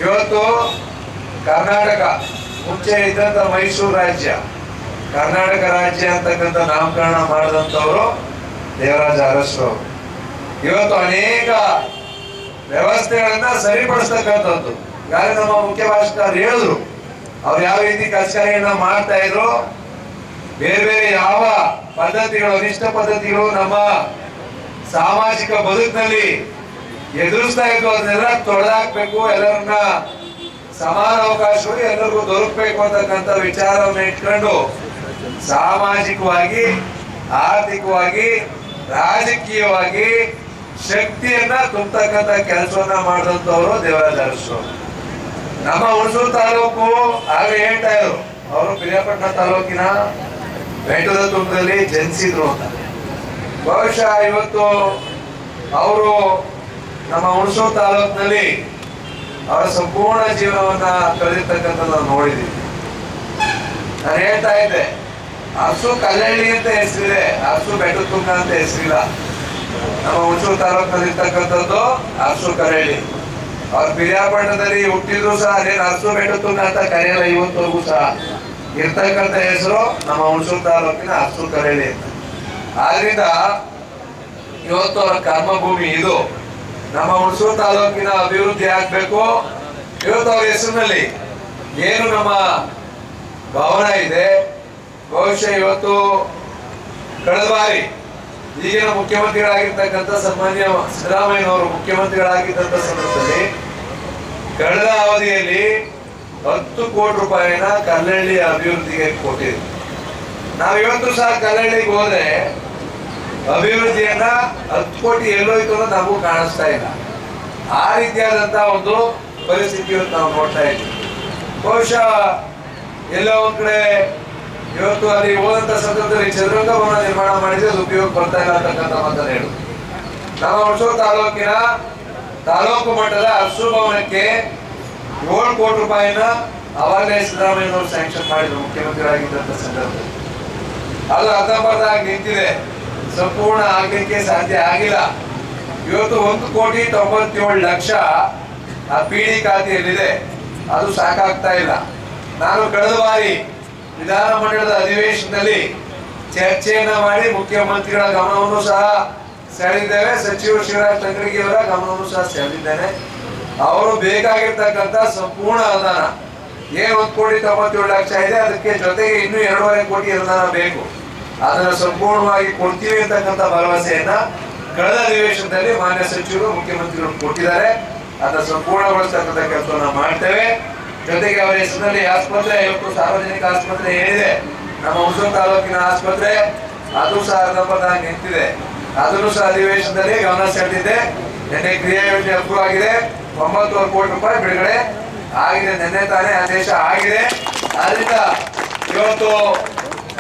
ಇವತ್ತು ಕರ್ನಾಟಕ, ಮುಂಚೆ ಇದ್ದಂತ ಮೈಸೂರು ರಾಜ್ಯ, ಕರ್ನಾಟಕ ರಾಜ್ಯ ಅಂತಕ್ಕಂಥ ನಾಮಕರಣ ಮಾಡಿದಂಥವರು ದೇವರಾಜ ಅರಸರು. ಇವತ್ತು ಅನೇಕ ವ್ಯವಸ್ಥೆಗಳನ್ನ ಸರಿಪಡಿಸ್ತಕ್ಕಂಥದ್ದು ಯಾರು ನಮ್ಮ ಮುಖ್ಯ ಭಾಷಣಕಾರರು ಹೇಳಿದ್ರು. ಅವ್ರು ಯಾವ ರೀತಿ ಕಚೇರಿಯನ್ನ ಮಾಡ್ತಾ ಇದ್ರು, ಬೇರೆ ಬೇರೆ ಯಾವ ಪದ್ಧತಿಗಳು, ಅನಿಷ್ಟ ಪದ್ಧತಿಗಳು ನಮ್ಮ ಸಾಮಾಜಿಕ ಬದುಕಿನಲ್ಲಿ ಎದುರಿಸ್ತಾ ಇದ್ವು, ಅದನ್ನೆಲ್ಲ ತೊಡೆದಾಕ್ಬೇಕು, ಎಲ್ಲರನ್ನ ಸಮಾನ ಅವಕಾಶಗಳು ಎಲ್ಲರಿಗೂ ದೊರಕಬೇಕು ಅಂತಕ್ಕಂಥ ವಿಚಾರವನ್ನು ಇಟ್ಕೊಂಡು ಸಾಮಾಜಿಕವಾಗಿ, ಆರ್ಥಿಕವಾಗಿ, ರಾಜಕೀಯವಾಗಿ ಶಕ್ತಿಯನ್ನ ತುಂಬತಕ್ಕಂಥ ಕೆಲಸವನ್ನ ಮಾಡಿದಂಥವ್ರು ದೇವರಾಜ ಅರಸರು. ನಮ್ಮ ಹುಣಸೂರು ತಾಲೂಕು ಆಗ ಹೇಳ್ತಾ ಇದ್ರು, ಅವರು ಪಿರಿಯಾಪಟ್ಟಣ ತಾಲೂಕಿನ ಬೆಟ್ಟದ ತುಂಗದಲ್ಲಿ ಜನಿಸಿದ್ರು ಅಂತ. ಬಹುಶಃ ಇವತ್ತು ಅವರು ನಮ್ಮ ಹುಣಸೂರು ತಾಲೂಕಿನಲ್ಲಿ ಅವರ ಸಂಪೂರ್ಣ ಜೀವನವನ್ನ ಕಳೆದಿರ್ತಕ್ಕಂಥ ನಾವು ನೋಡಿದೀವಿ. ನಾನು ಹೇಳ್ತಾ ಇದ್ದೆ, ಅರಸು ಕಲ್ಲಳ್ಳಿ ಅಂತ ಹೆಸರಿದೆ, ಅರಸು ಬೆಟ್ಟದ ತುಂಗ ಅಂತ ಹೆಸರಿಲ್ಲ. ನಮ್ಮ ಹುಣಸೂರು ತಾಲೂಕಿನಲ್ಲಿ ಇರ್ತಕ್ಕಂಥದ್ದು ಅರಸು ಕಲ್ಲಳ್ಳಿ. ಅವ್ರ ಪಿರಿಯಾಪಟ್ಟಣದಲ್ಲಿ ಹುಟ್ಟಿದ್ರು ಸಹ ಅದೇನು ಅರಸು ಬೆಟ್ಟದ ತುಂಗ ಅಂತ ಕರೆಯಲ್ಲ. ಇವತ್ತವರೆಗೂ ಸಹ ಇರ್ತಕ್ಕಂಥ ಹೆಸರು ನಮ್ಮ ಹುಣಸೂರು ತಾಲೂಕಿನ ಅರಸು ಕಲ್ಲಳ್ಳಿ ಅಂತ. ಆದ್ರಿಂದ ಇವತ್ತು ಅವರ ಕರ್ಮಭೂಮಿ ಇದು. ನಮ್ಮ ಹುಣಸೂರು ತಾಲೂಕಿನ ಅಭಿವೃದ್ಧಿ ಆಗ್ಬೇಕು. ಇವತ್ತು ಅವ್ರ ಹೆಸರಿನಲ್ಲಿ ಏನು ನಮ್ಮ ಭವನ ಇದೆ, ಬಹುಶಃ ಇವತ್ತು ಕಳೆದ ಬಾರಿ ಈಗಿನ ಮುಖ್ಯಮಂತ್ರಿಗಳಾಗಿರ್ತಕ್ಕಂಥ ಸನ್ಮಾನ್ಯ ಸಿದ್ದರಾಮಯ್ಯನವರು ಮುಖ್ಯಮಂತ್ರಿಗಳಾಗಿದ್ದಂಥ ಸಂದರ್ಭದಲ್ಲಿ ಕಳೆದ ಅವಧಿಯಲ್ಲಿ 10 ಕೋಟಿ ರೂಪಾಯಿನ ಕಲ್ಲಳ್ಳಿ ಅಭಿವೃದ್ಧಿಗೆ ಕೊಟ್ಟಿದ್ವಿ. ನಾವಿವತ್ತು ಸಹ ಕಲ್ಲಳ್ಳಿಗೆ ಹೋದ್ರೆ ಅಭಿವೃದ್ಧಿಯನ್ನ 10 ಕೋಟಿ ಎಲ್ಲೋಯ್ತು ಅನ್ನೋದು ನಮಗೂ ಕಾಣಿಸ್ತಾ ಇಲ್ಲ. ಆ ರೀತಿಯಾದಂತ ಒಂದು ಪರಿಸ್ಥಿತಿ ನಾವು ನೋಡ್ತಾ ಇದ್ವಿ. ಬಹುಶಃ ಎಲ್ಲೋ ಒಂದ್ ಕಡೆ ಇವತ್ತು ಅಲ್ಲಿ ಹೋದಂತ ಸಂದರ್ಭದಲ್ಲಿ ಚದುರಂಗ ಭವನ ನಿರ್ಮಾಣ ಮಾಡಿದ್ರೆ ಅದು ಉಪಯೋಗ ಬರ್ತಾ ಇಲ್ಲ ಅಂತಕ್ಕಂಥ ಮಾತನ್ನು ಹೇಳು. ನಮ್ಮ ಹುಣಸೂರು ತಾಲೂಕಿನ ತಾಲೂಕು ಮಟ್ಟದ ಅರಸು ಭವನಕ್ಕೆ 7 ಕೋಟಿ ರೂಪಾಯಿನ ಅವಾಗಲೇ ಸಿದ್ದರಾಮಯ್ಯನವರು ಸ್ಯಾಂಕ್ಷನ್ ಮಾಡಿದ್ರು ಮುಖ್ಯಮಂತ್ರಿಗಳಾಗಿದ್ದಂತ ಸಂದರ್ಭದಲ್ಲಿ. ಅದು ಅರ್ಧಂಬರ್ಧಾಗಿ ನಿಂತಿದೆ, ಸಂಪೂರ್ಣ ಆಗಲಿಕ್ಕೆ ಸಾಧ್ಯ ಆಗಿಲ್ಲ. ಇವತ್ತು 1,97,00,000 ಆ PD ಖಾತೆಯಲ್ಲಿದೆ, ಅದು ಸಾಕಾಗ್ತಾ ಇಲ್ಲ. ನಾನು ಕಳೆದ ಬಾರಿ ವಿಧಾನಮಂಡಲದ ಅಧಿವೇಶನದಲ್ಲಿ ಚರ್ಚೆಯನ್ನ ಮಾಡಿ ಮುಖ್ಯಮಂತ್ರಿಗಳ ಗಮನವನ್ನು ಸಹ ಸೆಳೆದಿದ್ದೇವೆ, ಸಚಿವ ಶಿವರಾಜ್ ತಂಗಡಗಿ ಅವರ ಗಮನವನ್ನು ಸಹ ಸೆಳೆದಿದ್ದೇನೆ. ಅವರು ಬೇಕಾಗಿರ್ತಕ್ಕಂಥ ಸಂಪೂರ್ಣ ಅನುದಾನ ಏನು 1,97,00,000 ಇದೆ, ಅದಕ್ಕೆ ಜೊತೆಗೆ ಇನ್ನೂ 2.5 ಕೋಟಿ ಅನುದಾನ ಬೇಕು. ಅದನ್ನು ಸಂಪೂರ್ಣವಾಗಿ ಕೊಡ್ತೀವಿ ಅಂತಕ್ಕಂಥ ಭರವಸೆಯನ್ನ ಕಳೆದ ಅಧಿವೇಶನದಲ್ಲಿ ಮಾನ್ಯ ಸಚಿವರು ಮುಖ್ಯಮಂತ್ರಿಗಳು ಕೊಟ್ಟಿದ್ದಾರೆ. ಅದನ್ನು ಸಂಪೂರ್ಣಗೊಳಿಸ್ತಕ್ಕಂಥ ಕೆಲಸವನ್ನ ಮಾಡ್ತೇವೆ. ಜೊತೆಗೆ ಅವರ ಹೆಸರಿನಲ್ಲಿ ಆಸ್ಪತ್ರೆ, ಇವತ್ತು ಸಾರ್ವಜನಿಕ ಆಸ್ಪತ್ರೆ ಏನಿದೆ ನಮ್ಮ ಹುಣಸೂರು ತಾಲೂಕಿನ ಆಸ್ಪತ್ರೆ, ಅದು ಸಹ ಅರ್ಧಂಬರ್ಧಾಗಿ ನಿಂತಿದೆ. ಅದನ್ನು ಸಹ ಅಧಿವೇಶನದಲ್ಲಿ ಗಮನ ಸೆಳೆದಿದೆ. ನಿನ್ನೆ ಕ್ರಿಯಾ ಯೋಜನೆ ಅಪ್ರೂವ್ ಆಗಿದೆ, 9 ಕೋಟಿ ರೂಪಾಯಿ ಬಿಡುಗಡೆ ಆಗಿದೆ, ನಿನ್ನೆ ತಾನೇ ಆದೇಶ ಆಗಿದೆ. ಆದ್ರಿಂದ ಇವತ್ತು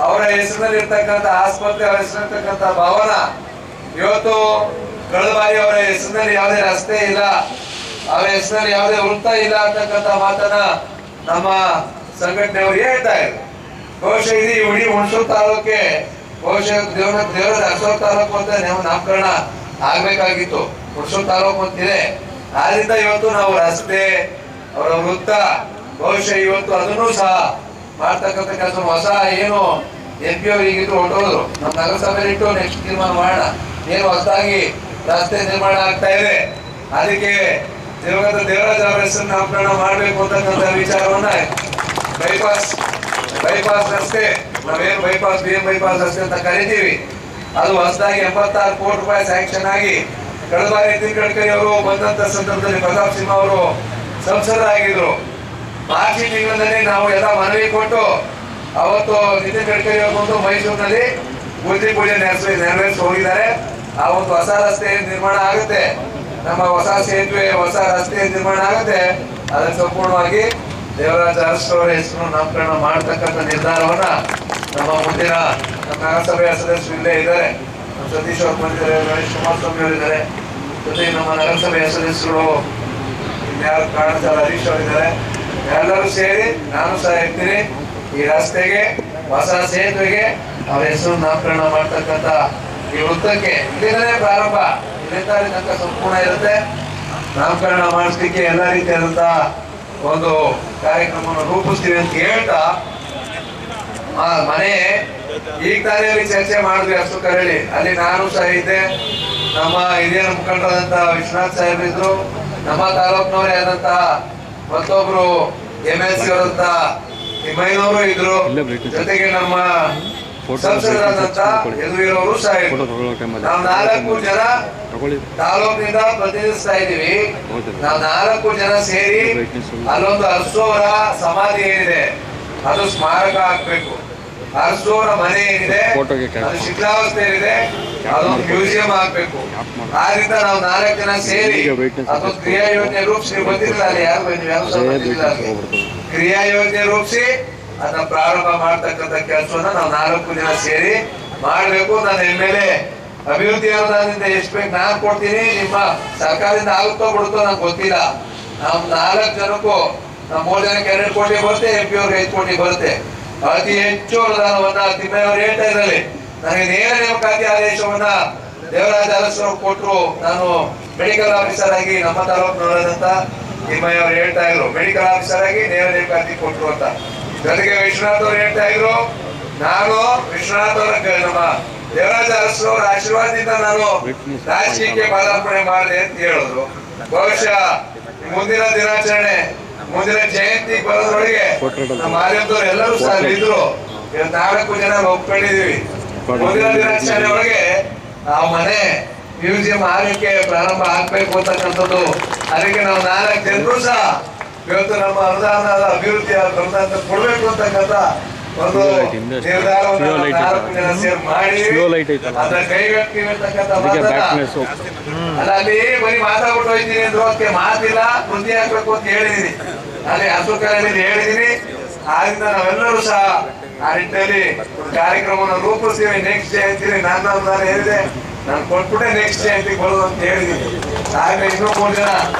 ಅವರ ಹೆಸರಿನಲ್ಲಿ ಇರ್ತಕ್ಕಂಥ ಆಸ್ಪತ್ರೆ, ಅವರ ಹೆಸರಿರ್ತಕ್ಕಂಥ ಭವನ, ಇವತ್ತು ಕಳೆದ ಬಾರಿ ಅವರ ಹೆಸರಿನಲ್ಲಿ ಯಾವುದೇ ರಸ್ತೆ ಇಲ್ಲ, ಅವರ ಹೆಸರಿನಲ್ಲಿ ಯಾವುದೇ ವೃತ್ತ ಇಲ್ಲ ಅಂತಕ್ಕಂಥ ಮಾತನ್ನ ನಮ್ಮ ಸಂಘಟನೆಯವರು ಹೇಳ್ತಾ ಇದ್ರು. ಬಹುಶಃ ಇದು ಇಡೀ ಹುಣಸೂರು ತಾಲೂಕೆ ಬಹುಶಃ ದೇವರ ಅರಸೂರು ತಾಲೂಕು ಅಂತ ನಾಮಕರಣ ಆಗ್ಬೇಕಾಗಿತ್ತು. ಹುಣಸೂರು ತಾಲೂಕು ಅಂತಿದೆ. ಆದ್ರಿಂದ ಇವತ್ತು ನಾವು ರಸ್ತೆ, ಅವರ ವೃತ್ತ, ಬಹುಶಃ ಇವತ್ತು ಅದನ್ನು ಸಹ ಮಾಡ್ತಕ್ಕಂಥ ಕೆಲಸ. ಹೊಸ ಏನು MP ಅವರು ಈಗಿದ್ರು ಹೊರಟೋದ್ರು, ನಮ್ಮ ನಗರಸಭೆಯಲ್ಲಿ ಇಟ್ಟು ನೆಕ್ಸ್ಟ್ ತೀರ್ಮಾನ ಮಾಡೋಣ. ಏನು ಹೊಸದಾಗಿ ರಸ್ತೆ ನಿರ್ಮಾಣ ಆಗ್ತಾ ಇದೆ, ಅದಕ್ಕೆ ದಿವಂಗತ ದೇವರಾಜ್ ಅವರ ಹೆಸರು ನಾಮಕರಣ ಮಾಡಬೇಕು ಅಂತಕ್ಕಂಥ ವಿಚಾರವನ್ನ ಬೈಪಾಸ್ ರಸ್ತೆ, ನಾವೇನು ಬೈಪಾಸ್ BM ಬೈಪಾಸ್ ರಸ್ತೆ ಅಂತ ಕರಿತೀವಿ, ಅದು ಹೊಸದಾಗಿ 86 ಕೋಟಿ ರೂಪಾಯಿ ಸ್ಯಾಂಕ್ಷನ್ ಆಗಿ ಕಳೆದ ಬಾರಿ ನಿತಿನ್ ಗಡ್ಕರಿ ಅವರು ಬಂದಂತ ಸಂದರ್ಭದಲ್ಲಿ ಪ್ರತಾಪ್ ಸಿಂಹ ಅವರು ಸಂಸದರಾಗಿದ್ರು. ಮಾರ್ಚ್ ತಿಂಗಳಿನಲ್ಲಿ ನಾವು ಎಲ್ಲ ಮನವಿ ಕೊಟ್ಟು ಅವತ್ತು ನಿತಿನ್ ಗಡ್ಕರಿ ಅವರು ಬಂದು ಮೈಸೂರಿನಲ್ಲಿ ಗುರುತಿ ಪೂಜೆ ನೆರವೇರಿಸಿ ಹೋಗಿದ್ದಾರೆ. ಆ ಒಂದು ಹೊಸ ರಸ್ತೆ ನಿರ್ಮಾಣ ಆಗುತ್ತೆ, ನಮ್ಮ ಹೊಸ ಸೇತುವೆ, ಹೊಸ ರಸ್ತೆ ನಿರ್ಮಾಣ ಆಗುತ್ತೆ. ಅದಕ್ಕೆ ಸಂಪೂರ್ಣವಾಗಿ ದೇವರಾಜ ಅರಸು ಅವರ ಹೆಸರು ನಾಮಕರಣ ಮಾಡತಕ್ಕಂಥ ನಿರ್ಧಾರವನ್ನ ನಮ್ಮ ಮುಂದಿನ ನಮ್ಮ ನಗರಸಭೆಯ ಸದಸ್ಯರು ಇಲ್ಲೇ ಇದ್ದಾರೆ, ನಮ್ಮ ಸತೀಶ್ ಅವರು ಬಂದಿದ್ದಾರೆ, ಗಣೇಶ್ ಕುಮಾರಸ್ವಾಮಿ ಅವರು ಇದ್ದಾರೆ, ಜೊತೆಗೆ ನಮ್ಮ ನಗರಸಭೆಯ ಸದಸ್ಯರು ಯಾರು ಕಾರಣಸಾಲ ಹರೀಶ್ ಅವರಿದ್ದಾರೆ. ಎಲ್ಲರೂ ಸೇರಿ ನಾನು ಸಹ ಇರ್ತೀನಿ. ಈ ರಸ್ತೆಗೆ, ಹೊಸ ಸೇತುವೆಗೆ ಅವರ ಹೆಸರು ನಾಮಕರಣ ಮಾಡ್ತಕ್ಕಂಥ ಈ ವೃತ್ತಕ್ಕೆ ಇಲ್ಲಿಂದಲೇ ಪ್ರಾರಂಭ, ಇಲ್ಲಿಂದ ತನಕ ಸಂಪೂರ್ಣ ಇರುತ್ತೆ. ನಾಮಕರಣ ಮಾಡಿಸ್ಲಿಕ್ಕೆ ಎಲ್ಲ ರೀತಿಯಾದಂತಹ ಒಂದು ಕಾರ್ಯಕ್ರಮವನ್ನು ರೂಪಿಸ್ತೀವಿ ಅಂತ ಹೇಳ್ತಾ, ಮನೆ ಈಗ ತಾನೇ ಚರ್ಚೆ ಮಾಡಿದ್ವಿ ಅಷ್ಟು ಕರಳಿ, ಅಲ್ಲಿ ನಾನು ಸಹ ಇದ್ದೆ, ನಮ್ಮ ಹಿರಿಯ ಮುಖಂಡರಾದಂತ ವಿಶ್ವನಾಥ್ ಸಾಹೇಬ್ ಇದ್ರು, ನಮ್ಮ ತಾಲೂಕಿನವರೇ ಆದಂತಹ ಮತ್ತೊಬ್ರು MLC ಅವರಂತ ತಿಮ್ಮಯ್ಯನವರು ಇದ್ರು, ಜೊತೆಗೆ ನಮ್ಮ ಸಂಸದರಾದಂತ ಯದುವೀರವರು ಸಹ ಇದ್ರು. ನಾವು 4 ಜನ ತಾಲೂಕಿನಿಂದ ಪ್ರತಿನಿಧಿಸ್ತಾ ಇದೀವಿ. ನಾವು 4 ಜನ ಸೇರಿ ಅಲ್ಲೊಂದು ಅರಸು ಅವರ ಸಮಾಧಿ ಏನಿದೆ ಅದು ಸ್ಮಾರಕ ಆಗ್ಬೇಕು. ಅರಸು ಅವರ ಮನೆ ಏನಿದೆ ಅದು ಶಿಥಿಲಾವಸ್ಥೆಯಲ್ಲಿದೆ, ಅದೊಂದು ಮ್ಯೂಸಿಯಂ ಆಗ್ಬೇಕು. ಆದ್ರಿಂದ ನಾವು 4 ಜನ ಸೇರಿ ಅದೊಂದು ಕ್ರಿಯಾ ಯೋಜನೆ ರೂಪಿಸಿ, ಬಂದಿರಲಿಲ್ಲ ಅಲ್ಲಿ ಯಾರು ಕ್ರಿಯಾ ಯೋಜನೆ ರೂಪಿಸಿ ಅದನ್ನ ಪ್ರಾರಂಭ ಮಾಡ್ತಕ್ಕಂಥ ಕೆಲಸವನ್ನ ನಾವು 4 ಜನ ಸೇರಿ ಮಾಡ್ಬೇಕು. ನಾನು MLA ಅಭಿವೃದ್ಧಿ ಅನುದಾನದಿಂದ ಎಷ್ಟು ಬೇಕು ನಾನು ಕೊಡ್ತೀನಿ, ನಿಮ್ಮ ಸರ್ಕಾರದಿಂದ ಆಗುತ್ತೋ ಬಿಡುತ್ತೋ ನಂಗೆ ಗೊತ್ತಿಲ್ಲ. ನಾವು 4 ಜನಕ್ಕೂ ನಮ್ಮ 3 ಜನಕ್ಕೆ 2 ಕೋಟಿ ಬರುತ್ತೆ, MP ಅವ್ರಿಗೆ 5 ಕೋಟಿ ಬರುತ್ತೆ. ಅತಿ ಹೆಚ್ಚು ಅನುದಾನವನ್ನ ತಿಮ್ಮಯ್ಯ ಅವರು ಹೇಳ್ತಾ ಇದ್ರಲ್ಲಿ ನನಗೆ ನೇರ ನೇಮಕಾತಿ ಆದೇಶವನ್ನ ದೇವರಾಜ ಅರಸು ಕೊಟ್ಟರು. ನಾನು ಮೆಡಿಕಲ್ ಆಫೀಸರ್ ಆಗಿ ನಮ್ಮ ತಾಲೂಕಿನವರಾದಂತ ತಿಮ್ಮಯ್ಯ ಅವರು ಹೇಳ್ತಾ ಇದ್ರು, ಮೆಡಿಕಲ್ ಆಫೀಸರ್ ಆಗಿ ನೇರ ನೇಮಕಾತಿ ಕೊಟ್ಟರು ಅಂತ. ಜೊತೆಗೆ ವಿಶ್ವನಾಥ್ ಅವರು ಹೇಳ್ತಾ ಇದ್ರು, ನಾನು ವಿಶ್ವನಾಥ್ ಅವರ ನಮ್ಮ ದೇವರಾಜ ಅರಸು ಅವರ ಆಶೀರ್ವಾದದಿಂದ ನಾನು ರಾಜಕೀಯಕ್ಕೆ ಪದಾರ್ಪಣೆ ಮಾಡಿದೆ ಅಂತ ಹೇಳಿದ್ರು. ಬಹುಶಃ ಮುಂದಿನ ದಿನಾಚರಣೆ, ಮುಂದಿನ ಜಯಂತಿ ಬರೋದ್ರೊಳಗೆ ನಮ್ಮ ಮಾಧ್ಯಮದವರು ಎಲ್ಲರೂ ಸಹ ಇದ್ರು. 4 ಜನ ಒಪ್ಕೊಂಡಿದೀವಿ. ಮುಂದಿನ ದಿನಾಚರಣೆ ಒಳಗೆ ಆ ಮನೆ ಮ್ಯೂಸಿಯಂ ಆಗಕ್ಕೆ ಪ್ರಾರಂಭ ಆಗ್ಬೇಕು ಅಂತಕ್ಕಂಥದ್ದು. ಅದಕ್ಕೆ ನಾವು 4 ಜನರು ಸಹ ಇವತ್ತು ನಮ್ಮ ಅನುದಾನದ ಅಭಿವೃದ್ಧಿ ಅನುದಾನ ಕೊಡ್ಬೇಕು ಅಂತಕ್ಕಂಥ ಒಂದು ನಿರ್ಧಾರವನ್ನು 4 ಜನ ಸೇರಿ ಮಾಡಿ ಅದನ್ನ ಕೈಗಟ್ತೀವಿ ಅಂತಕ್ಕಂಥ ಅಲ್ಲ. ಅಲ್ಲಿ ಬರೀ ಮಾತಾಡ್ಬಿಟ್ಟು ಹೋಯ್ತೀನಿ ಅಂದ್ರು, ಅದಕ್ಕೆ ಮಾತಿಲ್ಲ, ಕೃತಿ ಹಾಕ್ಬೇಕು ಅಂತ ಹೇಳಿದೀನಿ, ಅಲ್ಲಿ ಹಸು ಕರೆಯಲ್ಲಿ ಹೇಳಿದೀನಿ. ಆದ್ರಿಂದ ನಾವೆಲ್ಲರೂ ಸಹ ಆ ನಿಟ್ಟಿನಲ್ಲಿ ಒಂದು ಕಾರ್ಯಕ್ರಮವನ್ನು ರೂಪಿಸ್ತೀವಿ. ನೆಕ್ಸ್ಟ್ ಜಯಂತಿ ನಾನು ಹೇಳಿದೆ, ನಾನು ಕೊಟ್ಬಿಟ್ಟೆ ನೆಕ್ಸ್ಟ್ ಜಯಂತಿಗೆ ಬರೋದು ಅಂತ ಹೇಳಿದ್ದೀನಿ. ಆಗಲೇ ಇನ್ನೂ 3 ಜನ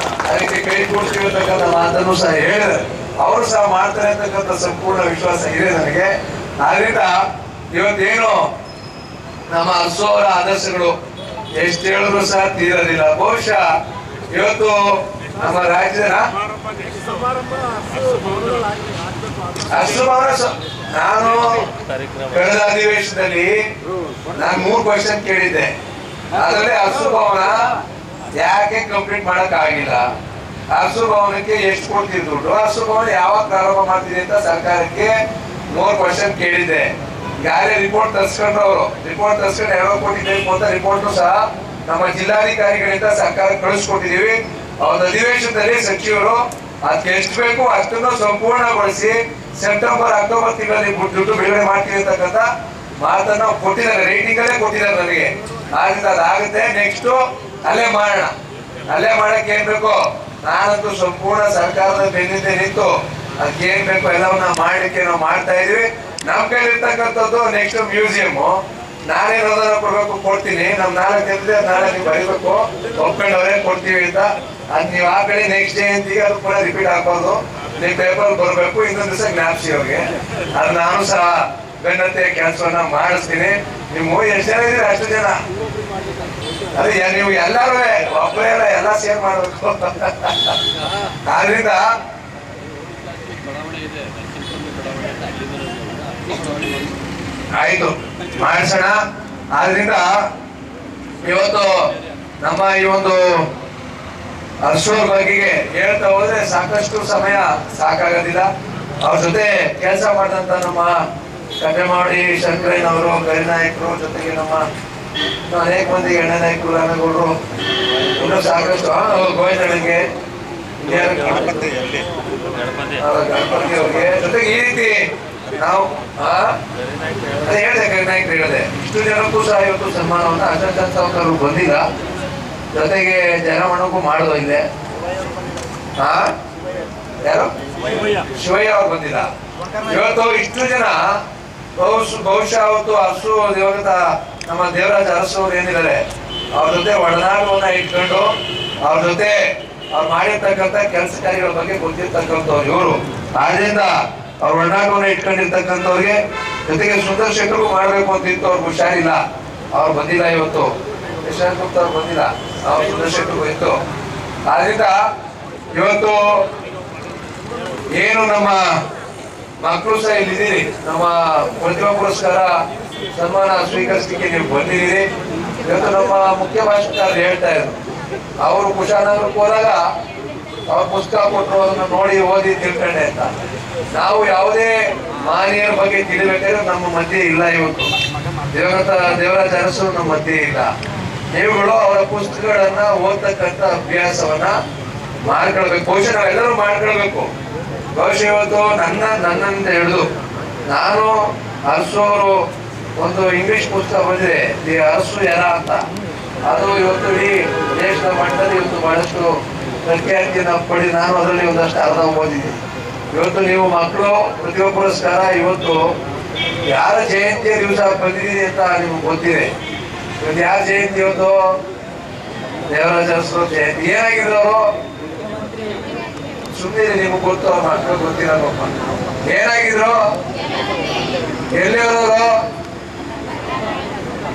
ಅದಕ್ಕೆ ಕೈ ಕೊಡ್ತೀವಿ ಅಂತಕ್ಕಂಥ ಮಾತನ್ನು ಸಹ ಹೇಳಿದ್ದಾರೆ. ಅವರು ಸಹ ಮಾಡ್ತಾರೆ ಅಂತಕ್ಕಂಥ ಸಂಪೂರ್ಣ ವಿಶ್ವಾಸ ಇದೆ ನನಗೆ. ಆದ್ರಿಂದ ಇವತ್ತೇನು ನಮ್ಮ ಅರಸೋರ ಆದರ್ಶಗಳು ಎಷ್ಟು ಹೇಳಿದ್ರು ಸಹ ತೀರೋದಿಲ್ಲ. ಬಹುಶಃ ಇವತ್ತು ನಮ್ಮ ರಾಜ್ಯದ ನಾನು ಕಳೆದ ಅಧಿವೇಶನದಲ್ಲಿ ನಾನು 3 ಕ್ವಶನ್ ಕೇಳಿದ್ದೆ. ಅದರಲ್ಲಿ ಹಸು ಭವನ ಯಾಕೆ ಕಂಪ್ಲೀಟ್ ಮಾಡಕ್ ಆಗಿಲ್ಲ, ಹಸು ಭವನಕ್ಕೆ ಎಷ್ಟು ಕೊಡ್ತೀವಿ ದುಡ್ಡು, ಹಸು ಭವನ ಯಾವಾಗ ಪ್ರಾರಂಭ ಮಾಡ್ತೀವಿ ಅಂತ ಸರ್ಕಾರಕ್ಕೆ 3 ಕ್ವಶನ್ ಕೇಳಿದ್ದೆ. ಯಾರೇ ರಿಪೋರ್ಟ್ ತರಿಸ್ಕೊಂಡ್ರು, ಅವರು ರಿಪೋರ್ಟ್ ತರಿಸ್ಕೊಂಡು ಯಾವಾಗ ಕೊಟ್ಟಿದ್ದೇವೆ ಅಂತ ರಿಪೋರ್ಟ್ ಸಹ ನಮ್ಮ ಜಿಲ್ಲಾಧಿಕಾರಿಗಳಿಂದ ಸರ್ಕಾರ ಕಳಿಸ್ಕೊಟ್ಟಿದೀವಿ. ಅವರ ಅಧಿವೇಶನದಲ್ಲಿ ಸಚಿವರು ಅದಕ್ಕೆ ಎಷ್ಟು ಬೇಕು ಅಷ್ಟನ್ನು ಸಂಪೂರ್ಣಗೊಳಿಸಿ ಸೆಪ್ಟೆಂಬರ್ ಅಕ್ಟೋಬರ್ ತಿಂಗಳಲ್ಲಿ ದುಡ್ಡು ಬಿಡುಗಡೆ ಮಾಡ್ತೀವಿ ಅಂತಕ್ಕಂಥ ಮಾತನ್ನ ಕೊಟ್ಟಿದ್ದಾರೆ, ರೈಟಿಂಗ್ ಅಲ್ಲೇ ಕೊಟ್ಟಿದ್ದಾರೆ ನನಗೆ. ಆದ್ರಿಂದ ಅದಾಗುತ್ತೆ. ನೆಕ್ಸ್ಟ್ ಅಲ್ಲೇ ಮಾಡೋಣ. ಅಲ್ಲೇ ಮಾಡಕ್ಕೆ ಏನ್ ಬೇಕು, ನಾನಂತೂ ಸಂಪೂರ್ಣ ಸರ್ಕಾರದ ಬೆನ್ನಿಂದ ನಿಂತು ಅದಕ್ಕೆ ಏನ್ ಬೇಕು ಎಲ್ಲವನ್ನ ಮಾಡ್ಲಿಕ್ಕೆ ನಾವು ಮಾಡ್ತಾ ಇದೀವಿ. ನಮ್ ಕೈಲಿ ಇರ್ತಕ್ಕಂಥದ್ದು ನೆಕ್ಸ್ಟ್ ಮ್ಯೂಸಿಯಂ ನಾನೇ ಅನುದಾನ ಕೊಡ್ಬೇಕು, ಕೊಡ್ತೀನಿ. ನಮ್ 4 ಜನರಿಗೆ ನಾಳೆ ನೀವು ಬರೀಬೇಕು, ಒಪ್ಕೊಂಡವ್ರೆ ಕೊಡ್ತೀವಿ ಅಂತ. ಅದ್ ನೀವು ಆ ಕಡೆ ನೆಕ್ಸ್ಟ್ ಜಯಂತಿಗೆ ಅದು ಕೂಡ ರಿಪೀಟ್ ಹಾಕೋದು, ನಿಮ್ ಪೇಪರ್ ಬರ್ಬೇಕು. ಇನ್ನೊಂದ್ ದಿವಸ ಜ್ಞಾಪಿಸಿ ಅವ್ರಿಗೆ. ಅದು ನಾನು ಸಹ ಬೆನ್ನತ್ತೆ ಕೆಲಸವನ್ನ ಮಾಡಿಸ್ತೀನಿ. ನೀವು ಎಷ್ಟು ಜನ ಇದೀರಿ ಅಷ್ಟು ಜನ, ಅದೇ ನೀವು ಎಲ್ಲರೂ ಒಬ್ಬರೇ ಎಲ್ಲ ಸೇರ್ ಮಾಡ್ಬೇಕು. ಆದ್ರಿಂದ ಆಯ್ತು ಮಾಡಿಸೋಣ. ಆದ್ರಿಂದ ಇವತ್ತು ನಮ್ಮ ಈ ಒಂದು ಅರಸೋರ್ ಬಗೆಗೆ ಹೇಳ್ತಾ ಹೋದ್ರೆ ಸಾಕಷ್ಟು ಸಮಯ ಸಾಕಾಗೋದಿಲ್ಲ. ಅವ್ರ ಜೊತೆ ಕೆಲಸ ಮಾಡಿದಂತ ನಮ್ಮ ಕಟ್ಟೆಮಾಡಿ ಶಂಕರಯ್ಯನವರು, ಕರಿನಾಯಕರು, ಜೊತೆಗೆ ನಮ್ಮ ಅನೇಕ ಮಂದಿ ಎಣ್ಣೆ ನಾಯಕರು, ರಾಮೇಗೌಡರು, ಇನ್ನೂ ಸಾಕಷ್ಟು ಗೋವಿಂದನಿಗೆ, ಗಣಪತಿ ಅವ್ರಿಗೆ ಜೊತೆಗೆ ಈ ರೀತಿ ನಾವು ಹೇಳಿದೆ, ಕರಿನಾಯಕರು ಹೇಳಿದೆ. ಇಷ್ಟು ಜನಕ್ಕೂ ಸಹ ಇವತ್ತು ಸನ್ಮಾನವನ್ನ ಅಶೋಕ್ ಸಾವ್ಕಾರರು ಬಂದಿಲ್ಲ, ಜೊತೆಗೆ ಜನಮಣ್ಣಕ್ಕೂ ಮಾಡೋದು ಇಲ್ಲೇ. ಯಾರು ಶಿವಯ್ಯ ಅವ್ರು ಬಂದಿಲ್ಲ. ಇವತ್ತು ಇಷ್ಟು ಜನ ಬಹುಶಃ ಅವತ್ತು ಹಸು ದಿವಂಗತ ನಮ್ಮ ದೇವರಾಜ ಅರಸು ಅವ್ರು ಏನಿದ್ದಾರೆ ಅವ್ರ ಜೊತೆ ಒಡನಾಟವನ್ನ ಇಟ್ಕೊಂಡು ಅವ್ರ ಜೊತೆ ಅವ್ರು ಮಾಡಿರ್ತಕ್ಕಂಥ ಕೆಲಸ ಕಾರ್ಯಗಳ ಬಗ್ಗೆ ಗೊತ್ತಿರ್ತಕ್ಕಂಥವ್ರು ಇವರು. ಆದ್ರಿಂದ ಅವ್ರ ಒಡನಾಟವನ್ನ ಇಟ್ಕೊಂಡಿರ್ತಕ್ಕಂಥವ್ರಿಗೆ ಜೊತೆಗೆ ಸುಂದರ್ ಶೆಟ್ಟರ್ಗೂ ಮಾಡ್ಬೇಕು ಅಂತ ಇತ್ತು, ಅವ್ರಿಗೆ ಹುಷಾರಿಲ್ಲ, ಅವ್ರು ಬಂದಿಲ್ಲ. ಇವತ್ತು ಯಶವಂತ ಗುಪ್ತ ಅವ್ರು ಬಂದಿಲ್ಲ, ಅವ್ರು ಸುಂದರ್ ಶೆಟ್ಟರ್ಗೂ ಇತ್ತು. ಆದ್ರಿಂದ ಇವತ್ತು ಏನು ನಮ್ಮ ಮಕ್ಕಳು ಸಹ ಇಲ್ಲಿದ್ದೀರಿ, ನಮ್ಮ ಪ್ರತಿಭಾ ಪುರಸ್ಕಾರ ಸನ್ಮಾನ ಸ್ವೀಕರಿಸಲಿಕ್ಕೆ ನೀವು ಬಂದಿದ್ದೀರಿ. ಇವತ್ತು ನಮ್ಮ ಮುಖ್ಯ ಭಾಷಣಕಾರರು ಹೇಳ್ತಾ ಇದ್ರು, ಅವರು ಕುಶಾಲನಗರಕ್ಕೆ ಹೋದಾಗ ಅವ್ರ ಪುಸ್ತಕ ಕೊಟ್ಟರು, ಅದನ್ನ ನೋಡಿ ಓದಿ ತಿಳ್ಕೊಂಡೆ ಅಂತ. ನಾವು ಯಾವುದೇ ಮಾನ್ಯರ ಬಗ್ಗೆ ತಿಳಿಬೇಕಾದ್ರೆ ನಮ್ಮ ಮಧ್ಯೆ ಇಲ್ಲ. ಇವತ್ತು ದೇವರಾಜ ಅರಸರು ನಮ್ಮ ಮಧ್ಯೆ ಇಲ್ಲ. ನೀವುಗಳು ಅವರ ಪುಸ್ತಕಗಳನ್ನ ಓದ್ತಕ್ಕಂಥ ಅಭ್ಯಾಸವನ್ನ ಮಾಡ್ಕೊಳ್ಬೇಕು. ಬಹುಶಃ ನಾವೆಲ್ಲರೂ ಮಾಡ್ಕೊಳ್ಬೇಕು. ಬಹುಶಃ ಇವತ್ತು ನನ್ನಂತ ಹಿಡಿದು ನಾನು ಅರಸು ಅವರು ಒಂದು ಇಂಗ್ಲಿಷ್ ಪುಸ್ತಕ ಬಂದಿದೆ, ದಿ ಅರಸು ಯಾರ ಅಂತ. ಅದು ಇವತ್ತು ಇಡೀ ದೇಶದ ಮಟ್ಟದಲ್ಲಿ ಇವತ್ತು ಬಹಳಷ್ಟು ಪ್ರಖ್ಯಾತಿಯನ್ನು ಪಡಿ ನಾನು ಅದರಲ್ಲಿ ಒಂದಷ್ಟು ಅರ್ಧ ಓದಿದ್ದೀನಿ. ಇವತ್ತು ನೀವು ಮಕ್ಕಳು ಪ್ರತಿಭಾ ಪುರಸ್ಕಾರ ಇವತ್ತು ಯಾರ ಜಯಂತಿಯ ದಿವಸ ಬಂದಿದ್ದೀರಿ ಅಂತ ನಿಮ್ಗೆ ಗೊತ್ತಿದೆ. ಇವತ್ತು ಯಾರ ಜಯಂತಿ? ಇವತ್ತು ದೇವರಾಜ ಅರಸು ಜಯಂತಿ. ಏನಾಗಿದ್ದವರು ಸುಮ್ಮನೆ ನಿಮ್ಗೆ ಗೊತ್ತು, ಅವ್ರ ಮಕ್ಕಳು ಗೊತ್ತಿರೋಪ್ಪ. ಏನಾಗಿದ್ರು, ಎಲ್ಲಿ ಹೋದವರು?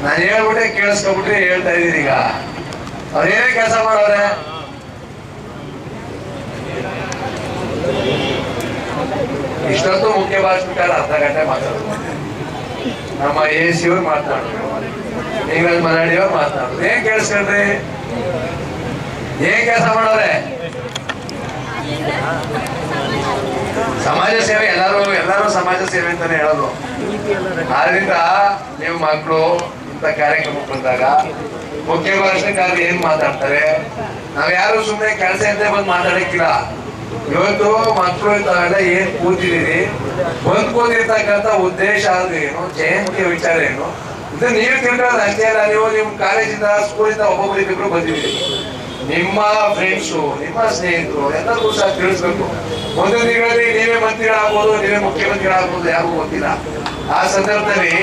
ನಾನು ಹೇಳ್ಬಿಟ್ಟೆ ಕೇಳಿಸ್ಕೊಬಿಟ್ರೆ ಹೇಳ್ತಾ ಇದ್ದೀನಿ. ಈಗ ಅವ್ರು ಏನೇ ಕೆಲಸ ಮಾಡೋರೆ, ಇಷ್ಟೊತ್ತು ಮುಖ್ಯ ಭಾಷಣಕಾರ ಅರ್ಧ ಗಂಟೆ ಮಾತಾಡೋದು, ನಮ್ಮ AC ಅವ್ರು ಮಾತನಾಡೋದು, ಇಂಗ್ಲಿಷ್ ಮರಾಠಿಯವ್ರು ಮಾತನಾಡೋದು. ಏನ್ ಕೇಳಿಸ್ಕೊಂಡ್ರಿ? ಏನ್ ಕೆಲಸ ಮಾಡೋರೆ? ಸಮಾಜ ಸೇವೆ. ಎಲ್ಲರೂ ಸಮಾಜ ಸೇವೆ ಅಂತಾನೆ ಹೇಳೋದು. ಆದ್ರಿಂದ ನೀವು ಮಕ್ಕಳು ಇಂಥ ಕಾರ್ಯಕ್ರಮಕ್ಕೆ ಬಂದಾಗ ಮುಖ್ಯ ಭಾಷಣಕಾರರು ಏನ್ ಮಾತಾಡ್ತಾರೆ, ನಾವ್ ಯಾರು ಸುಮ್ಮನೆ ಕೆಲಸ ಇದ್ದೇ ಬಂದು ಮಾತಾಡಕ್ಕಿಲ್ಲ. ಇವತ್ತು ಮಕ್ಕಳು ತಾವೆಲ್ಲ ಏನ್ ಕೂತಿದ್ದೀರಿ, ಬಂದ್ ಕೂತಿರ್ತಕ್ಕಂಥ ಉದ್ದೇಶ ಆದ್ರೆ ಏನು, ಜಯಂತಿಯ ವಿಚಾರ ಏನು, ಇದು ನೀವು ತಿಳ್ಕೊಳ್ಳೋದು ಅಷ್ಟೇ ಅಲ್ಲ. ನೀವು ನಿಮ್ ಕಾಲೇಜಿಂದ ಸ್ಕೂಲಿಂದ ಒಬ್ಬೊಬ್ಬರಿಗೂ ಬಂದಿದ್ದೀರಿ, ನಿಮ್ಮ ಫ್ರೆಂಡ್ಸು, ನಿಮ್ಮ ಸ್ನೇಹಿತರು ಎಲ್ಲರಿಗೂ ಸಹ ತಿಳಿಸ್ಬೇಕು. ಮುಂದಿನ ದಿನಗಳಲ್ಲಿ ನೀವೇ ಮಂತ್ರಿಗಳಾಗ್ಬೋದು, ನೀವೇ ಮುಖ್ಯಮಂತ್ರಿಗಳಾಗ್ಬೋದು, ಯಾರಿಗೂ ಗೊತ್ತಿಲ್ಲ. ಆ ಸಂದರ್ಭದಲ್ಲಿ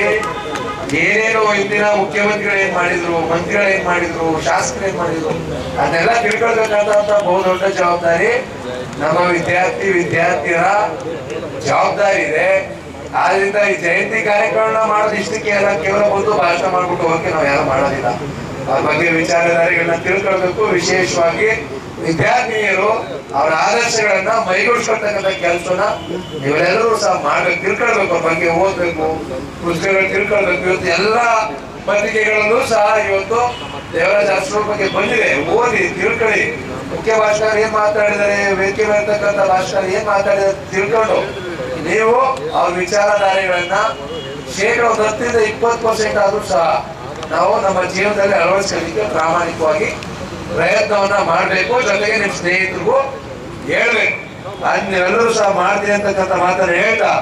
ಏನೇನು ಇಂದಿನ ಮುಖ್ಯಮಂತ್ರಿಗಳು ಏನ್ ಮಾಡಿದ್ರು, ಮಂತ್ರಿಗಳು ಏನ್ ಮಾಡಿದ್ರು, ಶಾಸಕರು ಏನ್ ಮಾಡಿದ್ರು ಅದನ್ನೆಲ್ಲ ತಿಳ್ಕೊಳ್ಬೇಕಾದಂತ ಬಹುದೊಡ್ಡ ಜವಾಬ್ದಾರಿ ನಮ್ಮ ವಿದ್ಯಾರ್ಥಿಯರ ಜವಾಬ್ದಾರಿ ಇದೆ. ಆದ್ರಿಂದ ಈ ಜಯಂತಿ ಕಾರ್ಯಕ್ರಮ ಮಾಡೋದು ಇಷ್ಟಕ್ಕೆ ಎಲ್ಲ ಕೇವಲ ಬಂದು ಭಾಷಣ ಮಾಡ್ಬಿಟ್ಟು ಹೋಗಕ್ಕೆ ನಾವು ಯಾರು ಮಾಡೋದಿಲ್ಲ. ಅದ್ರ ಬಗ್ಗೆ ವಿಚಾರಧಾರೆಗಳನ್ನ ತಿಳ್ಕೊಳ್ಬೇಕು. ವಿಶೇಷವಾಗಿ ವಿದ್ಯಾರ್ಥಿನಿಯರು ಅವರ ಆದರ್ಶಗಳನ್ನ ಮೈಗೂಡಿಸ್ಕೊಳ್ತಕ್ಕಂಥ ಕೆಲಸನ ನೀವೆಲ್ಲರೂ ಸಹ ಮಾಡ್ಬೇಕು, ತಿಳ್ಕೊಳ್ಬೇಕು, ಅವ್ರ ಬಗ್ಗೆ ಓದ್ಬೇಕು, ಪುಸ್ತಕಗಳು ತಿಳ್ಕೊಳ್ಬೇಕು. ಇವತ್ತು ಎಲ್ಲ ಪತ್ರಿಕೆಗಳಲ್ಲೂ ಸಹ ಇವತ್ತು ದೇವರಾಜ ಅರಸರ ಬಗ್ಗೆ ಬಂದಿದೆ, ಓದಿ ತಿಳ್ಕೊಳ್ಳಿ. ಮುಖ್ಯ ಭಾಷಣ ಏನ್ ಮಾತಾಡಿದರೆ, ವೇದಿಕೆ ಇರ್ತಕ್ಕಂಥ ಭಾಷಣ ಏನ್ ಮಾತಾಡಿದರೆ ತಿಳ್ಕೊಂಡು ನೀವು ಅವ್ರ ವಿಚಾರಧಾರೆಗಳನ್ನ 10% ಆದ್ರೂ ಸಹ ನಾವು ನಮ್ಮ ಜೀವನದಲ್ಲಿ ಅಳವಡಿಸಲಿಕ್ಕೆ ಪ್ರಾಮಾಣಿಕವಾಗಿ ಪ್ರಯತ್ನವನ್ನ ಮಾಡಬೇಕು. ಜೊತೆಗೆ ನಿಮ್ ಸ್ನೇಹಿತರಿಗೂ ಹೇಳ್ಬೇಕು. ಅದ್ ನೀವೆಲ್ಲರೂ ಸಹ ಮಾಡ್ತೀವಿ ಅಂತಕ್ಕಂಥ ಮಾತನ್ನ ಹೇಳ್ತಾ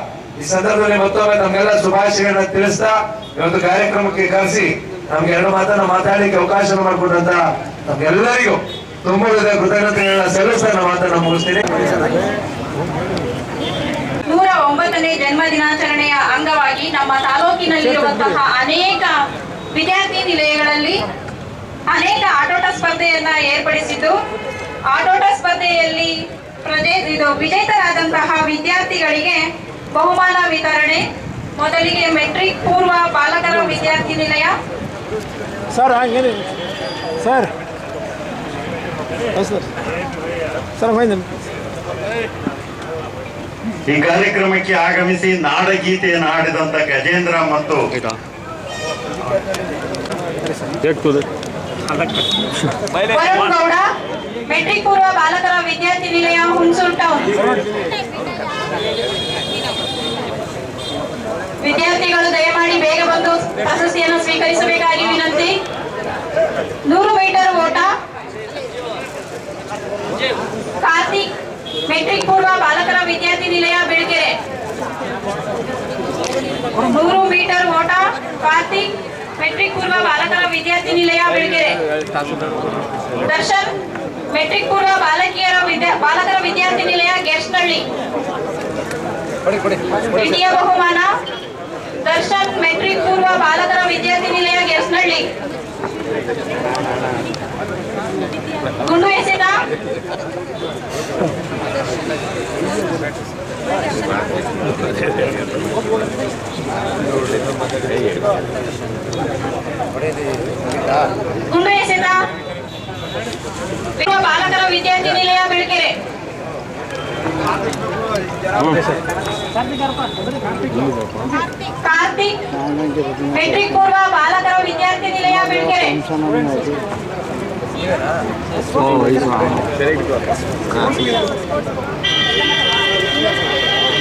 ಈ ಸಂದರ್ಭದಲ್ಲಿ ಮತ್ತೊಮ್ಮೆ ನಮ್ಗೆಲ್ಲ ಶುಭಾಶಯಗಳನ್ನ ತಿಳಿಸ್ತಾ ಇವತ್ತು ಕಾರ್ಯಕ್ರಮಕ್ಕೆ ಕರೆಸಿ ನಮ್ಗೆ 2 ಮಾತನ್ನ ಮಾತಾಡ್ಲಿಕ್ಕೆ ಅವಕಾಶ ಮಾಡಿಕೊಟ್ಟಂತ ನಮ್ಗೆಲ್ಲರಿಗೂ ತುಂಬ ಕೃತಜ್ಞತೆಗಳನ್ನ ಸಲ್ಲಿಸ್ತಾ ನಮ್ಮ ಮಾತನ್ನ ಮುಗಿಸ್ತೀನಿ. 109ನೇ ಜನ್ಮ ದಿನಾಚರಣೆಯ ಅಂಗವಾಗಿ ನಮ್ಮ ತಾಲೂಕಿನಲ್ಲಿರುವಂತಹ ಅನೇಕ ವಿದ್ಯಾರ್ಥಿ ನಿಲಯಗಳಲ್ಲಿ ಅನೇಕ ಆಟೋಟ ಸ್ಪರ್ಧೆಯನ್ನ ಏರ್ಪಡಿಸಿದ್ದು, ಆಟೋಟ ಸ್ಪರ್ಧೆಯಲ್ಲಿ ವಿಜೇತರಾದಂತಹ ವಿದ್ಯಾರ್ಥಿಗಳಿಗೆ ಬಹುಮಾನ ವಿತರಣೆ. ಮೊದಲಿಗೆ ಮೆಟ್ರಿಕ್ ಪೂರ್ವ ಬಾಲಕರ ವಿದ್ಯಾರ್ಥಿ ನಿಲಯ. ಸರ್ ಸರ್ ಈ ಕಾರ್ಯಕ್ರಮಕ್ಕೆ ಆಗಮಿಸಿ ನಾಡಗೀತೆಯನ್ನು ಹಾಡಿದಂತ ಗಜೇಂದ್ರ ಮತ್ತು ವರುಣ್ ಗೌಡ, ಮೆಟ್ರಿಕ್ ಪೂರ್ವ ಬಾಲಕರ ವಿದ್ಯಾರ್ಥಿ ನಿಲಯ, ಹುಣಸೂರು ಟೌನ್. ವಿದ್ಯಾರ್ಥಿಗಳು ದಯಮಾಡಿ ಬೇಗ ಬಂದು ಪ್ರಶಸ್ತಿಯನ್ನು ಸ್ವೀಕರಿಸಬೇಕಾಗಿ ವಿನಂತಿ. 100 ಮೀಟರ್ ಓಟ ಕಾರ್ತಿಕ್, ಮೆಟ್ರಿಕ್ ಪೂರ್ವ ಬಾಲಕರ ವಿದ್ಯಾರ್ಥಿ ನಿಲಯ, ಬೆಳಗೆರೆ. 100 ಮೀಟರ್ ಓಟ ಕಾರ್ತಿಕ್, ಮೆಟ್ರಿಕ್ ಪೂರ್ವ ಬಾಲಕರ ವಿದ್ಯಾರ್ಥಿ ನಿಲಯ, ಬೆಳಗೆರೆ. ದರ್ಶನ್, ಮೆಟ್ರಿಕ್ ಪೂರ್ವ ಬಾಲಕರ ವಿದ್ಯಾರ್ಥಿ ನಿಲಯ, ಗೆರ್ಸ್ನಳ್ಳಿ. ದ್ವಿತೀಯ ಬಹುಮಾನ ದರ್ಶನ್, ಮೆಟ್ರಿಕ್ ಪೂರ್ವ ಬಾಲಕರ ವಿದ್ಯಾರ್ಥಿ ನಿಲಯ, ಗೆರ್ಸ್ನಳ್ಳಿ. ಗುಂಡು ಎಸೆತ ಗುಂಡು ಎಸೆತ ಬಾಲಕರ ವಿದ್ಯಾರ್ಥಿ ನಿಲಯ, ಬೆಳಗೆರೆ. ಕಾರ್ತಿಕ್, ಮೆಟ್ರಿಕ್ ಪೂರ್ವ ಬಾಲಕರ ವಿದ್ಯಾರ್ಥಿ ನಿಲಯ, Belagere.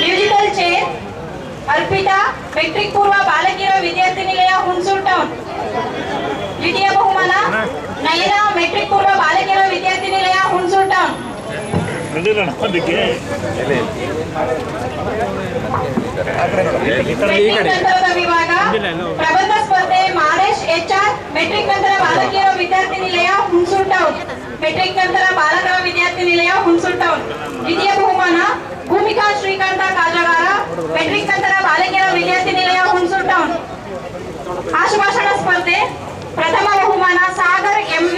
Musical chair Arpita, metric ಪೂರ್ವ ಬಾಲಕಿಯರ ವಿದ್ಯಾರ್ಥಿ ನಿಲಯ, ಹುಣಸೂರು ಟೌನ್. ದ್ವಿತೀಯ ಬಹುಮಾನ ನಯನ, ಮೆಟ್ರಿಕ್ ಪೂರ್ವ ಬಾಲಕಿಯರ ವಿದ್ಯಾರ್ಥಿ ನಿಲಯ, ಹುಣಸೂರು ಟೌನ್. ನಂತರದ ವಿಭಾಗ ಪ್ರಬಂಧ ಸ್ಪರ್ಧೆ ಮಾದೇಶ್ HR, ಮೆಟ್ರಿಕ್ ನಂತರ ಬಾಲಕಿಯರ ವಿದ್ಯಾರ್ಥಿ ನಿಲಯ, ಹುಣಸೂರು ಟೌನ್. ಮೆಟ್ರಿಕ್ ನಂತರ ಬಾಲಕರ ವಿದ್ಯಾರ್ಥಿ ನಿಲಯ, ಹುಣಸೂರು ಟೌನ್. ದ್ವಿತೀಯ ಬಹುಮಾನ ಭೂಮಿಕಾ ಶ್ರೀಕಾಂತ ಕಾಜಗಾರ, ಮೆಟ್ರಿಕ್ ನಂತರ ಬಾಲಕಿಯರ ವಿದ್ಯಾರ್ಥಿ ನಿಲಯ, ಹುಣಸೂರು ಟೌನ್. ಆಶುಭಾಷಣ ಸ್ಪರ್ಧೆ ಪ್ರಥಮ ಬಹುಮಾನ ಸಾಗರ್ MV,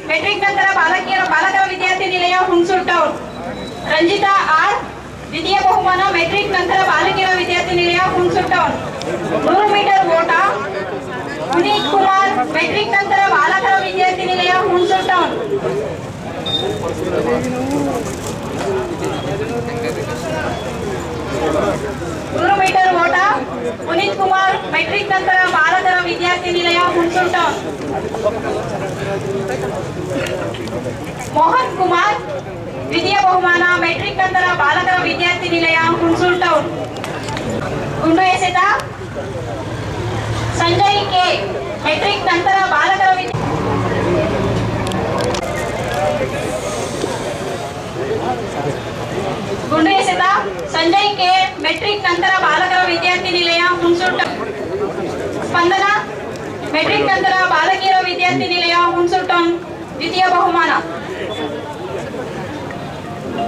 ಮೆಟ್ರಿಕ್ ನಂತರ ಬಾಲಕರ ವಿದ್ಯಾರ್ಥಿ ನಿಲಯ, ಹುಣಸೂರು ಟೌನ್. ರಂಜಿತಾ R, ದ್ವಿತೀಯ ಬಹುಮಾನ ಮೆಟ್ರಿಕ್ ನಂತರ ಬಾಲಕಿಯರ ವಿದ್ಯಾರ್ಥಿ ನಿಲಯ, ಹುಣಸೂರು ಟೌನ್. 100 ಮೀಟರ್ ಓಟ ಪುನೀತ್ ಕುಮಾರ್, ಮೆಟ್ರಿಕ್ ನಂತರ ಬಾಲಕರ ವಿದ್ಯಾರ್ಥಿ ನಿಲಯ, ಹುಣಸೂರು ಟೌನ್. 100 ಮೀಟರ್ ಓಟ ಪುನೀತ್ ಕುಮಾರ್, ಮೆಟ್ರಿಕ್ ನಂತರ ಬಾಲಕರ ವಿದ್ಯಾರ್ಥಿ ನಿಲಯ, ಹುಣಸೂರು ಟೌನ್. ಮೋಹನ್ ಕುಮಾರ್, ದ್ವಿತೀಯ ಬಹುಮಾನ ಮೆಟ್ರಿಕ್ ನಂತರ ಬಾಲಕರ ವಿದ್ಯಾರ್ಥಿ ನಿಲಯ, ಹುಣಸೂರು ಟೌನ್. ಗುಂಡು ಎಸೆತ ಸಂಜಯ್ K, ಮೆಟ್ರಿಕ್ ನಂತರ ಬಾಲಕರ ಗುಂಡು ಎಸೆತ ಸಂಜಯ್ K, ಮೆಟ್ರಿಕ್ ನಂತರ ಬಾಲಕರ ವಿದ್ಯಾರ್ಥಿ ನಿಲಯ, ಹುಣಸೂರು ಟೌನ್. ಸ್ಪಂದನ, ಮೆಟ್ರಿಕ್ ನಂತರ ಬಾಲಕಿಯರ ವಿದ್ಯಾರ್ಥಿ ನಿಲಯ, ಹುಣಸೂರು ಟೌನ್. ದ್ವಿತೀಯ ಬಹುಮಾನ.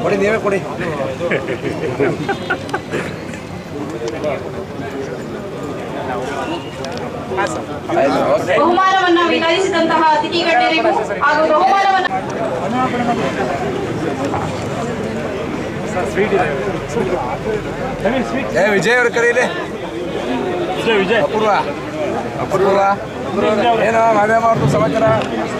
ಕೊಡಿ, ನೀವೇ ಕೊಡಿ. ಬಹುಮಾನವನ್ನ ವಿತರಿಸಿದಂತಹ ಅತಿಥಿ ಗಣ್ಯರಿಗೂ ಹಾಗೂ ಬಹುಮಾನವನ್ನು ವಿಜಯ್ ಅವ್ರ ಕರೀಲಿ. ಅಪೂರ್ವ ಏನು ಮದುವೆ ಮಾಡ್ತು ಸಮಾಚಾರ?